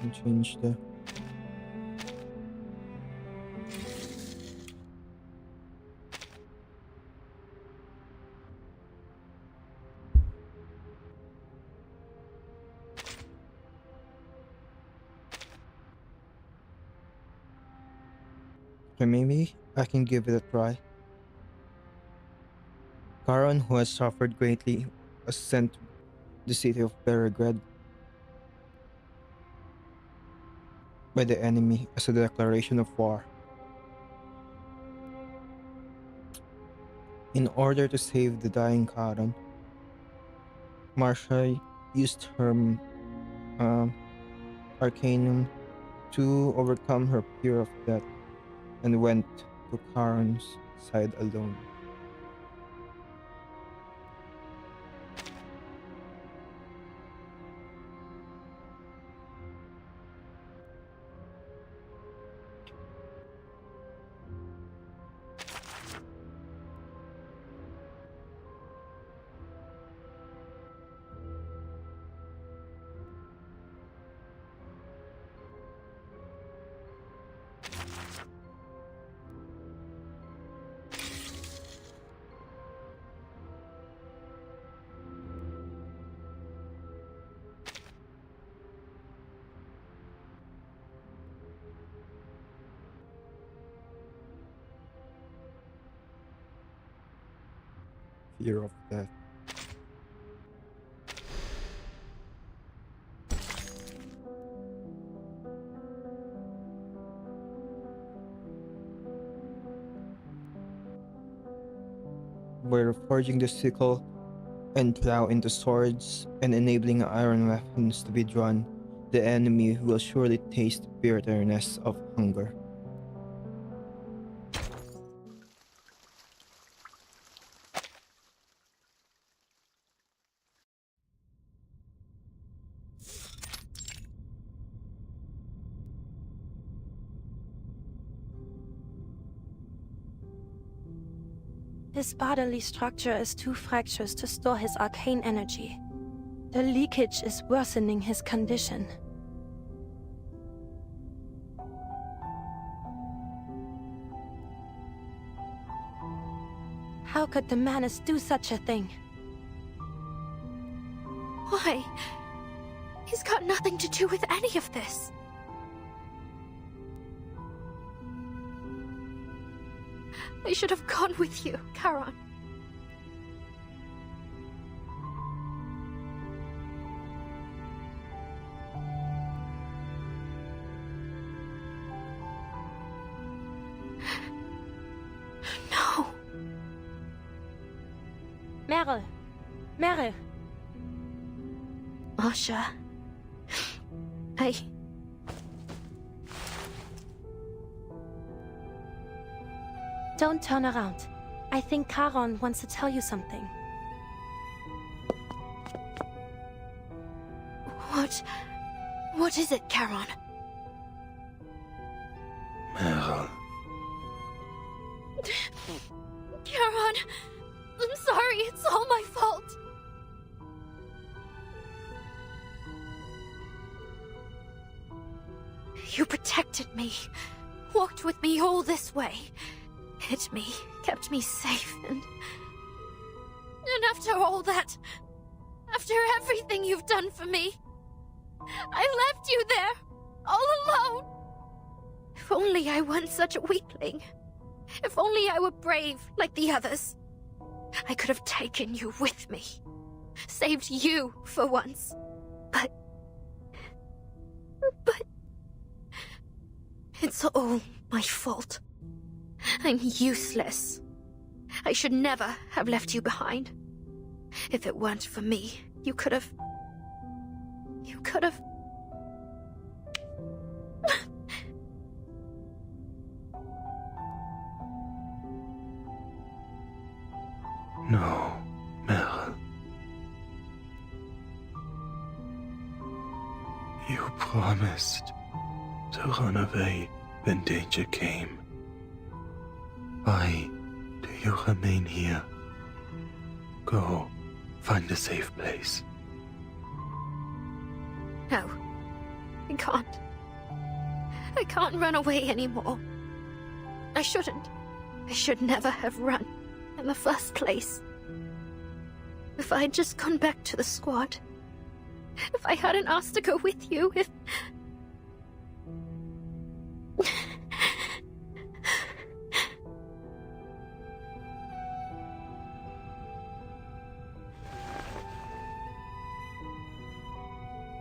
And change the okay, maybe I can give it a try. Karon, who has suffered greatly, was sent to the city of Beregrad by the enemy as a declaration of war. In order to save the dying Karon, Marsha used her arcanum to overcome her fear of death and went to Karon's side alone. Fear of death. By forging the sickle and plow into swords and enabling iron weapons to be drawn, the enemy will surely taste the bitterness of hunger. His bodily structure is too fractious to store his arcane energy. The leakage is worsening his condition. How could the Manus do such a thing? Why? He's got nothing to do with any of this. I should have gone with you, Charon. No. Meryl! Meryl! Marsha. Don't turn around. I think Charon wants to tell you something. What is it, Charon? Meryl. Charon, I'm sorry, it's all my fault. You protected me, walked with me all this way, hid me, kept me safe, and after all that, after everything you've done for me, I left you there, all alone. If only I weren't such a weakling. If only I were brave like the others. I could have taken you with me. Saved you for once. But... it's all my fault. I'm useless. I should never have left you behind. If it weren't for me, you could have... No, Merle. You promised to run away when danger came. Why do you remain here? Go, find a safe place. No. I can't. I can't run away anymore. I shouldn't. I should never have run in the first place. If I'd just gone back to the squad. If I hadn't asked to go with you, if...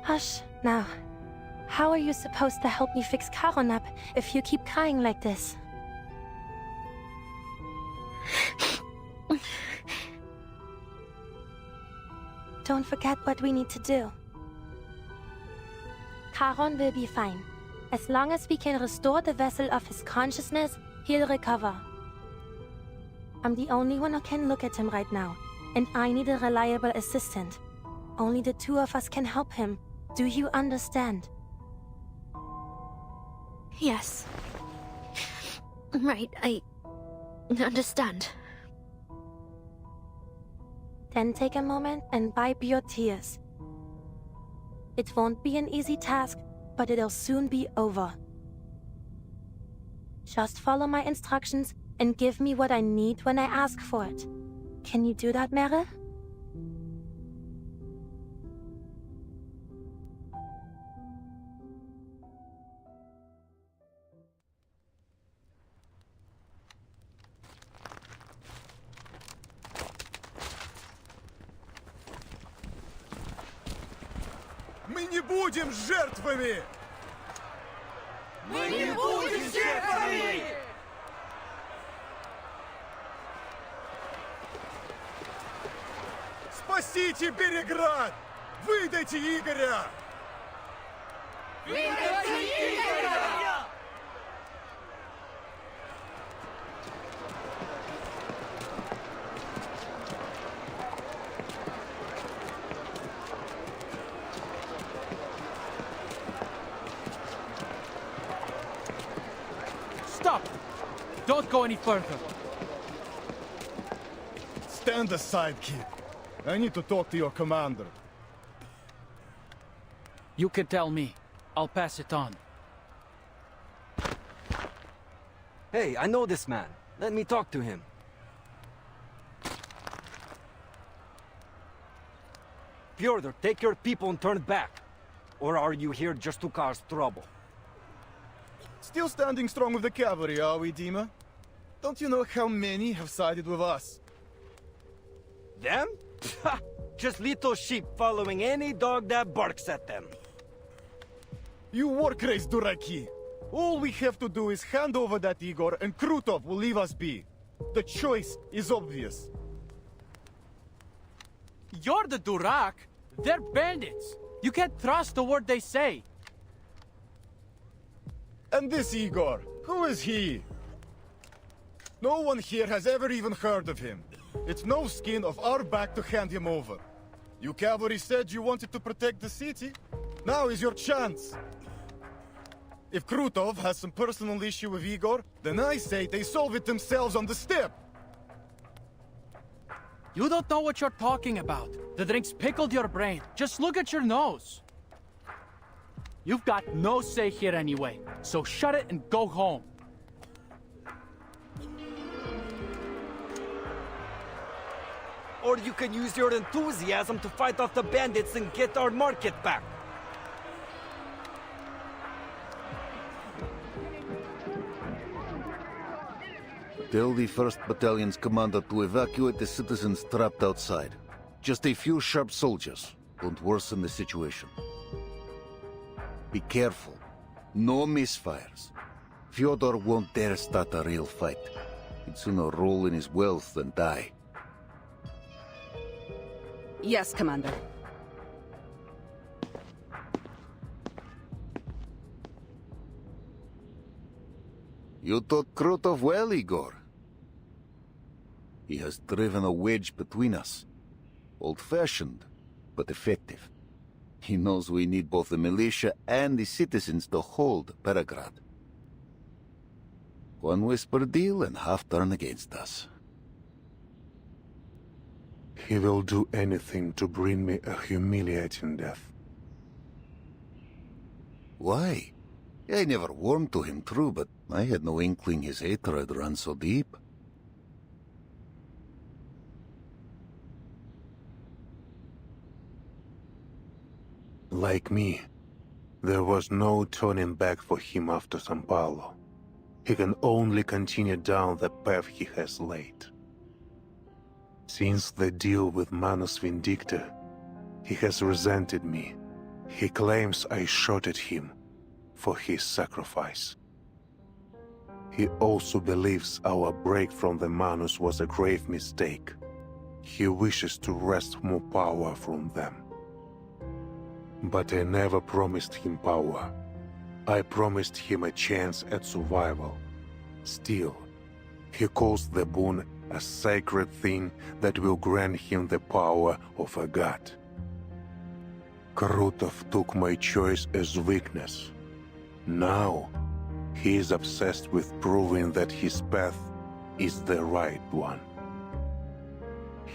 Hush, now. How are you supposed to help me fix Charon up if you keep crying like this? Don't forget what we need to do. Charon will be fine. As long as we can restore the vessel of his consciousness, he'll recover. I'm the only one who can look at him right now, and I need a reliable assistant. Only the two of us can help him. Do you understand? Yes. Right, I understand. Then take a moment and wipe your tears. It won't be an easy task, but it'll soon be over. Just follow my instructions and give me what I need when I ask for it. Can you do that, Mere? Мы не будем жертвами! Мы не будем жертвами! Спасите Береград! Выдайте Игоря! Выдайте Игоря! Stop! Don't go any further. Stand aside, kid. I need to talk to your commander. You can tell me. I'll pass it on. Hey, I know this man. Let me talk to him. Fyodor, take your people and turn back. Or are you here just to cause trouble? Still standing strong with the cavalry, are we, Dima? Don't you know how many have sided with us? Them? Just little sheep following any dog that barks at them. You war-crazed duraki! All we have to do is hand over that Igor and Krutov will leave us be. The choice is obvious. You're the Durak. They're bandits. You can't trust a word they say. And this Igor, who is he? No one here has ever even heard of him. It's no skin of our back to hand him over. You cavalry said you wanted to protect the city. Now is your chance. If Krutov has some personal issue with Igor, then I say they solve it themselves on the step. You don't know what you're talking about. The drinks pickled your brain. Just look at your nose. You've got no say here anyway, so shut it and go home. Or you can use your enthusiasm to fight off the bandits and get our market back. Tell the 1st Battalion's commander to evacuate the citizens trapped outside. Just a few sharp soldiers won't worsen the situation. Be careful. No misfires. Fyodor won't dare start a real fight. He'd sooner roll in his wealth than die. Yes, Commander. You taught Krutov well, Igor. He has driven a wedge between us. Old-fashioned, but effective. He knows we need both the militia and the citizens to hold Belgrade. One whisper deal and half turn against us. He will do anything to bring me a humiliating death. Why? I never warmed to him, true, but I had no inkling his hatred ran so deep. Like me, there was no turning back for him after San Paulo. He can only continue down the path he has laid. Since the deal with Manus Vindicta, he has resented me. He claims I shot at him for his sacrifice. He also believes our break from the Manus was a grave mistake. He wishes to wrest more power from them. But I never promised him power. I promised him a chance at survival. Still, he calls the boon a sacred thing that will grant him the power of a god. Krutov took my choice as weakness. Now, he is obsessed with proving that his path is the right one.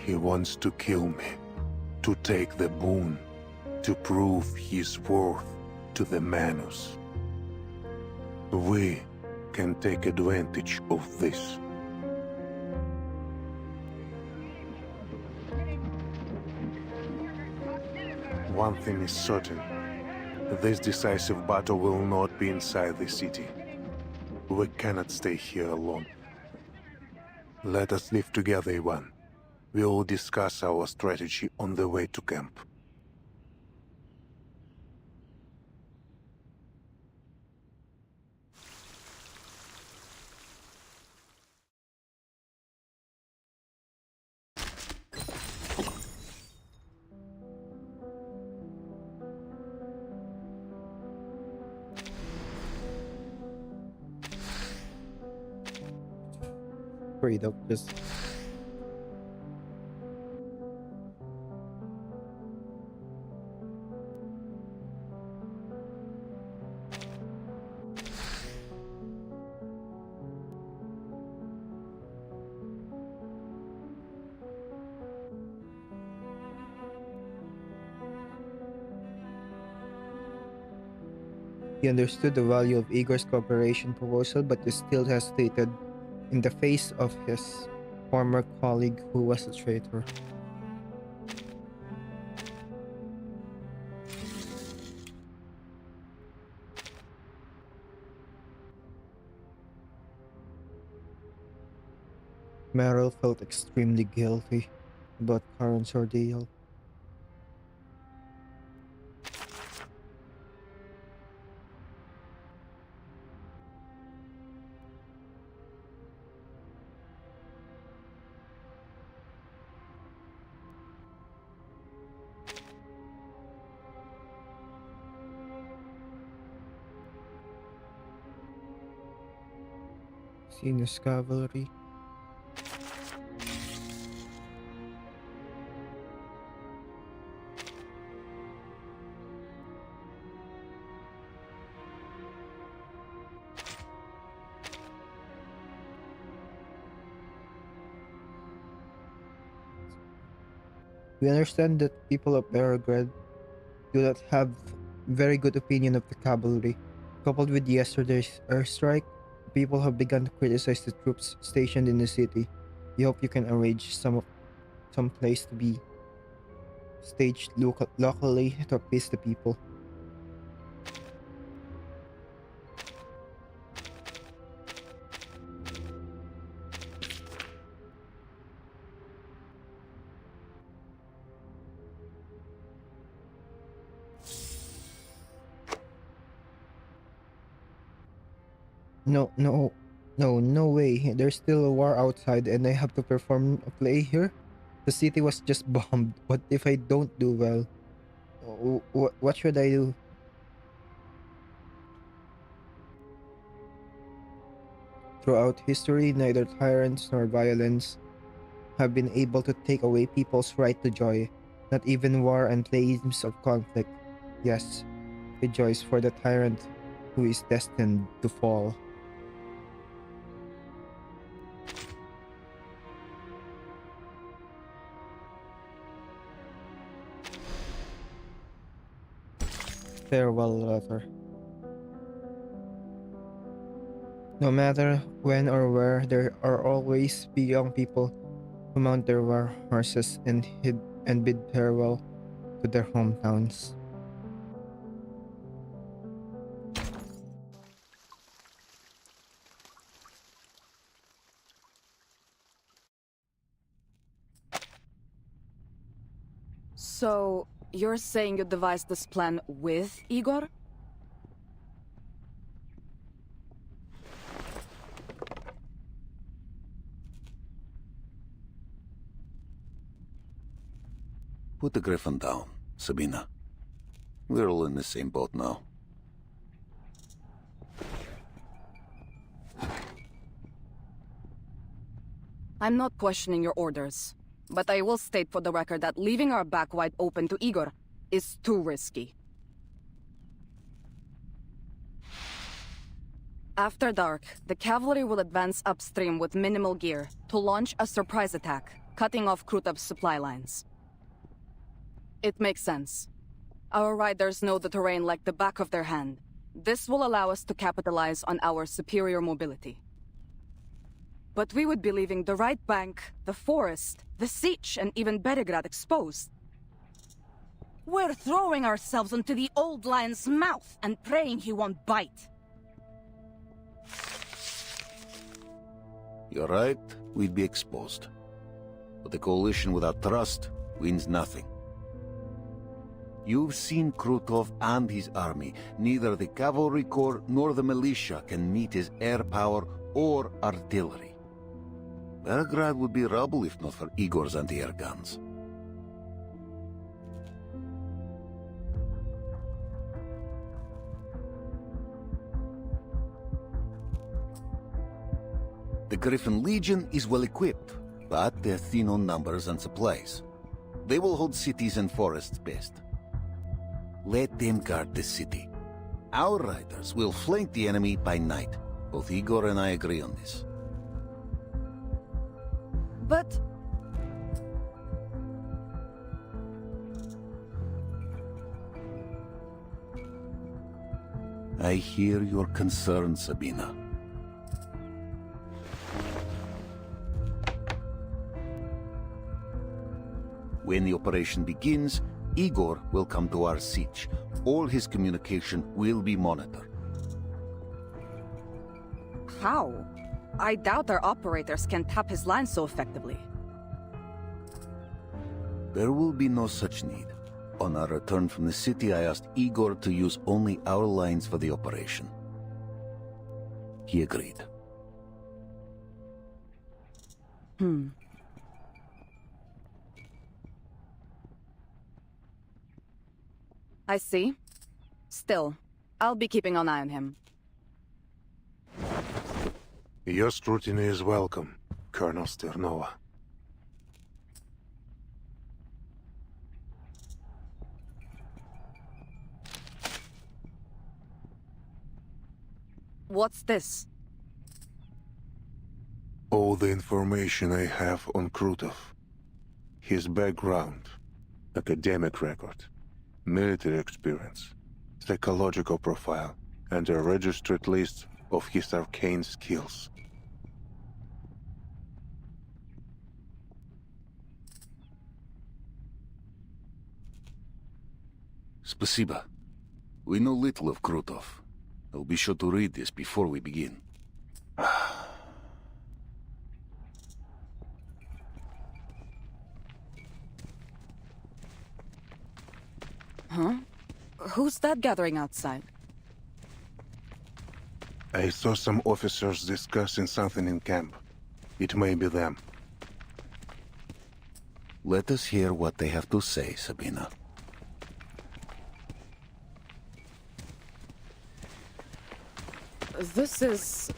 He wants to kill me, to take the boon, to prove his worth to the Manus. We can take advantage of this. One thing is certain. This decisive battle will not be inside the city. We cannot stay here alone. Let us live together, Ivan. We will discuss our strategy on the way to camp. Afraid of just he understood the value of Igor's cooperation proposal, but he still hesitated in the face of his former colleague who was a traitor. Meryl felt extremely guilty about Karen's ordeal. Sinus cavalry. We understand that people of Belgrade do not have very good opinion of the cavalry. Coupled with yesterday's airstrike, people have begun to criticize the troops stationed in the city. We hope you can arrange some place to be staged locally to appease the people. No way. There's still a war outside and I have to perform a play here? The city was just bombed. What if I don't do well? What should I do? Throughout history, neither tyrants nor violence have been able to take away people's right to joy, not even war and flames of conflict. Yes, rejoice for the tyrant who is destined to fall. Farewell letter. No matter when or where, there are always be young people who mount their war horses and bid farewell to their hometowns. So, you're saying you devised this plan with Igor? Put the griffin down, Sabina. We're all in the same boat now. I'm not questioning your orders, but I will state for the record that leaving our back wide open to Igor is too risky. After dark, the cavalry will advance upstream with minimal gear to launch a surprise attack, cutting off Krutov's supply lines. It makes sense. Our riders know the terrain like the back of their hand. This will allow us to capitalize on our superior mobility. But we would be leaving the right bank, the forest, the siege, and even Beregrad exposed. We're throwing ourselves into the old lion's mouth and praying he won't bite. You're right, we'd be exposed. But the coalition without trust wins nothing. You've seen Krutov and his army. Neither the cavalry corps nor the militia can meet his air power or artillery. Belgrade would be rubble if not for Igor's anti-air guns. The Griffin Legion is well equipped, but they're thin on numbers and supplies. They will hold cities and forests best. Let them guard the city. Our riders will flank the enemy by night. Both Igor and I agree on this. But... I hear your concern, Sabina. When the operation begins, Igor will come to our siege. All his communication will be monitored. how? I doubt our operators can tap his line so effectively. There will be no such need. On our return from the city, I asked Igor to use only our lines for the operation. He agreed. I see. Still, I'll be keeping an eye on him. Your scrutiny is welcome, Colonel Sternova. What's this? All the information I have on Krutov. His background, academic record, military experience, psychological profile, and a registered list of his arcane skills. Spasiba. We know little of Krutov. I'll be sure to read this before we begin. Huh? Who's that gathering outside? I saw some officers discussing something in camp. It may be them. Let us hear what they have to say, Sabina. This is...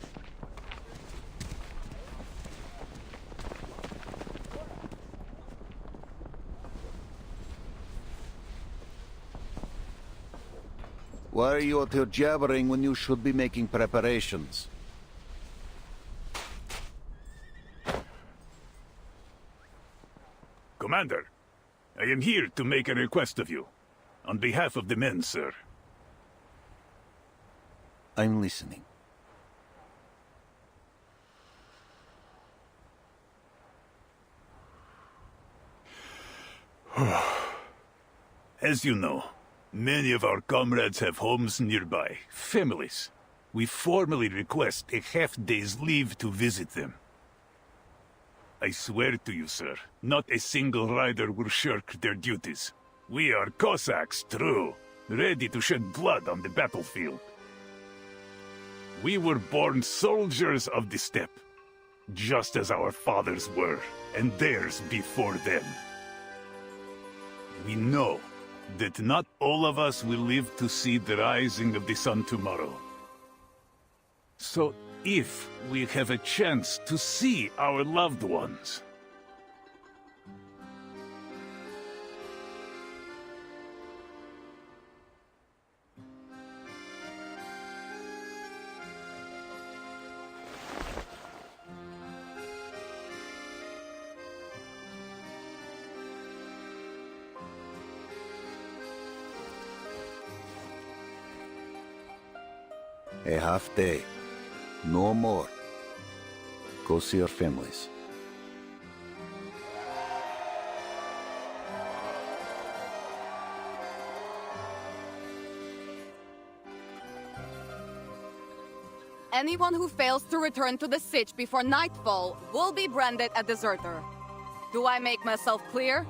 Why are you out here jabbering when you should be making preparations? Commander, I am here to make a request of you. On behalf of the men, sir. I'm listening. As you know, many of our comrades have homes nearby, families. We formally request a half-day's leave to visit them. I swear to you, sir, not a single rider will shirk their duties. We are Cossacks, true, ready to shed blood on the battlefield. We were born soldiers of the steppe, just as our fathers were, and theirs before them. We know that not all of us will live to see the rising of the sun tomorrow. So if we have a chance to see our loved ones, A half day. No more. Go see your families. Anyone who fails to return to the Sitch before nightfall will be branded a deserter. Do I make myself clear?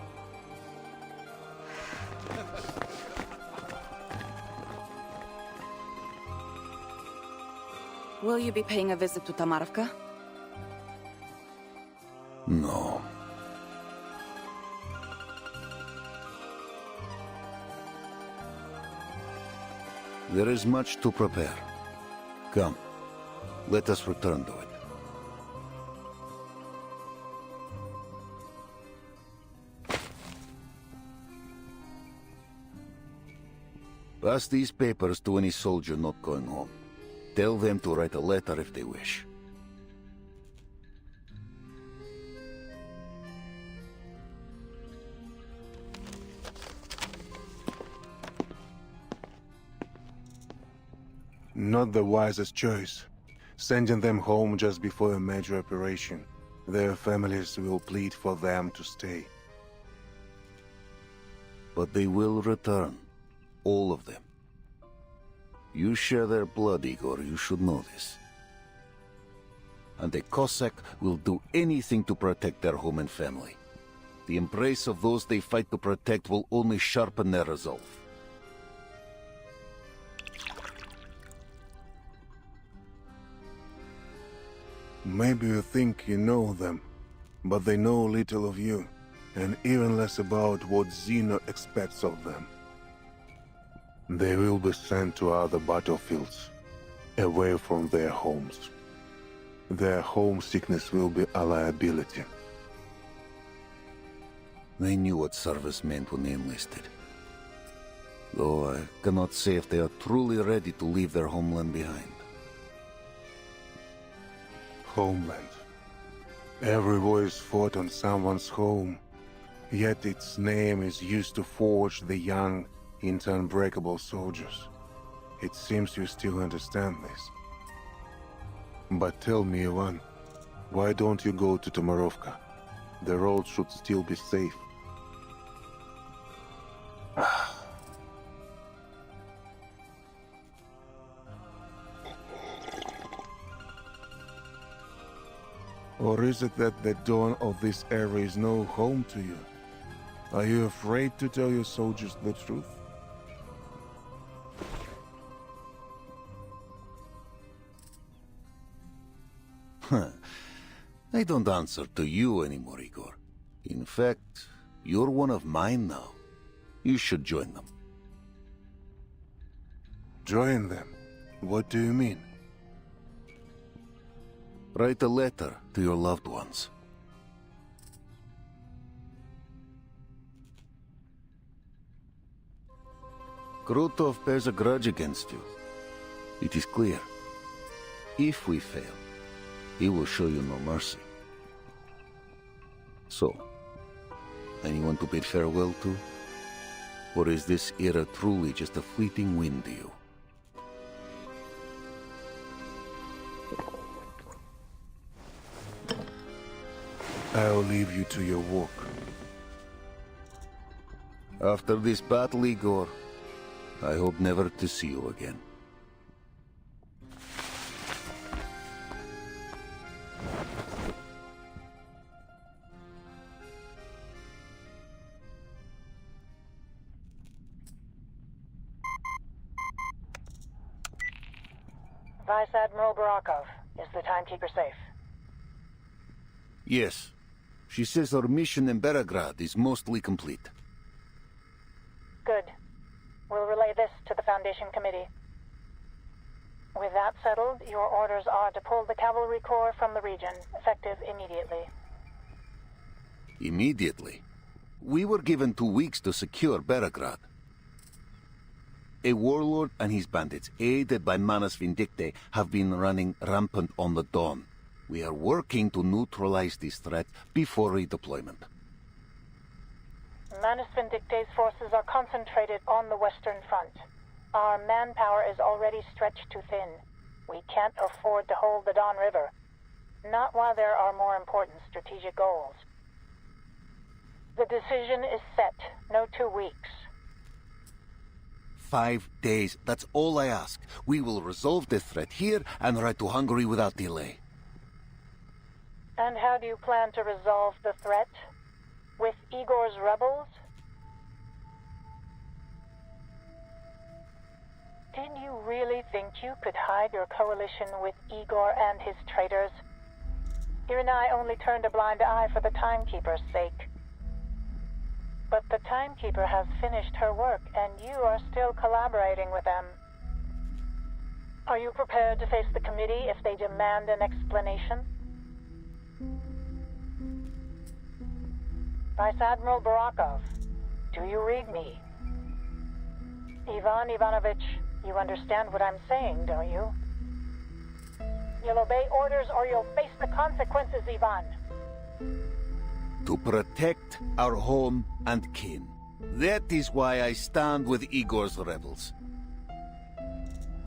Will you be paying a visit to Tamarovka? No. There is much to prepare. Come, let us return to it. Pass these papers to any soldier not going home. Tell them to write a letter if they wish. Not the wisest choice. Sending them home just before a major operation. Their families will plead for them to stay. But they will return. All of them. You share their blood, Igor, you should know this. And a Cossack will do anything to protect their home and family. The embrace of those they fight to protect will only sharpen their resolve. Maybe you think you know them, but they know little of you, and even less about what Zeno expects of them. They will be sent to other battlefields, away from their homes. Their homesickness will be a liability. They knew what service meant when they enlisted. Though I cannot say if they are truly ready to leave their homeland behind. Homeland. Every war is fought on someone's home, yet its name is used to forge the young into unbreakable soldiers. It seems you still understand this. But tell me, Ivan, why don't you go to Tamarovka? The road should still be safe. Or is it that the dawn of this era is no home to you? Are you afraid to tell your soldiers the truth? I don't answer to you anymore, Igor. In fact, you're one of mine now. You should join them. Join them? What do you mean? Write a letter to your loved ones. Krutov bears a grudge against you. It is clear. If we fail, he will show you no mercy. So, anyone to bid farewell to? Or is this era truly just a fleeting wind to you? I'll leave you to your work. After this battle, Igor, I hope never to see you again. Vice Admiral Barakov, is the timekeeper safe? Yes. She says our mission in Belgrade is mostly complete. Good. We'll relay this to the Foundation Committee. With that settled, your orders are to pull the Cavalry Corps from the region, effective immediately. Immediately? We were given 2 weeks to secure Belgrade. A warlord and his bandits, aided by Manus Vindictae, have been running rampant on the Dawn. We are working to neutralize this threat before redeployment. Manus Vindictae's forces are concentrated on the Western Front. Our manpower is already stretched too thin. We can't afford to hold the Don River. Not while there are more important strategic goals. The decision is set. No 2 weeks. 5 days, that's all I ask. We will resolve the threat here and ride to Hungary without delay. And how do you plan to resolve the threat? With Igor's rebels? Did you really think you could hide your coalition with Igor and his traitors? You and I only turned a blind eye for the Timekeeper's sake. But the Timekeeper has finished her work, and you are still collaborating with them. Are you prepared to face the committee if they demand an explanation? Vice Admiral Barakov, do you read me? Ivan Ivanovich, you understand what I'm saying, don't you? You'll obey orders or you'll face the consequences, Ivan. To protect our home and kin. That is why I stand with Igor's rebels.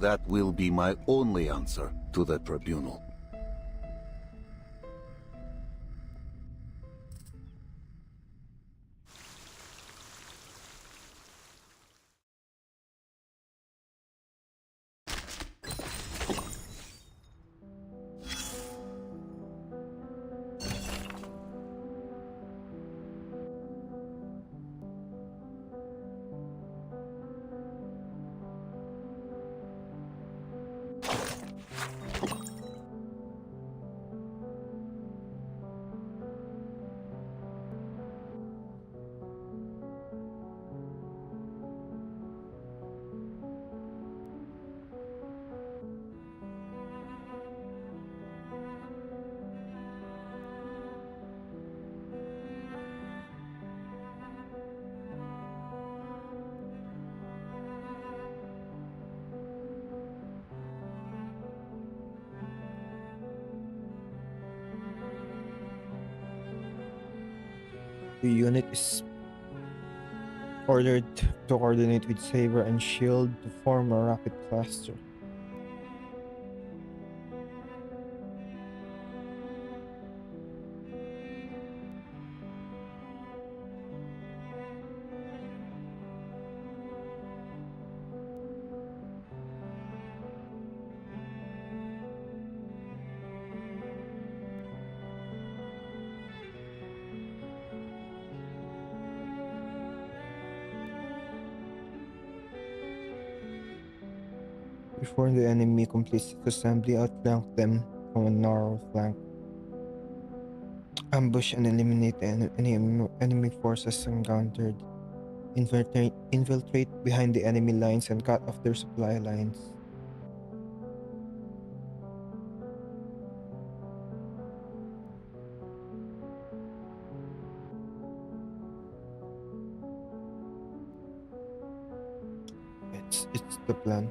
That will be my only answer to the tribunal. The unit is ordered to coordinate with Saber and Shield to form a rapid cluster. Before the enemy completes its assembly, outflank them from a narrow flank. Ambush and eliminate any enemy forces encountered. Infiltrate behind the enemy lines and cut off their supply lines. the plan.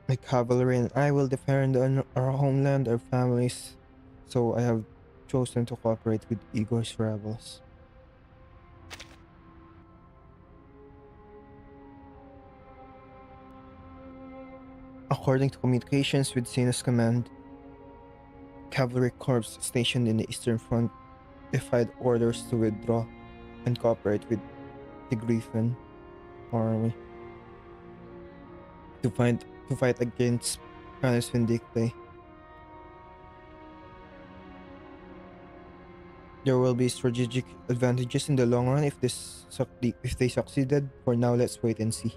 My cavalry and I will defend our homeland, our families, so I have chosen to cooperate with Igor's rebels. According to communications with Sina's command, cavalry corps stationed in the Eastern Front defied orders to withdraw and cooperate with the Griffin army to fight against Canis Vindictae. There will be strategic advantages in the long run if they succeeded. For now, let's wait and see.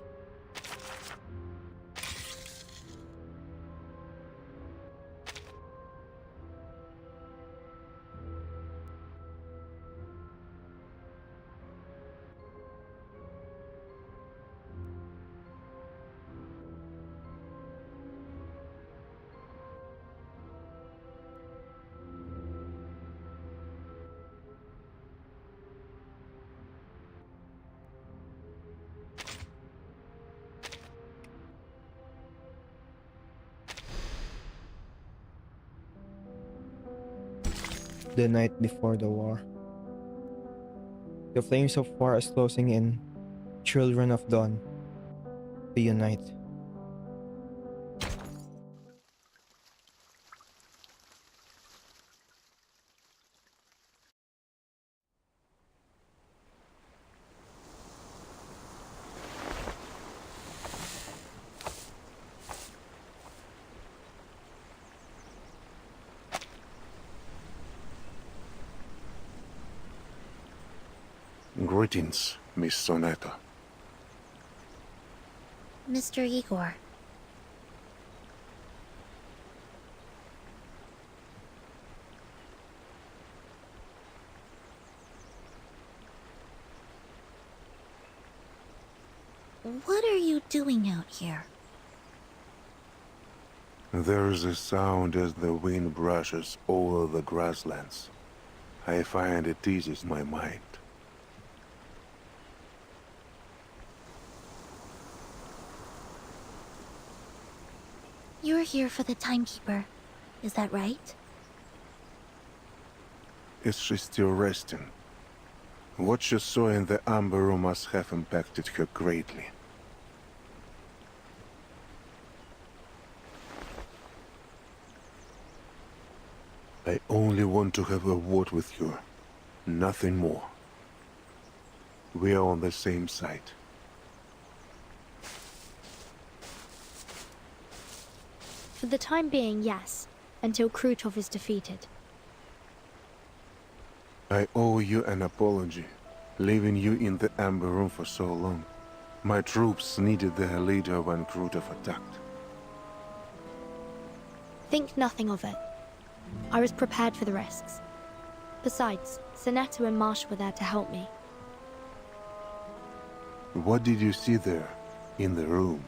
The night before the war. The flames of war is closing in. Children of dawn, reunite. Greetings, Miss Sonata. Mr. Igor. What are you doing out here? There's a sound as the wind brushes over the grasslands. I find it eases my mind. You're here for the timekeeper, is that right? Is she still resting? What she saw in the amber room must have impacted her greatly. I only want to have a word with you, nothing more. We are on the same side. For the time being, yes, until Krutov is defeated. I owe you an apology, leaving you in the amber room for so long. My troops needed their leader when Krutov attacked. Think nothing of it. I was prepared for the risks. Besides, Sinetta and Marsha were there to help me. What did you see there, in the room?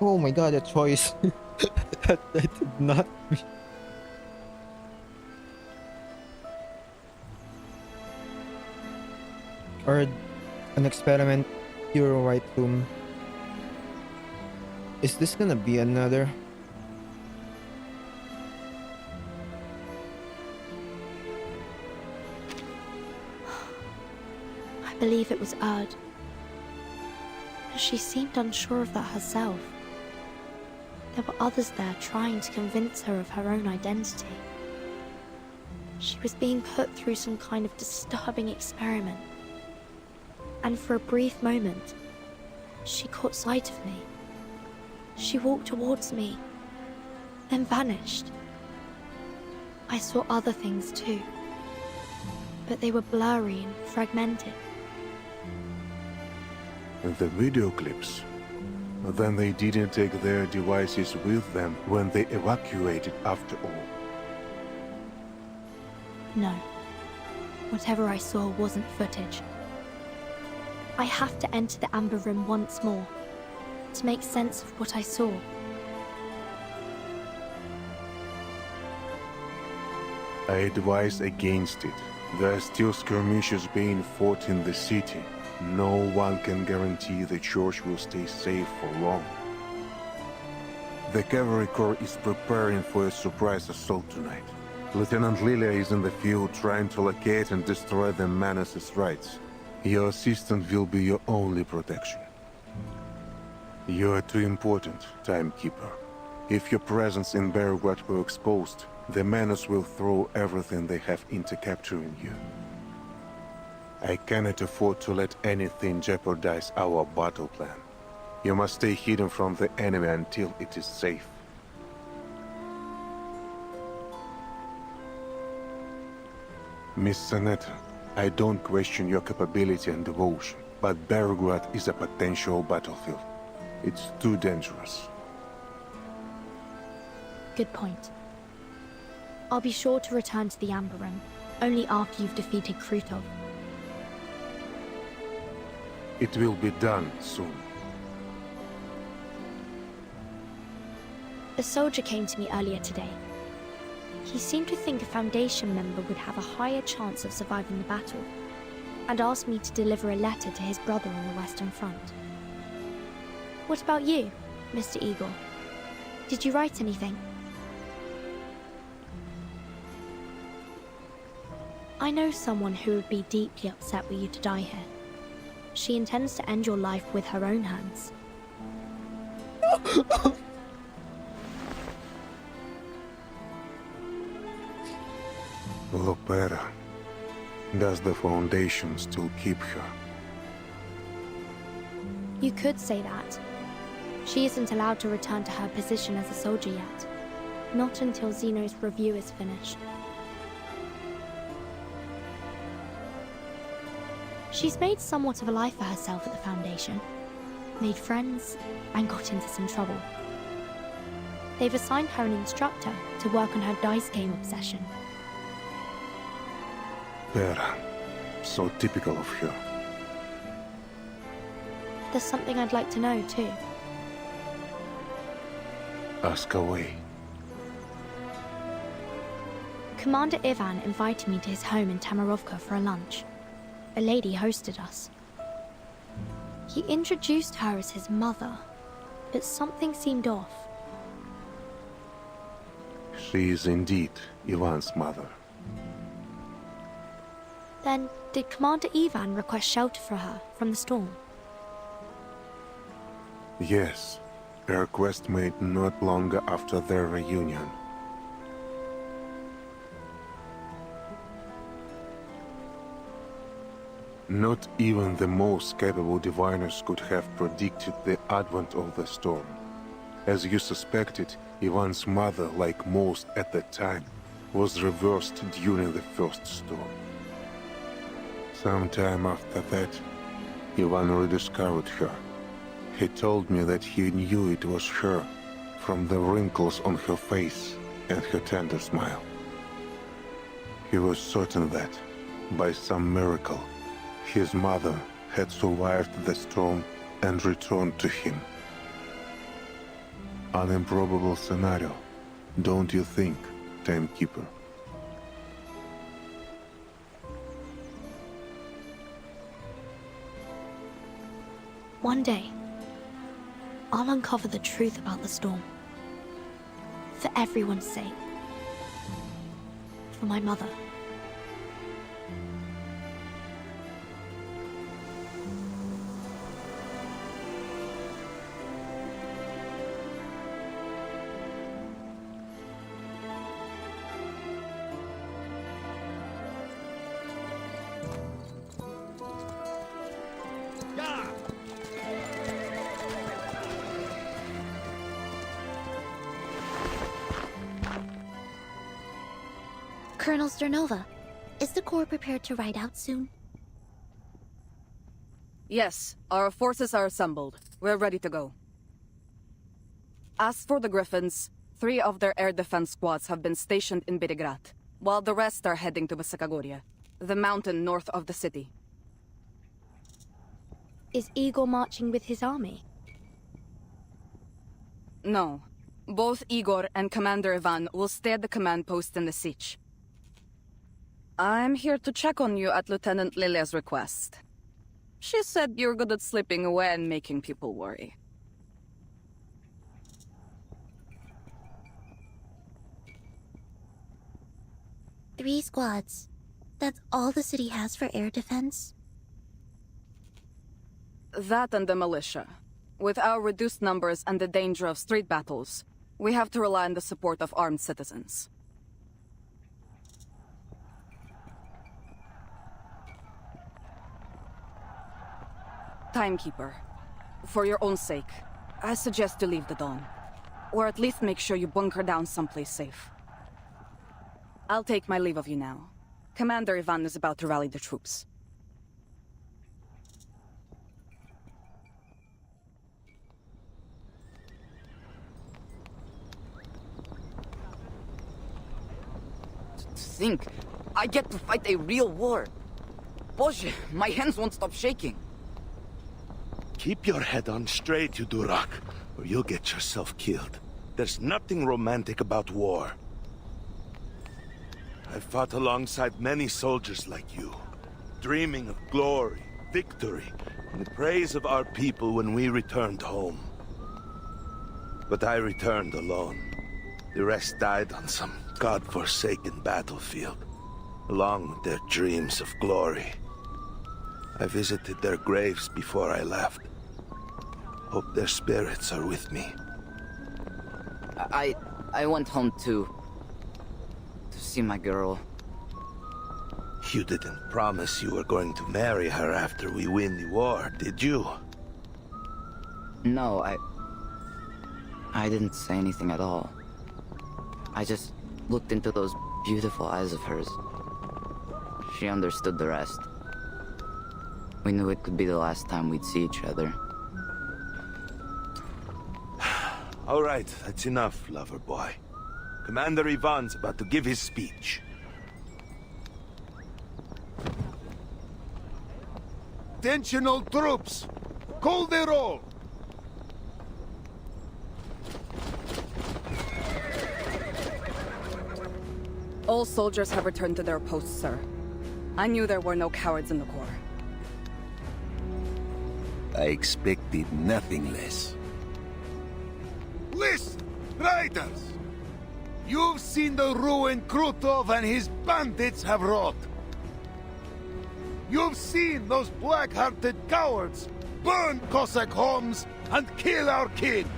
Oh my god, a choice. that did not. Or an experiment, Hero White Room. Is this gonna be another? I believe it was Erd. She seemed unsure of that herself. There were others there trying to convince her of her own identity. She was being put through some kind of disturbing experiment. and for a brief moment, she caught sight of me. She walked towards me, then vanished. I saw other things too, but they were blurry and fragmented. The video clips. Then they didn't take their devices with them when they evacuated after all. No. Whatever I saw wasn't footage. I have to enter the Amber Room once more, to make sense of what I saw. I advise against it. There are still skirmishes being fought in the city. No one can guarantee the church will stay safe for long. The Cavalry Corps is preparing for a surprise assault tonight. Lieutenant Lilia is in the field trying to locate and destroy the Manus' rights. Your assistant will be your only protection. You are too important, Timekeeper. If your presence in Belgrade were exposed, the Manus will throw everything they have into capturing you. I cannot afford to let anything jeopardize our battle plan. You must stay hidden from the enemy until it is safe. Miss Sanetta, I don't question your capability and devotion, but Belgrade is a potential battlefield. It's too dangerous. Good point. I'll be sure to return to the Amber Room, only after you've defeated Krutov. It will be done soon. A soldier came to me earlier today. He seemed to think a Foundation member would have a higher chance of surviving the battle, and asked me to deliver a letter to his brother on the Western Front. What about you, Mr. Igor? Did you write anything? I know someone who would be deeply upset with you to die here. She intends to end your life with her own hands. Lopera. Does the Foundation still keep her? You could say that. She isn't allowed to return to her position as a soldier yet. Not until Zeno's review is finished. She's made somewhat of a life for herself at the Foundation. Made friends, and got into some trouble. They've assigned her an instructor to work on her dice game obsession. Vera. So typical of her. There's something I'd like to know, too. Ask away. Commander Ivan invited me to his home in Tamarovka for a lunch. A lady hosted us. He introduced her as his mother, but something seemed off. She is indeed Ivan's mother. Then, did Commander Ivan request shelter for her from the storm? Yes, a request made not long after their reunion. Not even the most capable diviners could have predicted the advent of the storm. As you suspected, Ivan's mother, like most at that time, was reversed during the first storm. Sometime after that, Ivan rediscovered her. He told me that he knew it was her from the wrinkles on her face and her tender smile. He was certain that, by some miracle, his mother had survived the storm and returned to him. An improbable scenario, don't you think, Timekeeper? One day, I'll uncover the truth about the storm. For everyone's sake. For my mother. Colonel Sternova, is the Corps prepared to ride out soon? Yes, our forces are assembled. We're ready to go. As for the Griffins, 3 of their air defense squads have been stationed in Belgrad, while the rest are heading to Basakagoria, the mountain north of the city. Is Igor marching with his army? No. Both Igor and Commander Ivan will stay at the command post in the siege. I'm here to check on you at Lieutenant Lilia's request. She said you're good at slipping away and making people worry. Three squads. That's all the city has for air defense? That and the militia. With our reduced numbers and the danger of street battles, we have to rely on the support of armed citizens. Timekeeper, for your own sake, I suggest you leave the dawn. Or at least make sure you bunker down someplace safe. I'll take my leave of you now. Commander Ivan is about to rally the troops. To think, I get to fight a real war. Boże, my hands won't stop shaking. Keep your head on straight, you Durak, or you'll get yourself killed. There's nothing romantic about war. I've fought alongside many soldiers like you, dreaming of glory, victory, and the praise of our people when we returned home. But I returned alone. The rest died on some god-forsaken battlefield, along with their dreams of glory. I visited their graves before I left. Hope their spirits are with me. I went home to see my girl. You didn't promise you were going to marry her after we win the war, did you? No, I didn't say anything at all. I just looked into those beautiful eyes of hers. She understood the rest. We knew it could be the last time we'd see each other. All right, that's enough, lover boy. Commander Ivan's about to give his speech. Attention all troops! Call the roll! All soldiers have returned to their posts, sir. I knew there were no cowards in the Corps. I expected nothing less. Listen, riders! You've seen the ruin Krutov and his bandits have wrought. You've seen those black-hearted cowards burn Cossack homes and kill our king.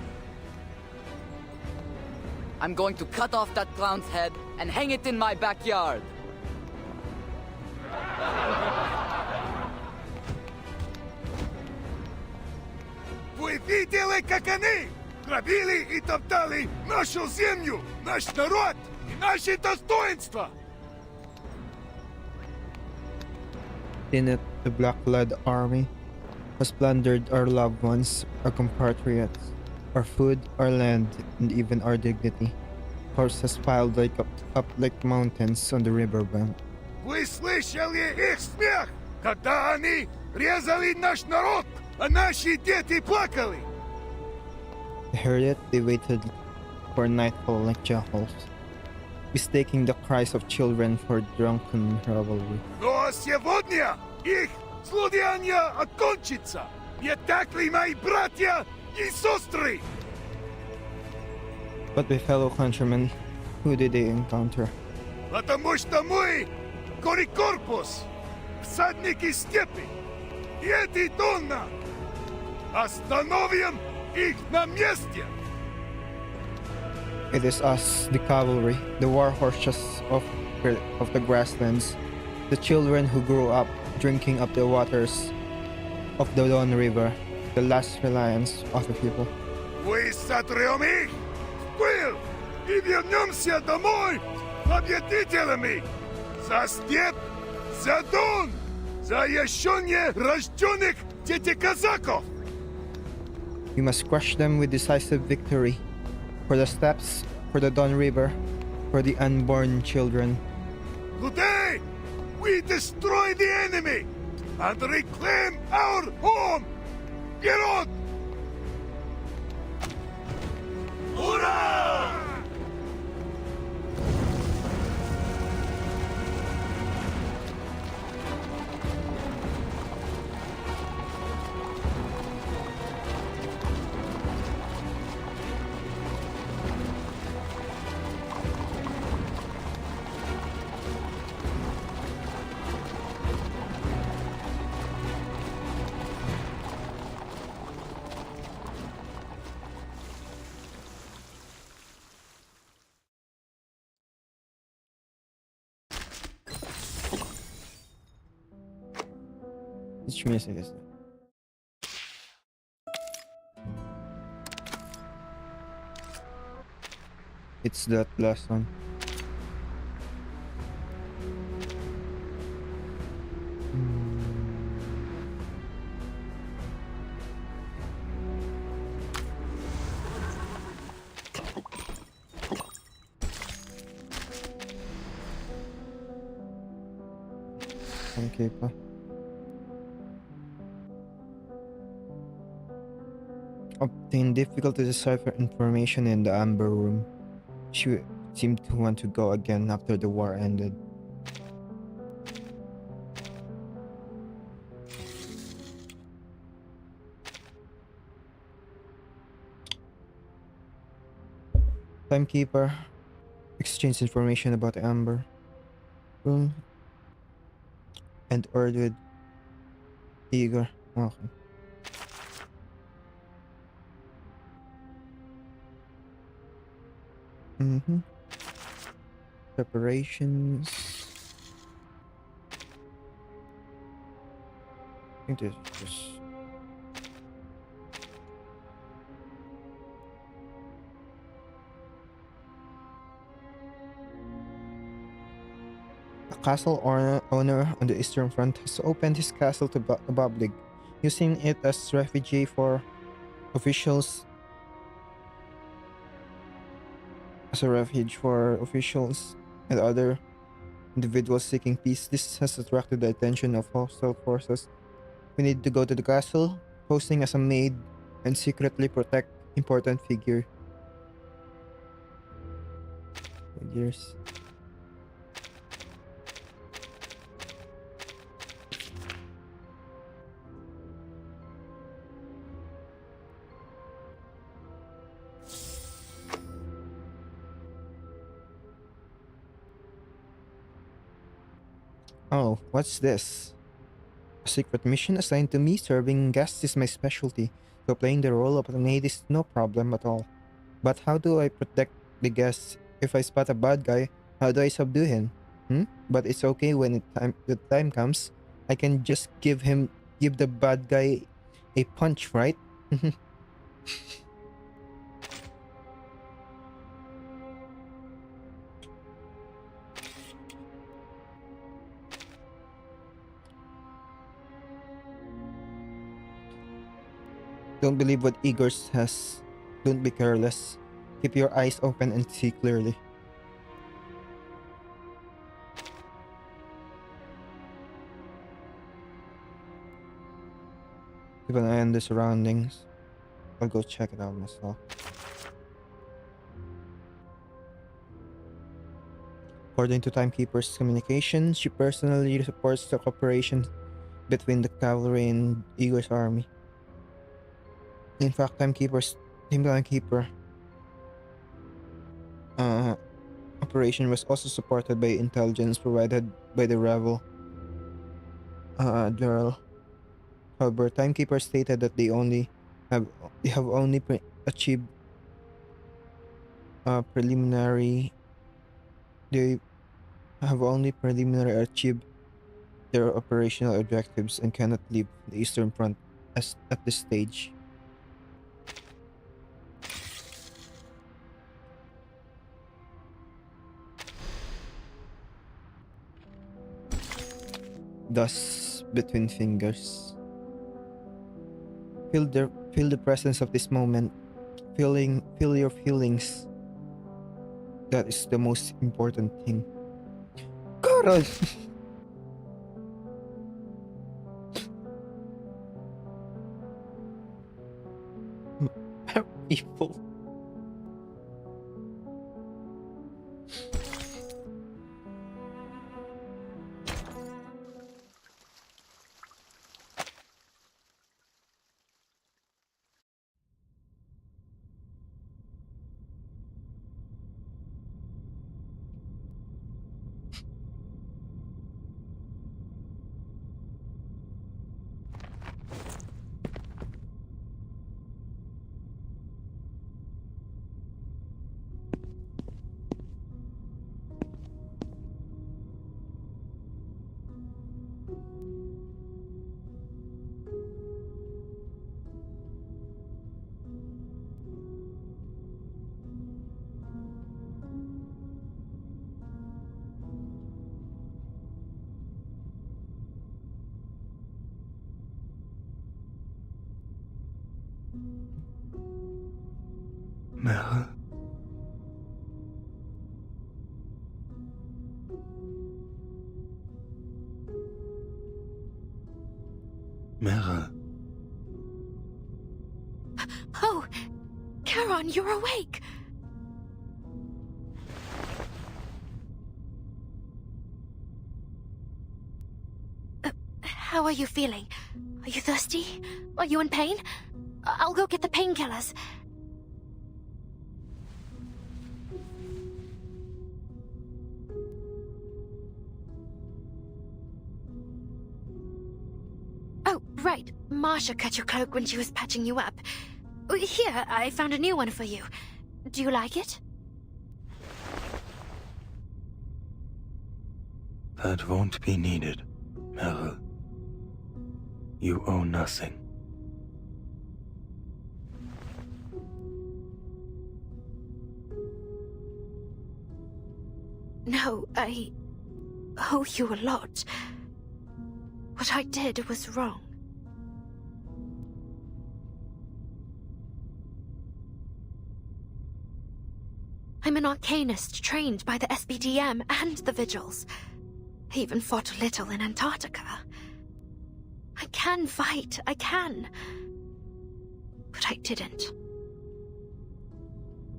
I'm going to cut off that clown's head and hang it in my backyard. Вы видели, как они грабили и топтали нашу землю, наш народ и наши достоинства? In it, the Black Blood Army has plundered our loved ones, our compatriots, our food, our land, and even our dignity. Horses piled up like mountains on the riverbank. Вы слышали их смех, когда они резали наш народ, а наши дети плакали? They heard it, they waited for nightfall like jackals, mistaking the cries of children for drunken revelry. Но сегодня их злодеяние окончится. Не так ли, мои братья и сестры? But my fellow countrymen, who did they encounter? Потому что мы, Корикорпус, всадники степи, и эти Донна, остановим их на месте. It is us, the cavalry, the war horses of the grasslands, the children who grew up drinking up the waters of the Don River, the last reliance of the people. Мы сотрем их в пыль и вернемся домой победителями! За степь, за Дон, за еще не рожденных детей казаков! We must crush them with decisive victory. For the steppes, for the Don River, for the unborn children. Today, we destroy the enemy and reclaim our home! Get on! Hurrah! Which music is that? It's that last one. Okay pa. Obtain difficult to decipher information in the Amber Room. She seemed to want to go again after the war ended. Timekeeper. Exchange information about the Amber Room. And Erd with Igor. Okay. Preparations. I think this is just... A castle owner on the eastern front has opened his castle to the public, using it as refuge for officials and other individuals seeking peace. This has attracted the attention of hostile forces. We need to go to the castle, posing as a maid, and secretly protect important figures. Oh, what's this? A secret mission assigned to me. Serving guests is my specialty, so playing the role of a maid is no problem at all. But how do I protect the guests? If I spot a bad guy, how do I subdue him? But it's okay when the time comes. I can just give the bad guy a punch, right? Don't believe what Igor says. Don't be careless. Keep your eyes open and see clearly. Keep an eye on the surroundings. I'll go check it out myself. According to Timekeeper's communication, she personally supports the cooperation between the cavalry and Igor's army. In fact, Timekeeper operation was also supported by intelligence provided by the rebel general. However, Timekeeper stated that they have only achieved preliminary achieved their operational objectives and cannot leave the Eastern Front at this stage. dust between fingers. Feel the presence of this moment. Feel your feelings. That is the most important thing. Carol! People. Mara? Mara? Oh, Charon, you're awake. How are you feeling? Are you thirsty? Are you in pain? I'll go get the painkillers. Oh, right. Marsha cut your cloak when she was patching you up. Here, I found a new one for you. Do you like it? That won't be needed, Mara. You owe nothing. No, I owe you a lot. What I did was wrong. I'm an arcanist trained by the SBDM and the Vigils. I even fought a little in Antarctica. I can fight, I can. But I didn't.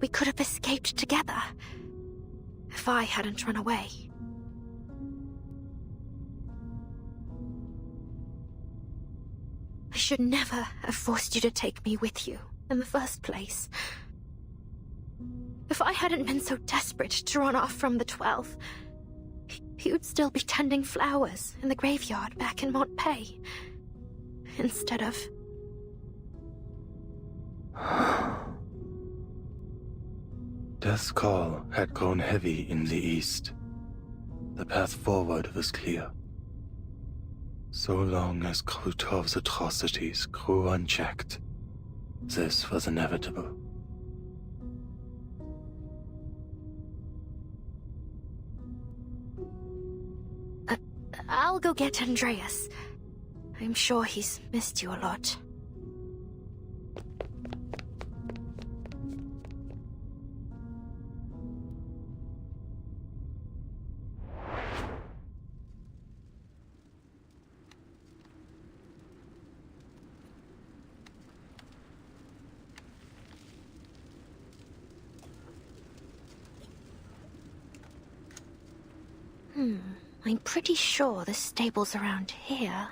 We could have escaped together if I hadn't run away. I should never have forced you to take me with you in the first place. If I hadn't been so desperate to run off from the 12th, you'd still be tending flowers in the graveyard back in Montpay. Instead of... Death's call had grown heavy in the east. The path forward was clear. So long as Krutov's atrocities grew unchecked, this was inevitable. I'll go get Andreas. I'm sure he's missed you a lot. I'm pretty sure the stable's around here.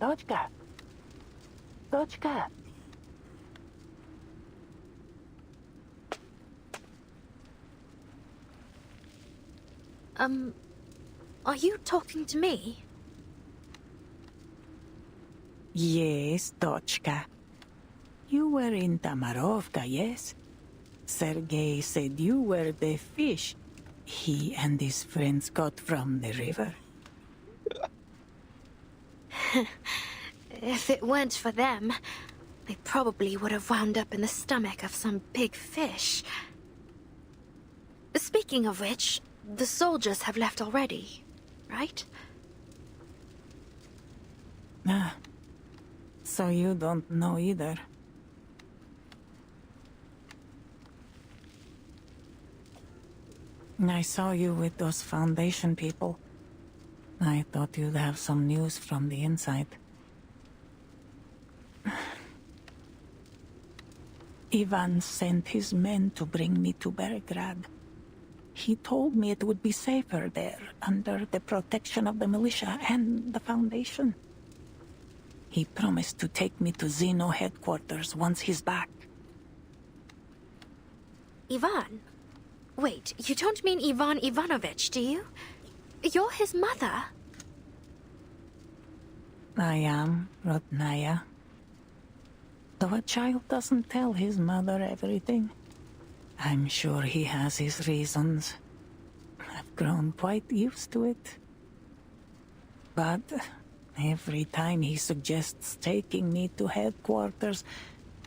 Dodgka. Dodgka. Are you talking to me? Yes, Dodgka. You were in Tamarovka, yes? Sergei said you were the fish he and his friends got from the river. If it weren't for them, they probably would have wound up in the stomach of some big fish. Speaking of which, the soldiers have left already. right? Ah, so you don't know either. I saw you with those Foundation people. I thought you'd have some news from the inside. Ivan sent his men to bring me to Belgrade. He told me it would be safer there, under the protection of the militia and the Foundation. He promised to take me to Xeno headquarters once he's back. Ivan? Wait, you don't mean Ivan Ivanovich, do you? You're his mother. I am, Rodnaya. Though a child doesn't tell his mother everything, I'm sure he has his reasons. I've grown quite used to it. But every time he suggests taking me to headquarters,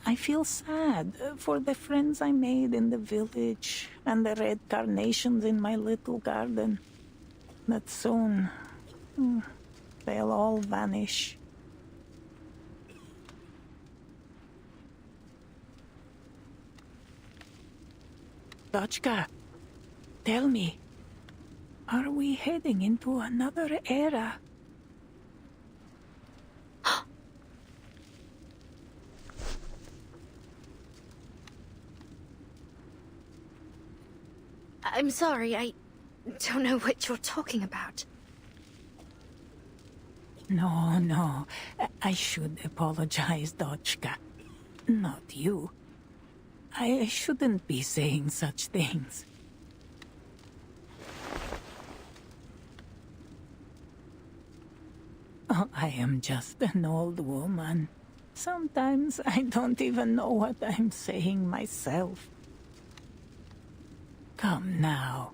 I feel sad for the friends I made in the village and the red carnations in my little garden. But soon, they'll all vanish. Dochka, tell me, are we heading into another era? I'm sorry, I don't know what you're talking about. No. I should apologize, Dochka. Not you. I shouldn't be saying such things. Oh, I am just an old woman. Sometimes I don't even know what I'm saying myself. Come now.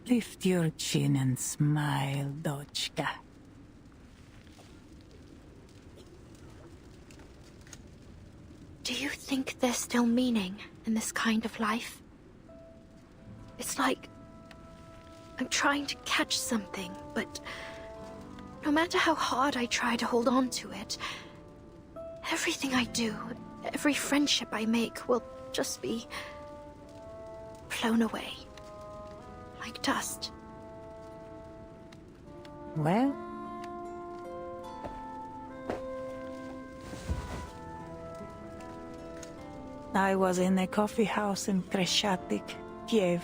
Lift your chin and smile, Dochka. Do you think there's still meaning in this kind of life? It's like I'm trying to catch something, but no matter how hard I try to hold on to it, everything I do, every friendship I make will just be flown away, like dust. Well, I was in a coffee house in Kreshatik, Kiev,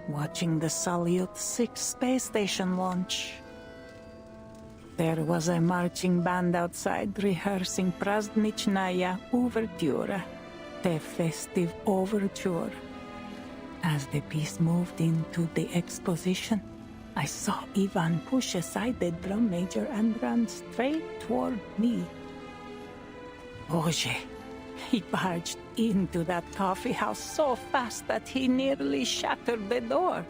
watching the Salyut 6 space station launch. There was a marching band outside rehearsing Prazdnichnaya Ouverture, the festive overture. As the piece moved into the exposition, I saw Ivan push aside the drum major and run straight toward me. Boże, he barged into that coffee house so fast that he nearly shattered the door.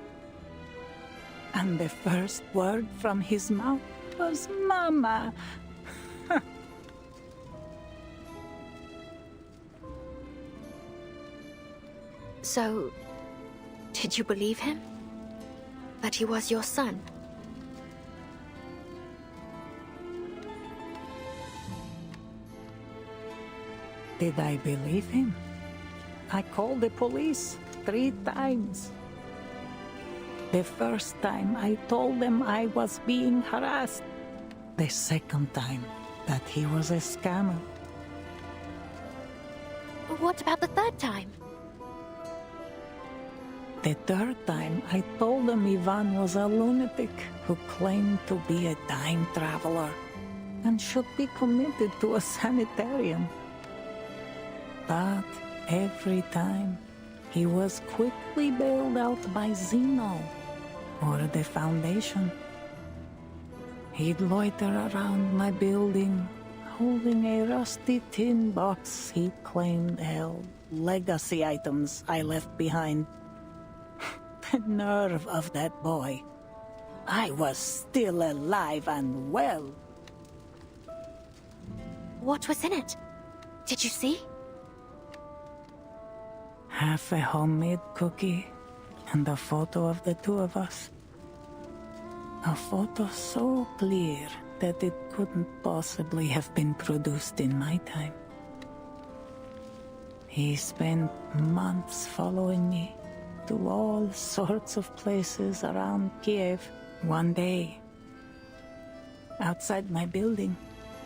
And the first word from his mouth was Mama. So, did you believe him? That he was your son? Did I believe him? I called the police 3 times. The first time I told them I was being harassed. The second time that he was a scammer. What about the third time? The third time I told them Ivan was a lunatic who claimed to be a time traveler and should be committed to a sanitarium. But every time, he was quickly bailed out by Xeno or the Foundation. He'd loiter around my building, holding a rusty tin box he claimed held legacy items I left behind. The nerve of that boy. I was still alive and well. What was in it? Did you see? Half a homemade cookie and a photo of the 2 of us. A photo so clear that it couldn't possibly have been produced in my time. He spent months following me to all sorts of places around Kiev. One day, outside my building,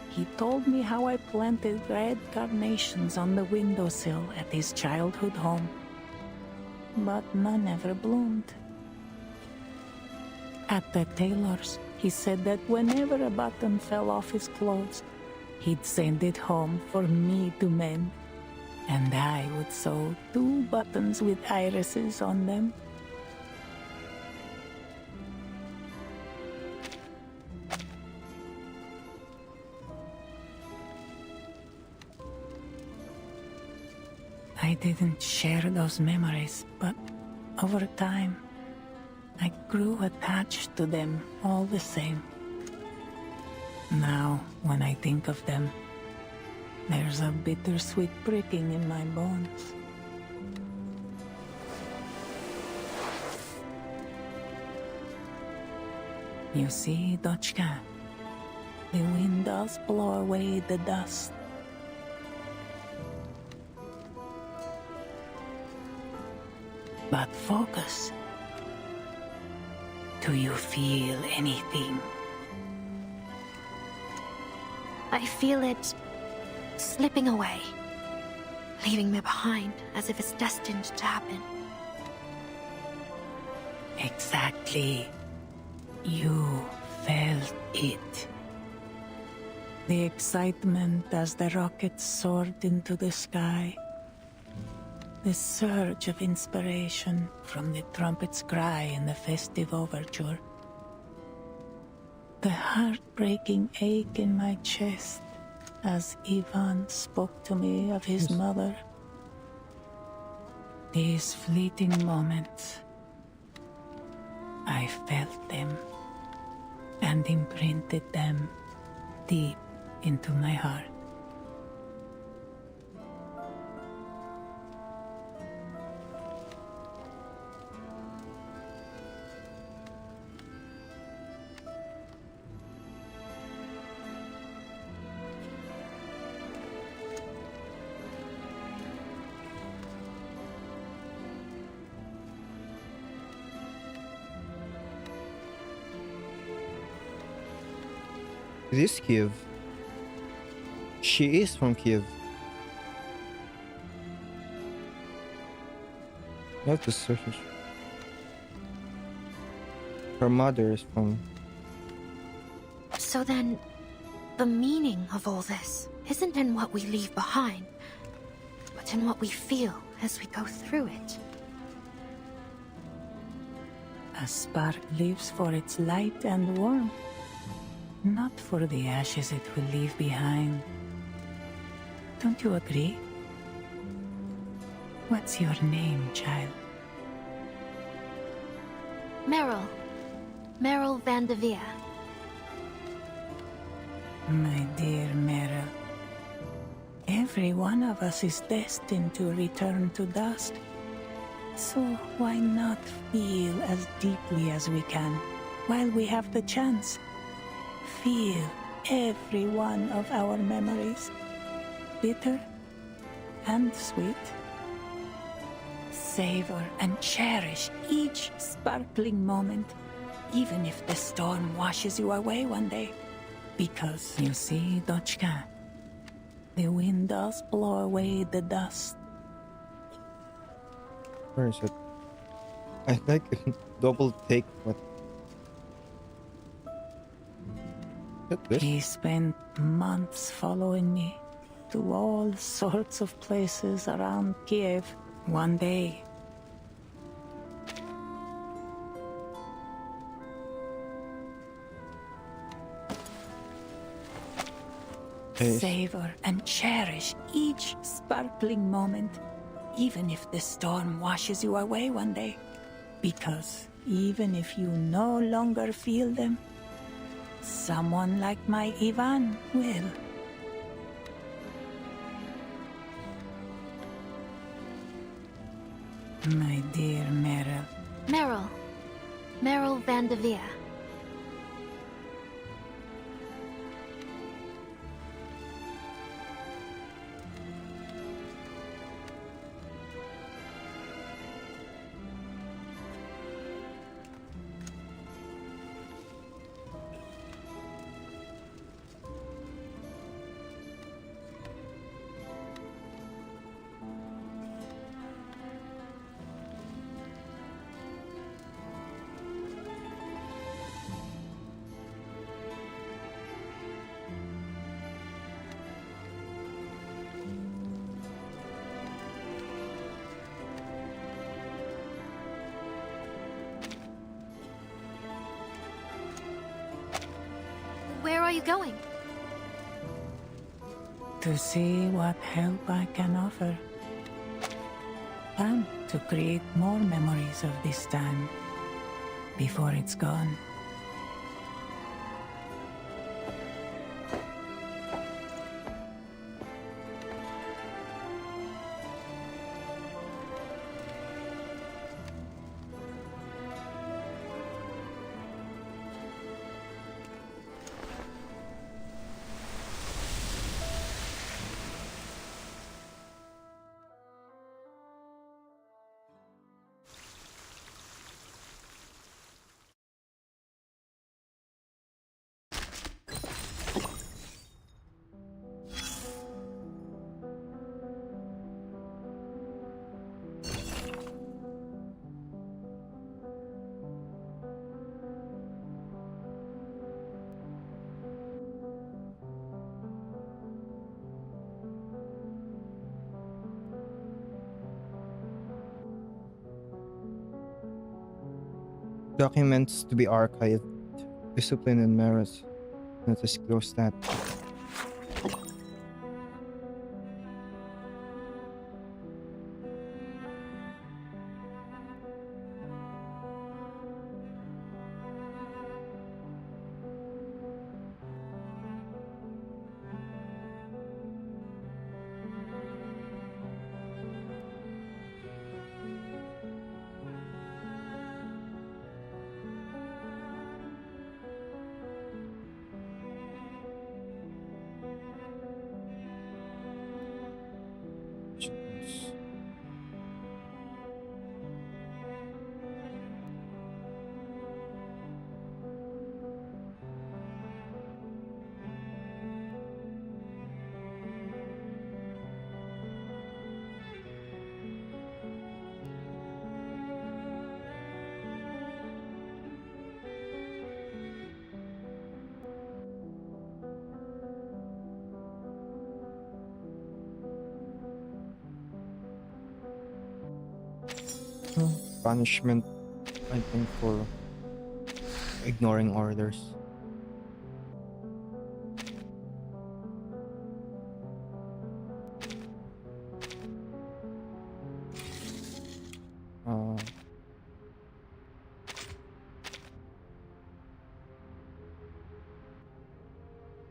he told me how I planted red carnations on the windowsill at his childhood home, but none ever bloomed. At the tailor's, he said that whenever a button fell off his clothes, he'd send it home for me to mend, and I would sew 2 buttons with irises on them. I didn't share those memories, but over time, I grew attached to them all the same. Now, when I think of them, there's a bittersweet pricking in my bones. You see, Dochka, the wind does blow away the dust. But focus. Do you feel anything? I feel it slipping away, leaving me behind as if it's destined to happen. Exactly. You felt it. The excitement as the rockets soared into the sky. The surge of inspiration from the trumpet's cry in the festive overture. The heartbreaking ache in my chest as Ivan spoke to me of his mother. These fleeting moments, I felt them and imprinted them deep into my heart. This Kiev. She is from Kiev. I have to search. Her mother is from. So then, the meaning of all this isn't in what we leave behind, but in what we feel as we go through it. A spark lives for its light and warmth, not for the ashes it will leave behind. Don't you agree? What's your name, child? Meryl. Meryl Van de Vere. My dear Meryl, every one of us is destined to return to dust. So why not feel as deeply as we can while we have the chance? Feel every one of our memories, bitter and sweet. Savor and cherish each sparkling moment, even if the storm washes you away one day. Because, you see, Dochka, the wind does blow away the dust. Where is it? I like double take what? This? He spent months following me to all sorts of places around Kiev. One day, savor and cherish each sparkling moment, even if the storm washes you away one day. Because even if you no longer feel them, someone like my Ivan will. My dear Meryl. Meryl. Meryl Van de Vere. are you going? To see what help I can offer. And to create more memories of this time before it's gone. Documents to be archived. Discipline and merits. Let's disclose that. Punishment, I think, for ignoring orders.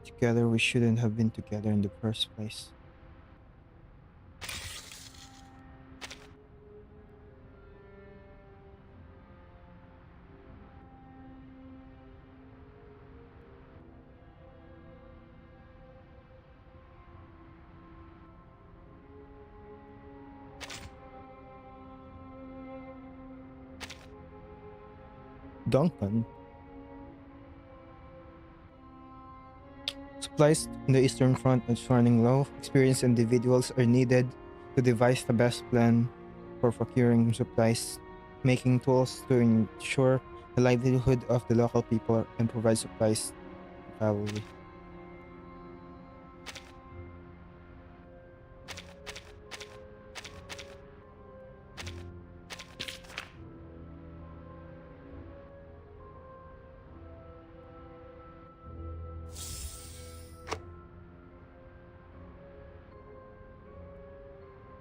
Together, we shouldn't have been together in the first place. Duncan. Supplies on the Eastern Front are running low. Experienced individuals are needed to devise the best plan for procuring supplies, making tools to ensure the livelihood of the local people and provide supplies to cavalry.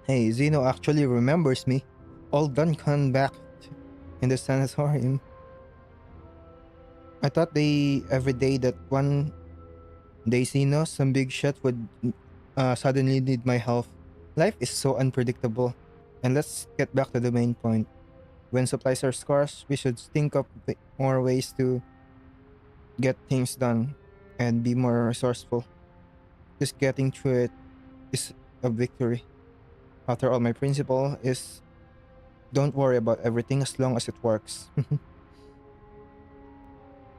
Hey, Zeno actually remembers me. Old Duncan back in the sanatorium. I thought every day that one day Zeno, some big shot would suddenly need my help. Life is so unpredictable. And let's get back to the main point. When supplies are scarce, we should think of more ways to get things done and be more resourceful. Just getting through it is a victory. After all, my principle is don't worry about everything as long as it works.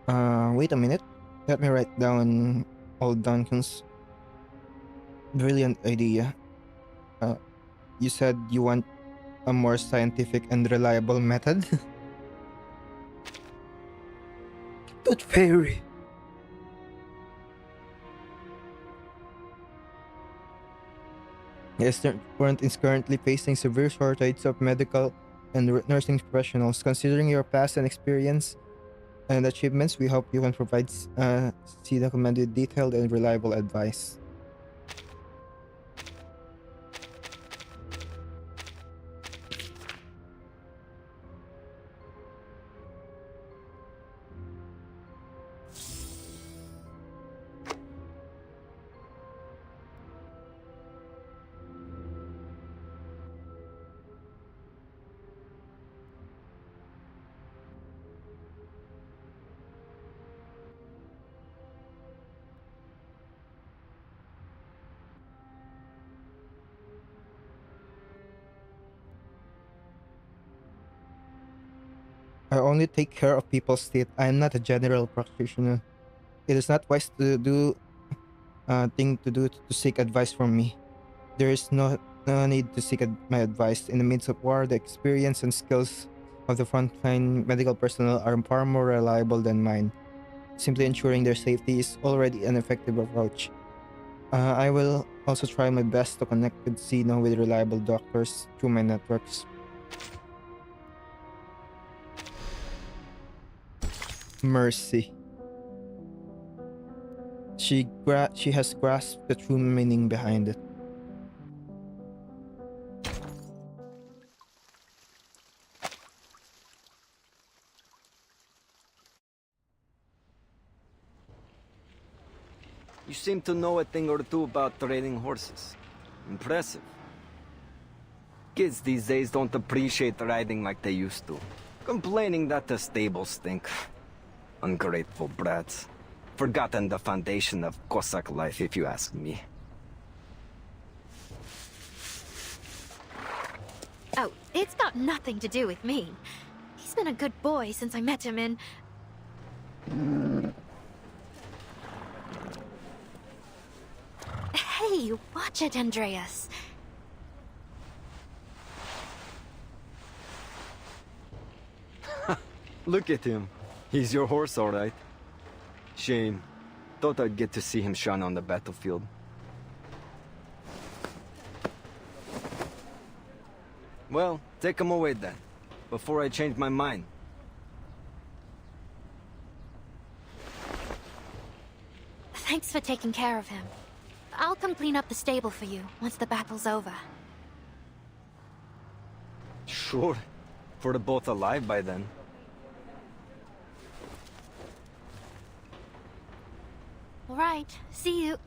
Wait a minute. Let me write down old Duncan's brilliant idea. You said you want a more scientific and reliable method? Tooth Fairy! The Eastern Front is currently facing severe shortage of medical and nursing professionals. Considering your past and experience, and achievements, we hope you can provide see documented, detailed, and reliable advice. I only take care of people's teeth. I am not a general practitioner. It is not wise to do thing to do to seek advice from me. There is no need to seek my advice. In the midst of war, the experience and skills of the frontline medical personnel are far more reliable than mine. Simply ensuring their safety is already an effective approach. I will also try my best to connect with Zeno with reliable doctors through my networks. Mercy. She has grasped the true meaning behind it. You seem to know a thing or two about trading horses. Impressive. Kids these days don't appreciate riding like they used to. Complaining that the stables stink. Ungrateful brats. Forgotten the foundation of Cossack life, if you ask me. Oh, it's got nothing to do with me. He's been a good boy since I met him in... Hey, watch it, Andreas. Look at him. He's your horse, all right. Shame. Thought I'd get to see him shine on the battlefield. Well, take him away then, before I change my mind. Thanks for taking care of him. I'll come clean up the stable for you once the battle's over. Sure. If we're both alive by then. All right, see you.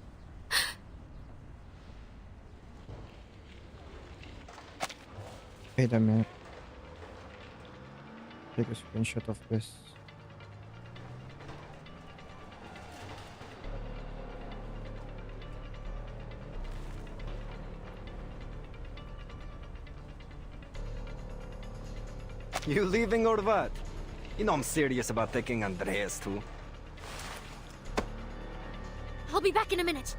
Wait a minute. Take a screenshot of this. You leaving or what? You know I'm serious about taking Andreas too. I'll be back in a minute.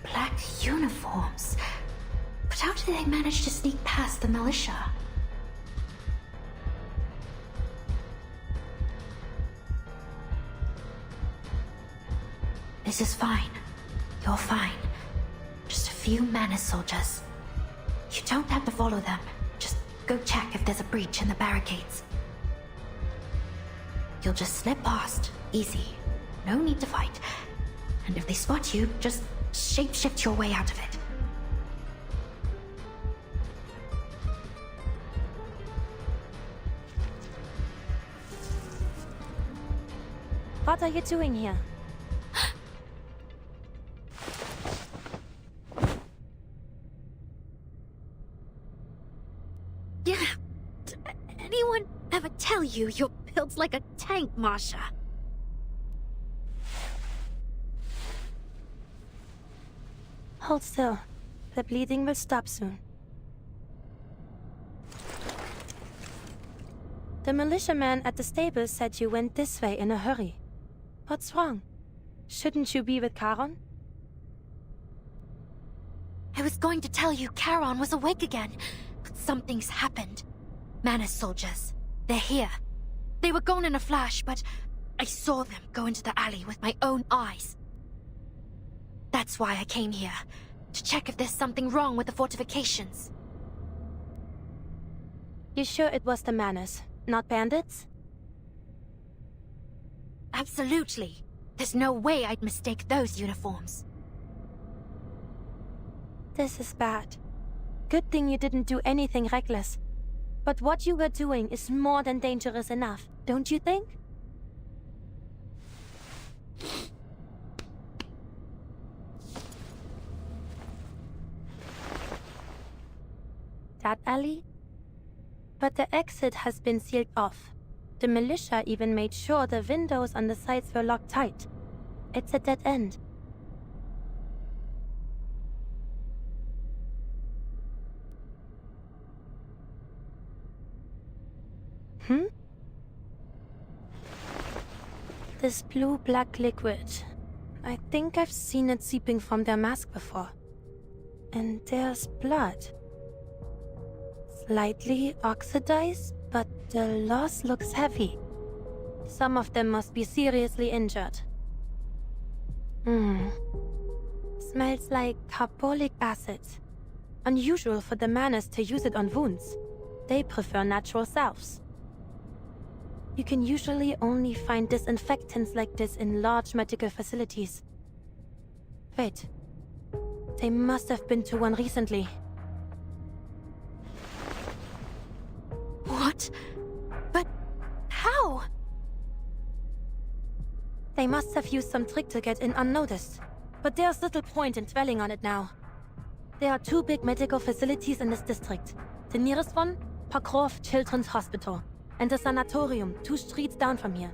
Black uniforms. But how did they manage to sneak past the militia? This is fine. You're fine. Just a few Manus soldiers. You don't have to follow them. Just go check if there's a breach in the barricades. You'll just slip past. Easy. No need to fight. And if they spot you, just shapeshift your way out of it. What are you doing here? Yeah. Did anyone ever tell you you're built like a tank, Marsha? Hold still. The bleeding will stop soon. The militiaman at the stable said you went this way in a hurry. What's wrong? Shouldn't you be with Charon? I was going to tell you Charon was awake again, but something's happened. Manus soldiers. They're here. They were gone in a flash, but I saw them go into the alley with my own eyes. That's why I came here. To check if there's something wrong with the fortifications. You sure it was the Manners, not bandits? Absolutely. There's no way I'd mistake those uniforms. This is bad. Good thing you didn't do anything reckless. But what you were doing is more than dangerous enough, don't you think? That alley? But the exit has been sealed off. The militia even made sure the windows on the sides were locked tight. It's a dead end. This blue-black liquid. I think I've seen it seeping from their mask before. And there's blood. Slightly oxidized, but the loss looks heavy. Some of them must be seriously injured. Smells like carbolic acid. Unusual for the Manners to use it on wounds. They prefer natural salves. You can usually only find disinfectants like this in large medical facilities. Wait. They must have been to one recently. What? But how? They must have used some trick to get in unnoticed. But there's little point in dwelling on it now. There are 2 big medical facilities in this district. The nearest one, Pokrov Children's Hospital. And the sanatorium 2 streets down from here.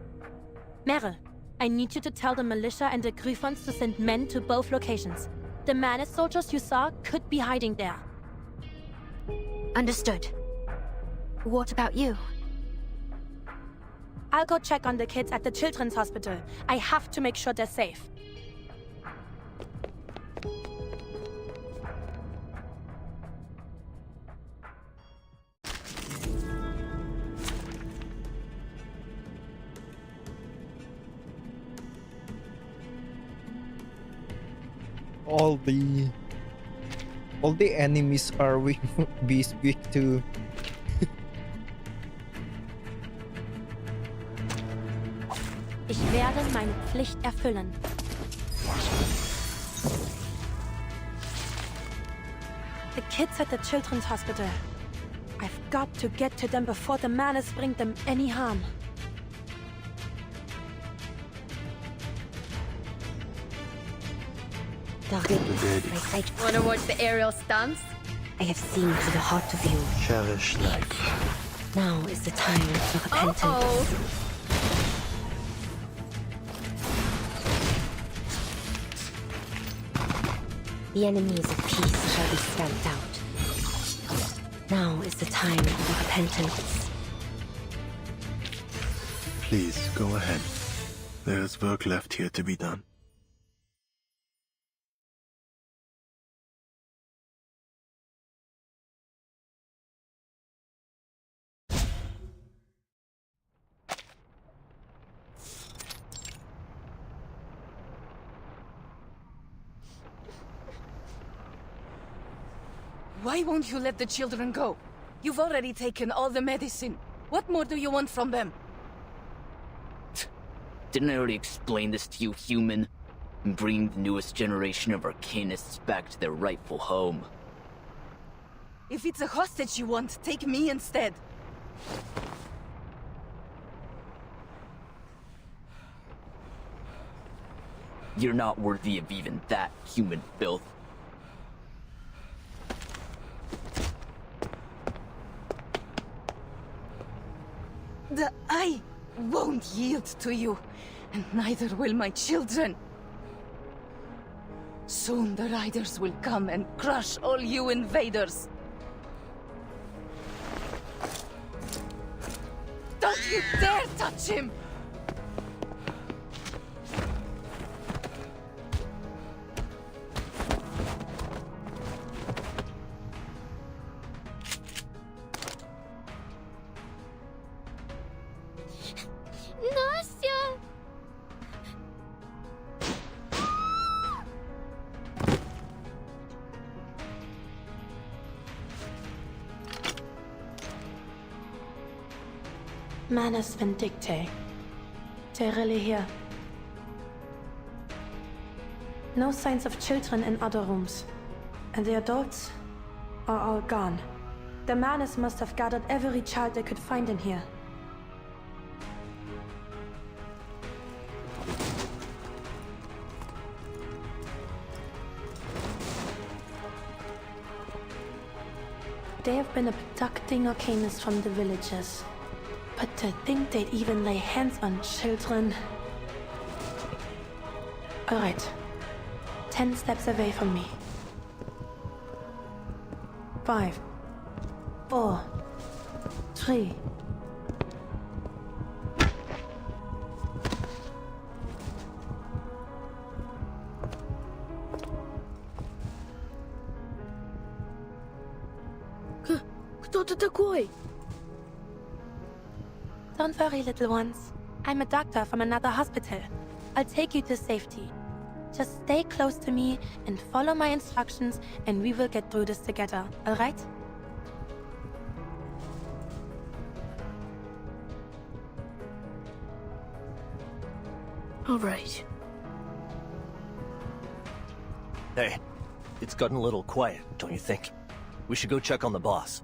Meryl, I need you to tell the militia and the Griffons to send men to both locations. The Manus soldiers you saw could be hiding there. Understood. What about you? I'll go check on the kids at the children's hospital. I have to make sure they're safe. All the enemies are weak to Ich werde meine Pflicht erfüllen. The kids at the children's hospital. I've got to get to them before the Manners bring them any harm. Wanna watch the aerial stunts? I have seen to the heart of you. Cherish life. Now is the time for repentance. The enemies of peace shall be stamped out. Now is the time for repentance. Please, go ahead. There is work left here to be done. Why won't you let the children go? You've already taken all the medicine. What more do you want from them? Didn't I already explain this to you, human? I'm bringing the newest generation of arcanists back to their rightful home. If it's a hostage you want, take me instead. You're not worthy of even that, human filth. I won't yield to you, and neither will my children. Soon the riders will come and crush all you invaders. Don't you dare touch him! Manus Vindictae. They're really here. No signs of children in other rooms. And the adults are all gone. The Manus must have gathered every child they could find in here. They have been abducting Arcanis from the villages. But to think they'd even lay hands on children... Alright. 10 steps away from me. 5, 4, 3. Кто-то такой? Don't worry, little ones. I'm a doctor from another hospital. I'll take you to safety. Just stay close to me and follow my instructions, and we will get through this together, alright? Alright. Hey, it's gotten a little quiet, don't you think? We should go check on the boss.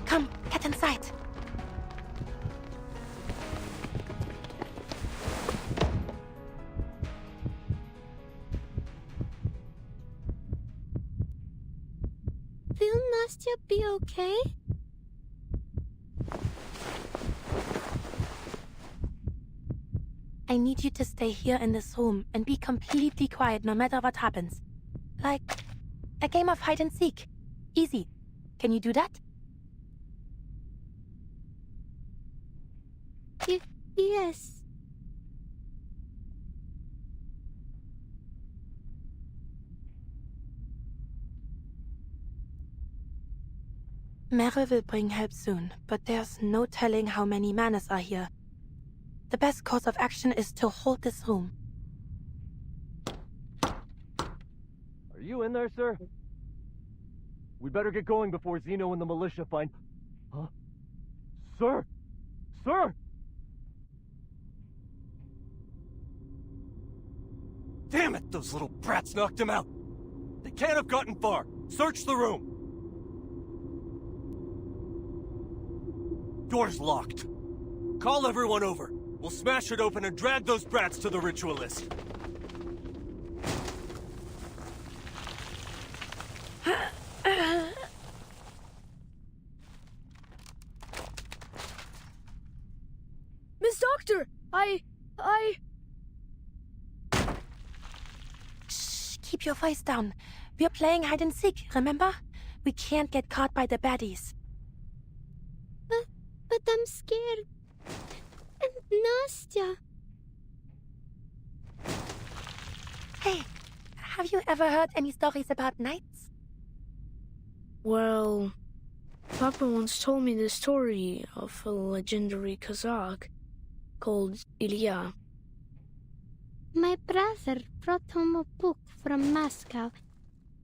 Come, get inside. Will Nastya be okay? I need you to stay here in this room and be completely quiet no matter what happens. Like a game of hide and seek. Easy. Can you do that? Yes. Meryl will bring help soon, but there's no telling how many Manus are here. The best course of action is to hold this room. Are you in there, sir? We better get going before Zeno and the militia find... Huh? Sir! Sir! Damn it! Those little brats knocked him out! They can't have gotten far! Search the room! Door's locked. Call everyone over. We'll smash it open and drag those brats to the ritualist. Miss Doctor, Shh, keep your voice down. We're playing hide and seek, remember? We can't get caught by the baddies. But I'm scared. And Nastya. Hey, have you ever heard any stories about knights? Well, Papa once told me the story of a legendary Kazakh called Ilya. My brother brought home a book from Moscow.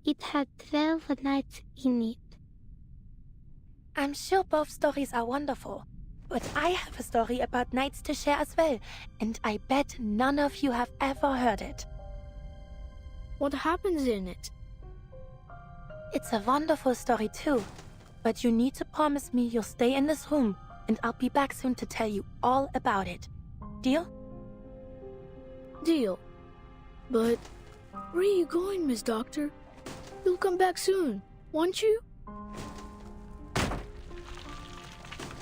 It had 12 knights in it. I'm sure both stories are wonderful, but I have a story about knights to share as well, and I bet none of you have ever heard it. What happens in it? It's a wonderful story too, but you need to promise me you'll stay in this room, and I'll be back soon to tell you all about it. Deal? Deal. But where are you going, Miss Doctor? You'll come back soon, won't you?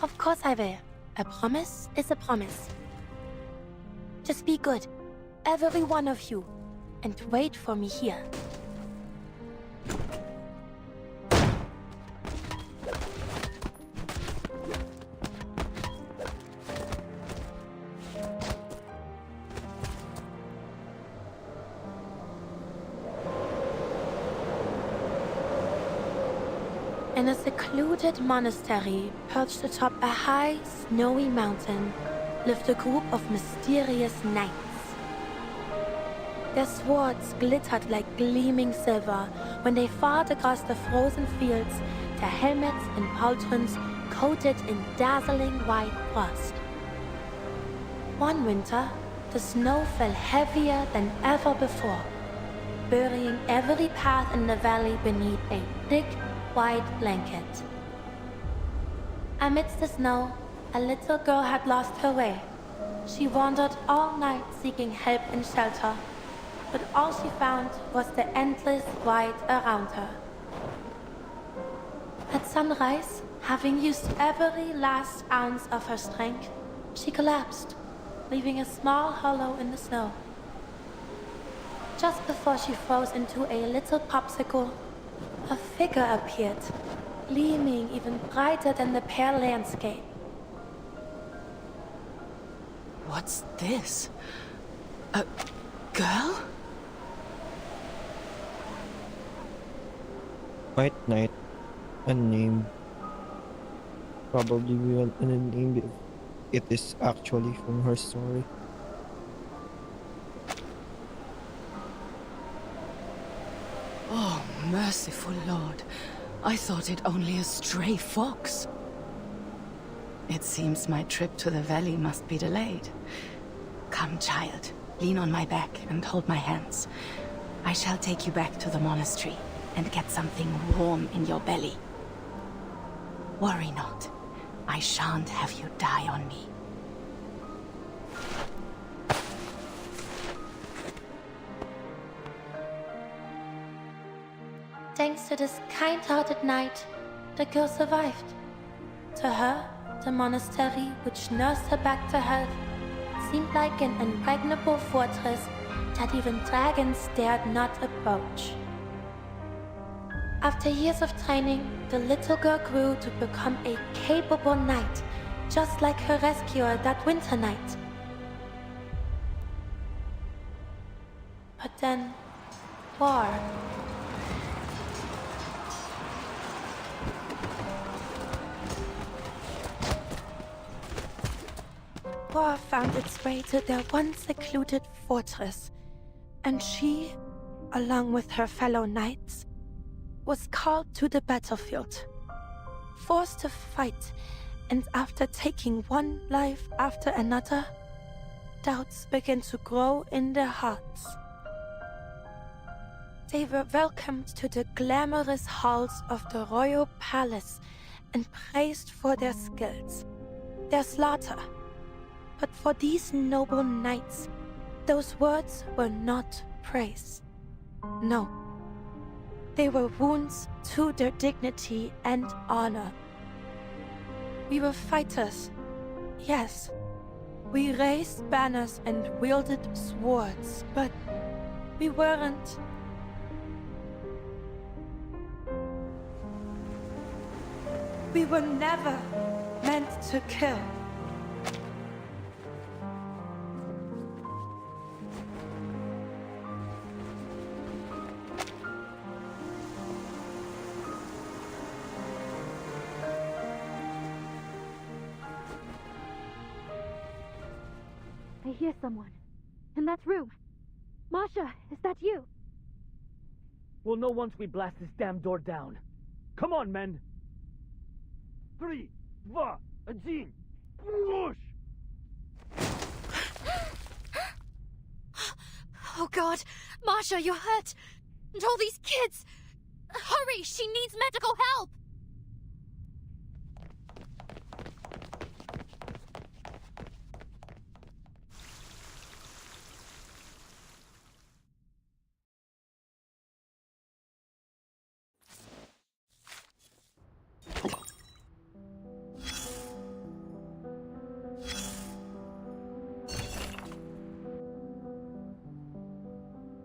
Of course I will. A promise is a promise. Just be good, every one of you, and wait for me here. In a secluded monastery perched atop a high, snowy mountain lived a group of mysterious knights. Their swords glittered like gleaming silver when they fought across the frozen fields, their helmets and pauldrons coated in dazzling white frost. One winter, the snow fell heavier than ever before, burying every path in the valley beneath a thick, white blanket. Amidst the snow, a little girl had lost her way. She wandered all night seeking help and shelter, but all she found was the endless white around her. At sunrise, having used every last ounce of her strength, she collapsed, leaving a small hollow in the snow. Just before she froze into a little popsicle, a figure appeared, gleaming even brighter than the pale landscape. What's this? A girl? White Knight, unnamed. Probably will unnamed if it is actually from her story. Oh, merciful Lord. I thought it only a stray fox. It seems my trip to the valley must be delayed. Come, child. Lean on my back and hold my hands. I shall take you back to the monastery and get something warm in your belly. Worry not. I shan't have you die on me. Thanks to this kind-hearted knight, the girl survived. To her, the monastery which nursed her back to health seemed like an impregnable fortress that even dragons dared not approach. After years of training, the little girl grew to become a capable knight, just like her rescuer that winter night. But then, war. War found its way to their once secluded fortress, and she, along with her fellow knights, was called to the battlefield. Forced to fight, and after taking one life after another, doubts began to grow in their hearts. They were welcomed to the glamorous halls of the royal palace and praised for their skills, their slaughter. But for these noble knights, those words were not praise. No. They were wounds to their dignity and honor. We were fighters, yes. We raised banners and wielded swords, but we weren't. We were never meant to kill. I hear someone. In that room. Marsha, is that you? We'll know once we blast this damn door down. Come on, men! 3, 2, 1, push! Oh god! Marsha, you're hurt! And all these kids! Hurry! She needs medical help!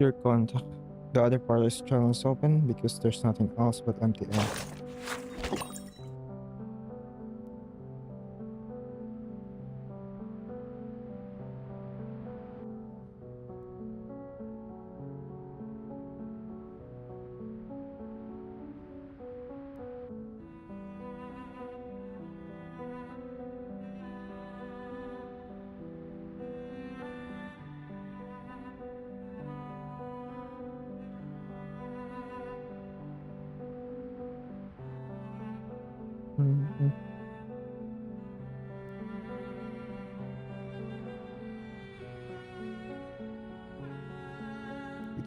Your contact. The other parlor's channel is open because there's nothing else but empty air.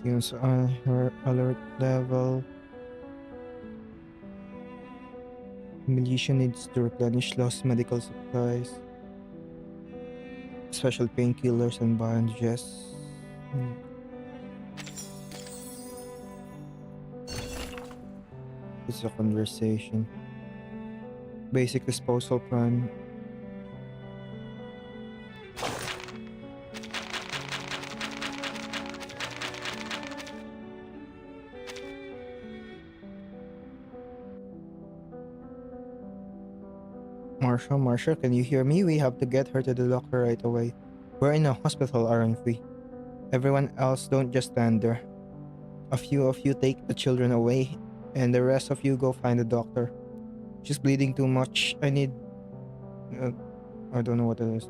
tunes on her alert level. Militia needs to replenish lost medical supplies. Special painkillers and bandages. It's a conversation. Basic disposal plan. Marsha, can you hear me? We have to get her to the doctor right away. We're in a hospital, aren't we? Everyone else don't just stand there. A few of you take the children away, and the rest of you go find a doctor. She's bleeding too much. I need... I don't know what it is.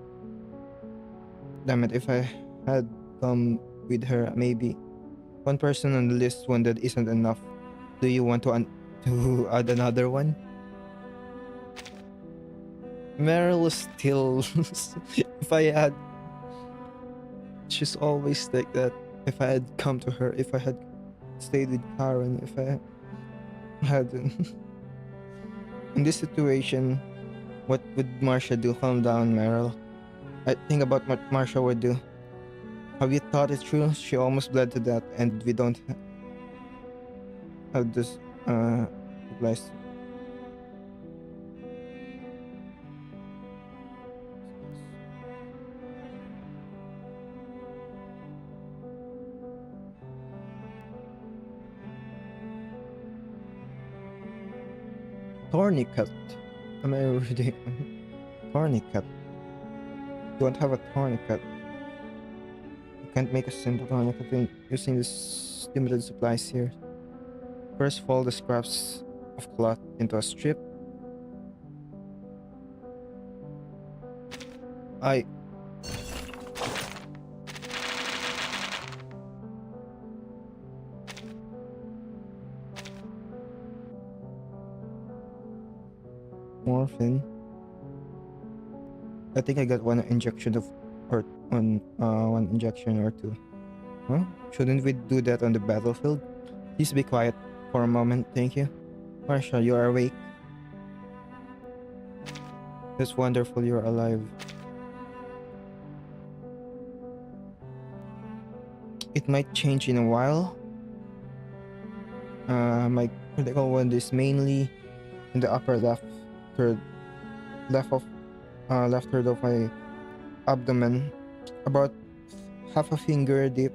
Damn it, if I had come with her, maybe. One person on the list wounded isn't enough. Do you want to add another one? Meryl is still... if I had... She's always like that. If I had come to her, if I had stayed with Karen, if I had... In this situation, what would Marsha do? Calm down, Meryl. I think about what Marsha would do. Have you thought it through? She almost bled to death, and we don't have this supplies. Tourniquet. Am I reading? Tourniquet. Don't have a tourniquet. You can't make a simple tourniquet using this limited supplies here. First, fold the scraps of cloth into a strip. Morphine. I think I got one injection one injection or two. Huh? Shouldn't we do that on the battlefield? Please be quiet for a moment, thank you. Marsha, you are awake. It's wonderful you're alive. It might change in a while. My critical wound is mainly in the upper left third of my abdomen, about half a finger deep.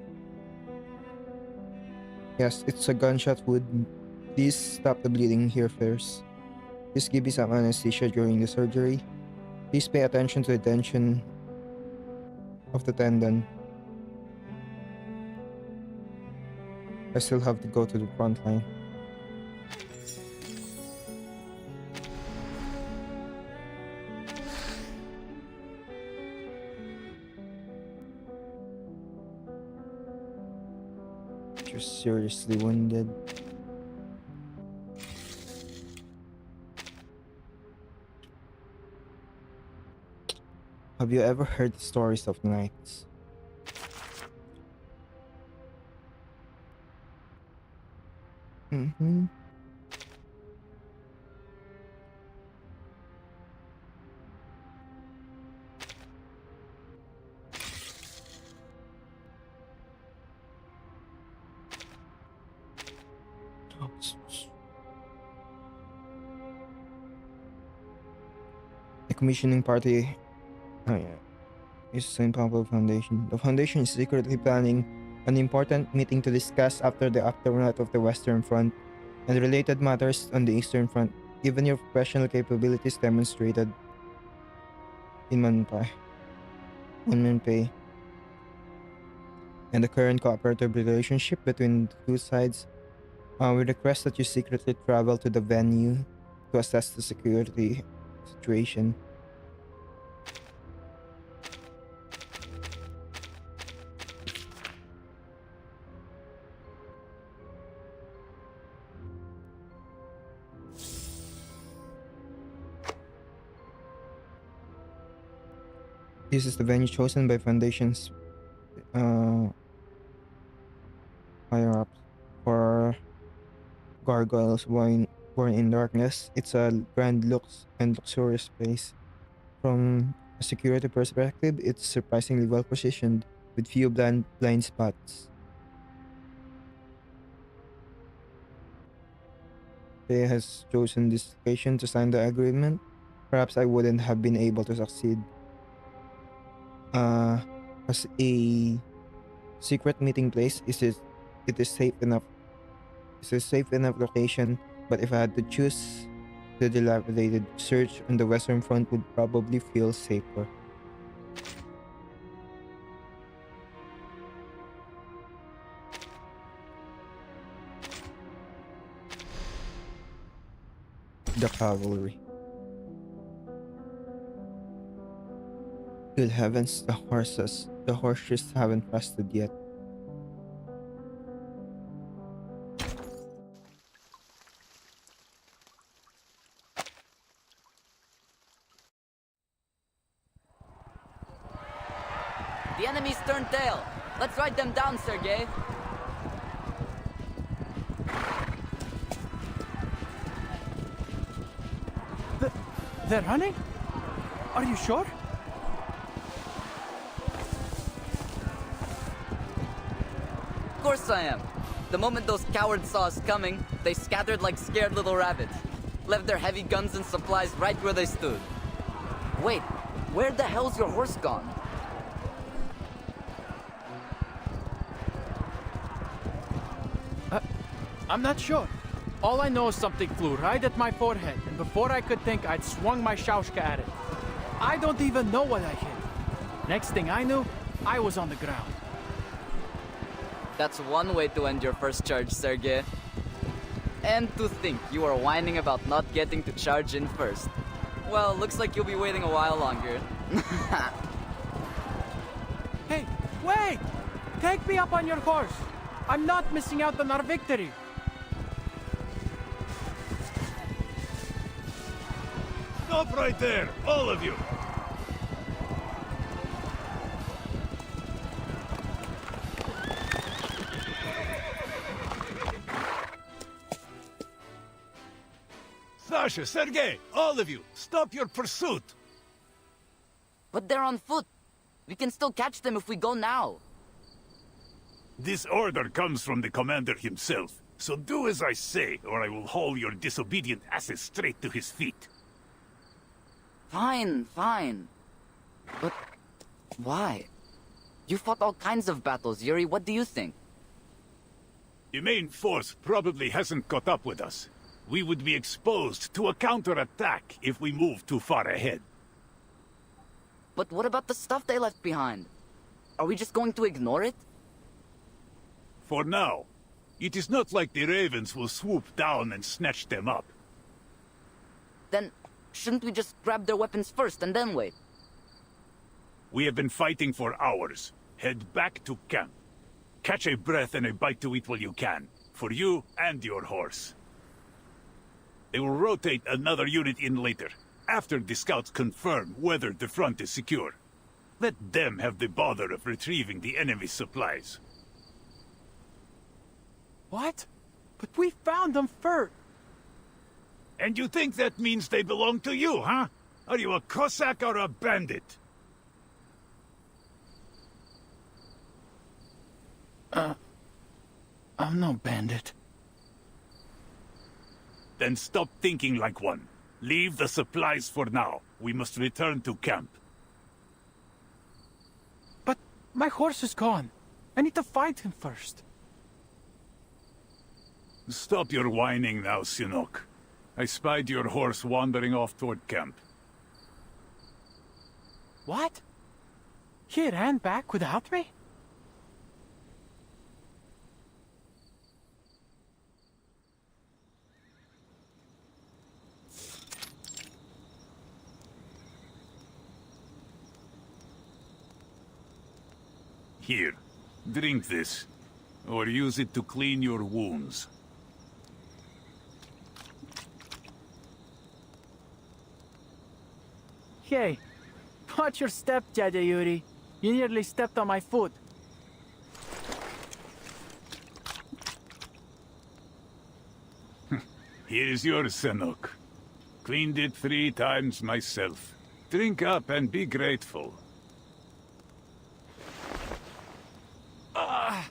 Yes, it's a gunshot wound. Please stop the bleeding here first. Please give me some anesthesia during the surgery. Please pay attention to the tension of the tendon. I still have to go to the front line. You're seriously wounded. Have you ever heard the stories of knights? The commissioning party is St. Pablo Foundation. The foundation is secretly planning an important meeting to discuss after the aftermath of the Western Front and related matters on the Eastern Front, given your professional capabilities demonstrated in Manpay and the current cooperative relationship between the two sides. We request that you secretly travel to the venue to assess the security situation. This is the venue chosen by foundations higher ups. For gargoyles born in darkness, it's a grand looks and luxurious place. From a security perspective, it's surprisingly well positioned with few blind spots. They has chosen this location to sign the agreement. Perhaps I wouldn't have been able to succeed. Uh, as a secret meeting place, it is safe enough. It's a safe enough location, but if I had to choose, the dilapidated church on the western front would probably feel safer. The cavalry. Good heavens, the horses. The horses haven't rested yet. The enemy's turned tail. Let's ride them down, Sergei. They're running? Are you sure? Of course I am. The moment those cowards saw us coming, they scattered like scared little rabbits. Left their heavy guns and supplies right where they stood. Wait, where the hell's your horse gone? I'm not sure. All I know is something flew right at my forehead, and before I could think, I'd swung my shaushka at it. I don't even know what I hit. Next thing I knew, I was on the ground. That's one way to end your first charge, Sergei. And to think you are whining about not getting to charge in first. Well, looks like you'll be waiting a while longer. Hey, wait! Take me up on your horse. I'm not missing out on our victory. Stop right there, all of you! Sasha, Sergei, all of you, stop your pursuit! But they're on foot. We can still catch them if we go now. This order comes from the commander himself, so do as I say, or I will haul your disobedient asses straight to his feet. Fine, fine. But why? You fought all kinds of battles, Yuri. What do you think? The main force probably hasn't caught up with us. We would be exposed to a counterattack if we move too far ahead. But what about the stuff they left behind? Are we just going to ignore it? For now, it is not like the ravens will swoop down and snatch them up. Then shouldn't we just grab their weapons first and then wait? We have been fighting for hours. Head back to camp. Catch a breath and a bite to eat while you can. For you and your horse. They will rotate another unit in later, after the scouts confirm whether the front is secure. Let them have the bother of retrieving the enemy's supplies. What? But we found them first. And you think that means they belong to you, huh? Are you a Cossack or a bandit? I'm no bandit. Then stop thinking like one. Leave the supplies for now. We must return to camp. But my horse is gone. I need to find him first. Stop your whining now, Sinok. I spied your horse wandering off toward camp. What? He ran back without me? Here, drink this. Or use it to clean your wounds. Hey, watch your step, Dada Yuri. You nearly stepped on my foot. Here's yours, Sanok. Cleaned it 3 times myself. Drink up and be grateful. I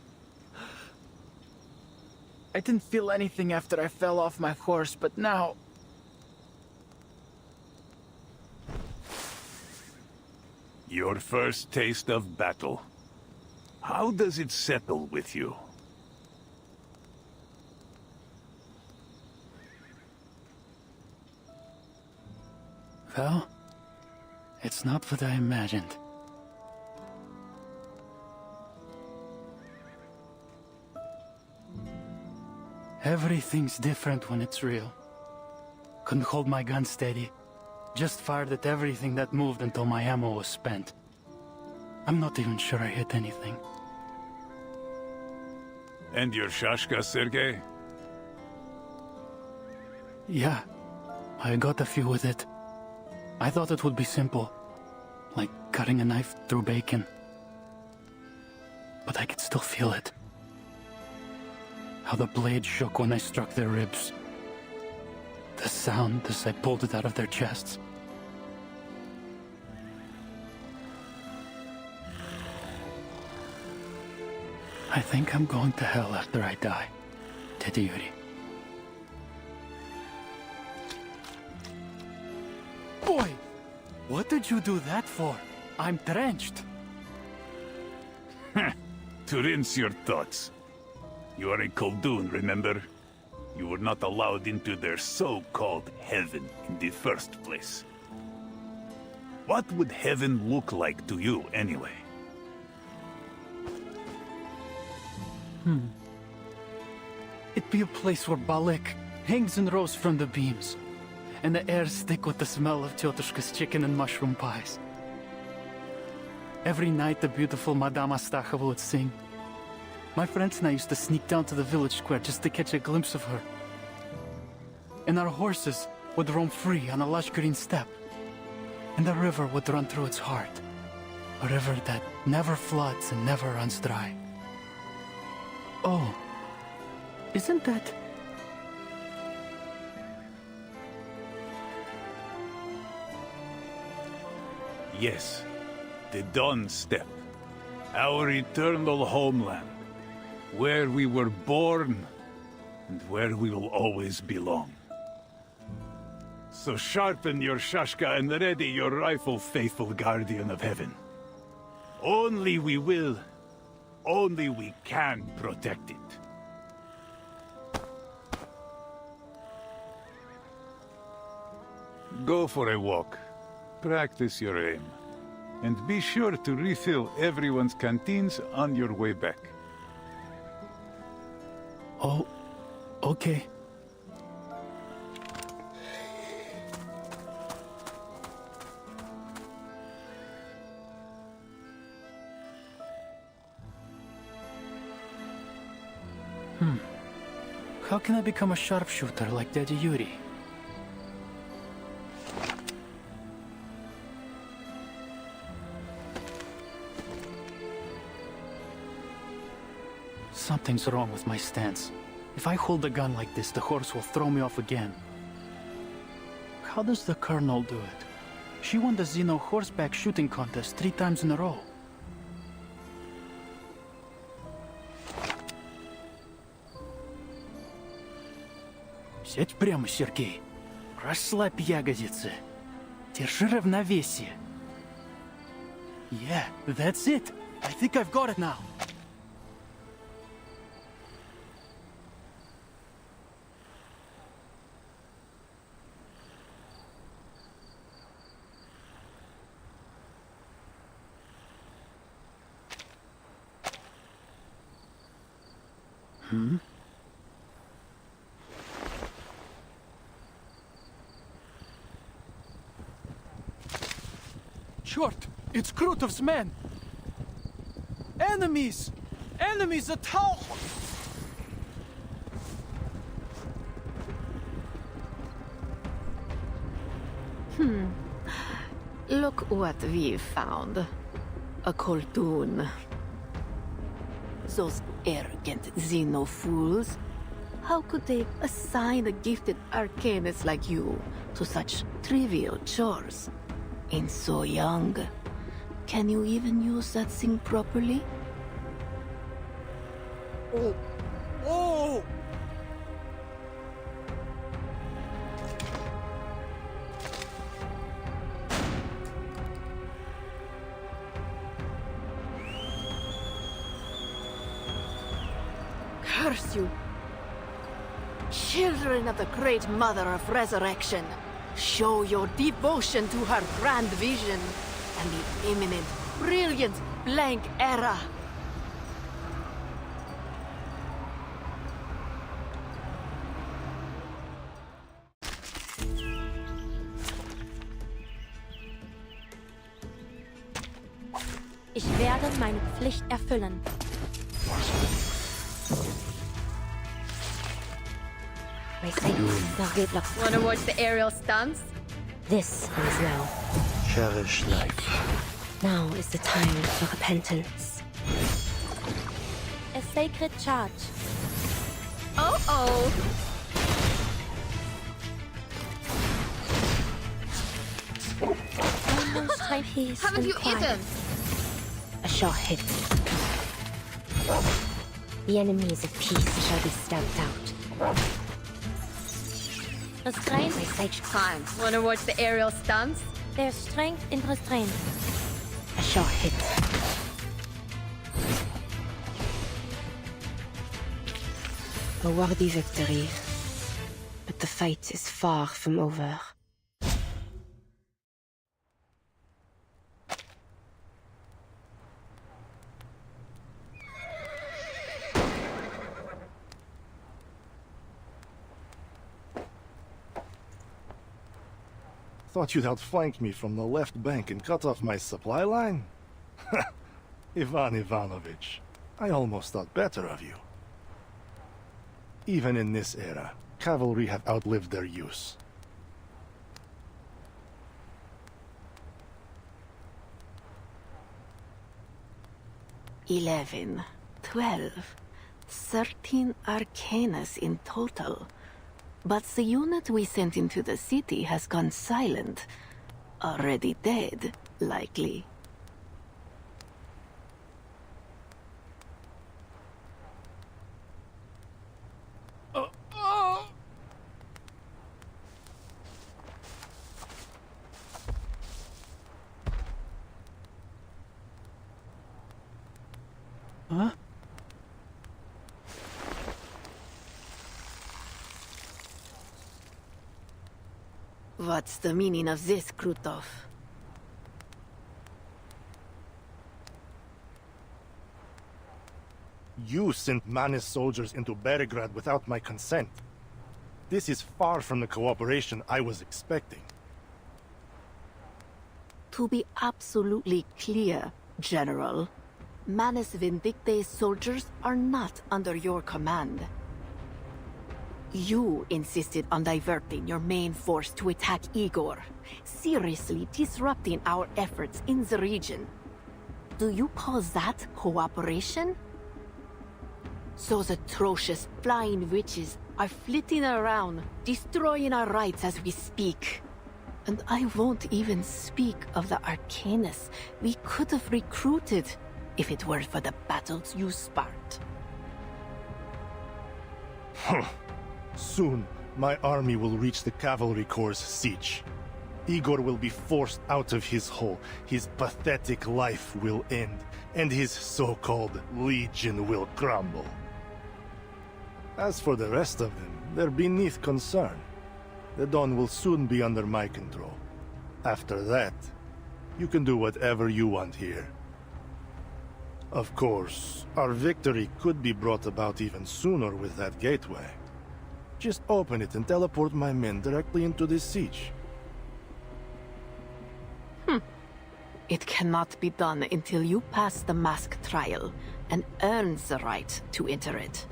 didn't feel anything after I fell off my horse, but now... Your first taste of battle. How does it settle with you? Well, it's not what I imagined. Everything's different when it's real. Couldn't hold my gun steady. Just fired at everything that moved until my ammo was spent. I'm not even sure I hit anything. And your shashka, Sergei? Yeah, I got a few with it. I thought it would be simple, like cutting a knife through bacon. But I could still feel it. How the blade shook when I struck their ribs. The sound as I pulled it out of their chests. I think I'm going to hell after I die, Tete Yuri. Boy! What did you do that for? I'm drenched. To rinse your thoughts. You are a Koldun, remember? You were not allowed into their so-called heaven in the first place. What would heaven look like to you, anyway? It'd be a place where Balik hangs in rows from the beams, and the air's thick with the smell of Tyotushka's chicken and mushroom pies. Every night the beautiful Madame Astacheva would sing. My friends and I used to sneak down to the village square just to catch a glimpse of her. And our horses would roam free on a lush green steppe. And the river would run through its heart. A river that never floods and never runs dry. Oh, isn't that... Yes, the Dawn Steppe. Our eternal homeland. Where we were born, and where we will always belong. So sharpen your shashka and ready your rifle, faithful guardian of heaven. Only we will, only we can protect it. Go for a walk. Practice your aim. And be sure to refill everyone's canteens on your way back. Oh, okay. How can I become a sharpshooter like Daddy Yuri? Something's wrong with my stance. If I hold a gun like this, the horse will throw me off again. How does the Colonel do it? She won the Xeno horseback shooting contest 3 times in a row. Сядь прямо, Сергей. Расслабь ягодицы. Держи равновесие. Yeah, that's it. I think I've got it now. Черт! It's Krutov's men! Enemies! Enemies at all! Look what we've found. A Koldun. Those arrogant Xeno fools. How could they assign a gifted arcanist like you to such trivial chores? And so young. Can you even use that thing properly? Oh! Oh! Curse you! Children of the Great Mother of Resurrection, show your devotion to her grand vision and the imminent, brilliant blank era. Ich werde meine Pflicht erfüllen. My sight is not. Wanna watch the aerial stunts? This is now. Cherish life. Now is the time for repentance. A sacred charge. Oh. Almost time peace Haven't and you quiet. eaten? A short hit. The enemies of peace shall be stamped out. Restraint. My sight. Time. Wanna watch the aerial stunts? There's strength in restraint. A short hit. A worthy victory. But the fight is far from over. Thought you'd outflank me from the left bank and cut off my supply line? Ivan Ivanovich, I almost thought better of you. Even in this era, cavalry have outlived their use. $11, $12, $13 arcanas in total. But the unit we sent into the city has gone silent. Already dead, likely. Huh? What's the meaning of this, Krutov? You sent Manis soldiers into Belgrade without my consent. This is far from the cooperation I was expecting. To be absolutely clear, General, Manus Vindicte's soldiers are not under your command. You insisted on diverting your main force to attack Igor, seriously disrupting our efforts in the region. Do you call that cooperation? Those atrocious flying witches are flitting around, destroying our rights as we speak. And I won't even speak of the Arcanists we could have recruited if it were for the battles you sparked. Soon, my army will reach the cavalry corps' siege. Igor will be forced out of his hole, his pathetic life will end, and his so-called legion will crumble. As for the rest of them, they're beneath concern. The Dawn will soon be under my control. After that, you can do whatever you want here. Of course, our victory could be brought about even sooner with that gateway. Just open it and teleport my men directly into this siege. It cannot be done until you pass the mask trial and earn the right to enter it.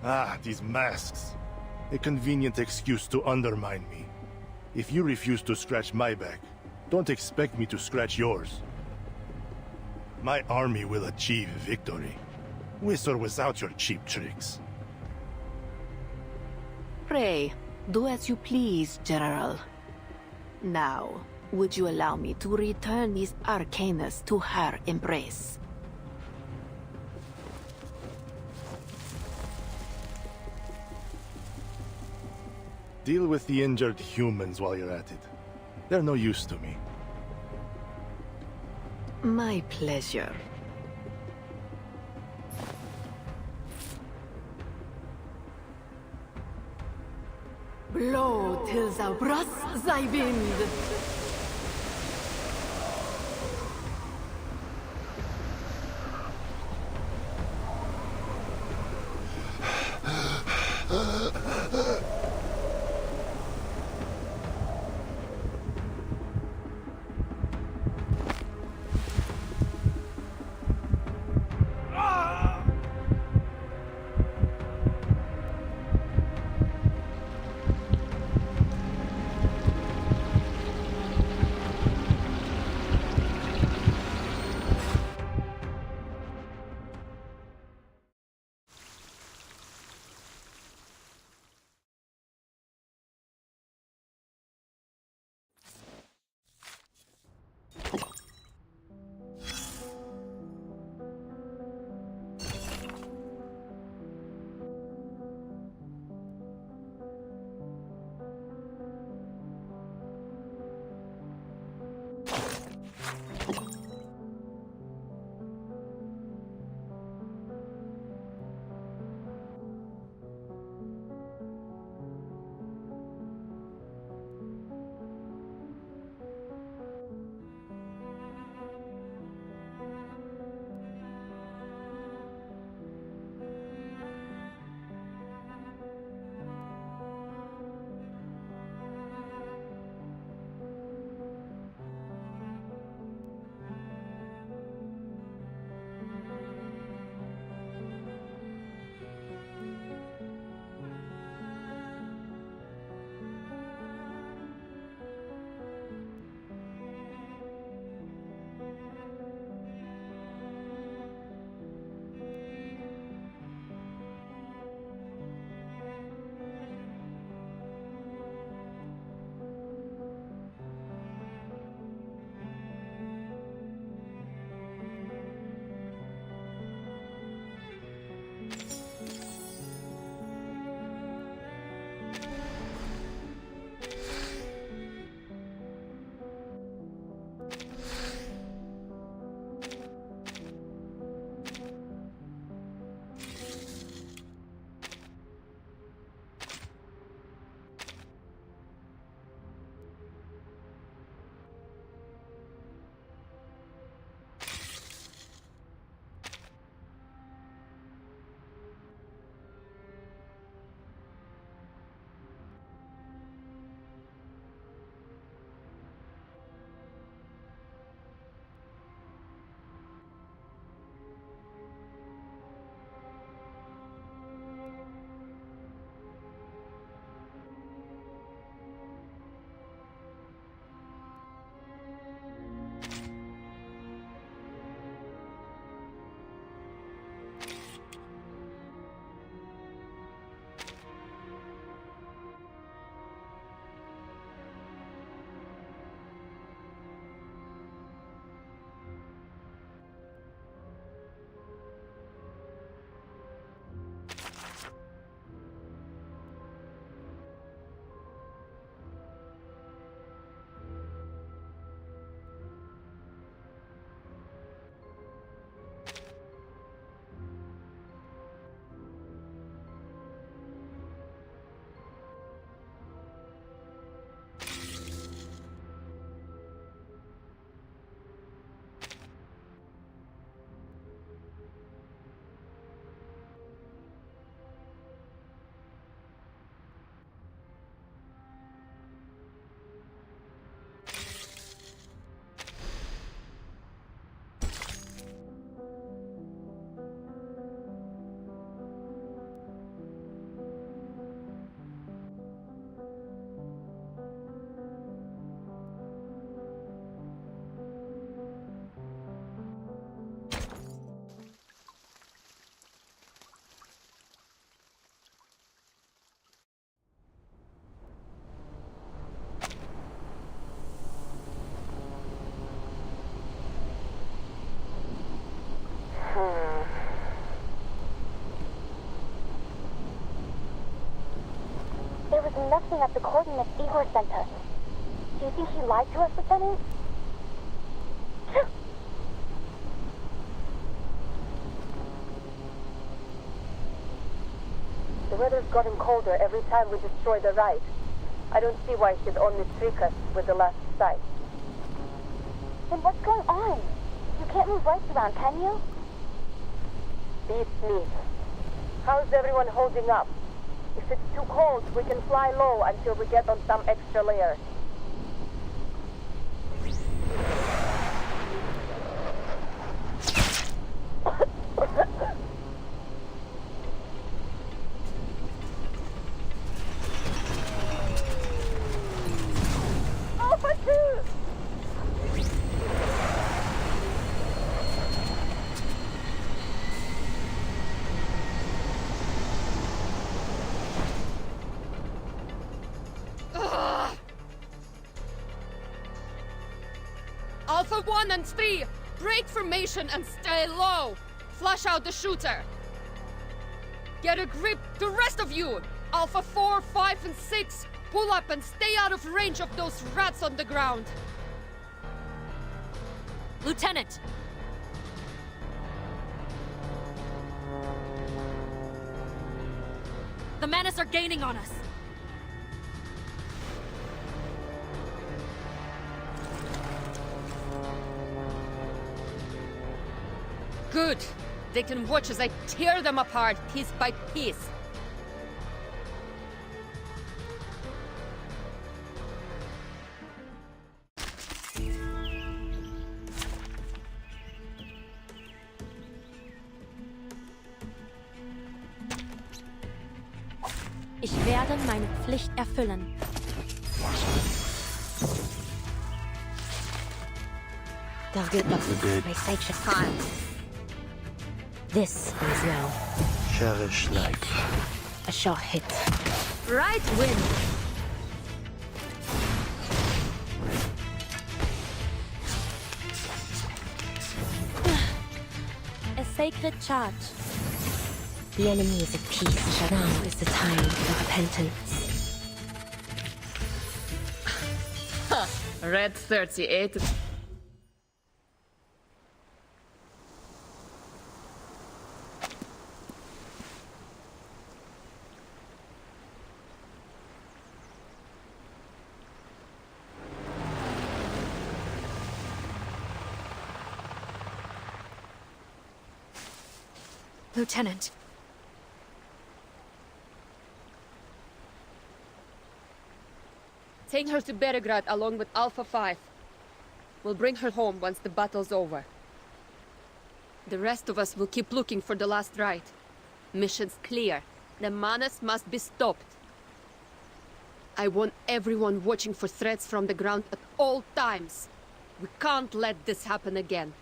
Ah, these masks. A convenient excuse to undermine me. If you refuse to scratch my back, don't expect me to scratch yours. My army will achieve victory. With or without your cheap tricks. Pray, do as you please, General. Now, would you allow me to return these arcanas to her embrace? Deal with the injured humans while you're at it. They're no use to me. My pleasure. Blow till thou brast thy wind. finding nothing at the coordinates Igor sent us. Do you think he lied to us, Lieutenant? The weather's gotten colder every time we destroy the ride. I don't see why he'd only trick us with the last sight. Then what's going on? You can't move rights around, can you? Beats me. How's everyone holding up? If it's too cold, we can fly low until we get on some extra layers. Alpha 1 and 3, break formation and stay low. Flush out the shooter. Get a grip, the rest of you. Alpha 4, 5, and 6, pull up and stay out of range of those rats on the ground. Lieutenant! The Manus are gaining on us. Good. They can watch as I tear them apart piece by piece. Ich werde meine Pflicht erfüllen. Da wird noch welches time. This is now. Cherish life. A sure hit. Right wind. A sacred charge. The enemy is at peace. Now is the time for repentance. Red 38. Lieutenant. Take her to Belgrade along with Alpha 5. We'll bring her home once the battle's over. The rest of us will keep looking for the last ride. Mission's clear. The Manus must be stopped. I want everyone watching for threats from the ground at all times. We can't let this happen again.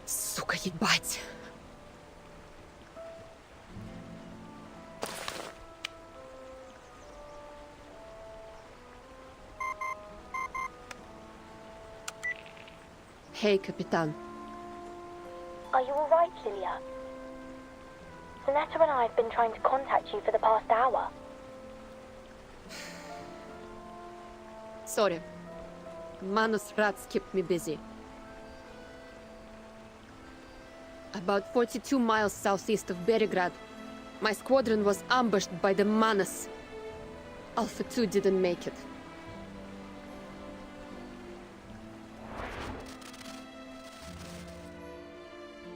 Сука, ебать! Hey, Capitan. Are you alright, Lilia? Sonetta and I have been trying to contact you for the past hour. Sorry. Manus rats kept me busy. About 42 miles southeast of Belgrade, my squadron was ambushed by the Manus. Alpha 2 didn't make it.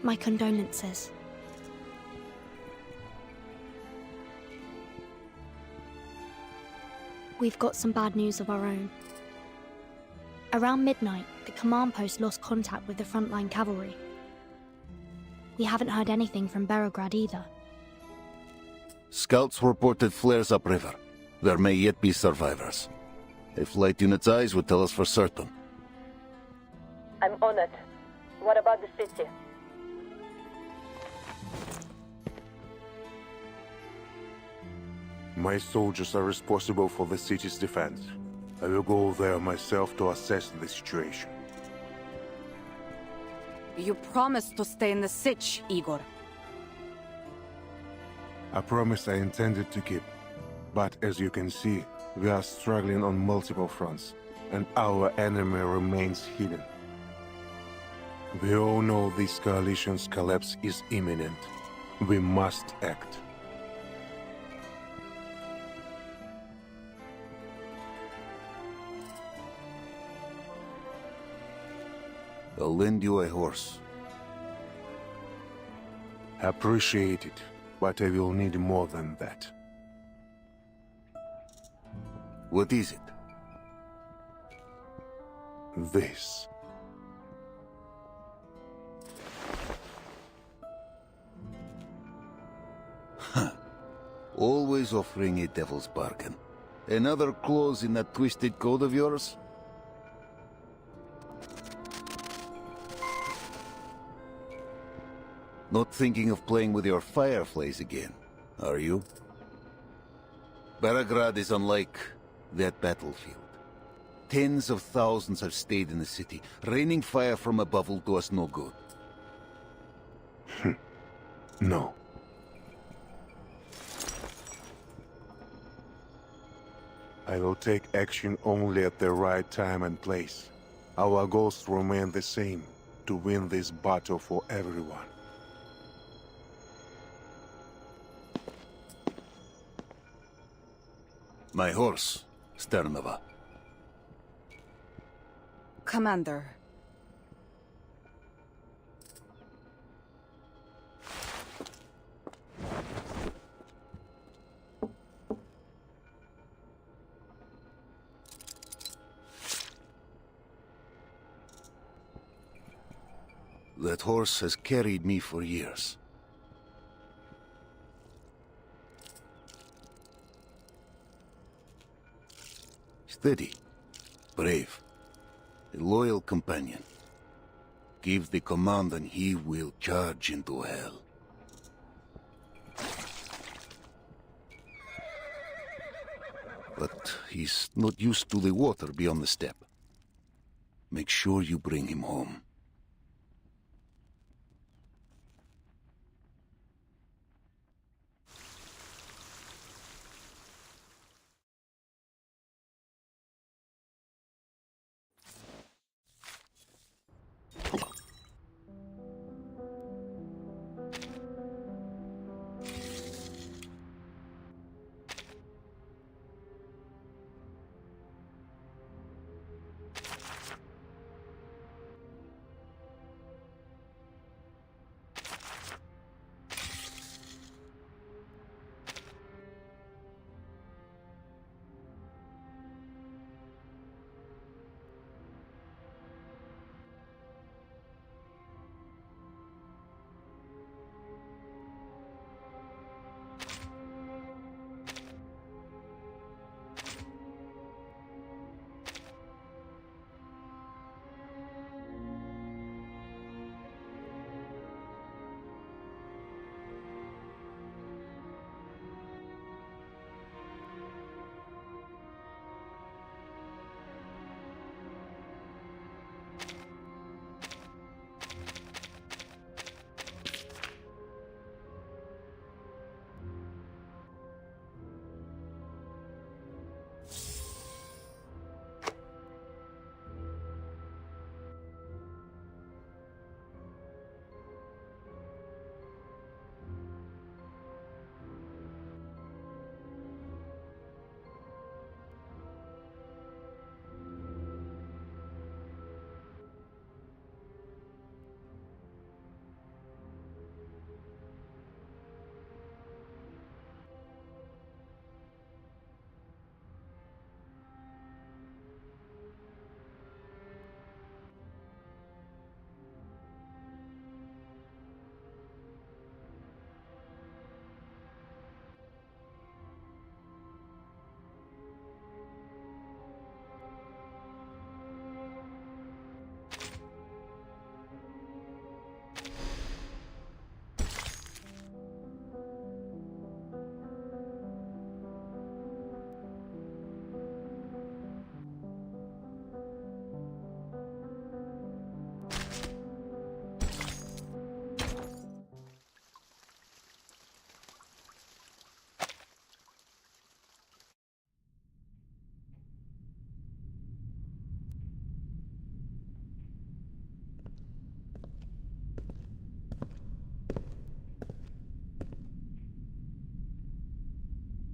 My condolences. We've got some bad news of our own. Around midnight, the command post lost contact with the frontline cavalry. We haven't heard anything from Belgrade either. Scouts reported flares upriver. There may yet be survivors. A flight unit's eyes would tell us for certain. I'm on it. What about the city? My soldiers are responsible for the city's defense. I will go there myself to assess the situation. You promised to stay in the Sich, Igor. A promise I intended to keep. But as you can see, we are struggling on multiple fronts, and our enemy remains hidden. We all know this coalition's collapse is imminent. We must act. I'll lend you a horse. Appreciate it, but I will need more than that. What is it? This. Always offering a devil's bargain. Another clause in that twisted code of yours? Not thinking of playing with your fireflies again, are you? Beograd is unlike that battlefield. Tens of thousands have stayed in the city. Raining fire from above will do us no good. No. I will take action only at the right time and place. Our goals remain the same, to win this battle for everyone. My horse, Sternova. Commander. That horse has carried me for years. Steady, brave, a loyal companion. Give the command and he will charge into hell. But he's not used to the water beyond the steppe. Make sure you bring him home.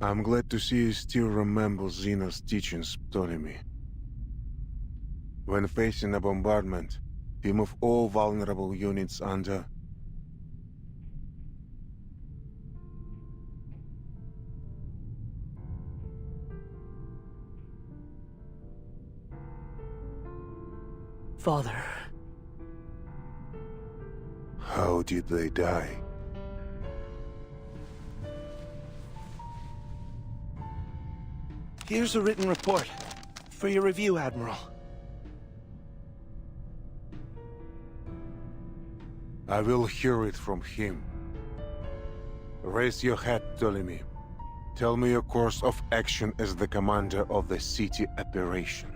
I'm glad to see you still remember Xeno's teachings, Ptolemy. When facing a bombardment, we move all vulnerable units under. Father. How did they die? Here's a written report. For your review, Admiral. I will hear it from him. Raise your head, Ptolemy. Tell me your course of action as the commander of the city operation.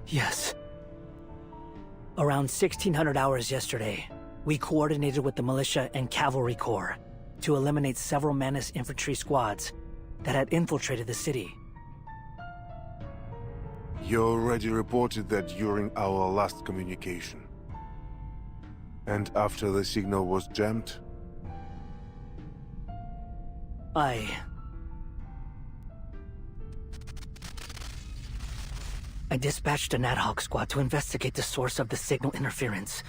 Yes. Around 1600 hours yesterday, we coordinated with the militia and cavalry corps to eliminate several Manus infantry squads that had infiltrated the city. You already reported that during our last communication. And after the signal was jammed? I dispatched an ad hoc squad to investigate the source of the signal interference.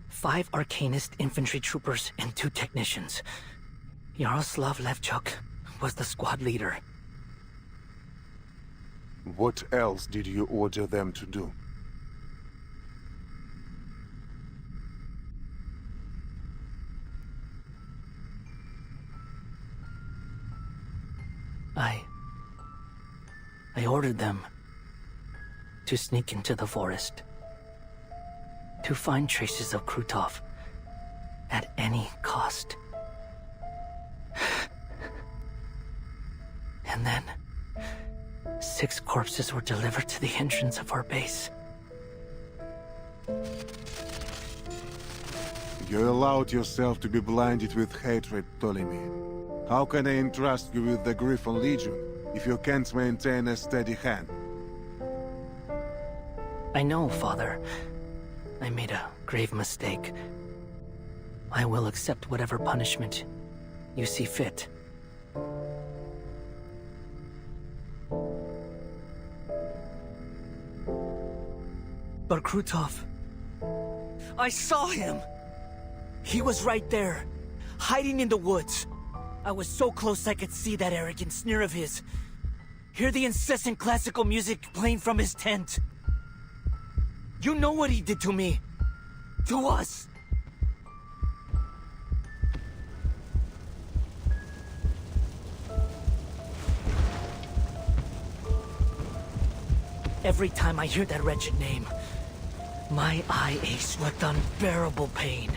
5 Arcanist infantry troopers and 2 technicians. Yaroslav Levchuk was the squad leader. What else did you order them to do? I ordered them to sneak into the forest, to find traces of Krutov at any cost. And then 6 corpses were delivered to the entrance of our base. You allowed yourself to be blinded with hatred, Ptolemy. How can I entrust you with the Griffon Legion if you can't maintain a steady hand? I know, Father. I made a grave mistake. I will accept whatever punishment you see fit. But Krutov... I saw him! He was right there, hiding in the woods. I was so close I could see that arrogant sneer of his. Hear the incessant classical music playing from his tent. You know what he did to me. To us. Every time I hear that wretched name, my eye aches with unbearable pain.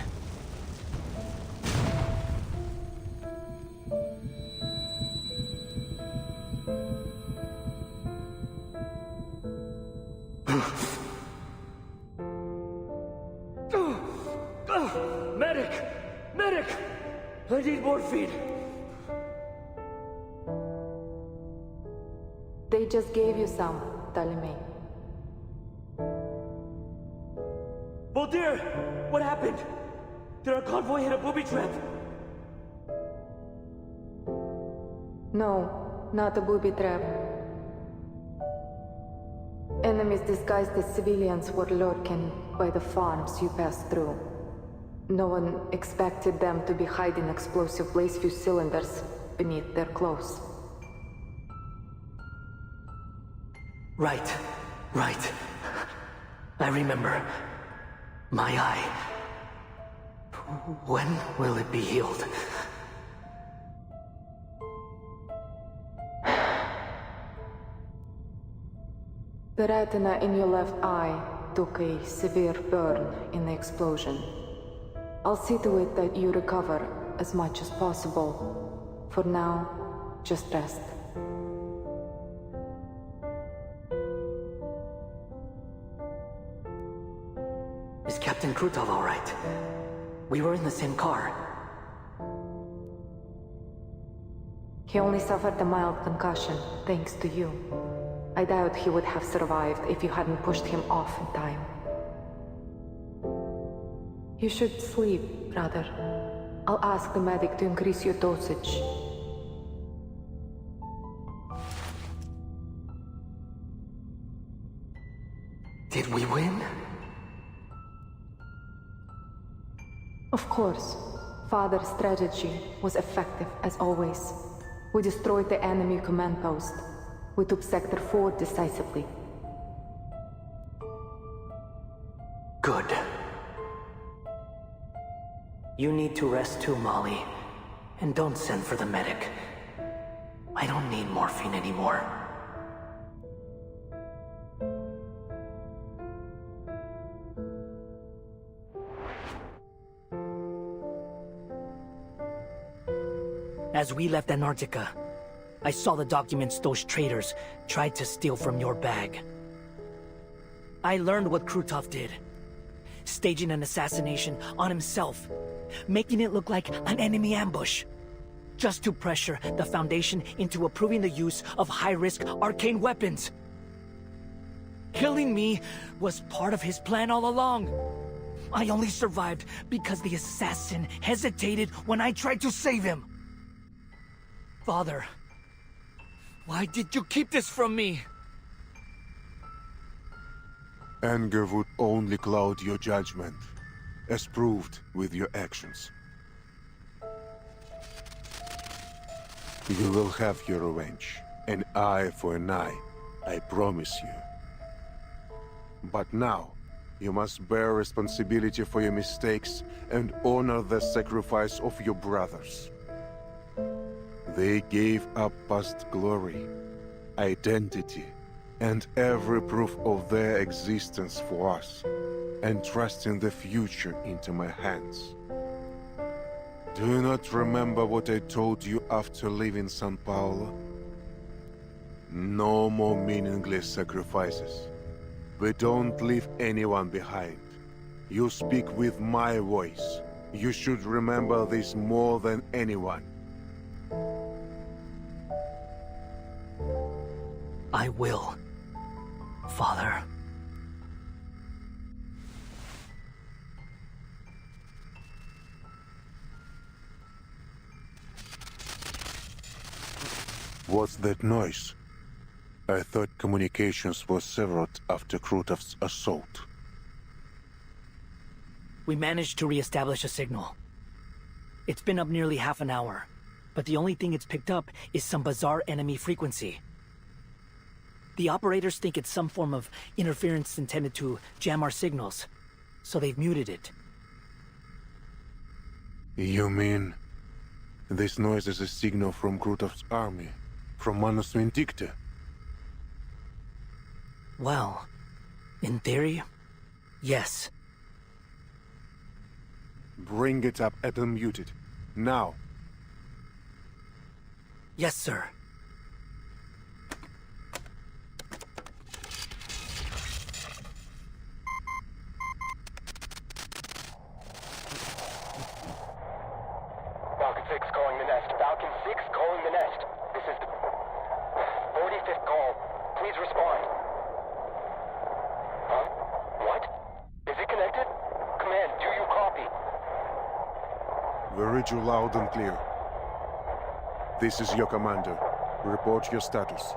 Medic! Medic! I need morphine! They just gave you some, Ptolemy. Voltaire! What happened? Did our convoy hit a booby trap? No, not a booby trap. Enemies disguised as civilians were lurking by the farms you passed through. No one expected them to be hiding explosive blaze fuse cylinders beneath their clothes. Right. I remember. My eye. When will it be healed? The retina in your left eye took a severe burn in the explosion. I'll see to it that you recover as much as possible. For now, just rest. Is Captain Krutov all right? We were in the same car. He only suffered a mild concussion, thanks to you. I doubt he would have survived if you hadn't pushed him off in time. You should sleep, rather. I'll ask the medic to increase your dosage. Did we win? Of course. Father's strategy was effective as always. We destroyed the enemy command post. We took Sector 4 decisively. Good. You need to rest too, Molly. And don't send for the medic. I don't need morphine anymore. As we left Antarctica, I saw the documents those traitors tried to steal from your bag. I learned what Krutov did. Staging an assassination on himself, making it look like an enemy ambush, just to pressure the Foundation into approving the use of high-risk arcane weapons. Killing me was part of his plan all along. I only survived because the assassin hesitated when I tried to save him. Father, why did you keep this from me? Anger would only cloud your judgment, as proved with your actions. You will have your revenge, an eye for an eye, I promise you. But now, you must bear responsibility for your mistakes and honor the sacrifice of your brothers. They gave up past glory, identity, and every proof of their existence for us, entrusting the future into my hands. Do you not remember what I told you after leaving São Paulo? No more meaningless sacrifices. We don't leave anyone behind. You speak with my voice. You should remember this more than anyone. I will, Father. What's that noise? I thought communications were severed after Krutov's assault. We managed to re-establish a signal. It's been up nearly half an hour, but the only thing it's picked up is some bizarre enemy frequency. The operators think it's some form of interference intended to jam our signals, so they've muted it. You mean... this noise is a signal from Krutov's army? From Manus Vindicta? Well, in theory, yes. Bring it up and unmute it. Now. Yes, sir. Falcon 6 calling the nest. Falcon 6 calling the nest. This is the 45th call. Please respond. Huh? What? Is it connected? Command, do you copy? We read you loud and clear. This is your commander. Report your status.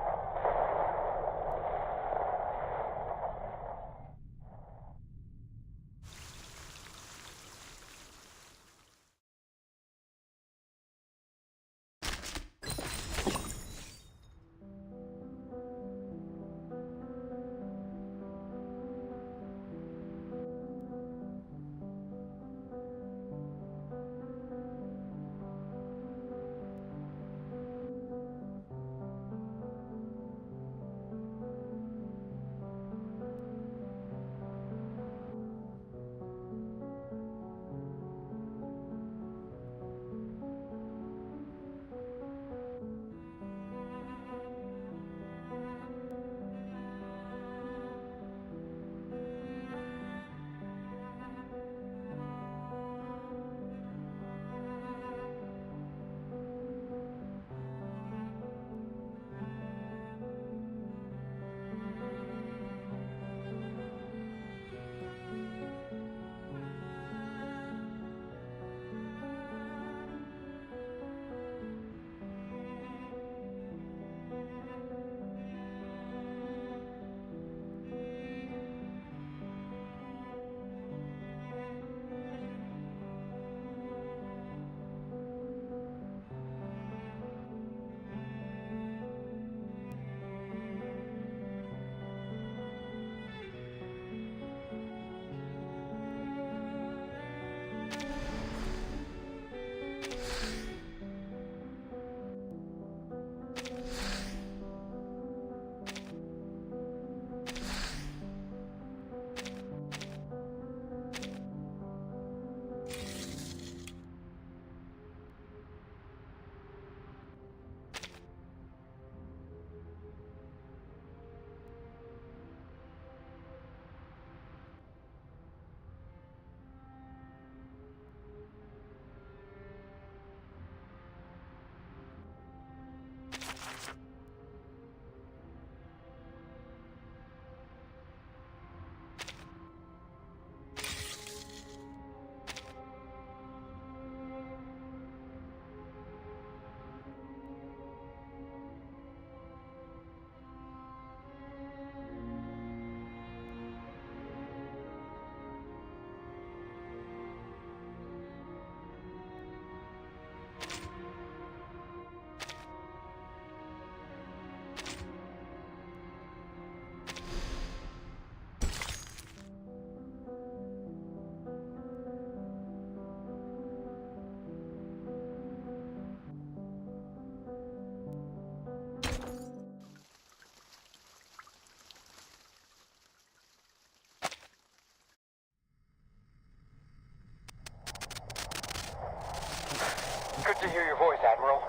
Good to hear your voice, Admiral.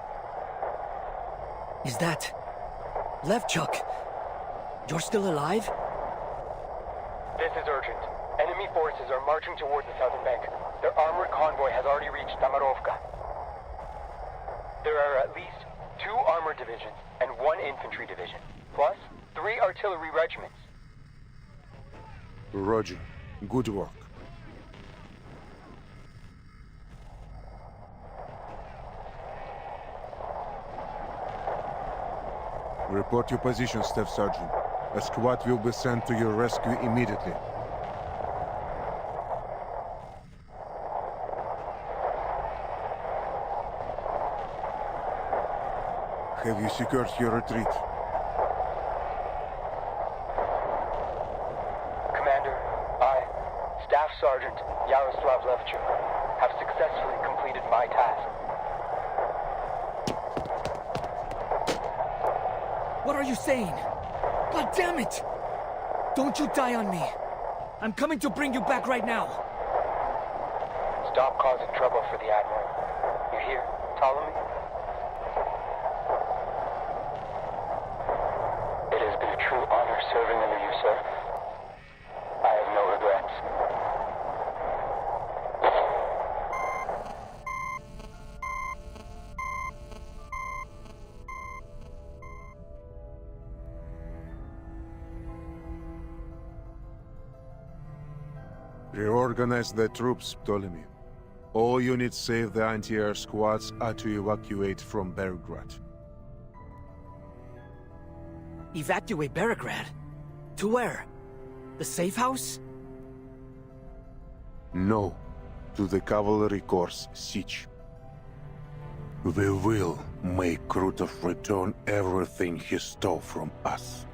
Is that... Levchuk? You're still alive? This is urgent. Enemy forces are marching towards the southern bank. Their armored convoy has already reached Tamarovka. There are at least 2 armored divisions and 1 infantry division, plus 3 artillery regiments. Roger. Good work. Report your position, Staff Sergeant. A squad will be sent to your rescue immediately. Have you secured your retreat? Commander, I, Staff Sergeant Yaroslav Levchuk, have successfully completed my task. What are you saying? God damn it! Don't you die on me! I'm coming to bring you back right now! Stop causing trouble for the Admiral. You hear, Ptolemy? It has been a true honor serving under you, sir. I have no regrets. Reorganize the troops, Ptolemy. All units save the anti-air squads are to evacuate from Belgrade. Evacuate Belgrade? To where? The safe house? No, to the cavalry corps siege. We will make Krutov return everything he stole from us.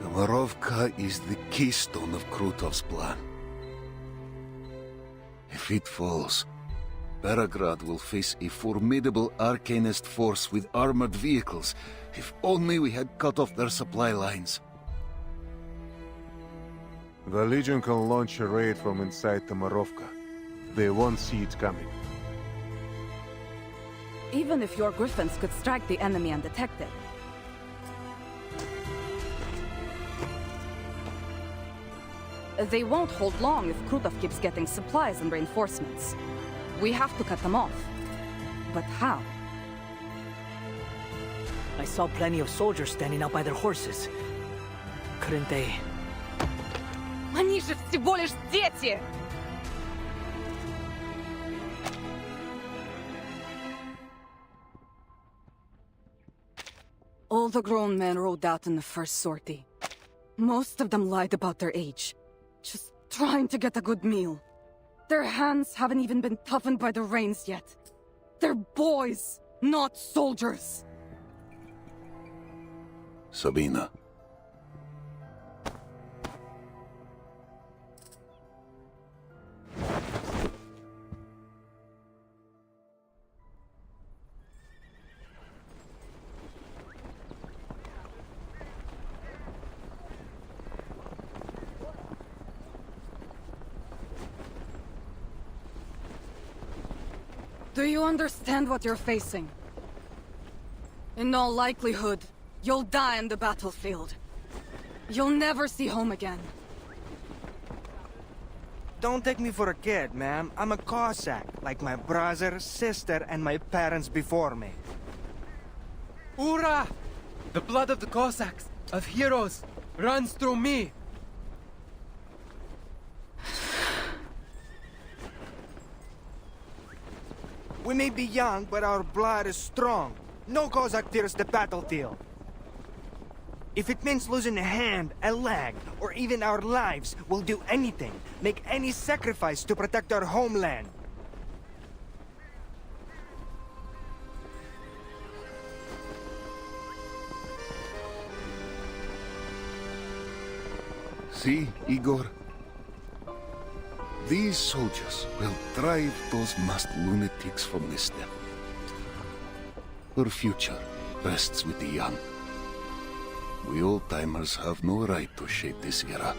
Tamarovka is the keystone of Krutov's plan. If it falls, Belgrade will face a formidable Arcanist force with armored vehicles. If only we had cut off their supply lines. The Legion can launch a raid from inside Tamarovka. They won't see it coming. Even if your griffins could strike the enemy undetected. They won't hold long if Krutov keeps getting supplies and reinforcements. We have to cut them off. But how? I saw plenty of soldiers standing out by their horses. Couldn't they... Они же всего лишь дети! All the grown men rode out in the first sortie. Most of them lied about their age. Just trying to get a good meal. Their hands haven't even been toughened by the rains yet. They're boys, not soldiers. Sabina. Do you understand what you're facing? In all likelihood, you'll die on the battlefield. You'll never see home again. Don't take me for a kid, ma'am. I'm a Cossack, like my brother, sister, and my parents before me. Ura! The blood of the Cossacks, of heroes, runs through me. We may be young, but our blood is strong. No Cossack fears the battlefield. If it means losing a hand, a leg, or even our lives, we'll do anything, make any sacrifice to protect our homeland. See, Igor? These soldiers will drive those masked lunatics from this step. Their future rests with the young. We old-timers have no right to shape this era.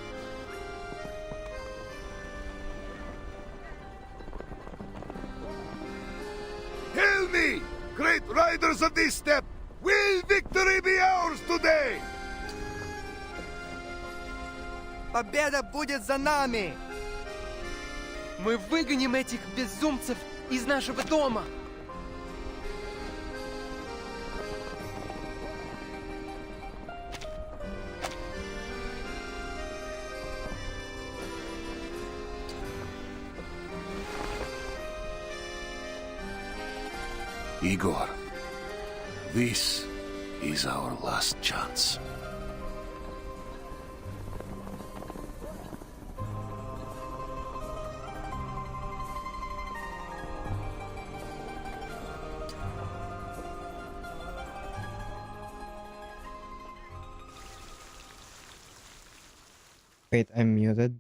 Hail me, great riders of this step! Will victory be ours today? Победа будет за нами! Мы выгоним этих безумцев из нашего дома! Igor, this is our last chance. Wait, I'm muted.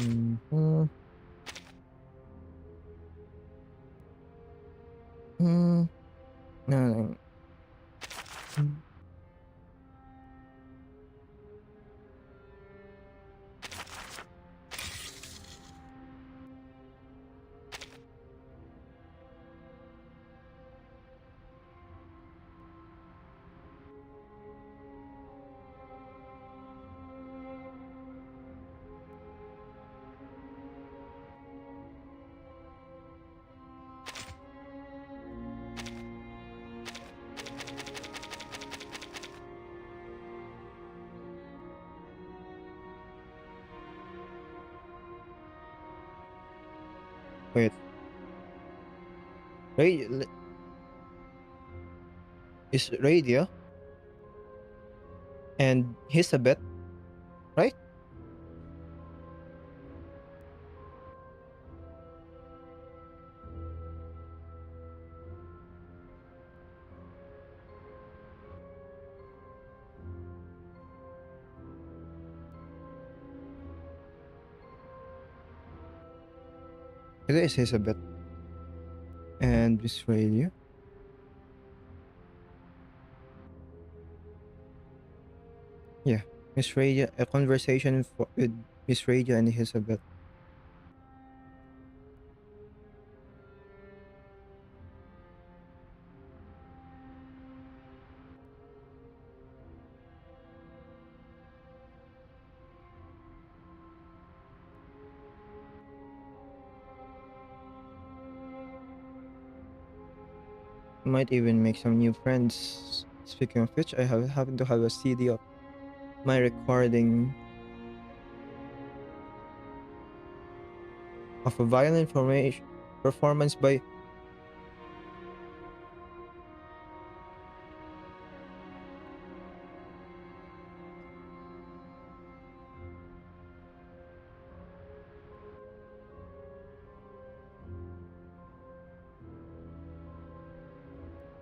Mm-hmm. No. Wait. Is radio and he's a bit, right? It is Elizabeth and Miss Radio. Yeah, Miss Radio, a conversation with Miss Radio and Elizabeth. Might even make some new friends. Speaking of which, I happen to have a CD of my recording of a violin performance by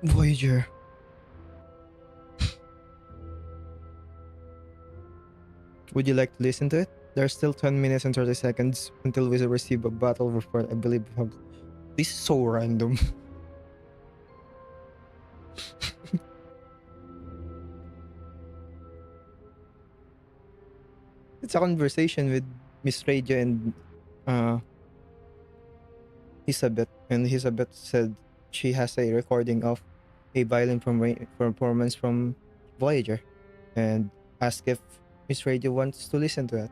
Voyager. Would you like to listen to it? There's still 10 minutes and 30 seconds until we receive a battle report, I believe. This is so random. It's a conversation with Miss Radio and Elizabeth, and Elizabeth said she has a recording of a violin performance from Voyager, and asked if Miss Radio wants to listen to it.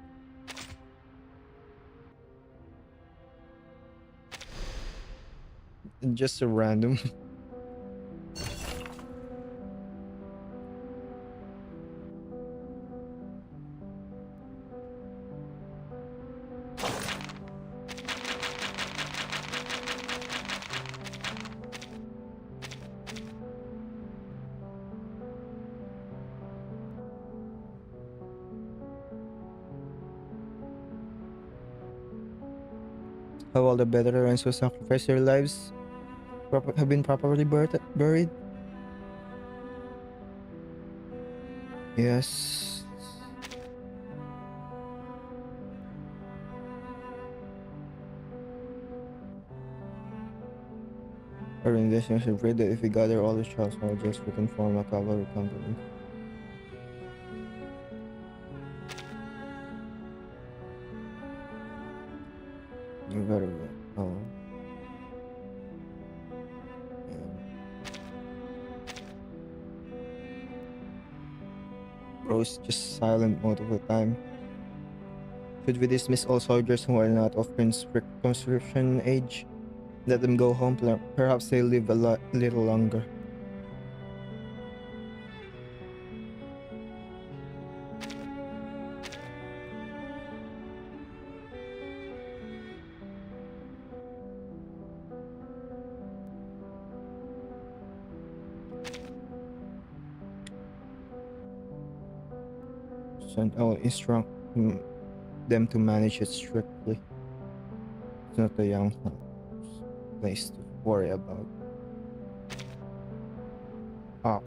Just a random. Have all the veterans who sacrificed their lives have been properly buried? Yes. Our organization should pray that if we gather all the child soldiers, we can form a cavalry company. Very well. Oh. Bro's just silent most of the time. Should we dismiss all soldiers who are not of conscription age? Let them go home. Perhaps they'll live a little longer. And I will instruct them to manage it strictly. It's not a young place to worry about. Oh.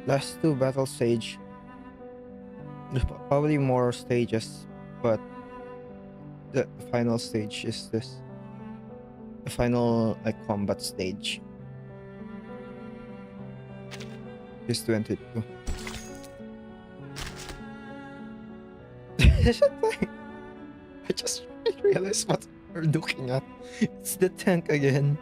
Last two battle stage. There's probably more stages, but the final stage is this. The final combat stage is 22. I just realized what we're looking at. It's the tank again.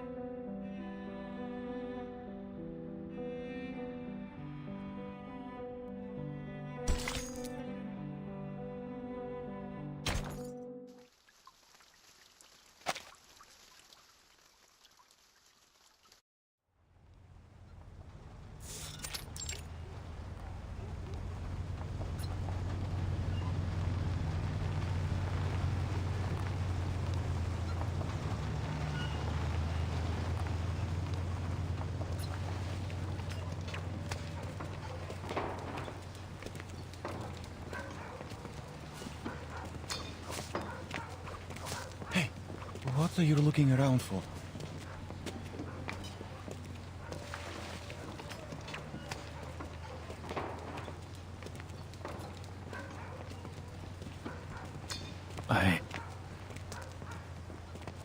What are you looking around for?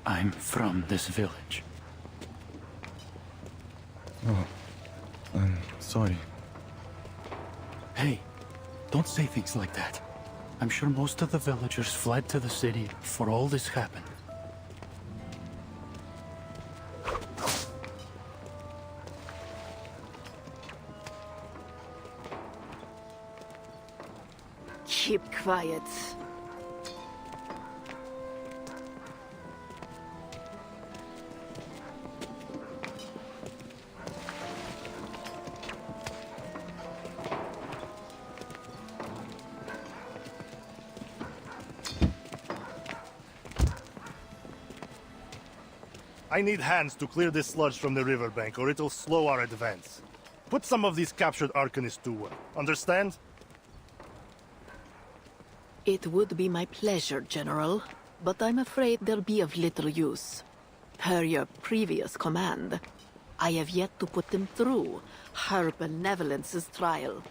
I'm from this village. Oh, I'm sorry. Hey, don't say things like that. I'm sure most of the villagers fled to the city before all this happened. Keep quiet. I need hands to clear this sludge from the riverbank, or it'll slow our advance. Put some of these captured Arcanists to work. Understand? It would be my pleasure, General, but I'm afraid they'll be of little use. Per your previous command, I have yet to put them through Her Benevolence's trial.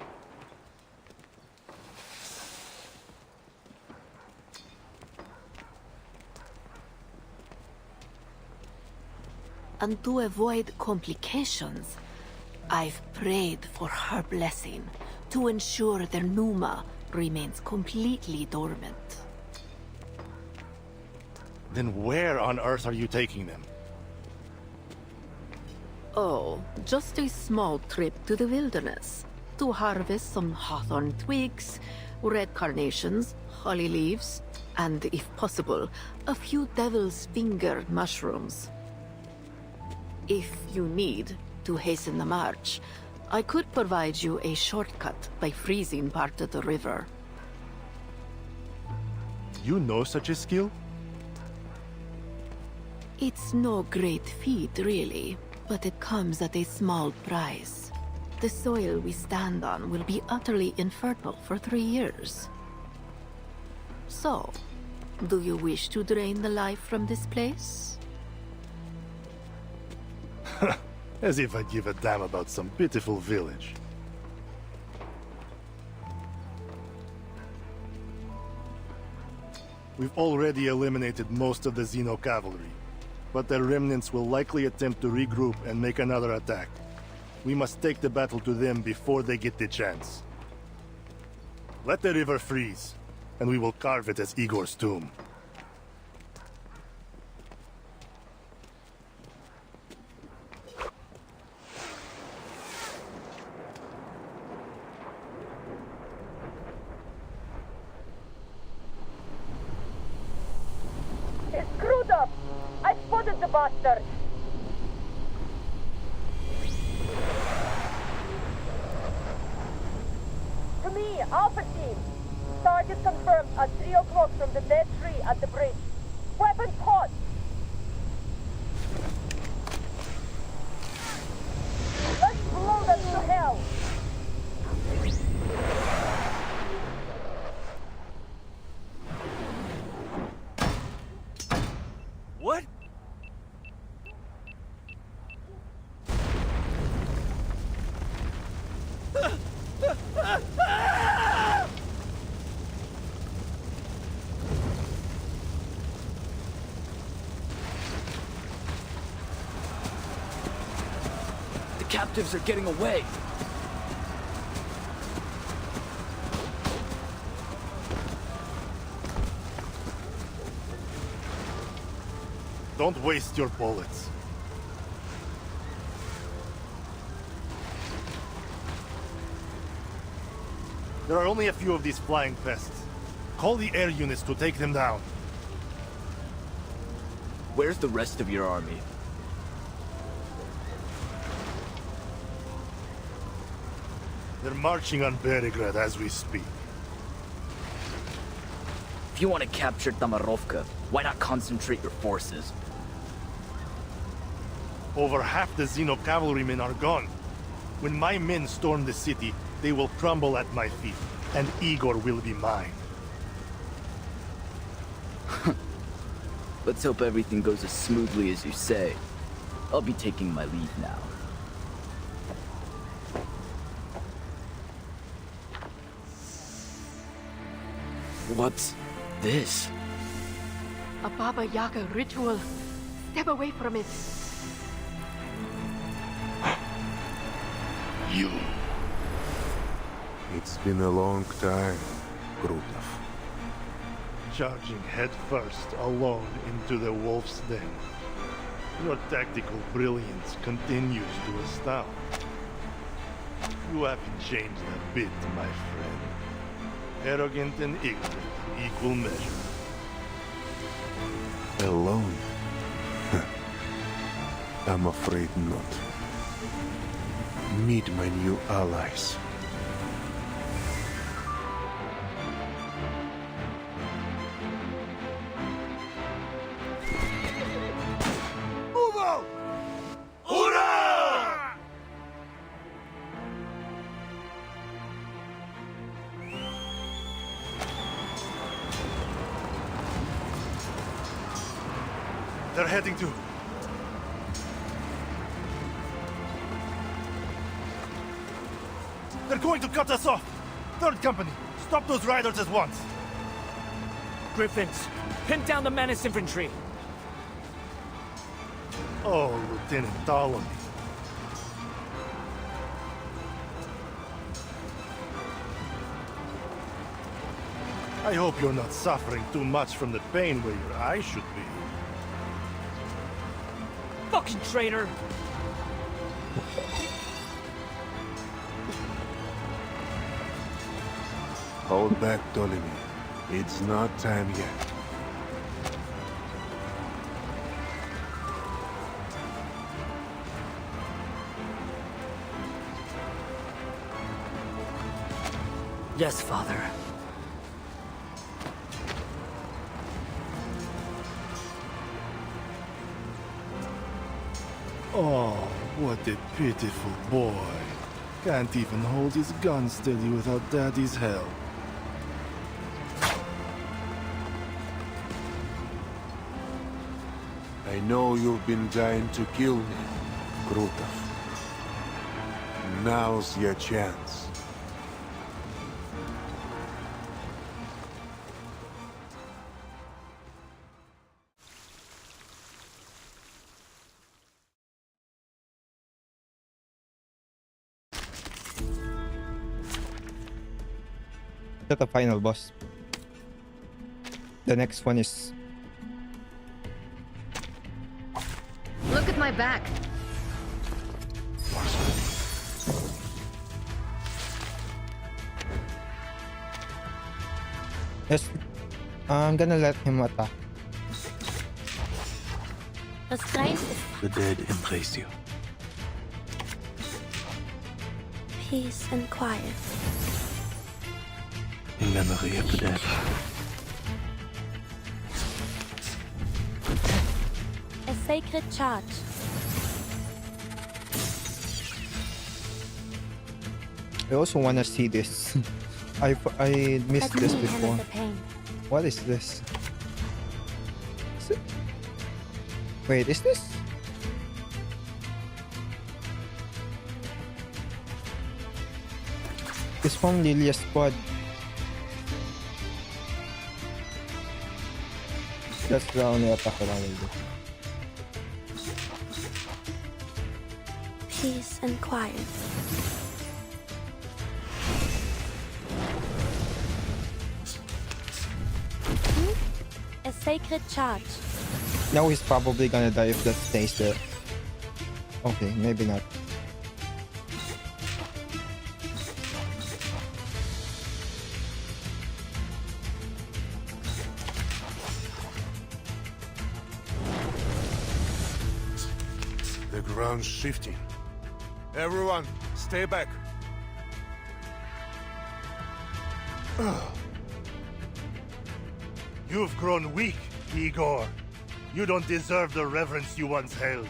And to avoid complications, I've prayed for her blessing to ensure their Numa remains completely dormant. Then where on earth are you taking them? Oh, just a small trip to the wilderness to harvest some hawthorn twigs, red carnations, holly leaves, and, if possible, a few devil's finger mushrooms. If you need to hasten the march, I could provide you a shortcut by freezing part of the river. You know such a skill? It's no great feat, really, but it comes at a small price. The soil we stand on will be utterly infertile for 3 years. So, do you wish to drain the life from this place? As if I'd give a damn about some pitiful village. We've already eliminated most of the Xeno cavalry, but their remnants will likely attempt to regroup and make another attack. We must take the battle to them before they get the chance. Let the river freeze, and we will carve it as Igor's tomb. It's screwed up! I spotted the bastard! To me, Alpha Team! Target confirmed at 3 o'clock from the dead tree at the bridge. Weapons hot! Let's blow them to hell! What? The captives are getting away. Don't waste your bullets. There are only a few of these flying pests. Call the air units to take them down. Where's the rest of your army? They're marching on Beregrad as we speak. If you want to capture Tamarovka, why not concentrate your forces? Over half the Xeno cavalrymen are gone. When my men storm the city, they will crumble at my feet, and Igor will be mine. Let's hope everything goes as smoothly as you say. I'll be taking my leave now. What's this? A Baba Yaga ritual. Step away from it. You. It's been a long time, Krutov. Charging headfirst, alone, into the wolf's den. Your tactical brilliance continues to astound. You haven't changed a bit, my friend. Arrogant and ignorant in equal measure. Alone? I'm afraid not. Meet my new allies. Move They're heading to... They're going to cut us off! Third Company, stop those riders at once! Griffins, pin down the Menace infantry. Oh, Lieutenant Ptolemy. I hope you're not suffering too much from the pain where your eye should be. Fucking traitor! Hold back, Ptolemy. It's not time yet. Yes, Father. Oh, what a pitiful boy. Can't even hold his gun steady without Daddy's help. I know you've been dying to kill me, Krutov. Now's your chance. That's the final boss. The next one is... Look at my back. Yes, I'm gonna let him attack. The dead embrace you. Peace and quiet. In memory of the dead. A sacred charge. I also wanna see this. I missed this before. What is this? Is it? Wait, is this? It's from Lilia's squad. That's the only attack that I will do. Peace and quiet. A sacred charge. Now he's probably gonna die if that stays there. Okay, maybe not. The ground's shifting. Everyone, stay back. You've grown weak, Igor. You don't deserve the reverence you once held.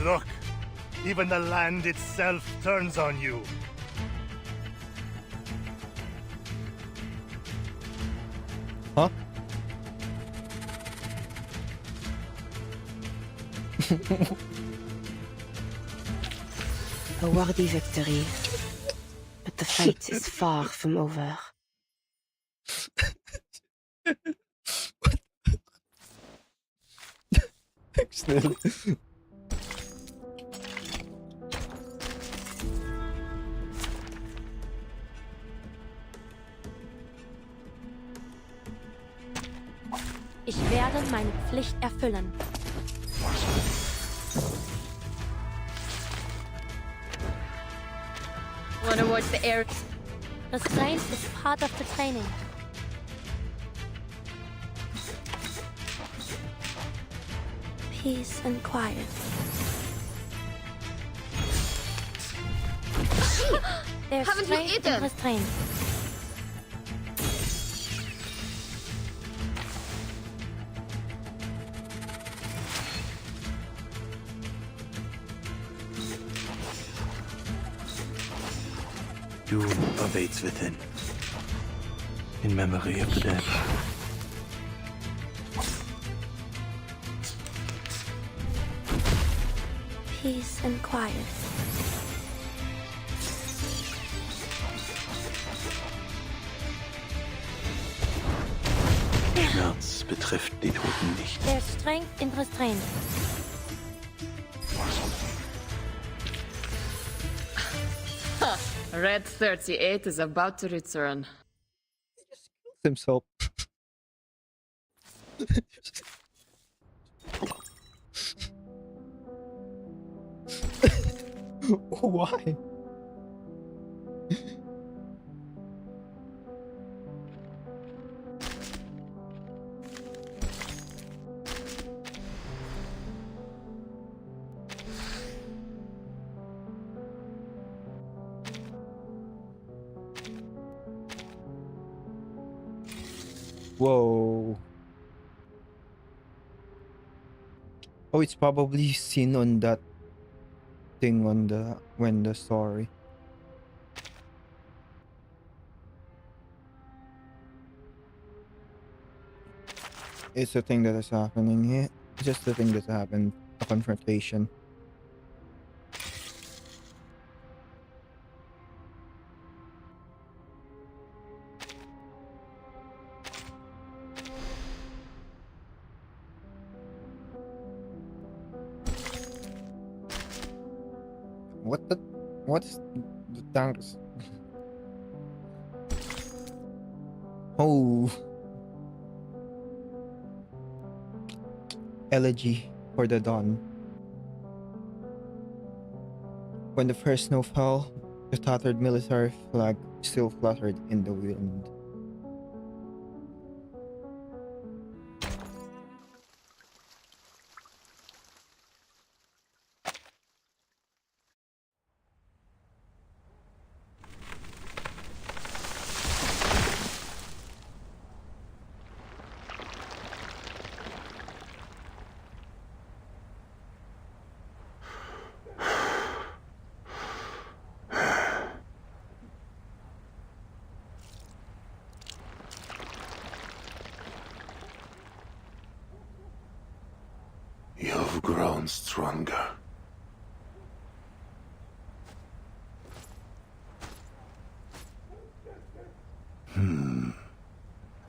Look, even the land itself turns on you. Huh? A worthy victory, but the fight is far from over. Still. Ich werde meine Pflicht erfüllen. Wanna watch the air? Restraint is part of the training. Peace and quiet. There's Haven't you strength eaten? in restraint. Doom awaits within. in memory of the dead. Peace and quiet. Schmerz betrifft die Toten nicht. Their strength in restraint. Ha! Red 38 is about to return. Himself. Why? Whoa. Oh, it's probably seen on that thing on the story. It's the thing that is happening here. It's just the thing that happened. A confrontation. What's the tanks? Oh. Elegy for the dawn. When the first snow fell, the tattered military flag still fluttered in the wind. You've grown stronger.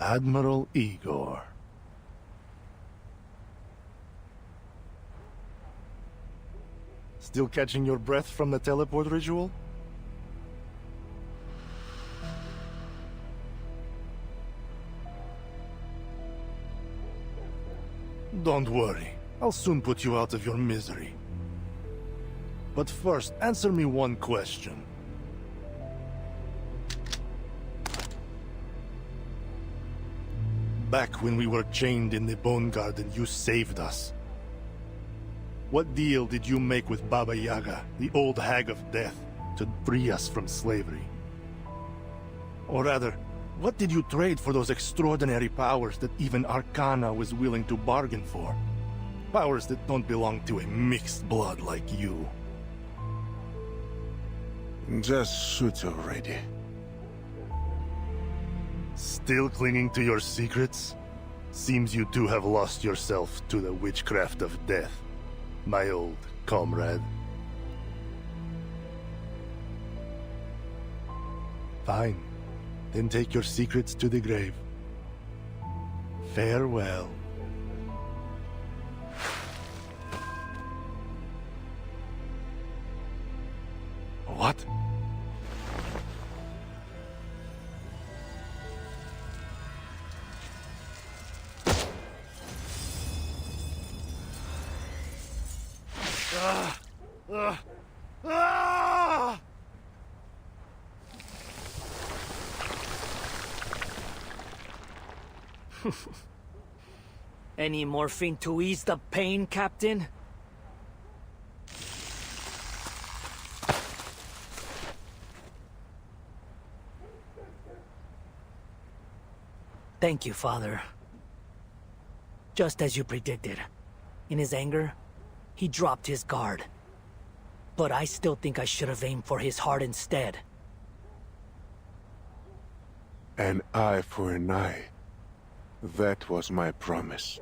Admiral Igor. Still catching your breath from the teleport ritual? Don't worry. I'll soon put you out of your misery. But first, answer me one question. Back when we were chained in the Bone Garden, you saved us. What deal did you make with Baba Yaga, the old hag of death, to free us from slavery? Or rather, what did you trade for those extraordinary powers that even Arcana was willing to bargain for? Powers that don't belong to a mixed blood like you. Just shoot already. Still clinging to your secrets? Seems you too have lost yourself to the witchcraft of death, my old comrade. Fine. Then take your secrets to the grave. Farewell. What? Any morphine to ease the pain, Captain? Thank you, Father. Just as you predicted. In his anger, he dropped his guard. But I still think I should have aimed for his heart instead. An eye for an eye. That was my promise.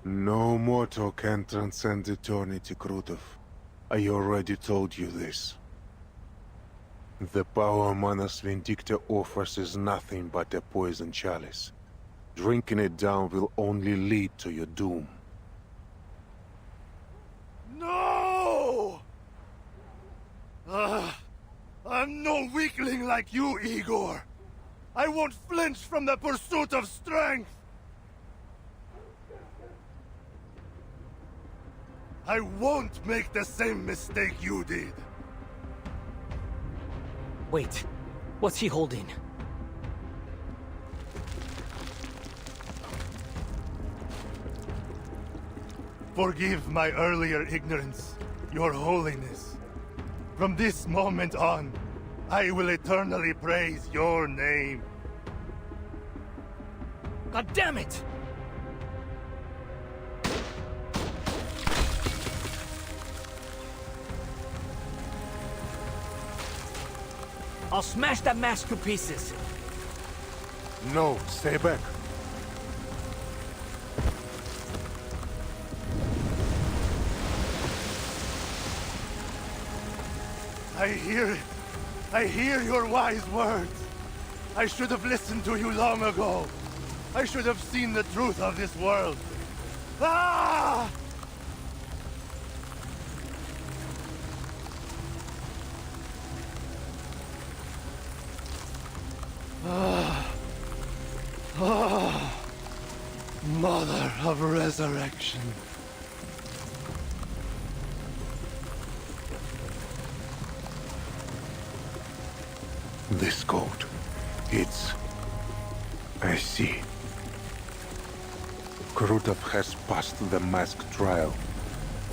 No mortal can transcend eternity, Krutov. I already told you this. The power Manus Vindicta offers is nothing but a poison chalice. Drinking it down will only lead to your doom. No! I'm no weakling like you, Igor. I won't flinch from the pursuit of strength. I won't make the same mistake you did. Wait, what's he holding? Forgive my earlier ignorance, Your Holiness. From this moment on, I will eternally praise your name. God damn it! I'll smash that mask to pieces. No, stay back. I hear it. I hear your wise words. I should have listened to you long ago. I should have seen the truth of this world. Ah! Mother of resurrection. This code. It's... I see. Krutov has passed the mask trial.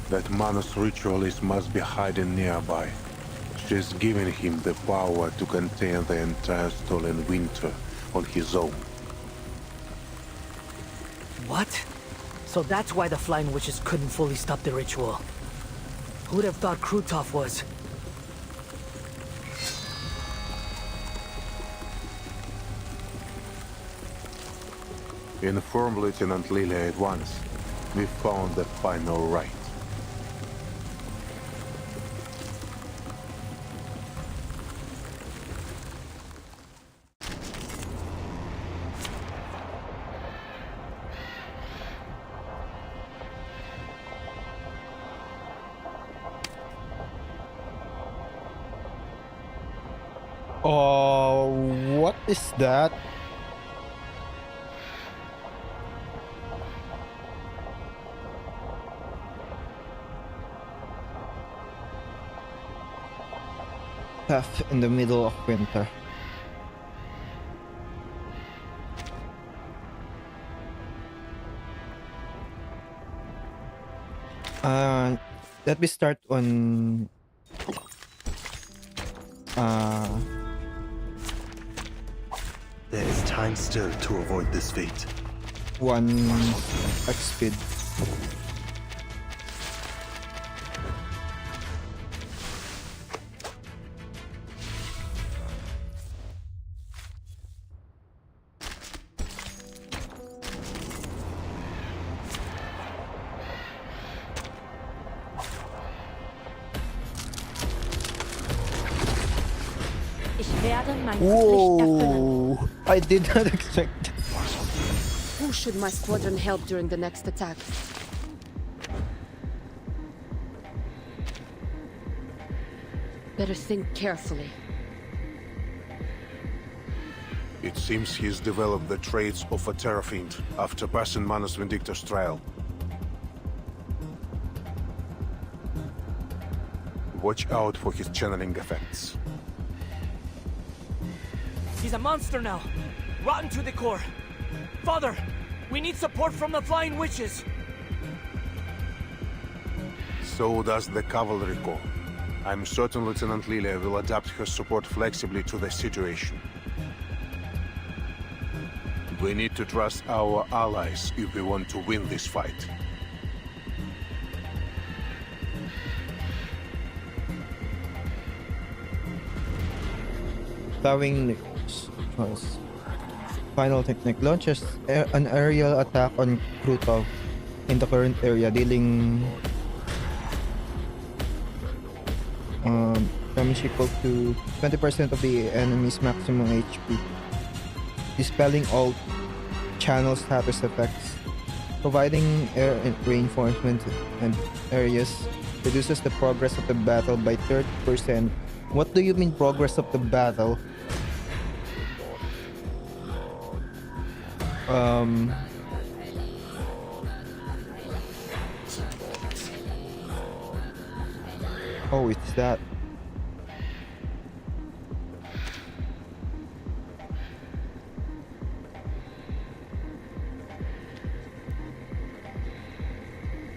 That Manus ritualist must be hiding nearby. She's given him the power to contain the entire stolen winter on his own. What? So that's why the Flying Witches couldn't fully stop the ritual. Who'd have thought Krutov was... Inform Lieutenant Lilia at once. We found the final rite. Oh, what is that? Tough in the middle of winter. Let me start on There is time still to avoid this fate. 1 X speed. Whoa! I did not expect. Who should my squadron help during the next attack? Better think carefully. It seems he's developed the traits of a terror fiend after passing Manus Vindicta's trial. Watch out for his channeling effects. He's a monster now. Rotten to the core. Father, we need support from the Flying Witches. So does the Cavalry Corps. I'm certain Lieutenant Lilia will adapt her support flexibly to the situation. We need to trust our allies if we want to win this fight. Towing choice. Final technique launches an aerial attack on Krutov in the current area, dealing damage equal to 20% of the enemy's maximum HP, dispelling all channel status effects, providing air reinforcement and areas, reduces the progress of the battle by 30%. What do you mean progress of the battle? Oh, it's that.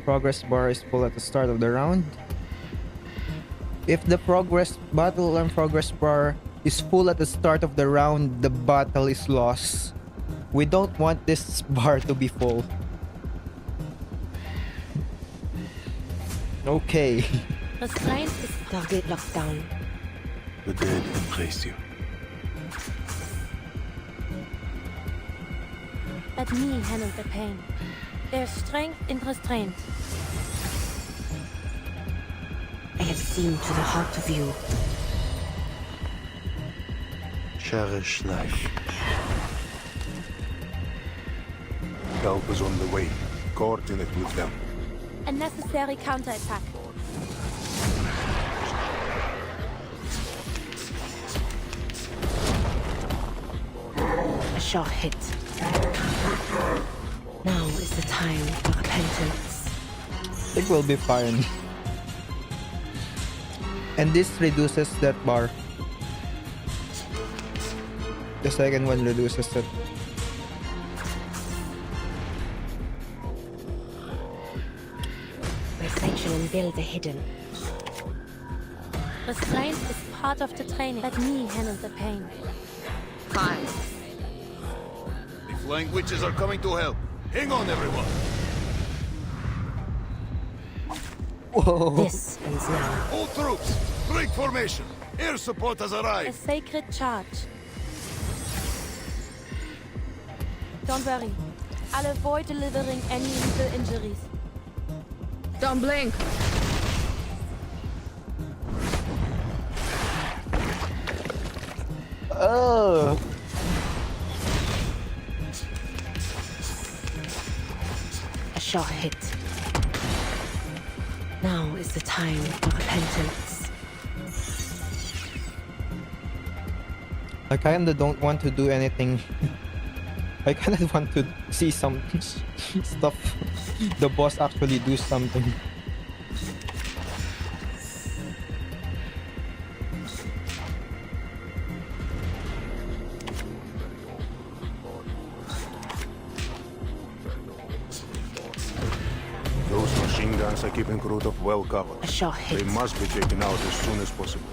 Progress bar is full at the start of the round. If the battle and progress bar is full at the start of the round, the battle is lost. We don't want this bar to be full. Okay. Restraint is target lockdown. The dead embrace you. Let me handle the pain. There's strength in restraint. I have seen to the heart of you. Cherish life. Help is on the way. Coordinate with them. A necessary counterattack. A shot hit. Now is the time for repentance. I think we'll be fine. And this reduces that bar. The second one reduces it. Reflection and build the hidden. Restraint is part of the training. Let me handle the pain. Fine. The flying witches are coming to help. Hang on, everyone. Whoa. This ends now. All troops, break formation. Air support has A arrived. sacred charge. Don't worry. I'll avoid delivering any lethal injuries. Don't blink. Oh. A shot hit. Now is the time for repentance. I kinda don't want to do anything. I kinda want to see some stuff. The boss actually do something. Those machine guns are keeping Krutov well covered. A shot hit. They must be taken out as soon as possible.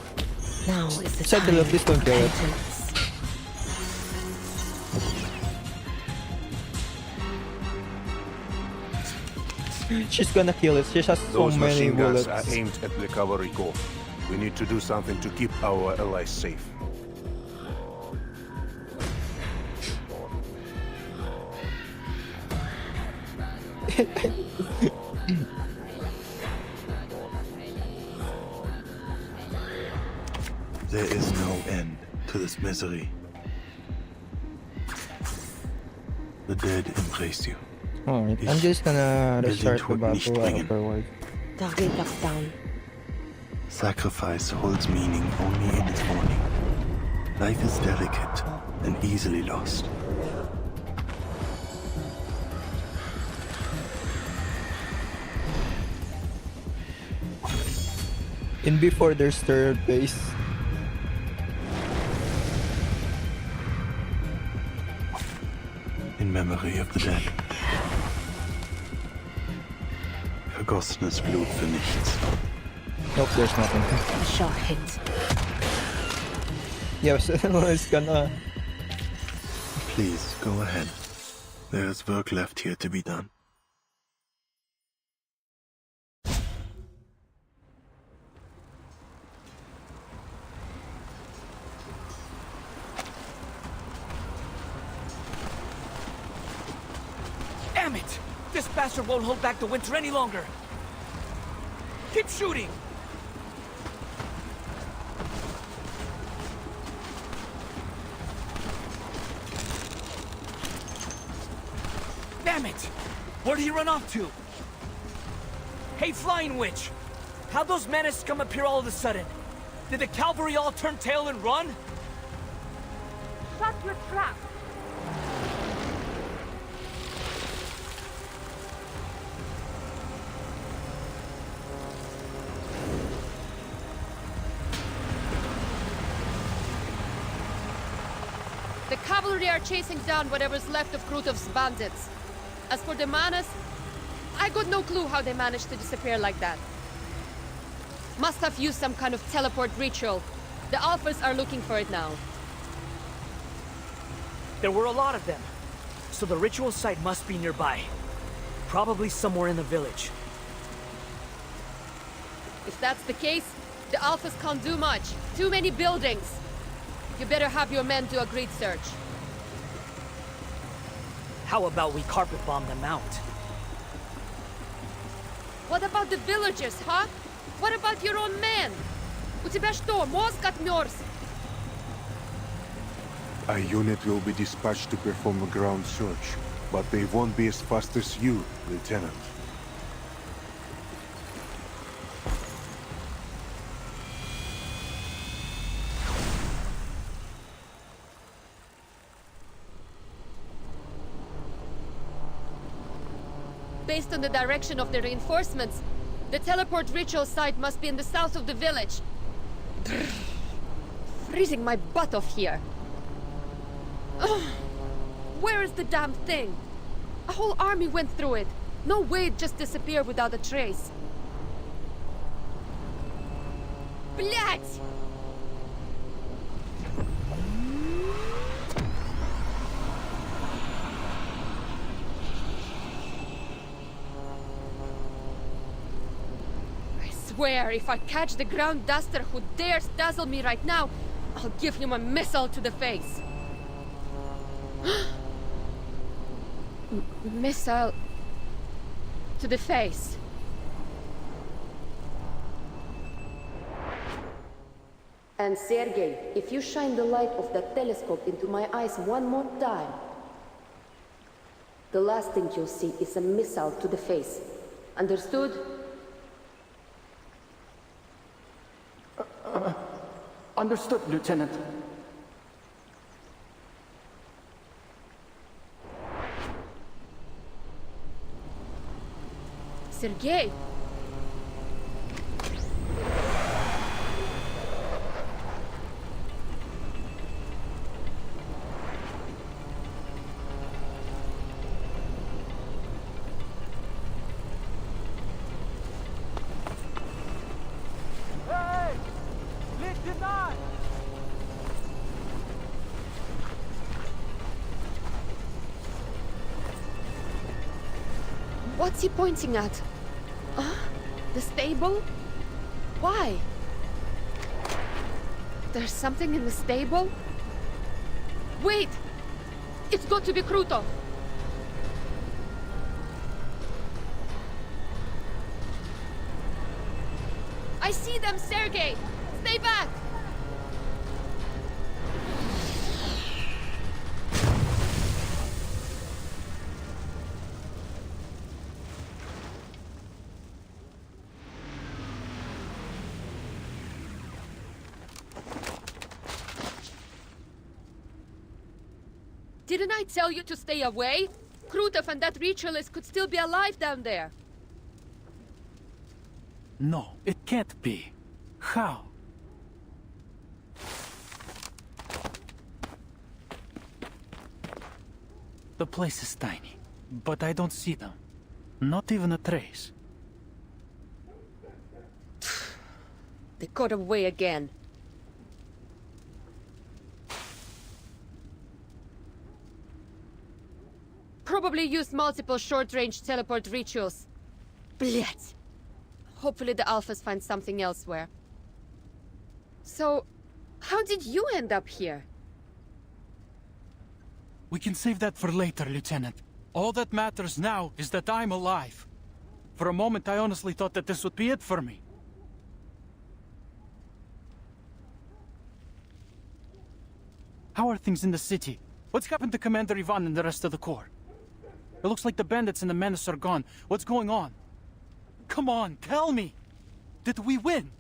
Now is the Said time please don't for kill it. repentance. She's gonna kill it. She has so Those many machine guns bullets. are aimed at the cavalry corps. We need to do something to keep our allies safe. There is no end to this misery. The dead embrace you. Alright, I'm just gonna will restart den the Tod nicht battle bringen. afterward. Target lockdown. Sacrifice holds meaning only in its morning. Life is delicate and easily lost. In before there's third base. In memory of the dead. Vergossenes Blut für nichts. Nope, there's nothing. A shot hit. Yes, it's gonna. Please, go ahead. There is work left here to be done. Damn it! This bastard won't hold back the winter any longer! Keep shooting! Damn it! Where'd he run off to? Hey, Flying Witch! How'd those menaces come up here all of a sudden? Did the cavalry all turn tail and run? Shut your trap! The cavalry are chasing down whatever's left of Krutov's bandits. As for the Manas, I got no clue how they managed to disappear like that. Must have used some kind of teleport ritual. The Alphas are looking for it now. There were a lot of them, so the ritual site must be nearby. Probably somewhere in the village. If that's the case, the Alphas can't do much. Too many buildings. You better have your men do a grid search. How about we carpet bomb them out? What about the villagers, huh? What about your own men? У тебя что, мозг отмёрз? A unit will be dispatched to perform a ground search, but they won't be as fast as you, Lieutenant. Based on the direction of the reinforcements, the teleport ritual site must be in the south of the village. Freezing my butt off here. Ugh. Where is the damn thing? A whole army went through it. No way it just disappeared without a trace. Блять! I swear, if I catch the ground duster who dares dazzle me right now, I'll give him a missile to the face. Missile to the face. And Sergei, if you shine the light of that telescope into my eyes one more time, the last thing you'll see is a missile to the face. Understood? Understood, Lieutenant. Sergei! Hey! Lieutenant! What's he pointing at? The stable? Why? There's something in the stable? Wait! It's got to be Krutov! I see them, Sergei! Stay back! Didn't I tell you to stay away? Krutov and that ritualist could still be alive down there. No, it can't be. How? The place is tiny, but I don't see them. Not even a trace. They got away again. Probably used multiple short-range teleport rituals. Blech! Hopefully the Alphas find something elsewhere. So, how did you end up here? We can save that for later, Lieutenant. All that matters now is that I'm alive. For a moment, I honestly thought that this would be it for me. How are things in the city? What's happened to Commander Ivan and the rest of the Corps? It looks like the bandits and the menace are gone. What's going on? Come on, tell me! Did we win?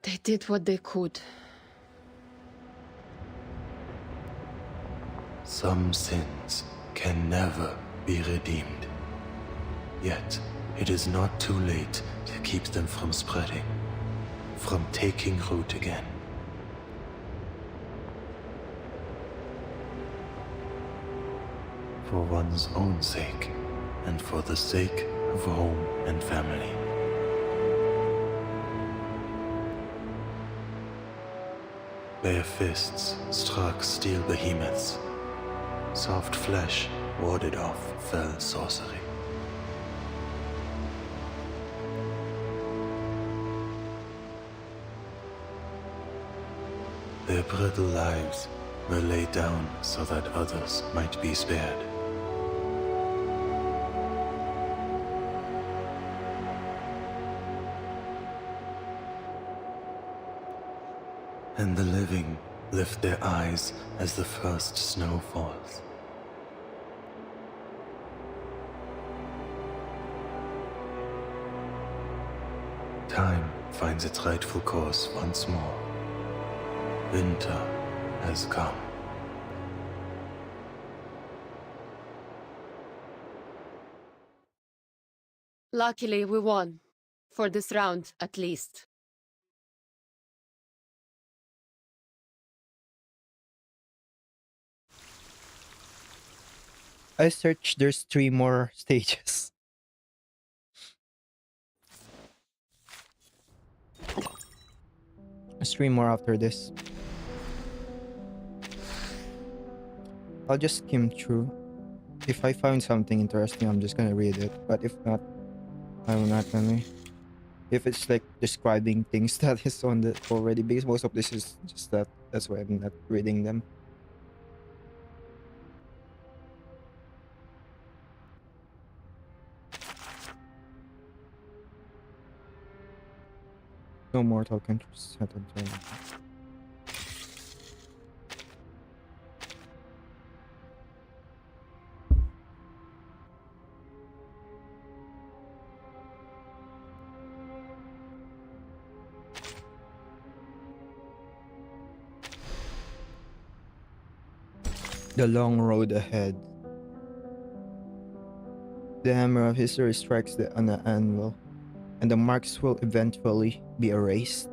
They did what they could. Some sins can never be redeemed. Yet, it is not too late to keep them from spreading, from taking root again. For one's own sake, and for the sake of home and family. Bare fists struck steel behemoths. Soft flesh warded off fell sorcery. Their brittle lives were laid down so that others might be spared. And the living lift their eyes as the first snow falls. Time finds its rightful course once more. Winter has come. Luckily, we won. For this round, at least. I searched, there's 3 more stages. There's 3 more after this. I'll just skim through. If I find something interesting, I'm just gonna read it. But if not, I'm not gonna. If it's like describing things that is on the already, because most of this is just that. That's why I'm not reading them. No mortal can set on turn. The long road ahead. The hammer of history strikes on the anvil, and the marks will eventually be erased.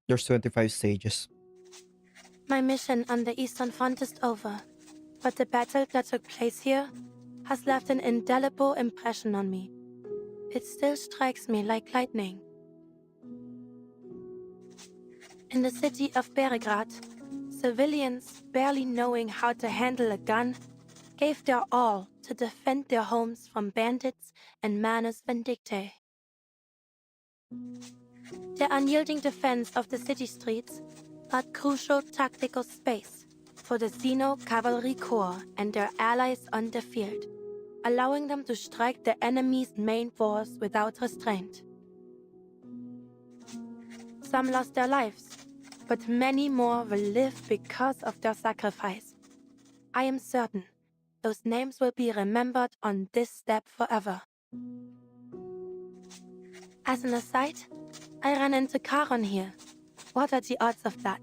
There's 25 stages. My mission on the Eastern Front is over, but the battle that took place here has left an indelible impression on me. It still strikes me like lightning. In the city of Belgrade, civilians, barely knowing how to handle a gun, gave their all to defend their homes from bandits and manus vindictae. The unyielding defense of the city streets brought crucial tactical space for the Xeno Cavalry Corps and their allies on the field, allowing them to strike the enemy's main force without restraint. Some lost their lives, but many more will live because of their sacrifice. I am certain those names will be remembered on this step forever. As an aside, I ran into Charon here. What are the odds of that?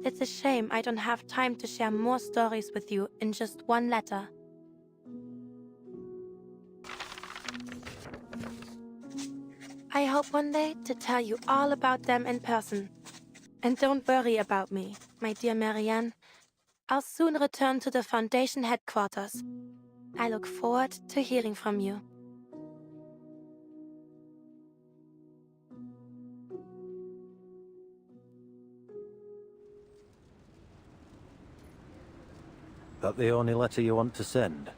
It's a shame I don't have time to share more stories with you in just one letter. I hope one day to tell you all about them in person. And don't worry about me, my dear Marianne. I'll soon return to the Foundation headquarters. I look forward to hearing from you. That the only letter you want to send?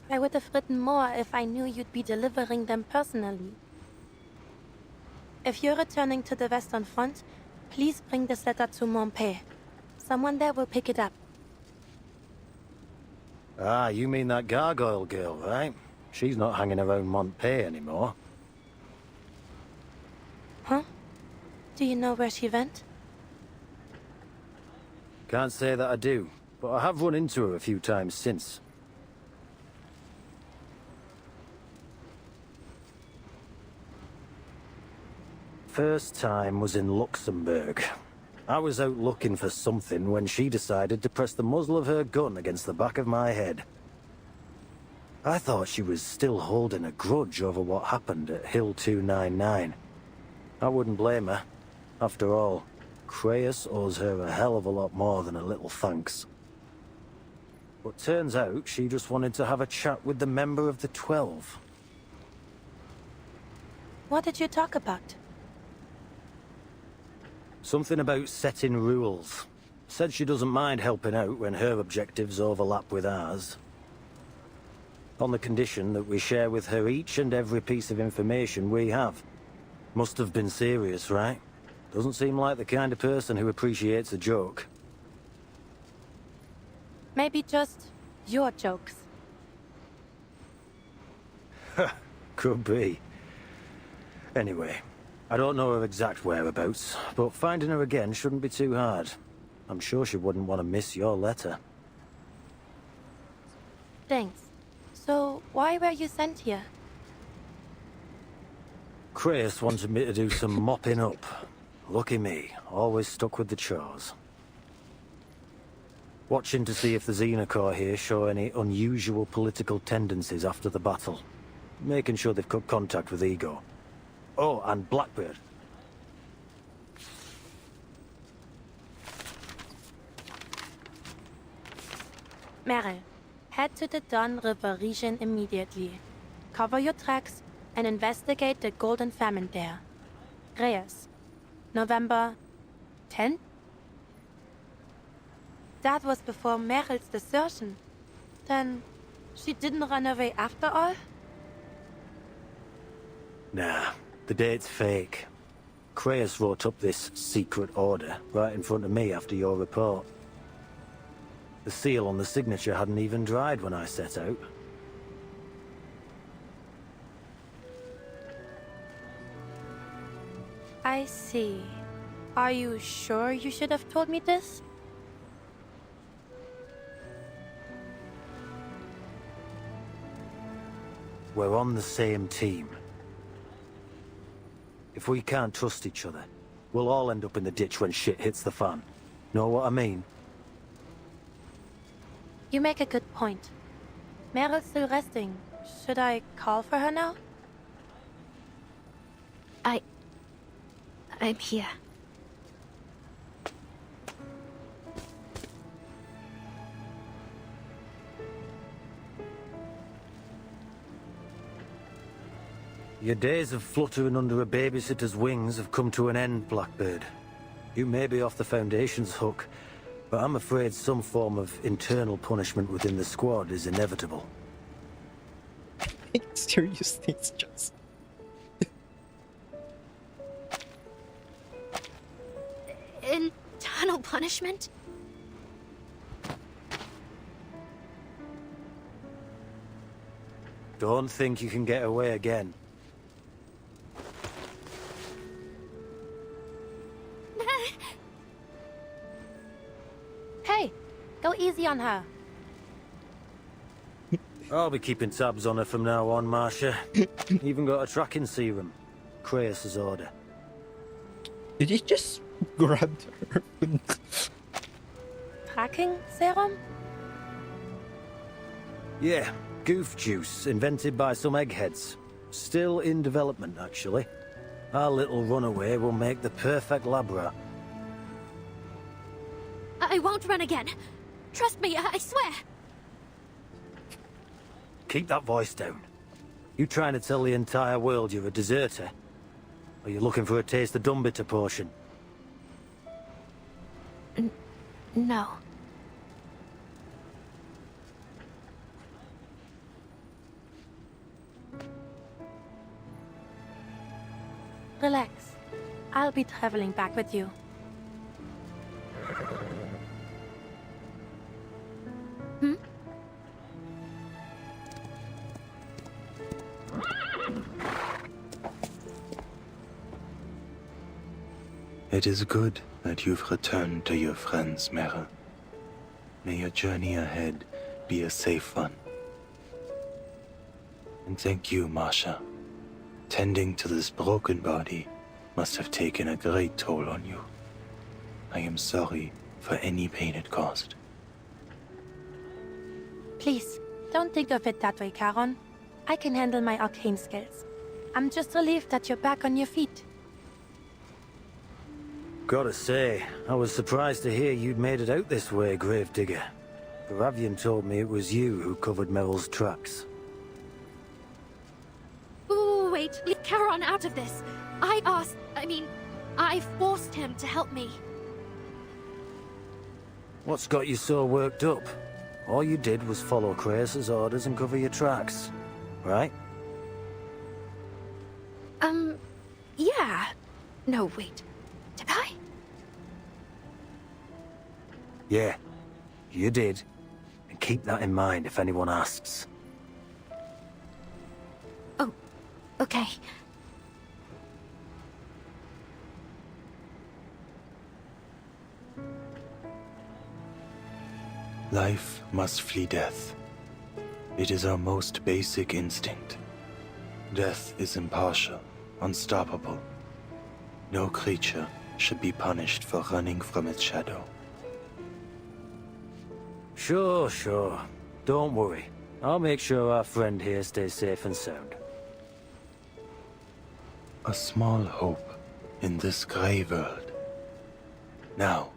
I would have written more if I knew you'd be delivering them personally. If you're returning to the Western Front, please bring this letter to Montpellier. Someone there will pick it up. Ah, you mean that gargoyle girl, right? She's not hanging around Montpellier anymore. Huh? Do you know where she went? Can't say that I do, but I have run into her a few times since. First time was in Luxembourg. I was out looking for something when she decided to press the muzzle of her gun against the back of my head. I thought she was still holding a grudge over what happened at Hill 299. I wouldn't blame her. After all, Creus owes her a hell of a lot more than a little thanks. But turns out she just wanted to have a chat with the member of the 12. What did you talk about? Something about setting rules. Said she doesn't mind helping out when her objectives overlap with ours. On the condition that we share with her each and every piece of information we have. Must have been serious, right? Doesn't seem like the kind of person who appreciates a joke. Maybe just your jokes. Could be. Anyway, I don't know her exact whereabouts, but finding her again shouldn't be too hard. I'm sure she wouldn't want to miss your letter. Thanks. So, why were you sent here? Creus wanted me to do some mopping up. Lucky me, always stuck with the chores. Watching to see if the Xenocore here show any unusual political tendencies after the battle. Making sure they've cut contact with Ego. Oh, and Blackbird. Meryl, head to the Don River region immediately. Cover your tracks and investigate the Golden Famine there. Reyes, November 10th? That was before Meryl's desertion. Then, she didn't run away after all? Nah, the date's fake. Creus wrote up this secret order right in front of me after your report. The seal on the signature hadn't even dried when I set out. I see. Are you sure you should have told me this? We're on the same team. If we can't trust each other, we'll all end up in the ditch when shit hits the fan. Know what I mean? You make a good point. Meryl's still resting. Should I call for her now? I'm here. Your days of fluttering under a babysitter's wings have come to an end, Blackbird. You may be off the Foundation's hook, but I'm afraid some form of internal punishment within the squad is inevitable. Serious things, just. eternal punishment? Don't think you can get away again. Hey, go easy on her. I'll be keeping tabs on her from now on, Marsha. Even got a tracking serum. Creus's order. Did he just grab her? Tracking serum? Yeah, goof juice, invented by some eggheads. Still in development, actually. Our little runaway will make the perfect lab rat. I won't run again. Trust me, I swear. Keep that voice down. You trying to tell the entire world you're a deserter? Or you looking for a taste the Dumbitter portion? No. Relax. I'll be traveling back with you. It is good that you've returned to your friends, Mera. May your journey ahead be a safe one. And thank you, Marsha. Tending to this broken body must have taken a great toll on you. I am sorry for any pain it caused. Please, don't think of it that way, Charon. I can handle my arcane skills. I'm just relieved that you're back on your feet. Gotta say, I was surprised to hear you'd made it out this way, Gravedigger. Baravian told me it was you who covered Meryl's tracks. Ooh, wait, leave Charon out of this. I forced him to help me. What's got you so worked up? All you did was follow Creus's orders and cover your tracks, right? Yeah. No, wait. Did I? Yeah, you did. And keep that in mind if anyone asks. Oh, okay. Life must flee death. It is our most basic instinct. Death is impartial, unstoppable. No creature should be punished for running from its shadow. Sure. Don't worry. I'll make sure our friend here stays safe and sound. A small hope in this grey world. Now,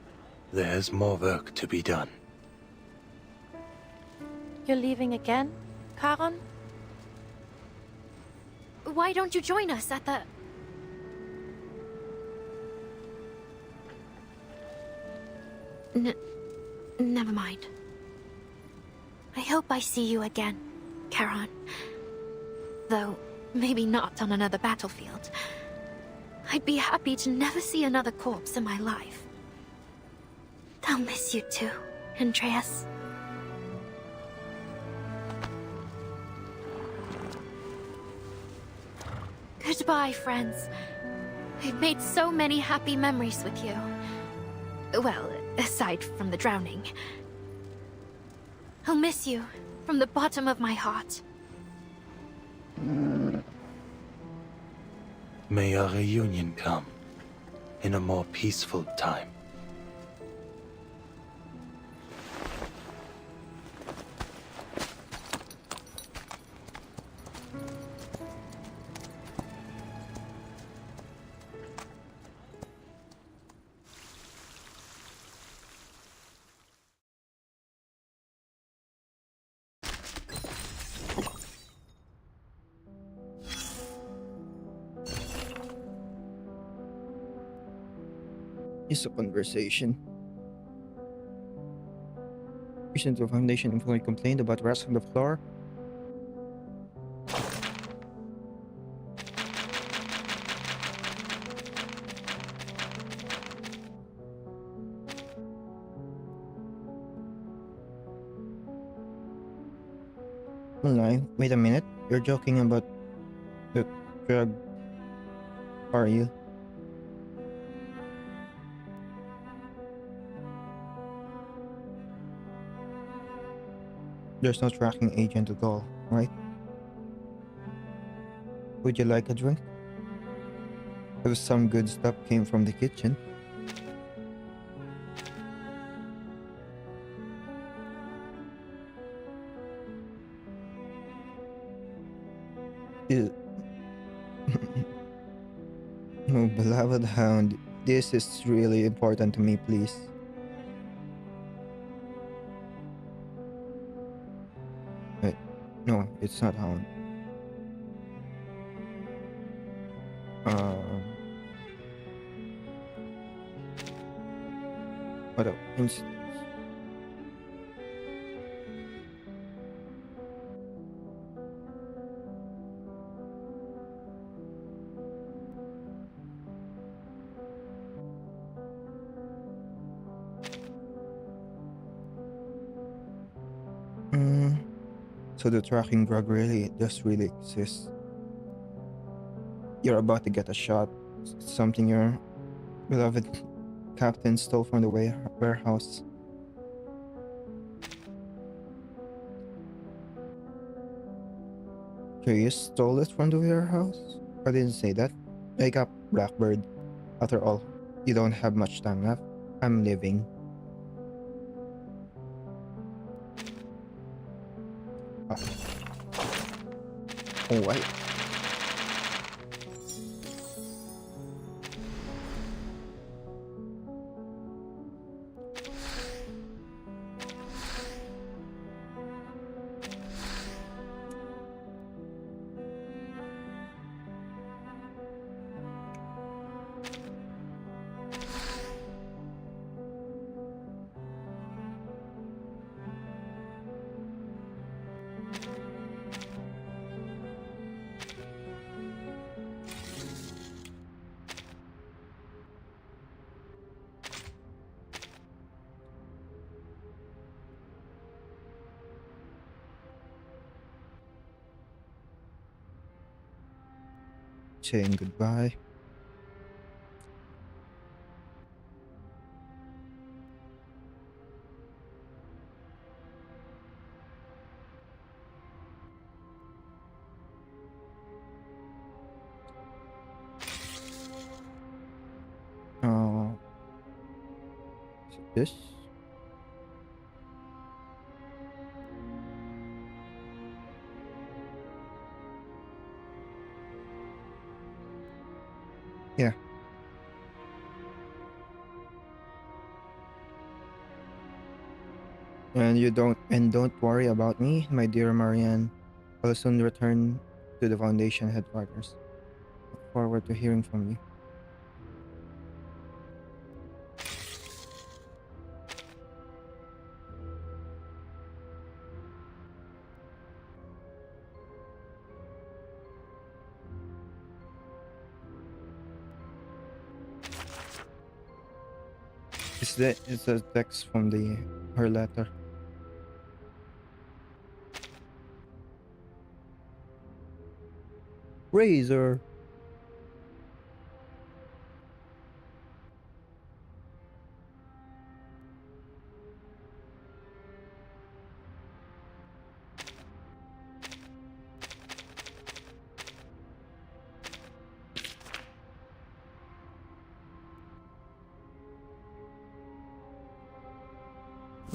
there's more work to be done. You're leaving again, Charon? Why don't you join us at the... Never mind. I hope I see you again, Charon. Though, maybe not on another battlefield. I'd be happy to never see another corpse in my life. I'll miss you too, Andreas. Goodbye, friends. I've made so many happy memories with you. Well, aside from the drowning. I'll miss you from the bottom of my heart. May our reunion come in a more peaceful time. It's a conversation. Listen to a foundation employee complained about rats on the floor. Lie. Wait a minute. You're joking about the drug, are you? There's no tracking agent at all, right? Would you like a drink? If some good stuff came from the kitchen. Ew. Oh, beloved hound, this is really important to me, please. Wait, no, it's not hound. What a incident. So the tracking drug really does really exist. You're about to get a shot. It's something your beloved captain stole from the warehouse. So you stole it from the warehouse? I didn't say that. Wake up, Blackbird. After all, you don't have much time left. I'm leaving. Oh, wait. Saying goodbye. Is it this? Yeah. And don't worry about me, my dear Marianne. I'll soon return to the Foundation headquarters. Look forward to hearing from you. It's a text from her letter. Razor.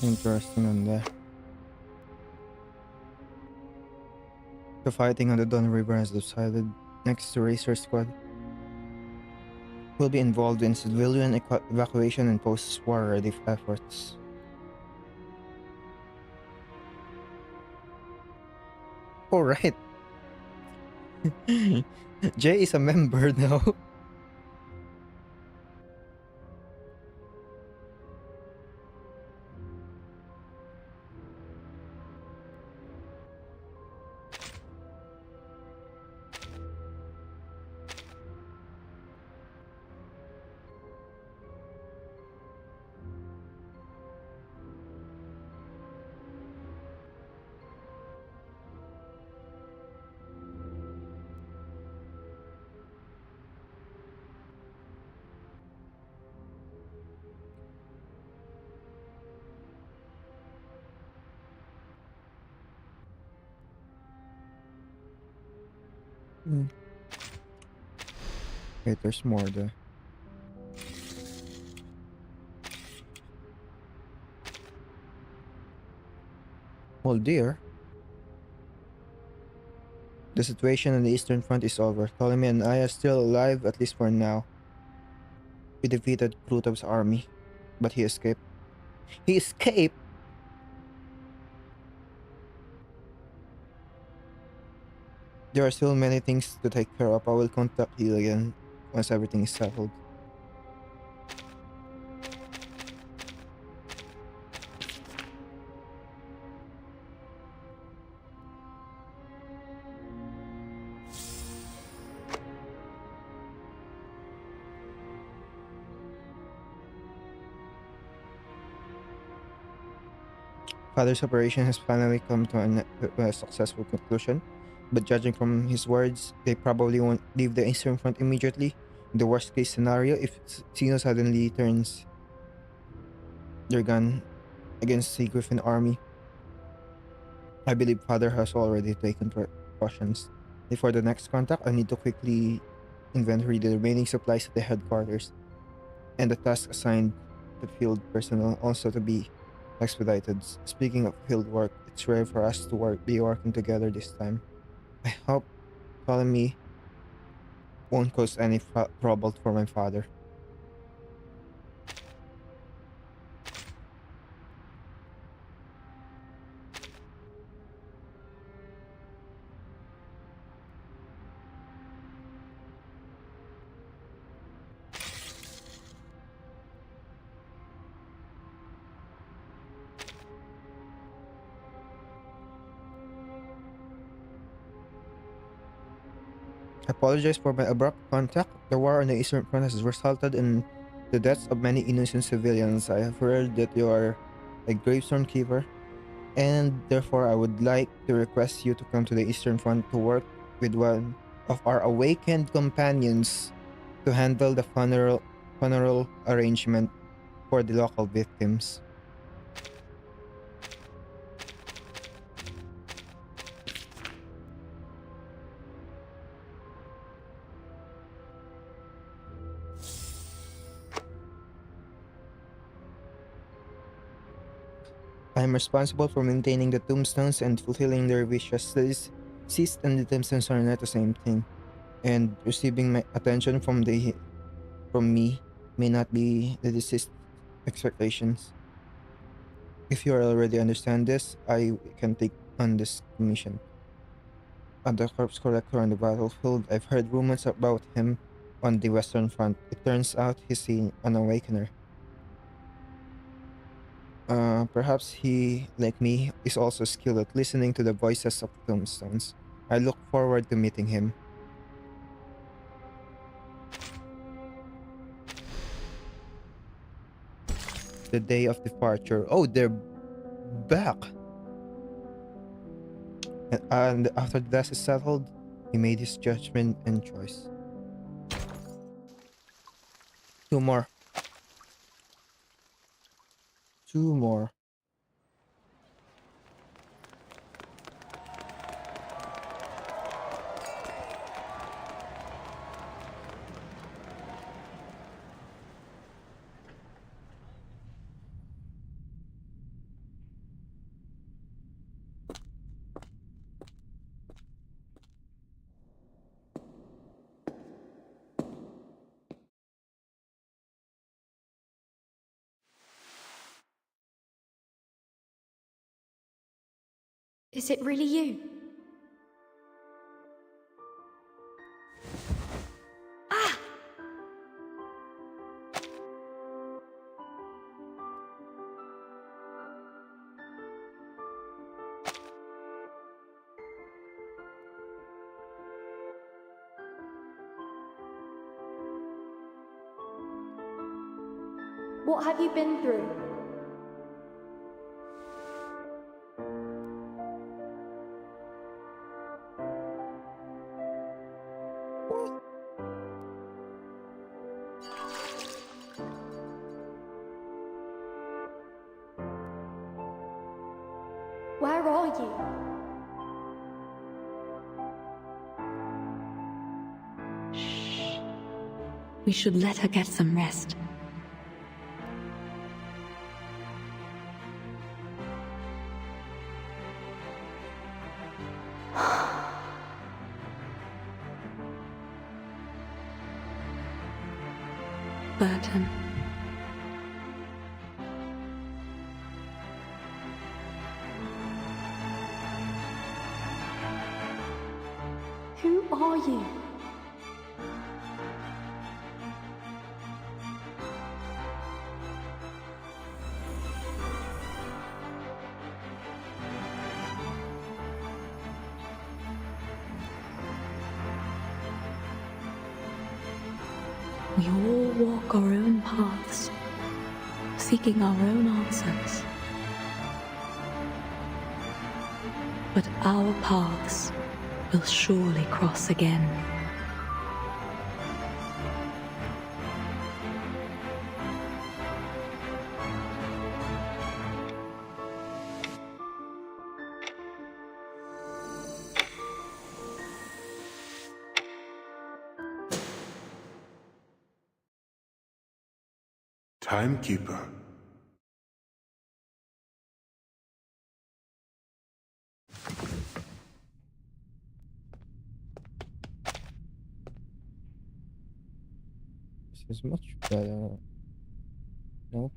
Interesting on that. The fighting on the Don River has subsided. Next, the Racer Squad will be involved in civilian evacuation and post-war relief efforts. Alright. Jay is a member now. Wait, there's more there. Oh dear. The situation on the Eastern Front is over. Ptolemy and I are still alive, at least for now. We defeated Krutov's army, but he escaped. He escaped? There are still many things to take care of. I will contact you again once everything is settled. Father's operation has finally come to a successful conclusion, but judging from his words, they probably won't leave the Eastern Front immediately. In the worst case scenario, if Sino suddenly turns their gun against the Griffin army, I believe Father has already taken precautions. Before the next contact, I need to quickly inventory the remaining supplies at the headquarters, and the task assigned to field personnel also to be expedited. Speaking of field work, it's rare for us to be working together this time. I hope Ptolemy won't cause any trouble for my father. I apologize for my abrupt contact. The war on the Eastern Front has resulted in the deaths of many innocent civilians. I have heard that you are a gravestone keeper, and therefore I would like to request you to come to the Eastern Front to work with one of our awakened companions to handle the funeral arrangement for the local victims. I am responsible for maintaining the tombstones and fulfilling their wishes. The deceased and the tombstones are not the same thing, and receiving my attention from me may not be the deceased expectations. If you already understand this, I can take on this commission. At the corpse collector on the battlefield, I've heard rumors about him on the Western Front. It turns out he's an awakener. Perhaps he, like me, is also skilled at listening to the voices of the tombstones. I look forward to meeting him. The day of departure. Oh, they're back! And after the dust is settled, he made his judgment and choice. Two more. Two more. Is it really you? Ah! What have you been through? Where are you? We should let her get some rest. Burton. Who are you? We all walk our own paths, seeking our own answers. But our paths will surely cross again. Timekeeper. This is much better. No.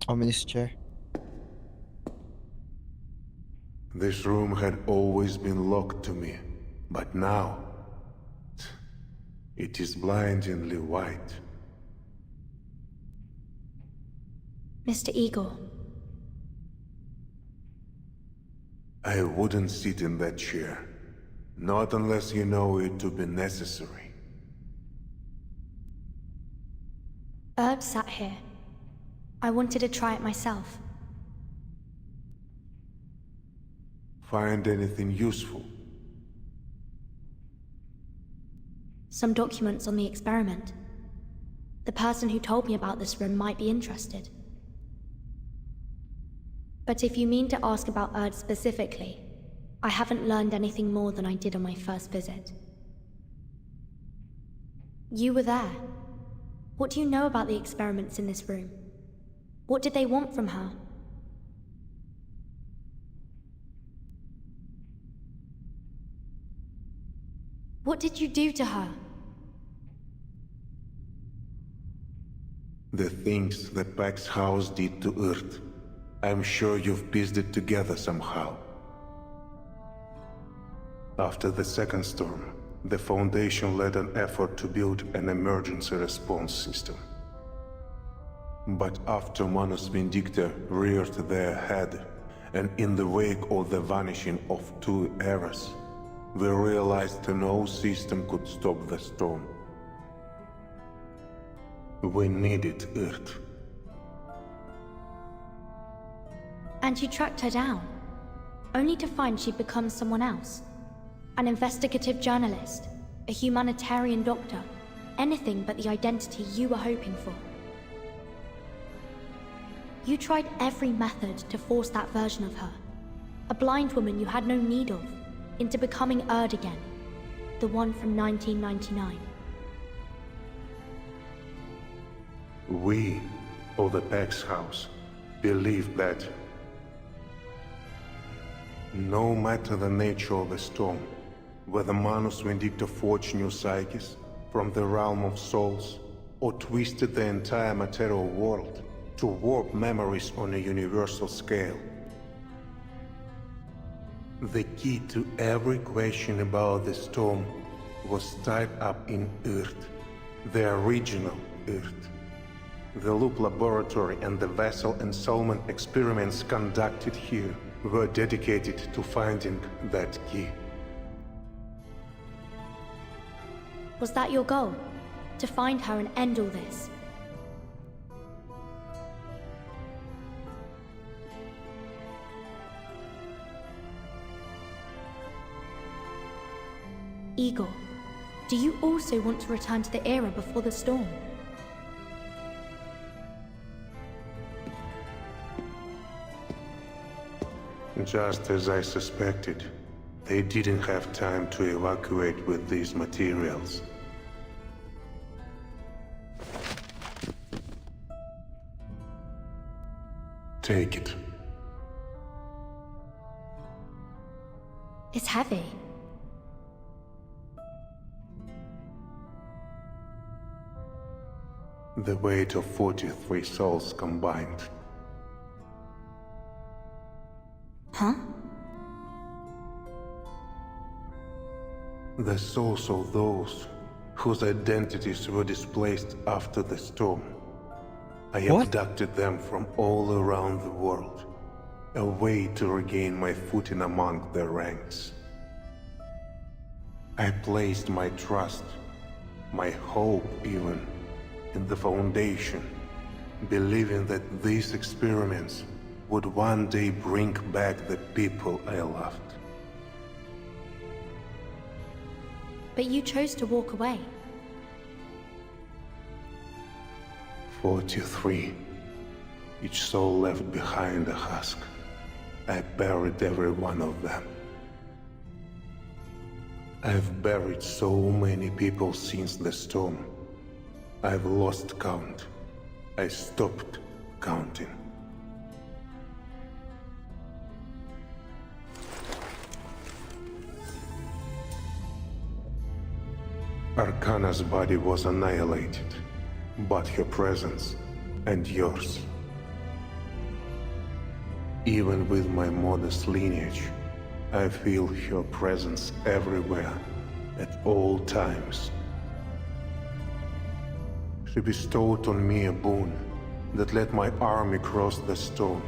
Ominous chair. This room had always been locked to me, but now it is blindingly white. Mr. Igor. I wouldn't sit in that chair. Not unless you know it to be necessary. Herb sat here. I wanted to try it myself. Find anything useful? Some documents on the experiment. The person who told me about this room might be interested. But if you mean to ask about Erd specifically, I haven't learned anything more than I did on my first visit. You were there. What do you know about the experiments in this room? What did they want from her? What did you do to her? The things that Pax House did to Earth. I'm sure you've pieced it together somehow. After the second storm, the Foundation led an effort to build an emergency response system. But after Manus Vindicta reared their head, and in the wake of the vanishing of 2 eras, we realized no system could stop the storm. We needed Earth. And you tracked her down, only to find she'd become someone else. An investigative journalist, a humanitarian doctor, anything but the identity you were hoping for. You tried every method to force that version of her, a blind woman you had no need of, into becoming Erd again, the one from 1999. We, of the Pax House, believed that no matter the nature of the storm, whether Manus Vindicta forged new psyches from the realm of souls, or twisted the entire material world to warp memories on a universal scale, the key to every question about the storm was tied up in Earth, the original Earth. The Loop Laboratory and the vessel and Solomon experiments conducted here were dedicated to finding that key. Was that your goal? To find her and end all this? Igor, do you also want to return to the era before the storm? Just as I suspected, They didn't have time to evacuate with these materials. Take it. It's heavy. The weight of 43 souls combined. Huh? The souls of those whose identities were displaced after the storm. I abducted them from all around the world, a way to regain my footing among their ranks. I placed my trust, my hope even, in the Foundation, believing that these experiments would one day bring back the people I loved. But you chose to walk away. 43. Each soul left behind a husk. I buried every one of them. I've buried so many people since the storm. I've lost count. I stopped counting. Arcana's body was annihilated, but her presence and yours. Even with my modest lineage, I feel her presence everywhere, at all times. She bestowed on me a boon that let my army cross the storm.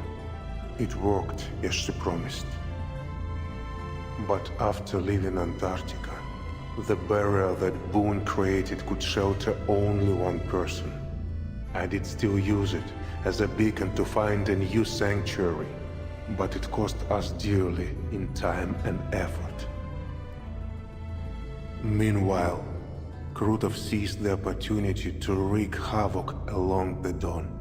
It worked as she promised. But after leaving Antarctica, the barrier that boon created could shelter only one person. I did still use it as a beacon to find a new sanctuary, but it cost us dearly in time and effort. Meanwhile, Krutov seized the opportunity to wreak havoc along the Don.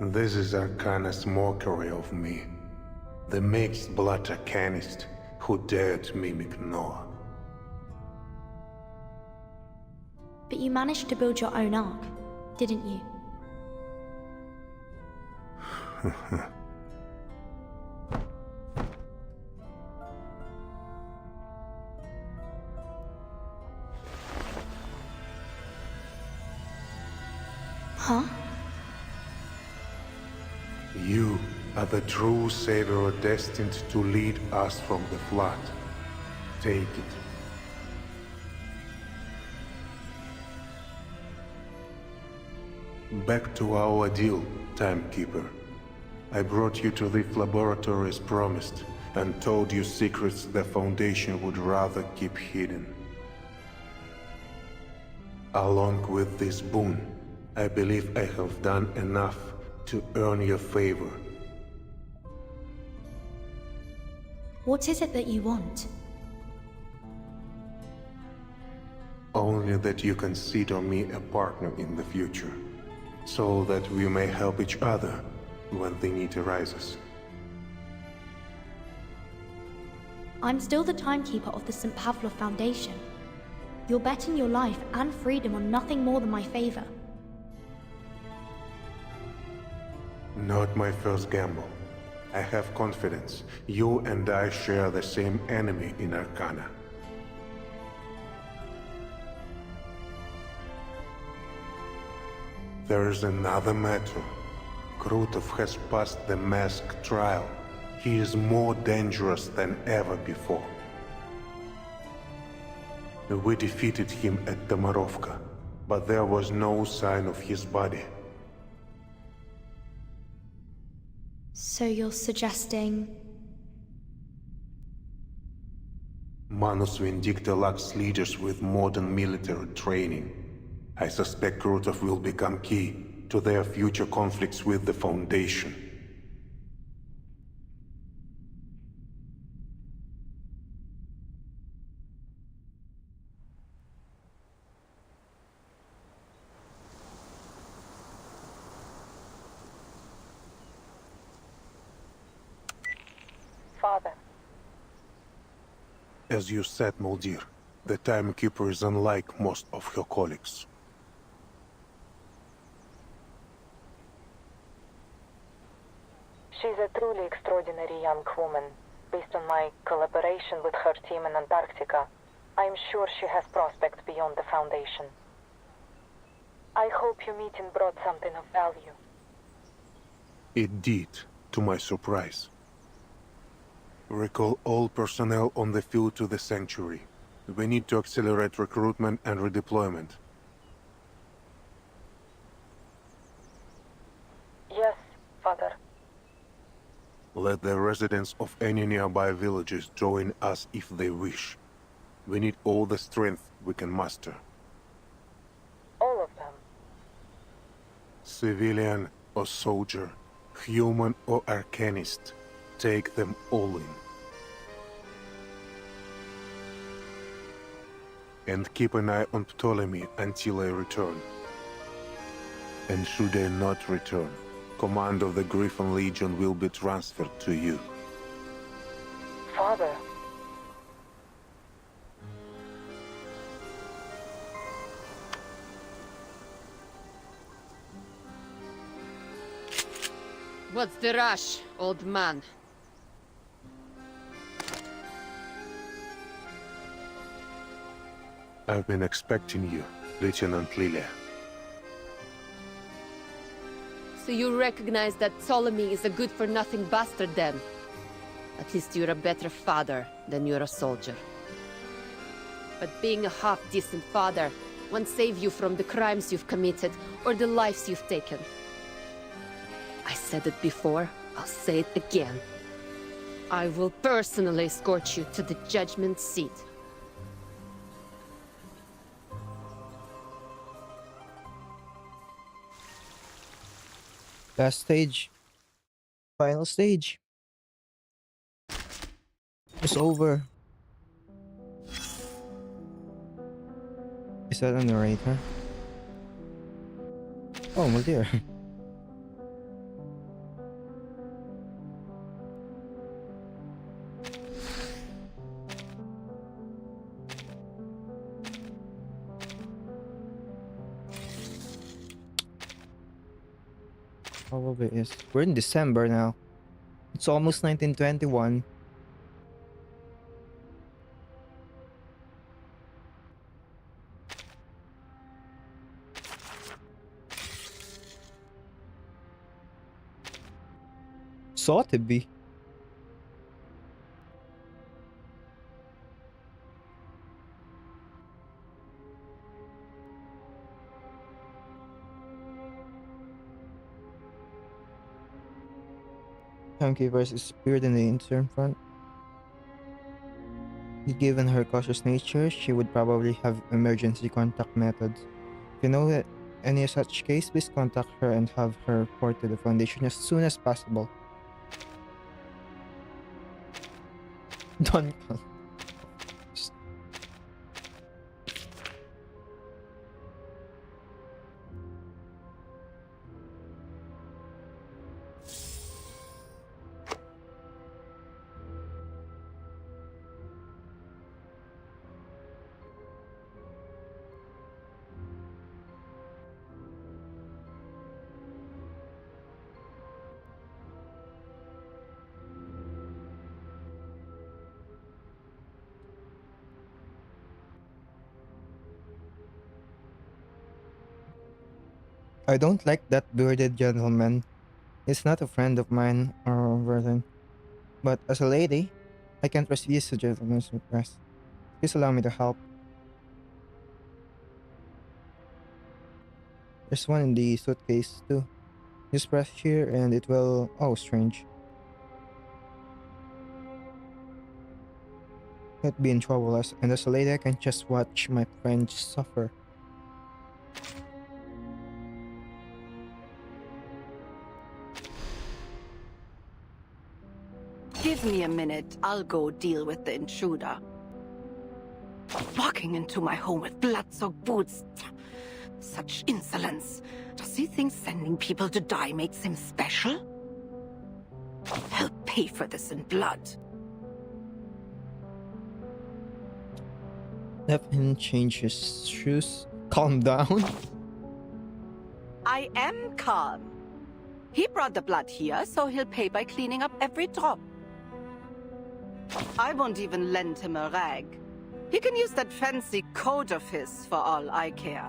This is Arcana's mockery of me, the mixed-blood Arcanist who dared mimic Noah. But you managed to build your own ark, didn't you? Huh? You are the true savior destined to lead us from the flood. Take it. Back to our deal, Timekeeper. I brought you to the laboratory as promised, and told you secrets the Foundation would rather keep hidden. Along with this boon, I believe I have done enough to earn your favor. What is it that you want? Only that you consider me a partner in the future, so that we may help each other when the need arises. I'm still the timekeeper of the St. Pavlov Foundation. You're betting your life and freedom on nothing more than my favor. Not my first gamble. I have confidence. You and I share the same enemy in Arcana. There is another matter. Krutov has passed the mask trial. He is more dangerous than ever before. We defeated him at Tomarovka, but there was no sign of his body. So you're suggesting... Manus Vindicta lacks leaders with modern military training. I suspect Krutov will become key to their future conflicts with the Foundation. Father. As you said, Muldir, the Timekeeper is unlike most of her colleagues. She's a truly extraordinary young woman. Based on my collaboration with her team in Antarctica, I'm sure she has prospects beyond the Foundation. I hope your meeting brought something of value. It did, to my surprise. Recall all personnel on the field to the Sanctuary. We need to accelerate recruitment and redeployment. Yes, Father. Let the residents of any nearby villages join us if they wish. We need all the strength we can muster. All of them. Civilian or soldier, human or arcanist, take them all in. And keep an eye on Ptolemy until I return. And should I not return, command of the Griffin Legion will be transferred to you. Father. What's the rush, old man? I've been expecting you, Lieutenant Lilia. So you recognize that Ptolemy is a good-for-nothing bastard then? At least you're a better father than you're a soldier. But being a half-decent father won't save you from the crimes you've committed or the lives you've taken. I said it before, I'll say it again. I will personally escort you to the judgment seat. Last stage. Final stage. It's over. Is that a narrator? Oh my dear. Probably is. We're in December now. It's almost 1921. Sought to be. Timekeepers disappeared in the Eastern Front. Given her cautious nature, she would probably have emergency contact methods. If you know any such case, please contact her and have her report to the Foundation as soon as possible. Don't. I don't like that bearded gentleman. He's not a friend of mine or Vernon. But as a lady, I can't refuse a gentleman's request. Please allow me to help. There's one in the suitcase too. Just press here and it will... Oh, strange. I'd be in trouble and as a lady I can just watch my friends suffer. Give me a minute. I'll go deal with the intruder. Walking into my home with blood-soaked boots. Such insolence. Does he think sending people to die makes him special? He'll pay for this in blood. Let him change his shoes. Calm down. I am calm. He brought the blood here, so he'll pay by cleaning up every drop. I won't even lend him a rag. He can use that fancy coat of his for all I care.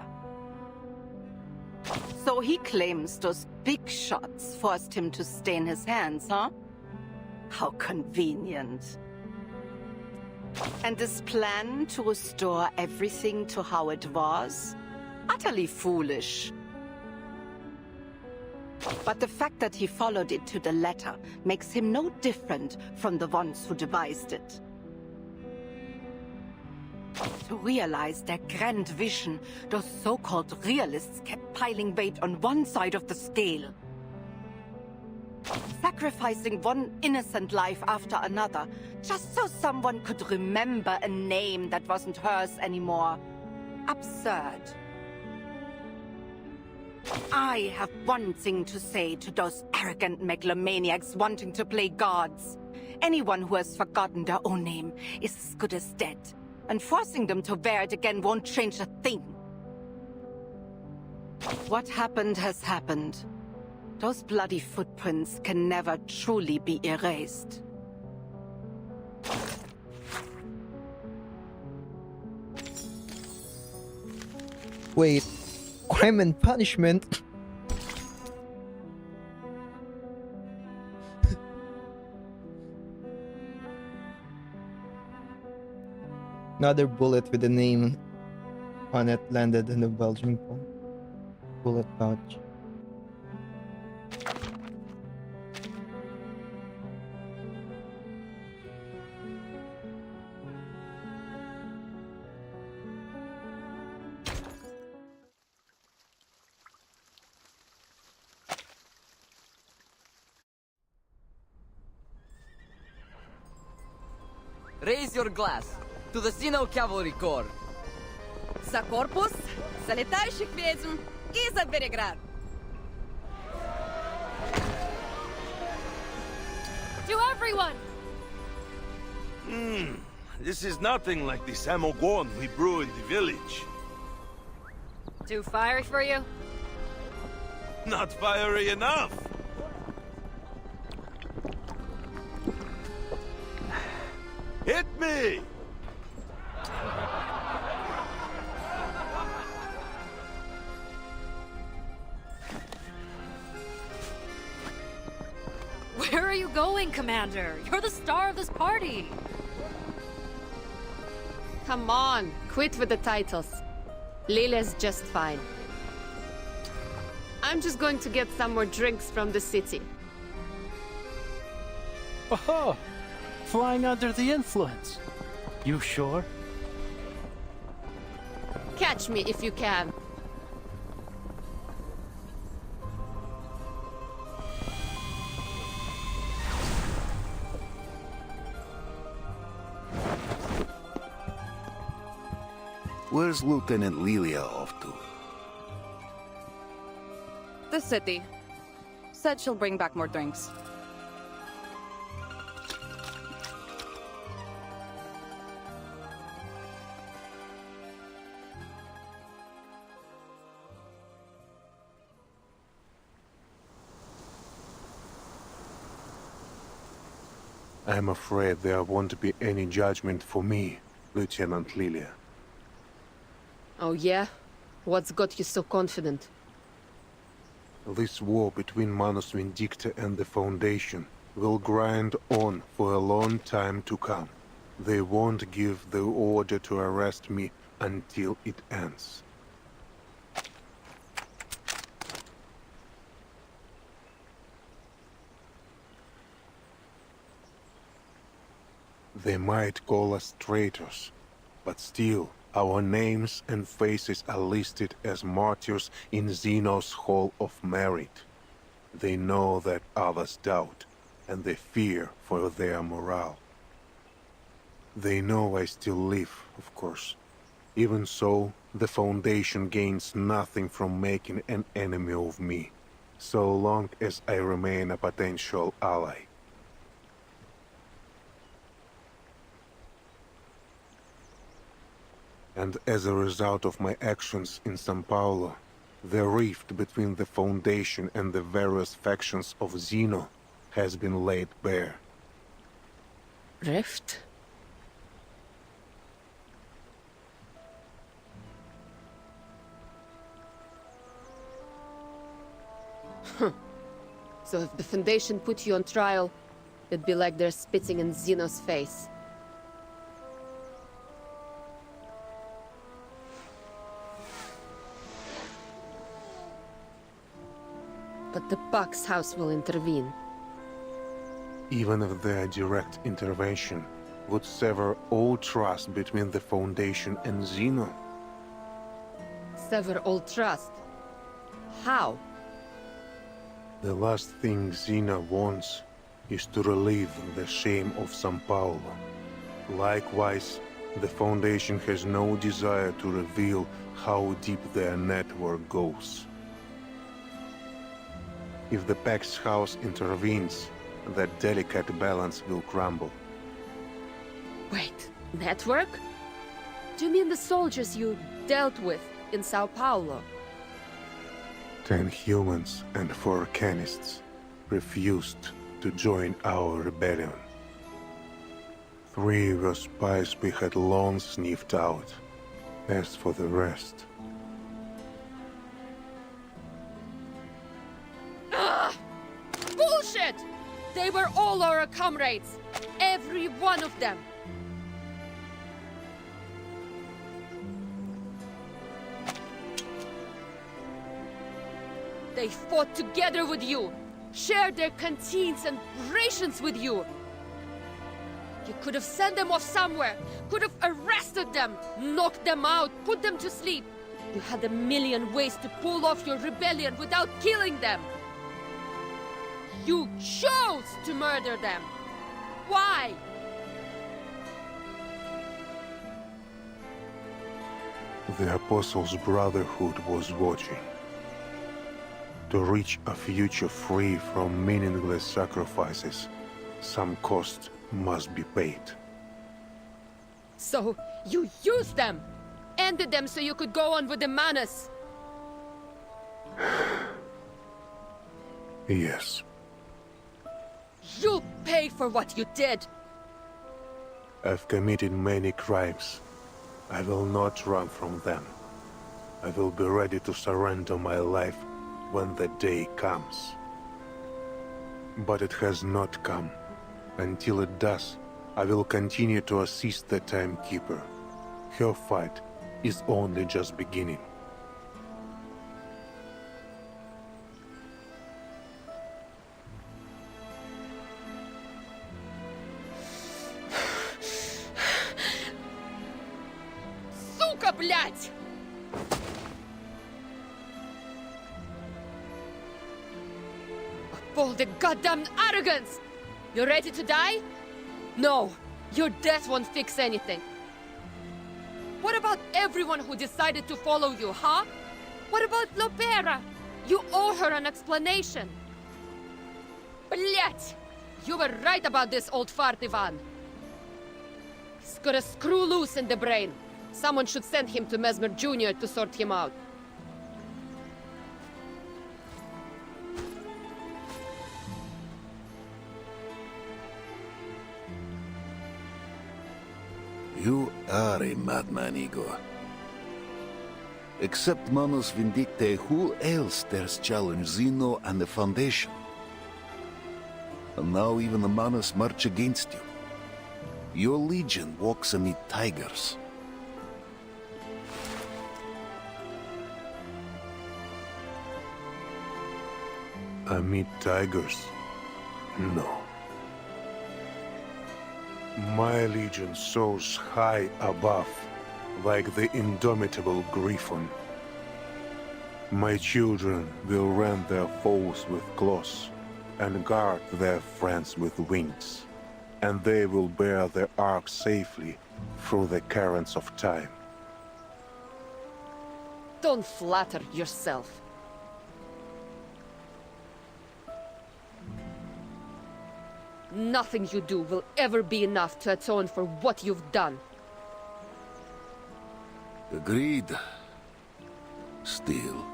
So he claims those big shots forced him to stain his hands, huh? How convenient. And this plan to restore everything to how it was? Utterly foolish. But the fact that he followed it to the letter makes him no different from the ones who devised it. To realize their grand vision, those so-called realists kept piling weight on one side of the scale. Sacrificing one innocent life after another, just so someone could remember a name that wasn't hers anymore. Absurd. I have one thing to say to those arrogant megalomaniacs wanting to play gods. Anyone who has forgotten their own name is as good as dead, and forcing them to wear it again won't change a thing. What happened has happened. Those bloody footprints can never truly be erased. Wait, crime and punishment? Another bullet with a name on it landed in the Belgian bullet pouch. Raise your glass to the Sino Cavalry Corps. За корпус, за летающих ведьм и за Береград. To everyone! This is nothing like the samogon we brew in the village. Too fiery for you? Not fiery enough. Hit me! Where are you going, Commander? You're the star of this party. Come on, quit with the titles. Lile's just fine. I'm just going to get some more drinks from the city. Oh, flying under the influence. You sure? Catch me if you can. Where's Lieutenant Lilia off to? The city. Said she'll bring back more drinks. I'm afraid there won't be any judgment for me, Lieutenant Lilia. Oh yeah? What's got you so confident? This war between Manus Vindicta and the Foundation will grind on for a long time to come. They won't give the order to arrest me until it ends. They might call us traitors, but still, our names and faces are listed as martyrs in Zeno's Hall of Merit. They know that others doubt, and they fear for their morale. They know I still live, of course. Even so, the Foundation gains nothing from making an enemy of me, so long as I remain a potential ally. And as a result of my actions in São Paulo, the rift between the Foundation and the various factions of Zeno has been laid bare. Rift? So if the Foundation put you on trial, it'd be like they're spitting in Zeno's face. But the Buck's house will intervene. Even if their direct intervention would sever all trust between the Foundation and Zeno. Sever all trust. How? The last thing Zeno wants is to relieve the shame of São Paulo. Likewise, the Foundation has no desire to reveal how deep their network goes. If the Pax House intervenes, that delicate balance will crumble. Wait, network? Do you mean the soldiers you dealt with in Sao Paulo? 10 humans and 4 canists refused to join our rebellion. 3 were spies we had long sniffed out. As for the rest... Ugh! Bullshit! They were all our comrades! Every one of them! They fought together with you, shared their canteens and rations with you. You could have sent them off somewhere, could have arrested them, knocked them out, put them to sleep. You had a million ways to pull off your rebellion without killing them. You chose to murder them. Why? The Apostles' Brotherhood was watching. To reach a future free from meaningless sacrifices, some cost must be paid. So, you used them! Ended them so you could go on with the Manus! Yes. You'll pay for what you did! I've committed many crimes. I will not run from them. I will be ready to surrender my life when the day comes. But it has not come. Until it does, I will continue to assist the Timekeeper. Her fight is only just beginning. Сука, блядь! All the goddamn arrogance! You ready to die? No, your death won't fix anything. What about everyone who decided to follow you, huh? What about Lopera? You owe her an explanation. Блять! You were right about this old fart, Ivan. He's got a screw loose in the brain. Someone should send him to Mesmer Jr. to sort him out. You are a madman, Igor. Except Manus Vindicte, who else dares challenge Zeno and the Foundation? And now even the Manus march against you. Your legion walks amid tigers. Amid tigers? No. My legion soars high above, like the indomitable griffin. My children will rend their foes with claws, and guard their friends with wings, and they will bear their ark safely through the currents of time. Don't flatter yourself. Nothing you do will ever be enough to atone for what you've done. Agreed. Still,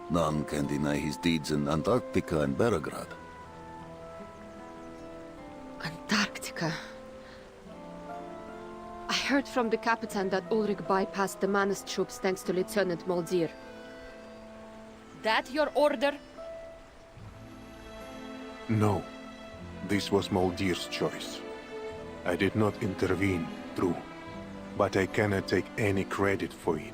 none can deny his deeds in Antarctica and Belgrade. Antarctica. I heard from the captain that Ulrich bypassed the Manus troops thanks to Lieutenant Moldir. That your order? No. This was Moldir's choice. I did not intervene, true. But I cannot take any credit for it.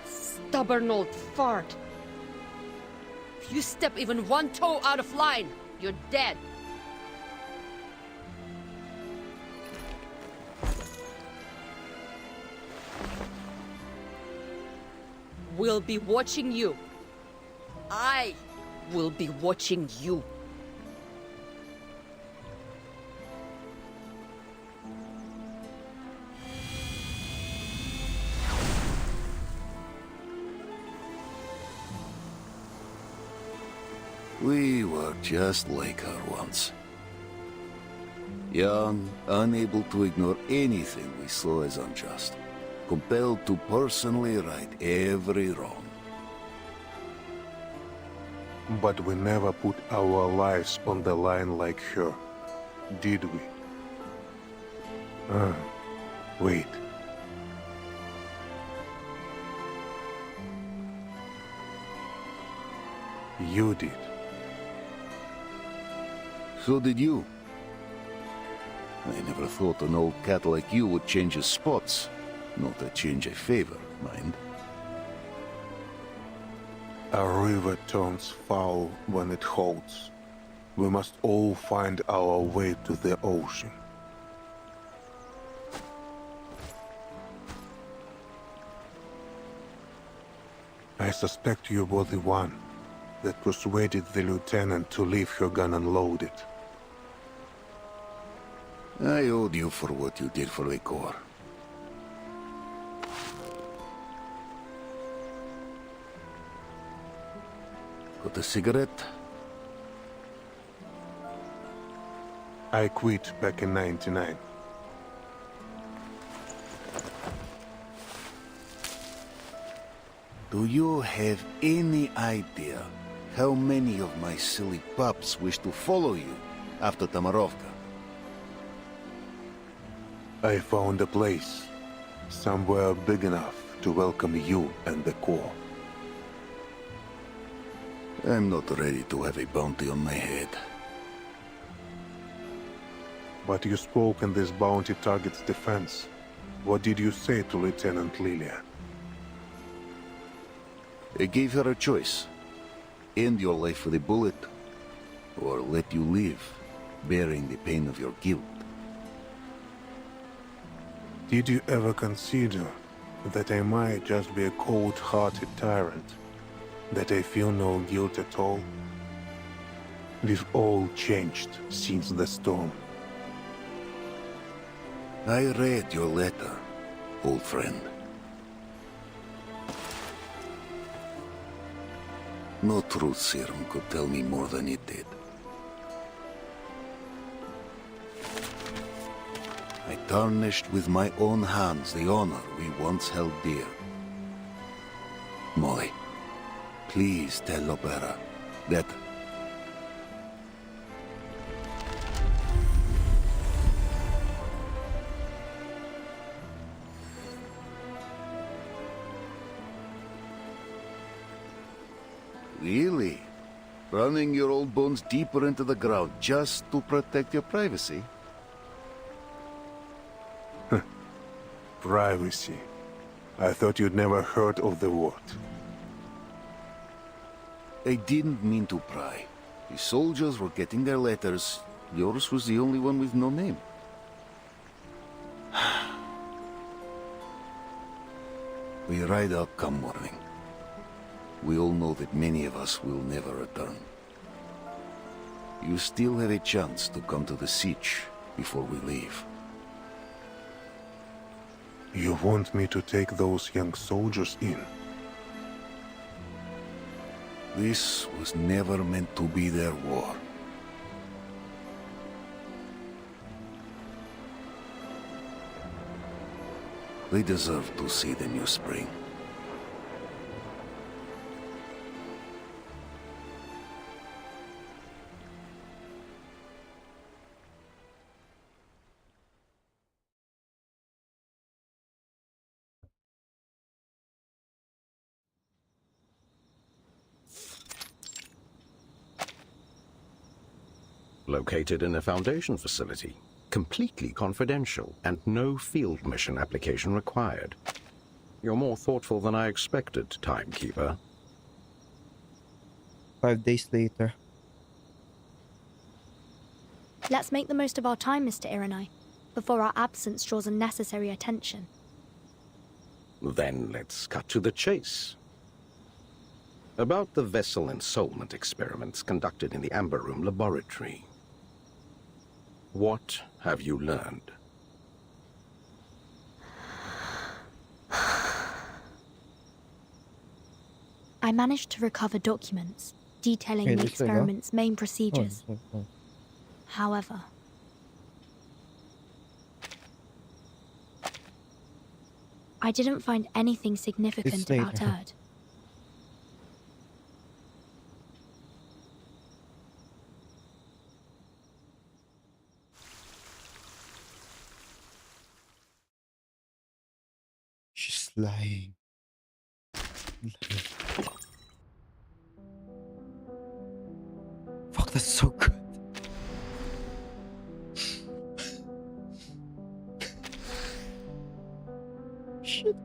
Stubborn old fart. If you step even one toe out of line, you're dead. We'll be watching you. I will be watching you. We were just like her once. Young, unable to ignore anything we saw as unjust. Compelled to personally right every wrong. But we never put our lives on the line like her, did we? Wait. You did. So did you. I never thought an old cat like you would change his spots. Not a change I favor, mind. A river turns foul when it holds. We must all find our way to the ocean. I suspect you were the one that persuaded the lieutenant to leave her gun unloaded. I owed you for what you did for the Corps. Got a cigarette? I quit back in '99. Do you have any idea how many of my silly pups wish to follow you after Tamarovka? I found a place, somewhere big enough to welcome you and the Corps. I'm not ready to have a bounty on my head. But you spoke in this bounty target's defense. What did you say to Lieutenant Lilia? I gave her a choice. End your life with a bullet, or let you live, bearing the pain of your guilt. Did you ever consider that I might just be a cold-hearted tyrant? That I feel no guilt at all? We've all changed since the storm. I read your letter, old friend. No truth serum could tell me more than it did. I tarnished with my own hands the honor we once held dear. Molly, please tell Lopera that... Really? Running your old bones deeper into the ground just to protect your privacy? Privacy. I thought you'd never heard of the word. I didn't mean to pry. The soldiers were getting their letters. Yours was the only one with no name. We ride out come morning. We all know that many of us will never return. You still have a chance to come to the siege before we leave. You want me to take those young soldiers in? This was never meant to be their war. They deserve to see the new spring. Located in a Foundation facility, completely confidential, and no field mission application required. You're more thoughtful than I expected, Timekeeper. 5 days later. Let's make the most of our time, Mr. Irenai, before our absence draws unnecessary attention. Then let's cut to the chase. About the vessel ensoulment experiments conducted in the Amber Room laboratory. What have you learned? I managed to recover documents detailing Hey, the this way, no? experiment's main procedures. Oh. However, I didn't find anything significant It's about later. Erd. She's lying. Fuck, that's so good. Shit.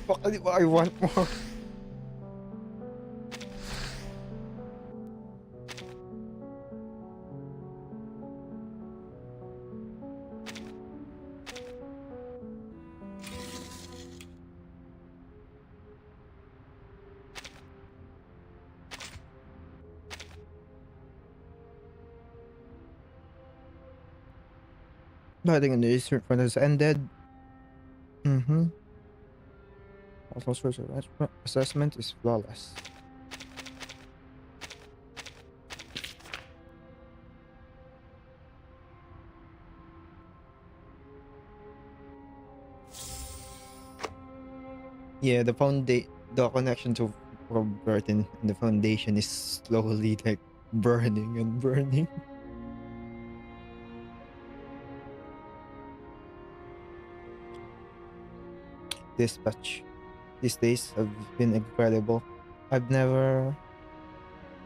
Fuck, I want more. Nothing in the research front has ended. Also, source of assessment is flawless. Yeah, the connection to Robert and the foundation is slowly like burning and burning. Dispatch. These days have been incredible. I've never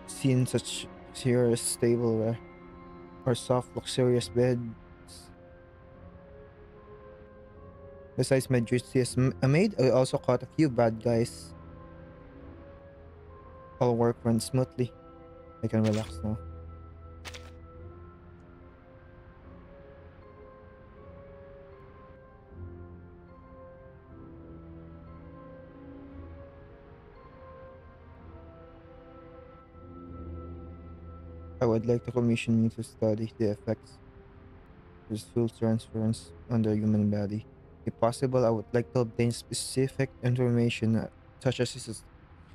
seen such serious tableware or soft, luxurious beds. Besides my duty as a maid, I also caught a few bad guys. All work runs smoothly. I can relax now. I would like to commission you to study the effects of full transference on the human body. If possible, I would like to obtain specific information such as its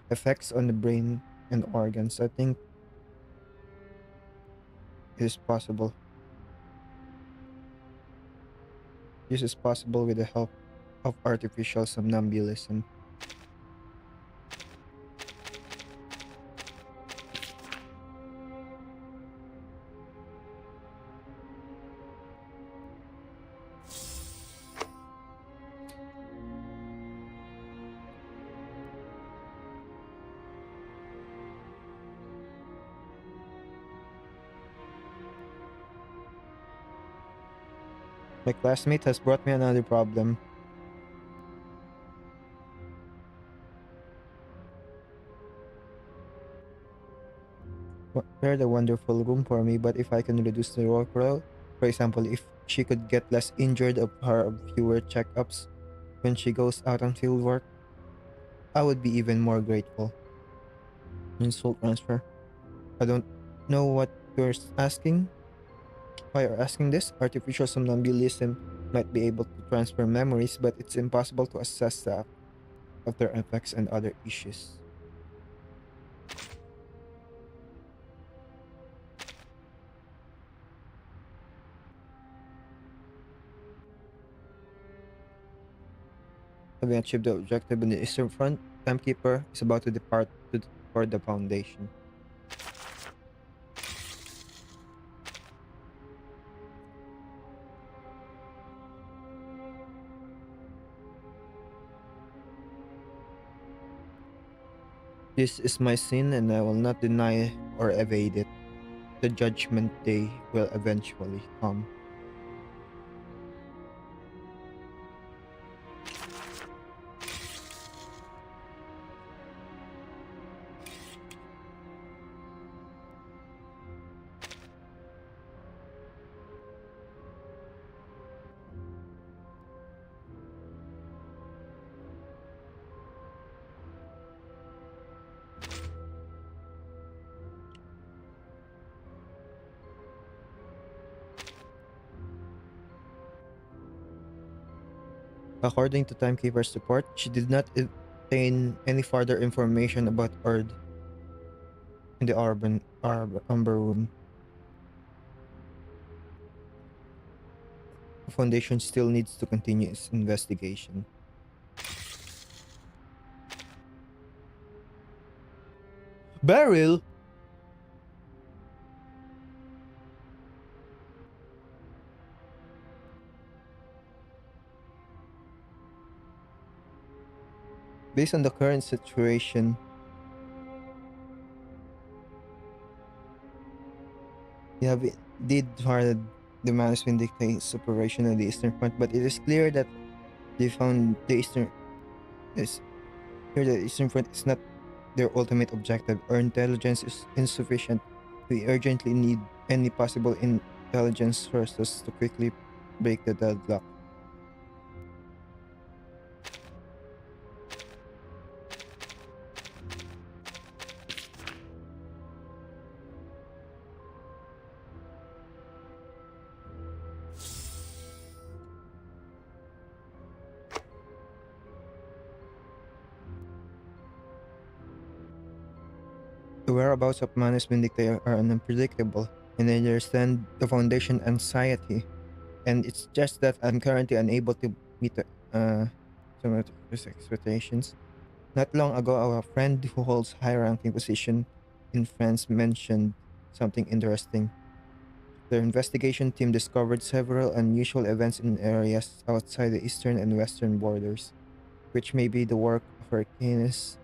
effects on the brain and organs. I think it is possible. This is possible with the help of artificial somnambulism. My classmate has brought me another problem. Prepared a wonderful room for me, but if I can reduce the workload, for example, if she could get less injured or have fewer checkups when she goes out on field work, I would be even more grateful. Insult transfer. I don't know what you're asking. Why you're asking this? Artificial somnambulism might be able to transfer memories, but it's impossible to assess the after effects and other issues. Having achieved the objective in the Eastern Front, Timekeeper is about to depart for the Foundation. This is my sin, and I will not deny or evade it. The judgment day will eventually come. According to Timekeeper's report, she did not obtain any further information about Erd in the Umber Room. The Foundation still needs to continue its investigation. Beryl? Based on the current situation, did find the management dictates operation on the Eastern Front, but it is clear that they found the Eastern Front is not their ultimate objective. Our intelligence is insufficient. We urgently need any possible intelligence sources to quickly break the deadlock. The whereabouts of management dictator are unpredictable, and I understand the Foundation anxiety, and it's just that I'm currently unable to meet some of his expectations. Not long ago, our friend who holds high-ranking position in France mentioned something interesting. Their investigation team discovered several unusual events in areas outside the eastern and western borders, which may be the work of arcanists.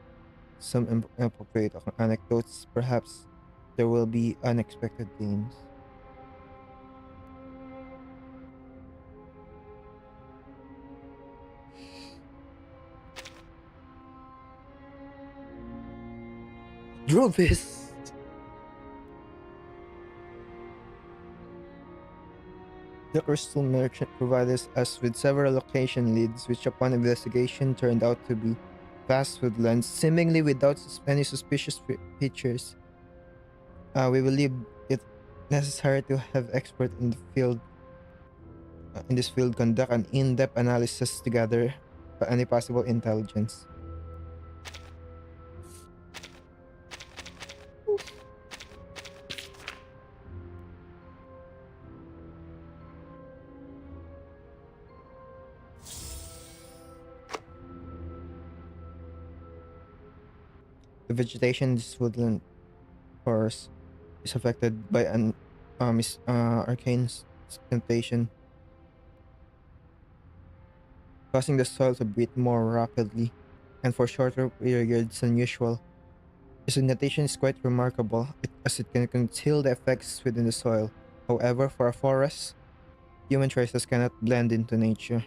Some inappropriate anecdotes, perhaps there will be unexpected gains. Drovis! The crystal merchant provided us with several location leads, which upon investigation turned out to be vast woodlands, seemingly without any suspicious features. We believe it necessary to have experts in the field, in this field, conduct an in-depth analysis to gather any possible intelligence. The vegetation in this woodland forest is affected by an arcane mutation, causing the soil to breathe more rapidly and for shorter periods than usual. This mutation is quite remarkable as it can conceal the effects within the soil. However, for a forest, human traces cannot blend into nature.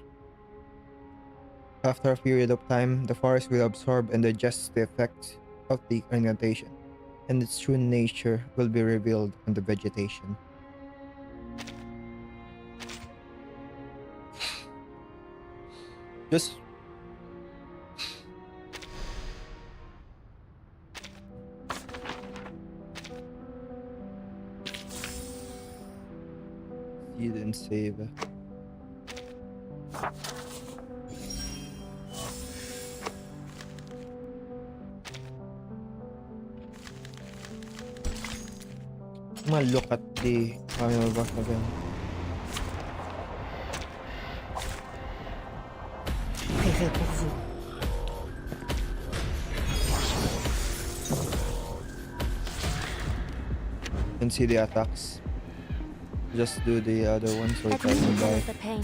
After a period of time, the forest will absorb and digest the effects of the ornamentation, and its true nature will be revealed on the vegetation. Just you didn't save it. I'm gonna look at the final boss again. Priez pour vous. and see the attacks. Just do the other one so it doesn't die. The pain.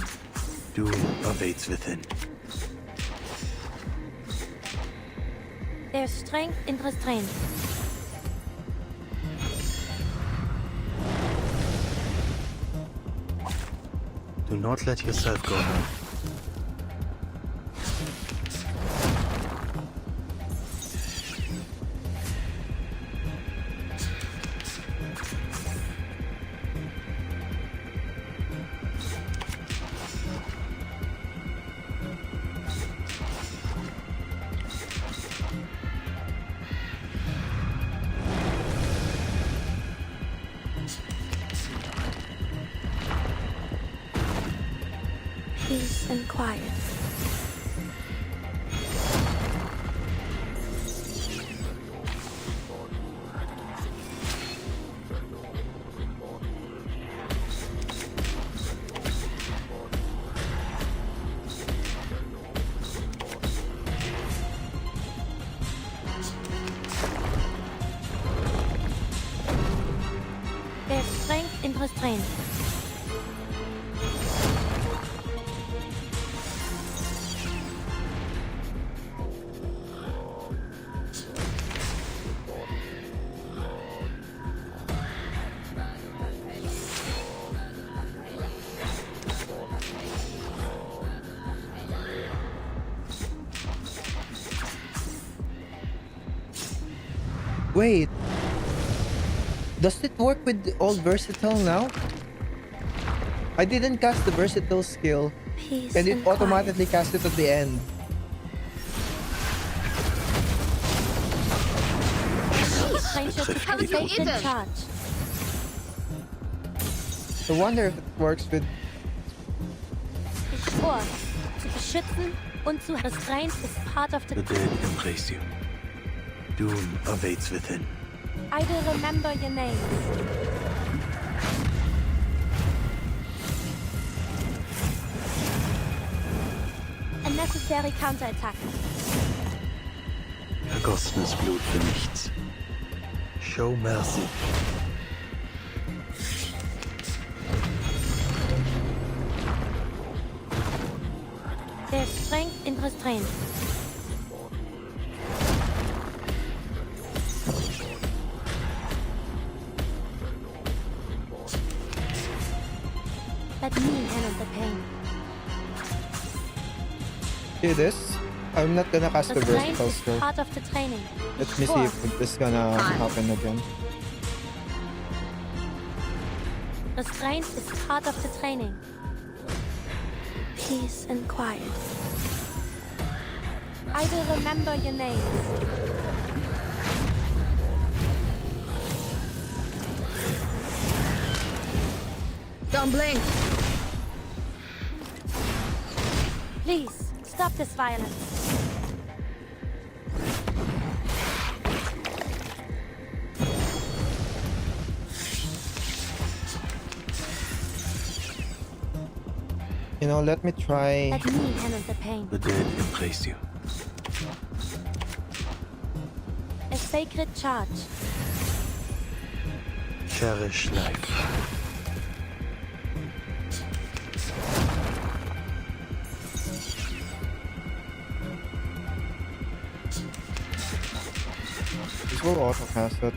Doom awaits within. There's strength in restraint. Do not let yourself go now. Peace and quiet. There's strength in restraint. Wait. Does it work with all versatile now? I didn't cast the versatile skill, Peace and it and automatically cast it at the end. Haven't you eaten? I wonder if it works with... Ich schwör, zu beschützen und zu restrain is part of the... The dead embrace you. Doom awaits within. I will remember your names. A necessary counterattack. Vergossenes Blut für nichts. Show mercy. There's strength in restraint. Let me handle the pain. See this? I'm not gonna cast the Restraint versatile is skill. part of the training. Let me see if this is gonna happen again. Restraint is part of the training. Peace and quiet. I will remember your names. Don't blink. Please, stop this violence. You know, let me try... Let me handle the pain. The dead embrace you. A sacred charge. Cherish life. This will auto cast it.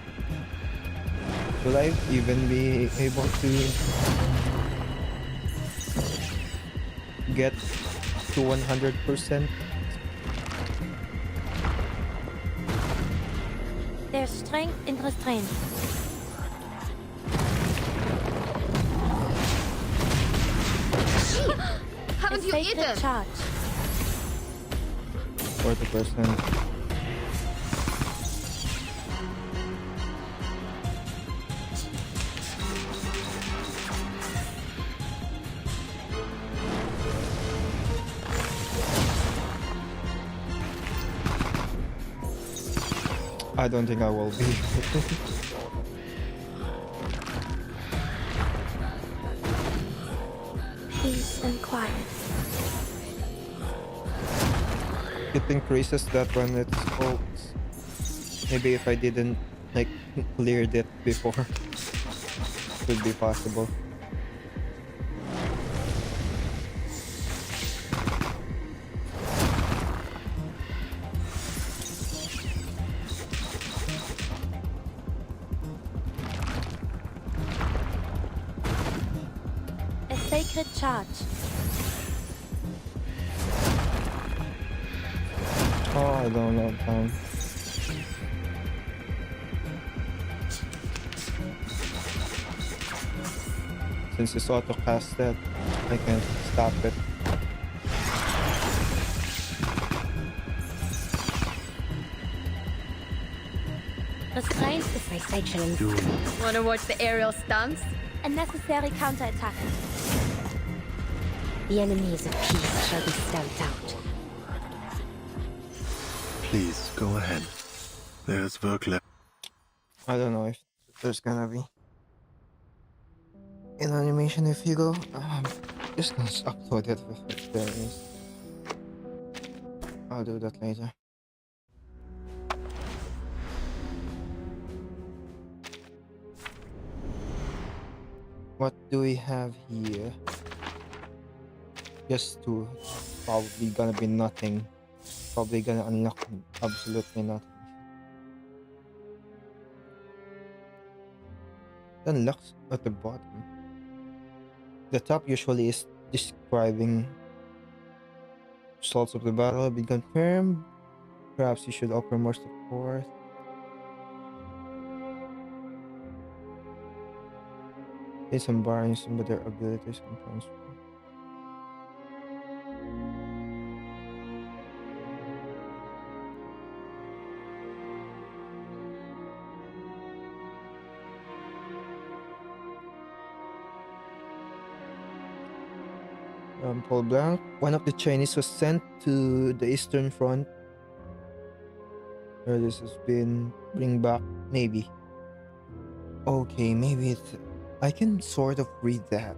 Will I even be able to get to 100%? There's strength in restraint. Haven't you eaten? Charge. 40%. I don't think I will be. Peace and quiet. It increases that when it's full. Maybe if I didn't like cleared it before. could be possible. A sacred charge. Oh, I don't know. Since it's auto-casted, I can stop it. Restraint is sensation. Wanna watch the aerial stunts? A necessary counterattack. The enemies of peace shall be stamped out. Please, go ahead. There's work left. I don't know if there's gonna be an animation if you go. Just gonna upload it if there is. I'll do that later. What do we have here? Just two. Probably gonna be nothing. Probably gonna unlock absolutely nothing. Unlocks at the bottom. The top usually is describing results of the battle have been confirmed. Perhaps you should offer more support. It's embarrassing some of their abilities can transfer. Paul Blanc, one of the Chinese was sent to the Eastern Front. Where this has been bring back, maybe. Okay, maybe it's. I can sort of read that.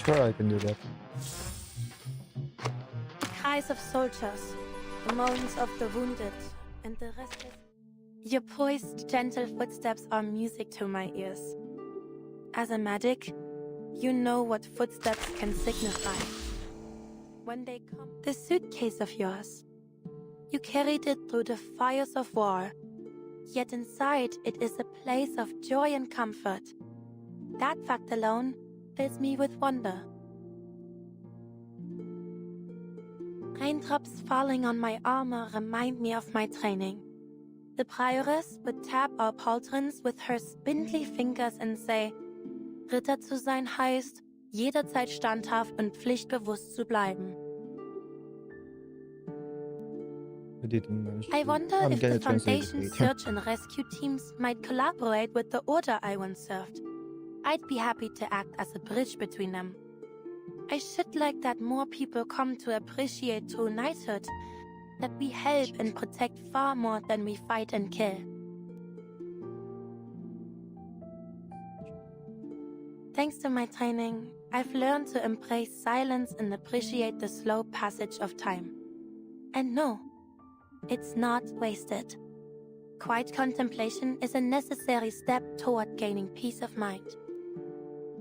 Sure, I can do that. Cries of soldiers, the moans of the wounded, and the restless. Your poised, gentle footsteps are music to my ears. As a medic, you know what footsteps can signify. When they come, the suitcase of yours. You carried it through the fires of war, yet inside it is a place of joy and comfort. That fact alone fills me with wonder. Raindrops falling on my armor remind me of my training. The prioress would tap our pauldrons with her spindly fingers and say, Ritter zu sein heißt, jederzeit standhaft und pflichtbewusst zu bleiben. I wonder if the Foundation's search and rescue teams might collaborate with the order I once served. I'd be happy to act as a bridge between them. I should like that more people come to appreciate true knighthood that we help and protect far more than we fight and kill. Thanks to my training, I've learned to embrace silence and appreciate the slow passage of time. And no, it's not wasted. Quiet contemplation is a necessary step toward gaining peace of mind.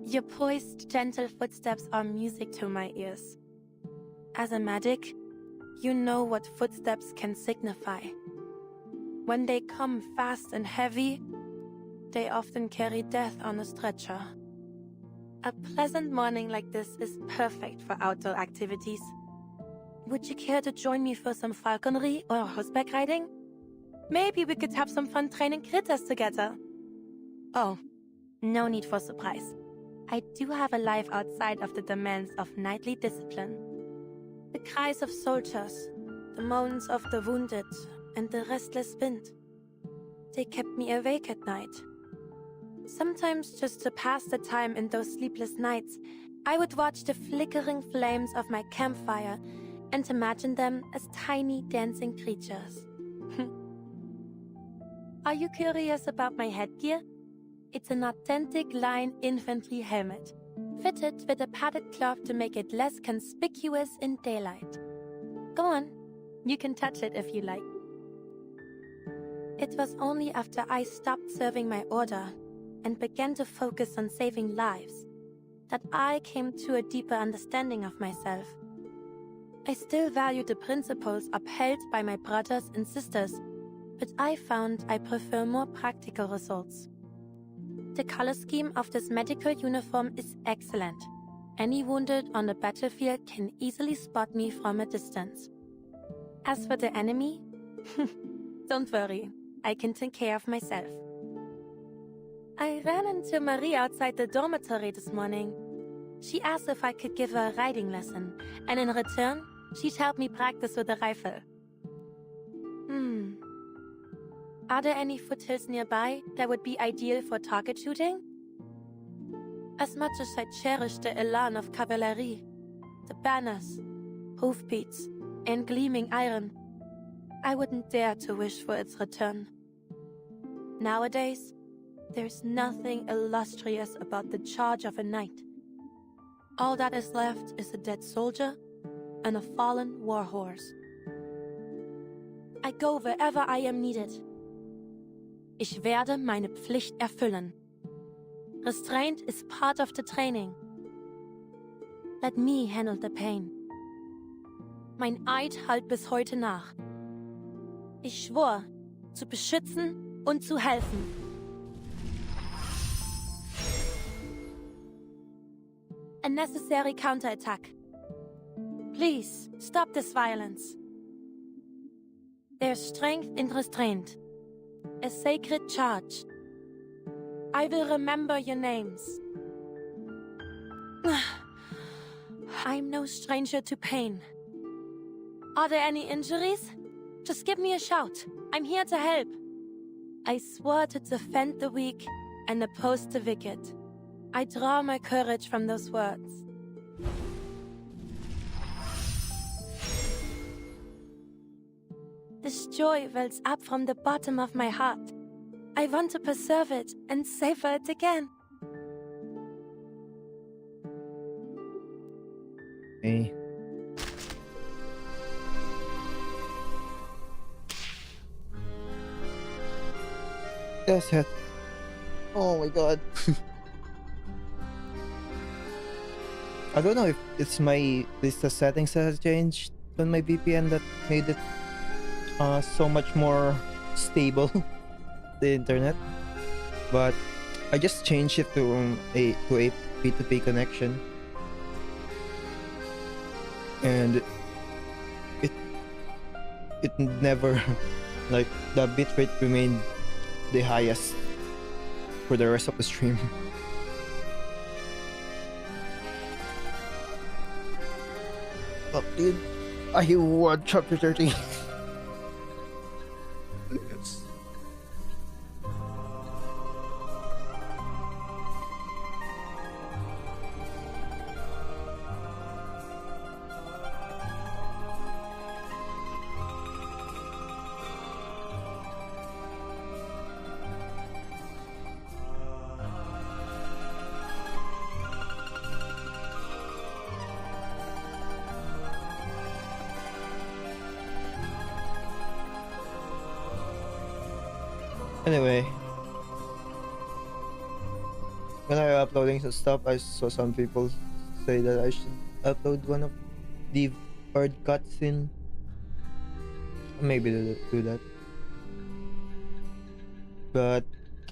Your poised, gentle footsteps are music to my ears. As a medic, you know what footsteps can signify. When they come fast and heavy, they often carry death on a stretcher. A pleasant morning like this is perfect for outdoor activities. Would you care to join me for some falconry or horseback riding? Maybe we could have some fun training critters together. Oh, no need for surprise. I do have a life outside of the demands of knightly discipline. The cries of soldiers, the moans of the wounded, and the restless wind. They kept me awake at night. Sometimes just to pass the time in those sleepless nights, I would watch the flickering flames of my campfire and imagine them as tiny dancing creatures. Are you curious about my headgear? It's an authentic line infantry helmet, fitted with a padded cloth to make it less conspicuous in daylight. Go on, you can touch it if you like. It was only after I stopped serving my order and began to focus on saving lives that I came to a deeper understanding of myself. I still value the principles upheld by my brothers and sisters, but I found I prefer more practical results. The color scheme of this medical uniform is excellent. Any wounded on the battlefield can easily spot me from a distance. As for the enemy, don't worry, I can take care of myself. I ran into Marie outside the dormitory this morning. She asked if I could give her a riding lesson, and in return, she'd help me practice with a rifle. Are there any foothills nearby that would be ideal for target shooting? As much as I cherish the elan of cavalry, the banners, hoofbeats, and gleaming iron, I wouldn't dare to wish for its return. Nowadays, there's nothing illustrious about the charge of a knight. All that is left is a dead soldier and a fallen warhorse. I go wherever I am needed. Ich werde meine Pflicht erfüllen. Restraint is part of the training. Let me handle the pain. Mein Eid halt bis heute nach. Ich schwor, zu beschützen und zu helfen. A necessary counterattack. Please, stop this violence. There's strength in restraint. A sacred charge. I will remember your names. I'm no stranger to pain. Are there any injuries? Just give me a shout. I'm here to help. I swore to defend the weak and oppose the wicked. I draw my courage from those words. This joy wells up from the bottom of my heart. I want to preserve it and savor it again. Hey. That's it. Oh my god. I don't know if it's the settings that has changed on my VPN that made it so much more stable, the internet, but I just changed it to a P2P connection, and it never like the bitrate remained the highest for the rest of the stream. Oh, dude, I want chapter 13. Anyway, when I was uploading some stuff, I saw some people say that I should upload one of the third cutscene. Maybe do that. But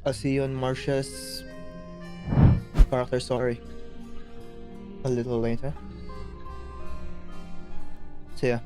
I'll see you on Marsha's character story a little later. See ya.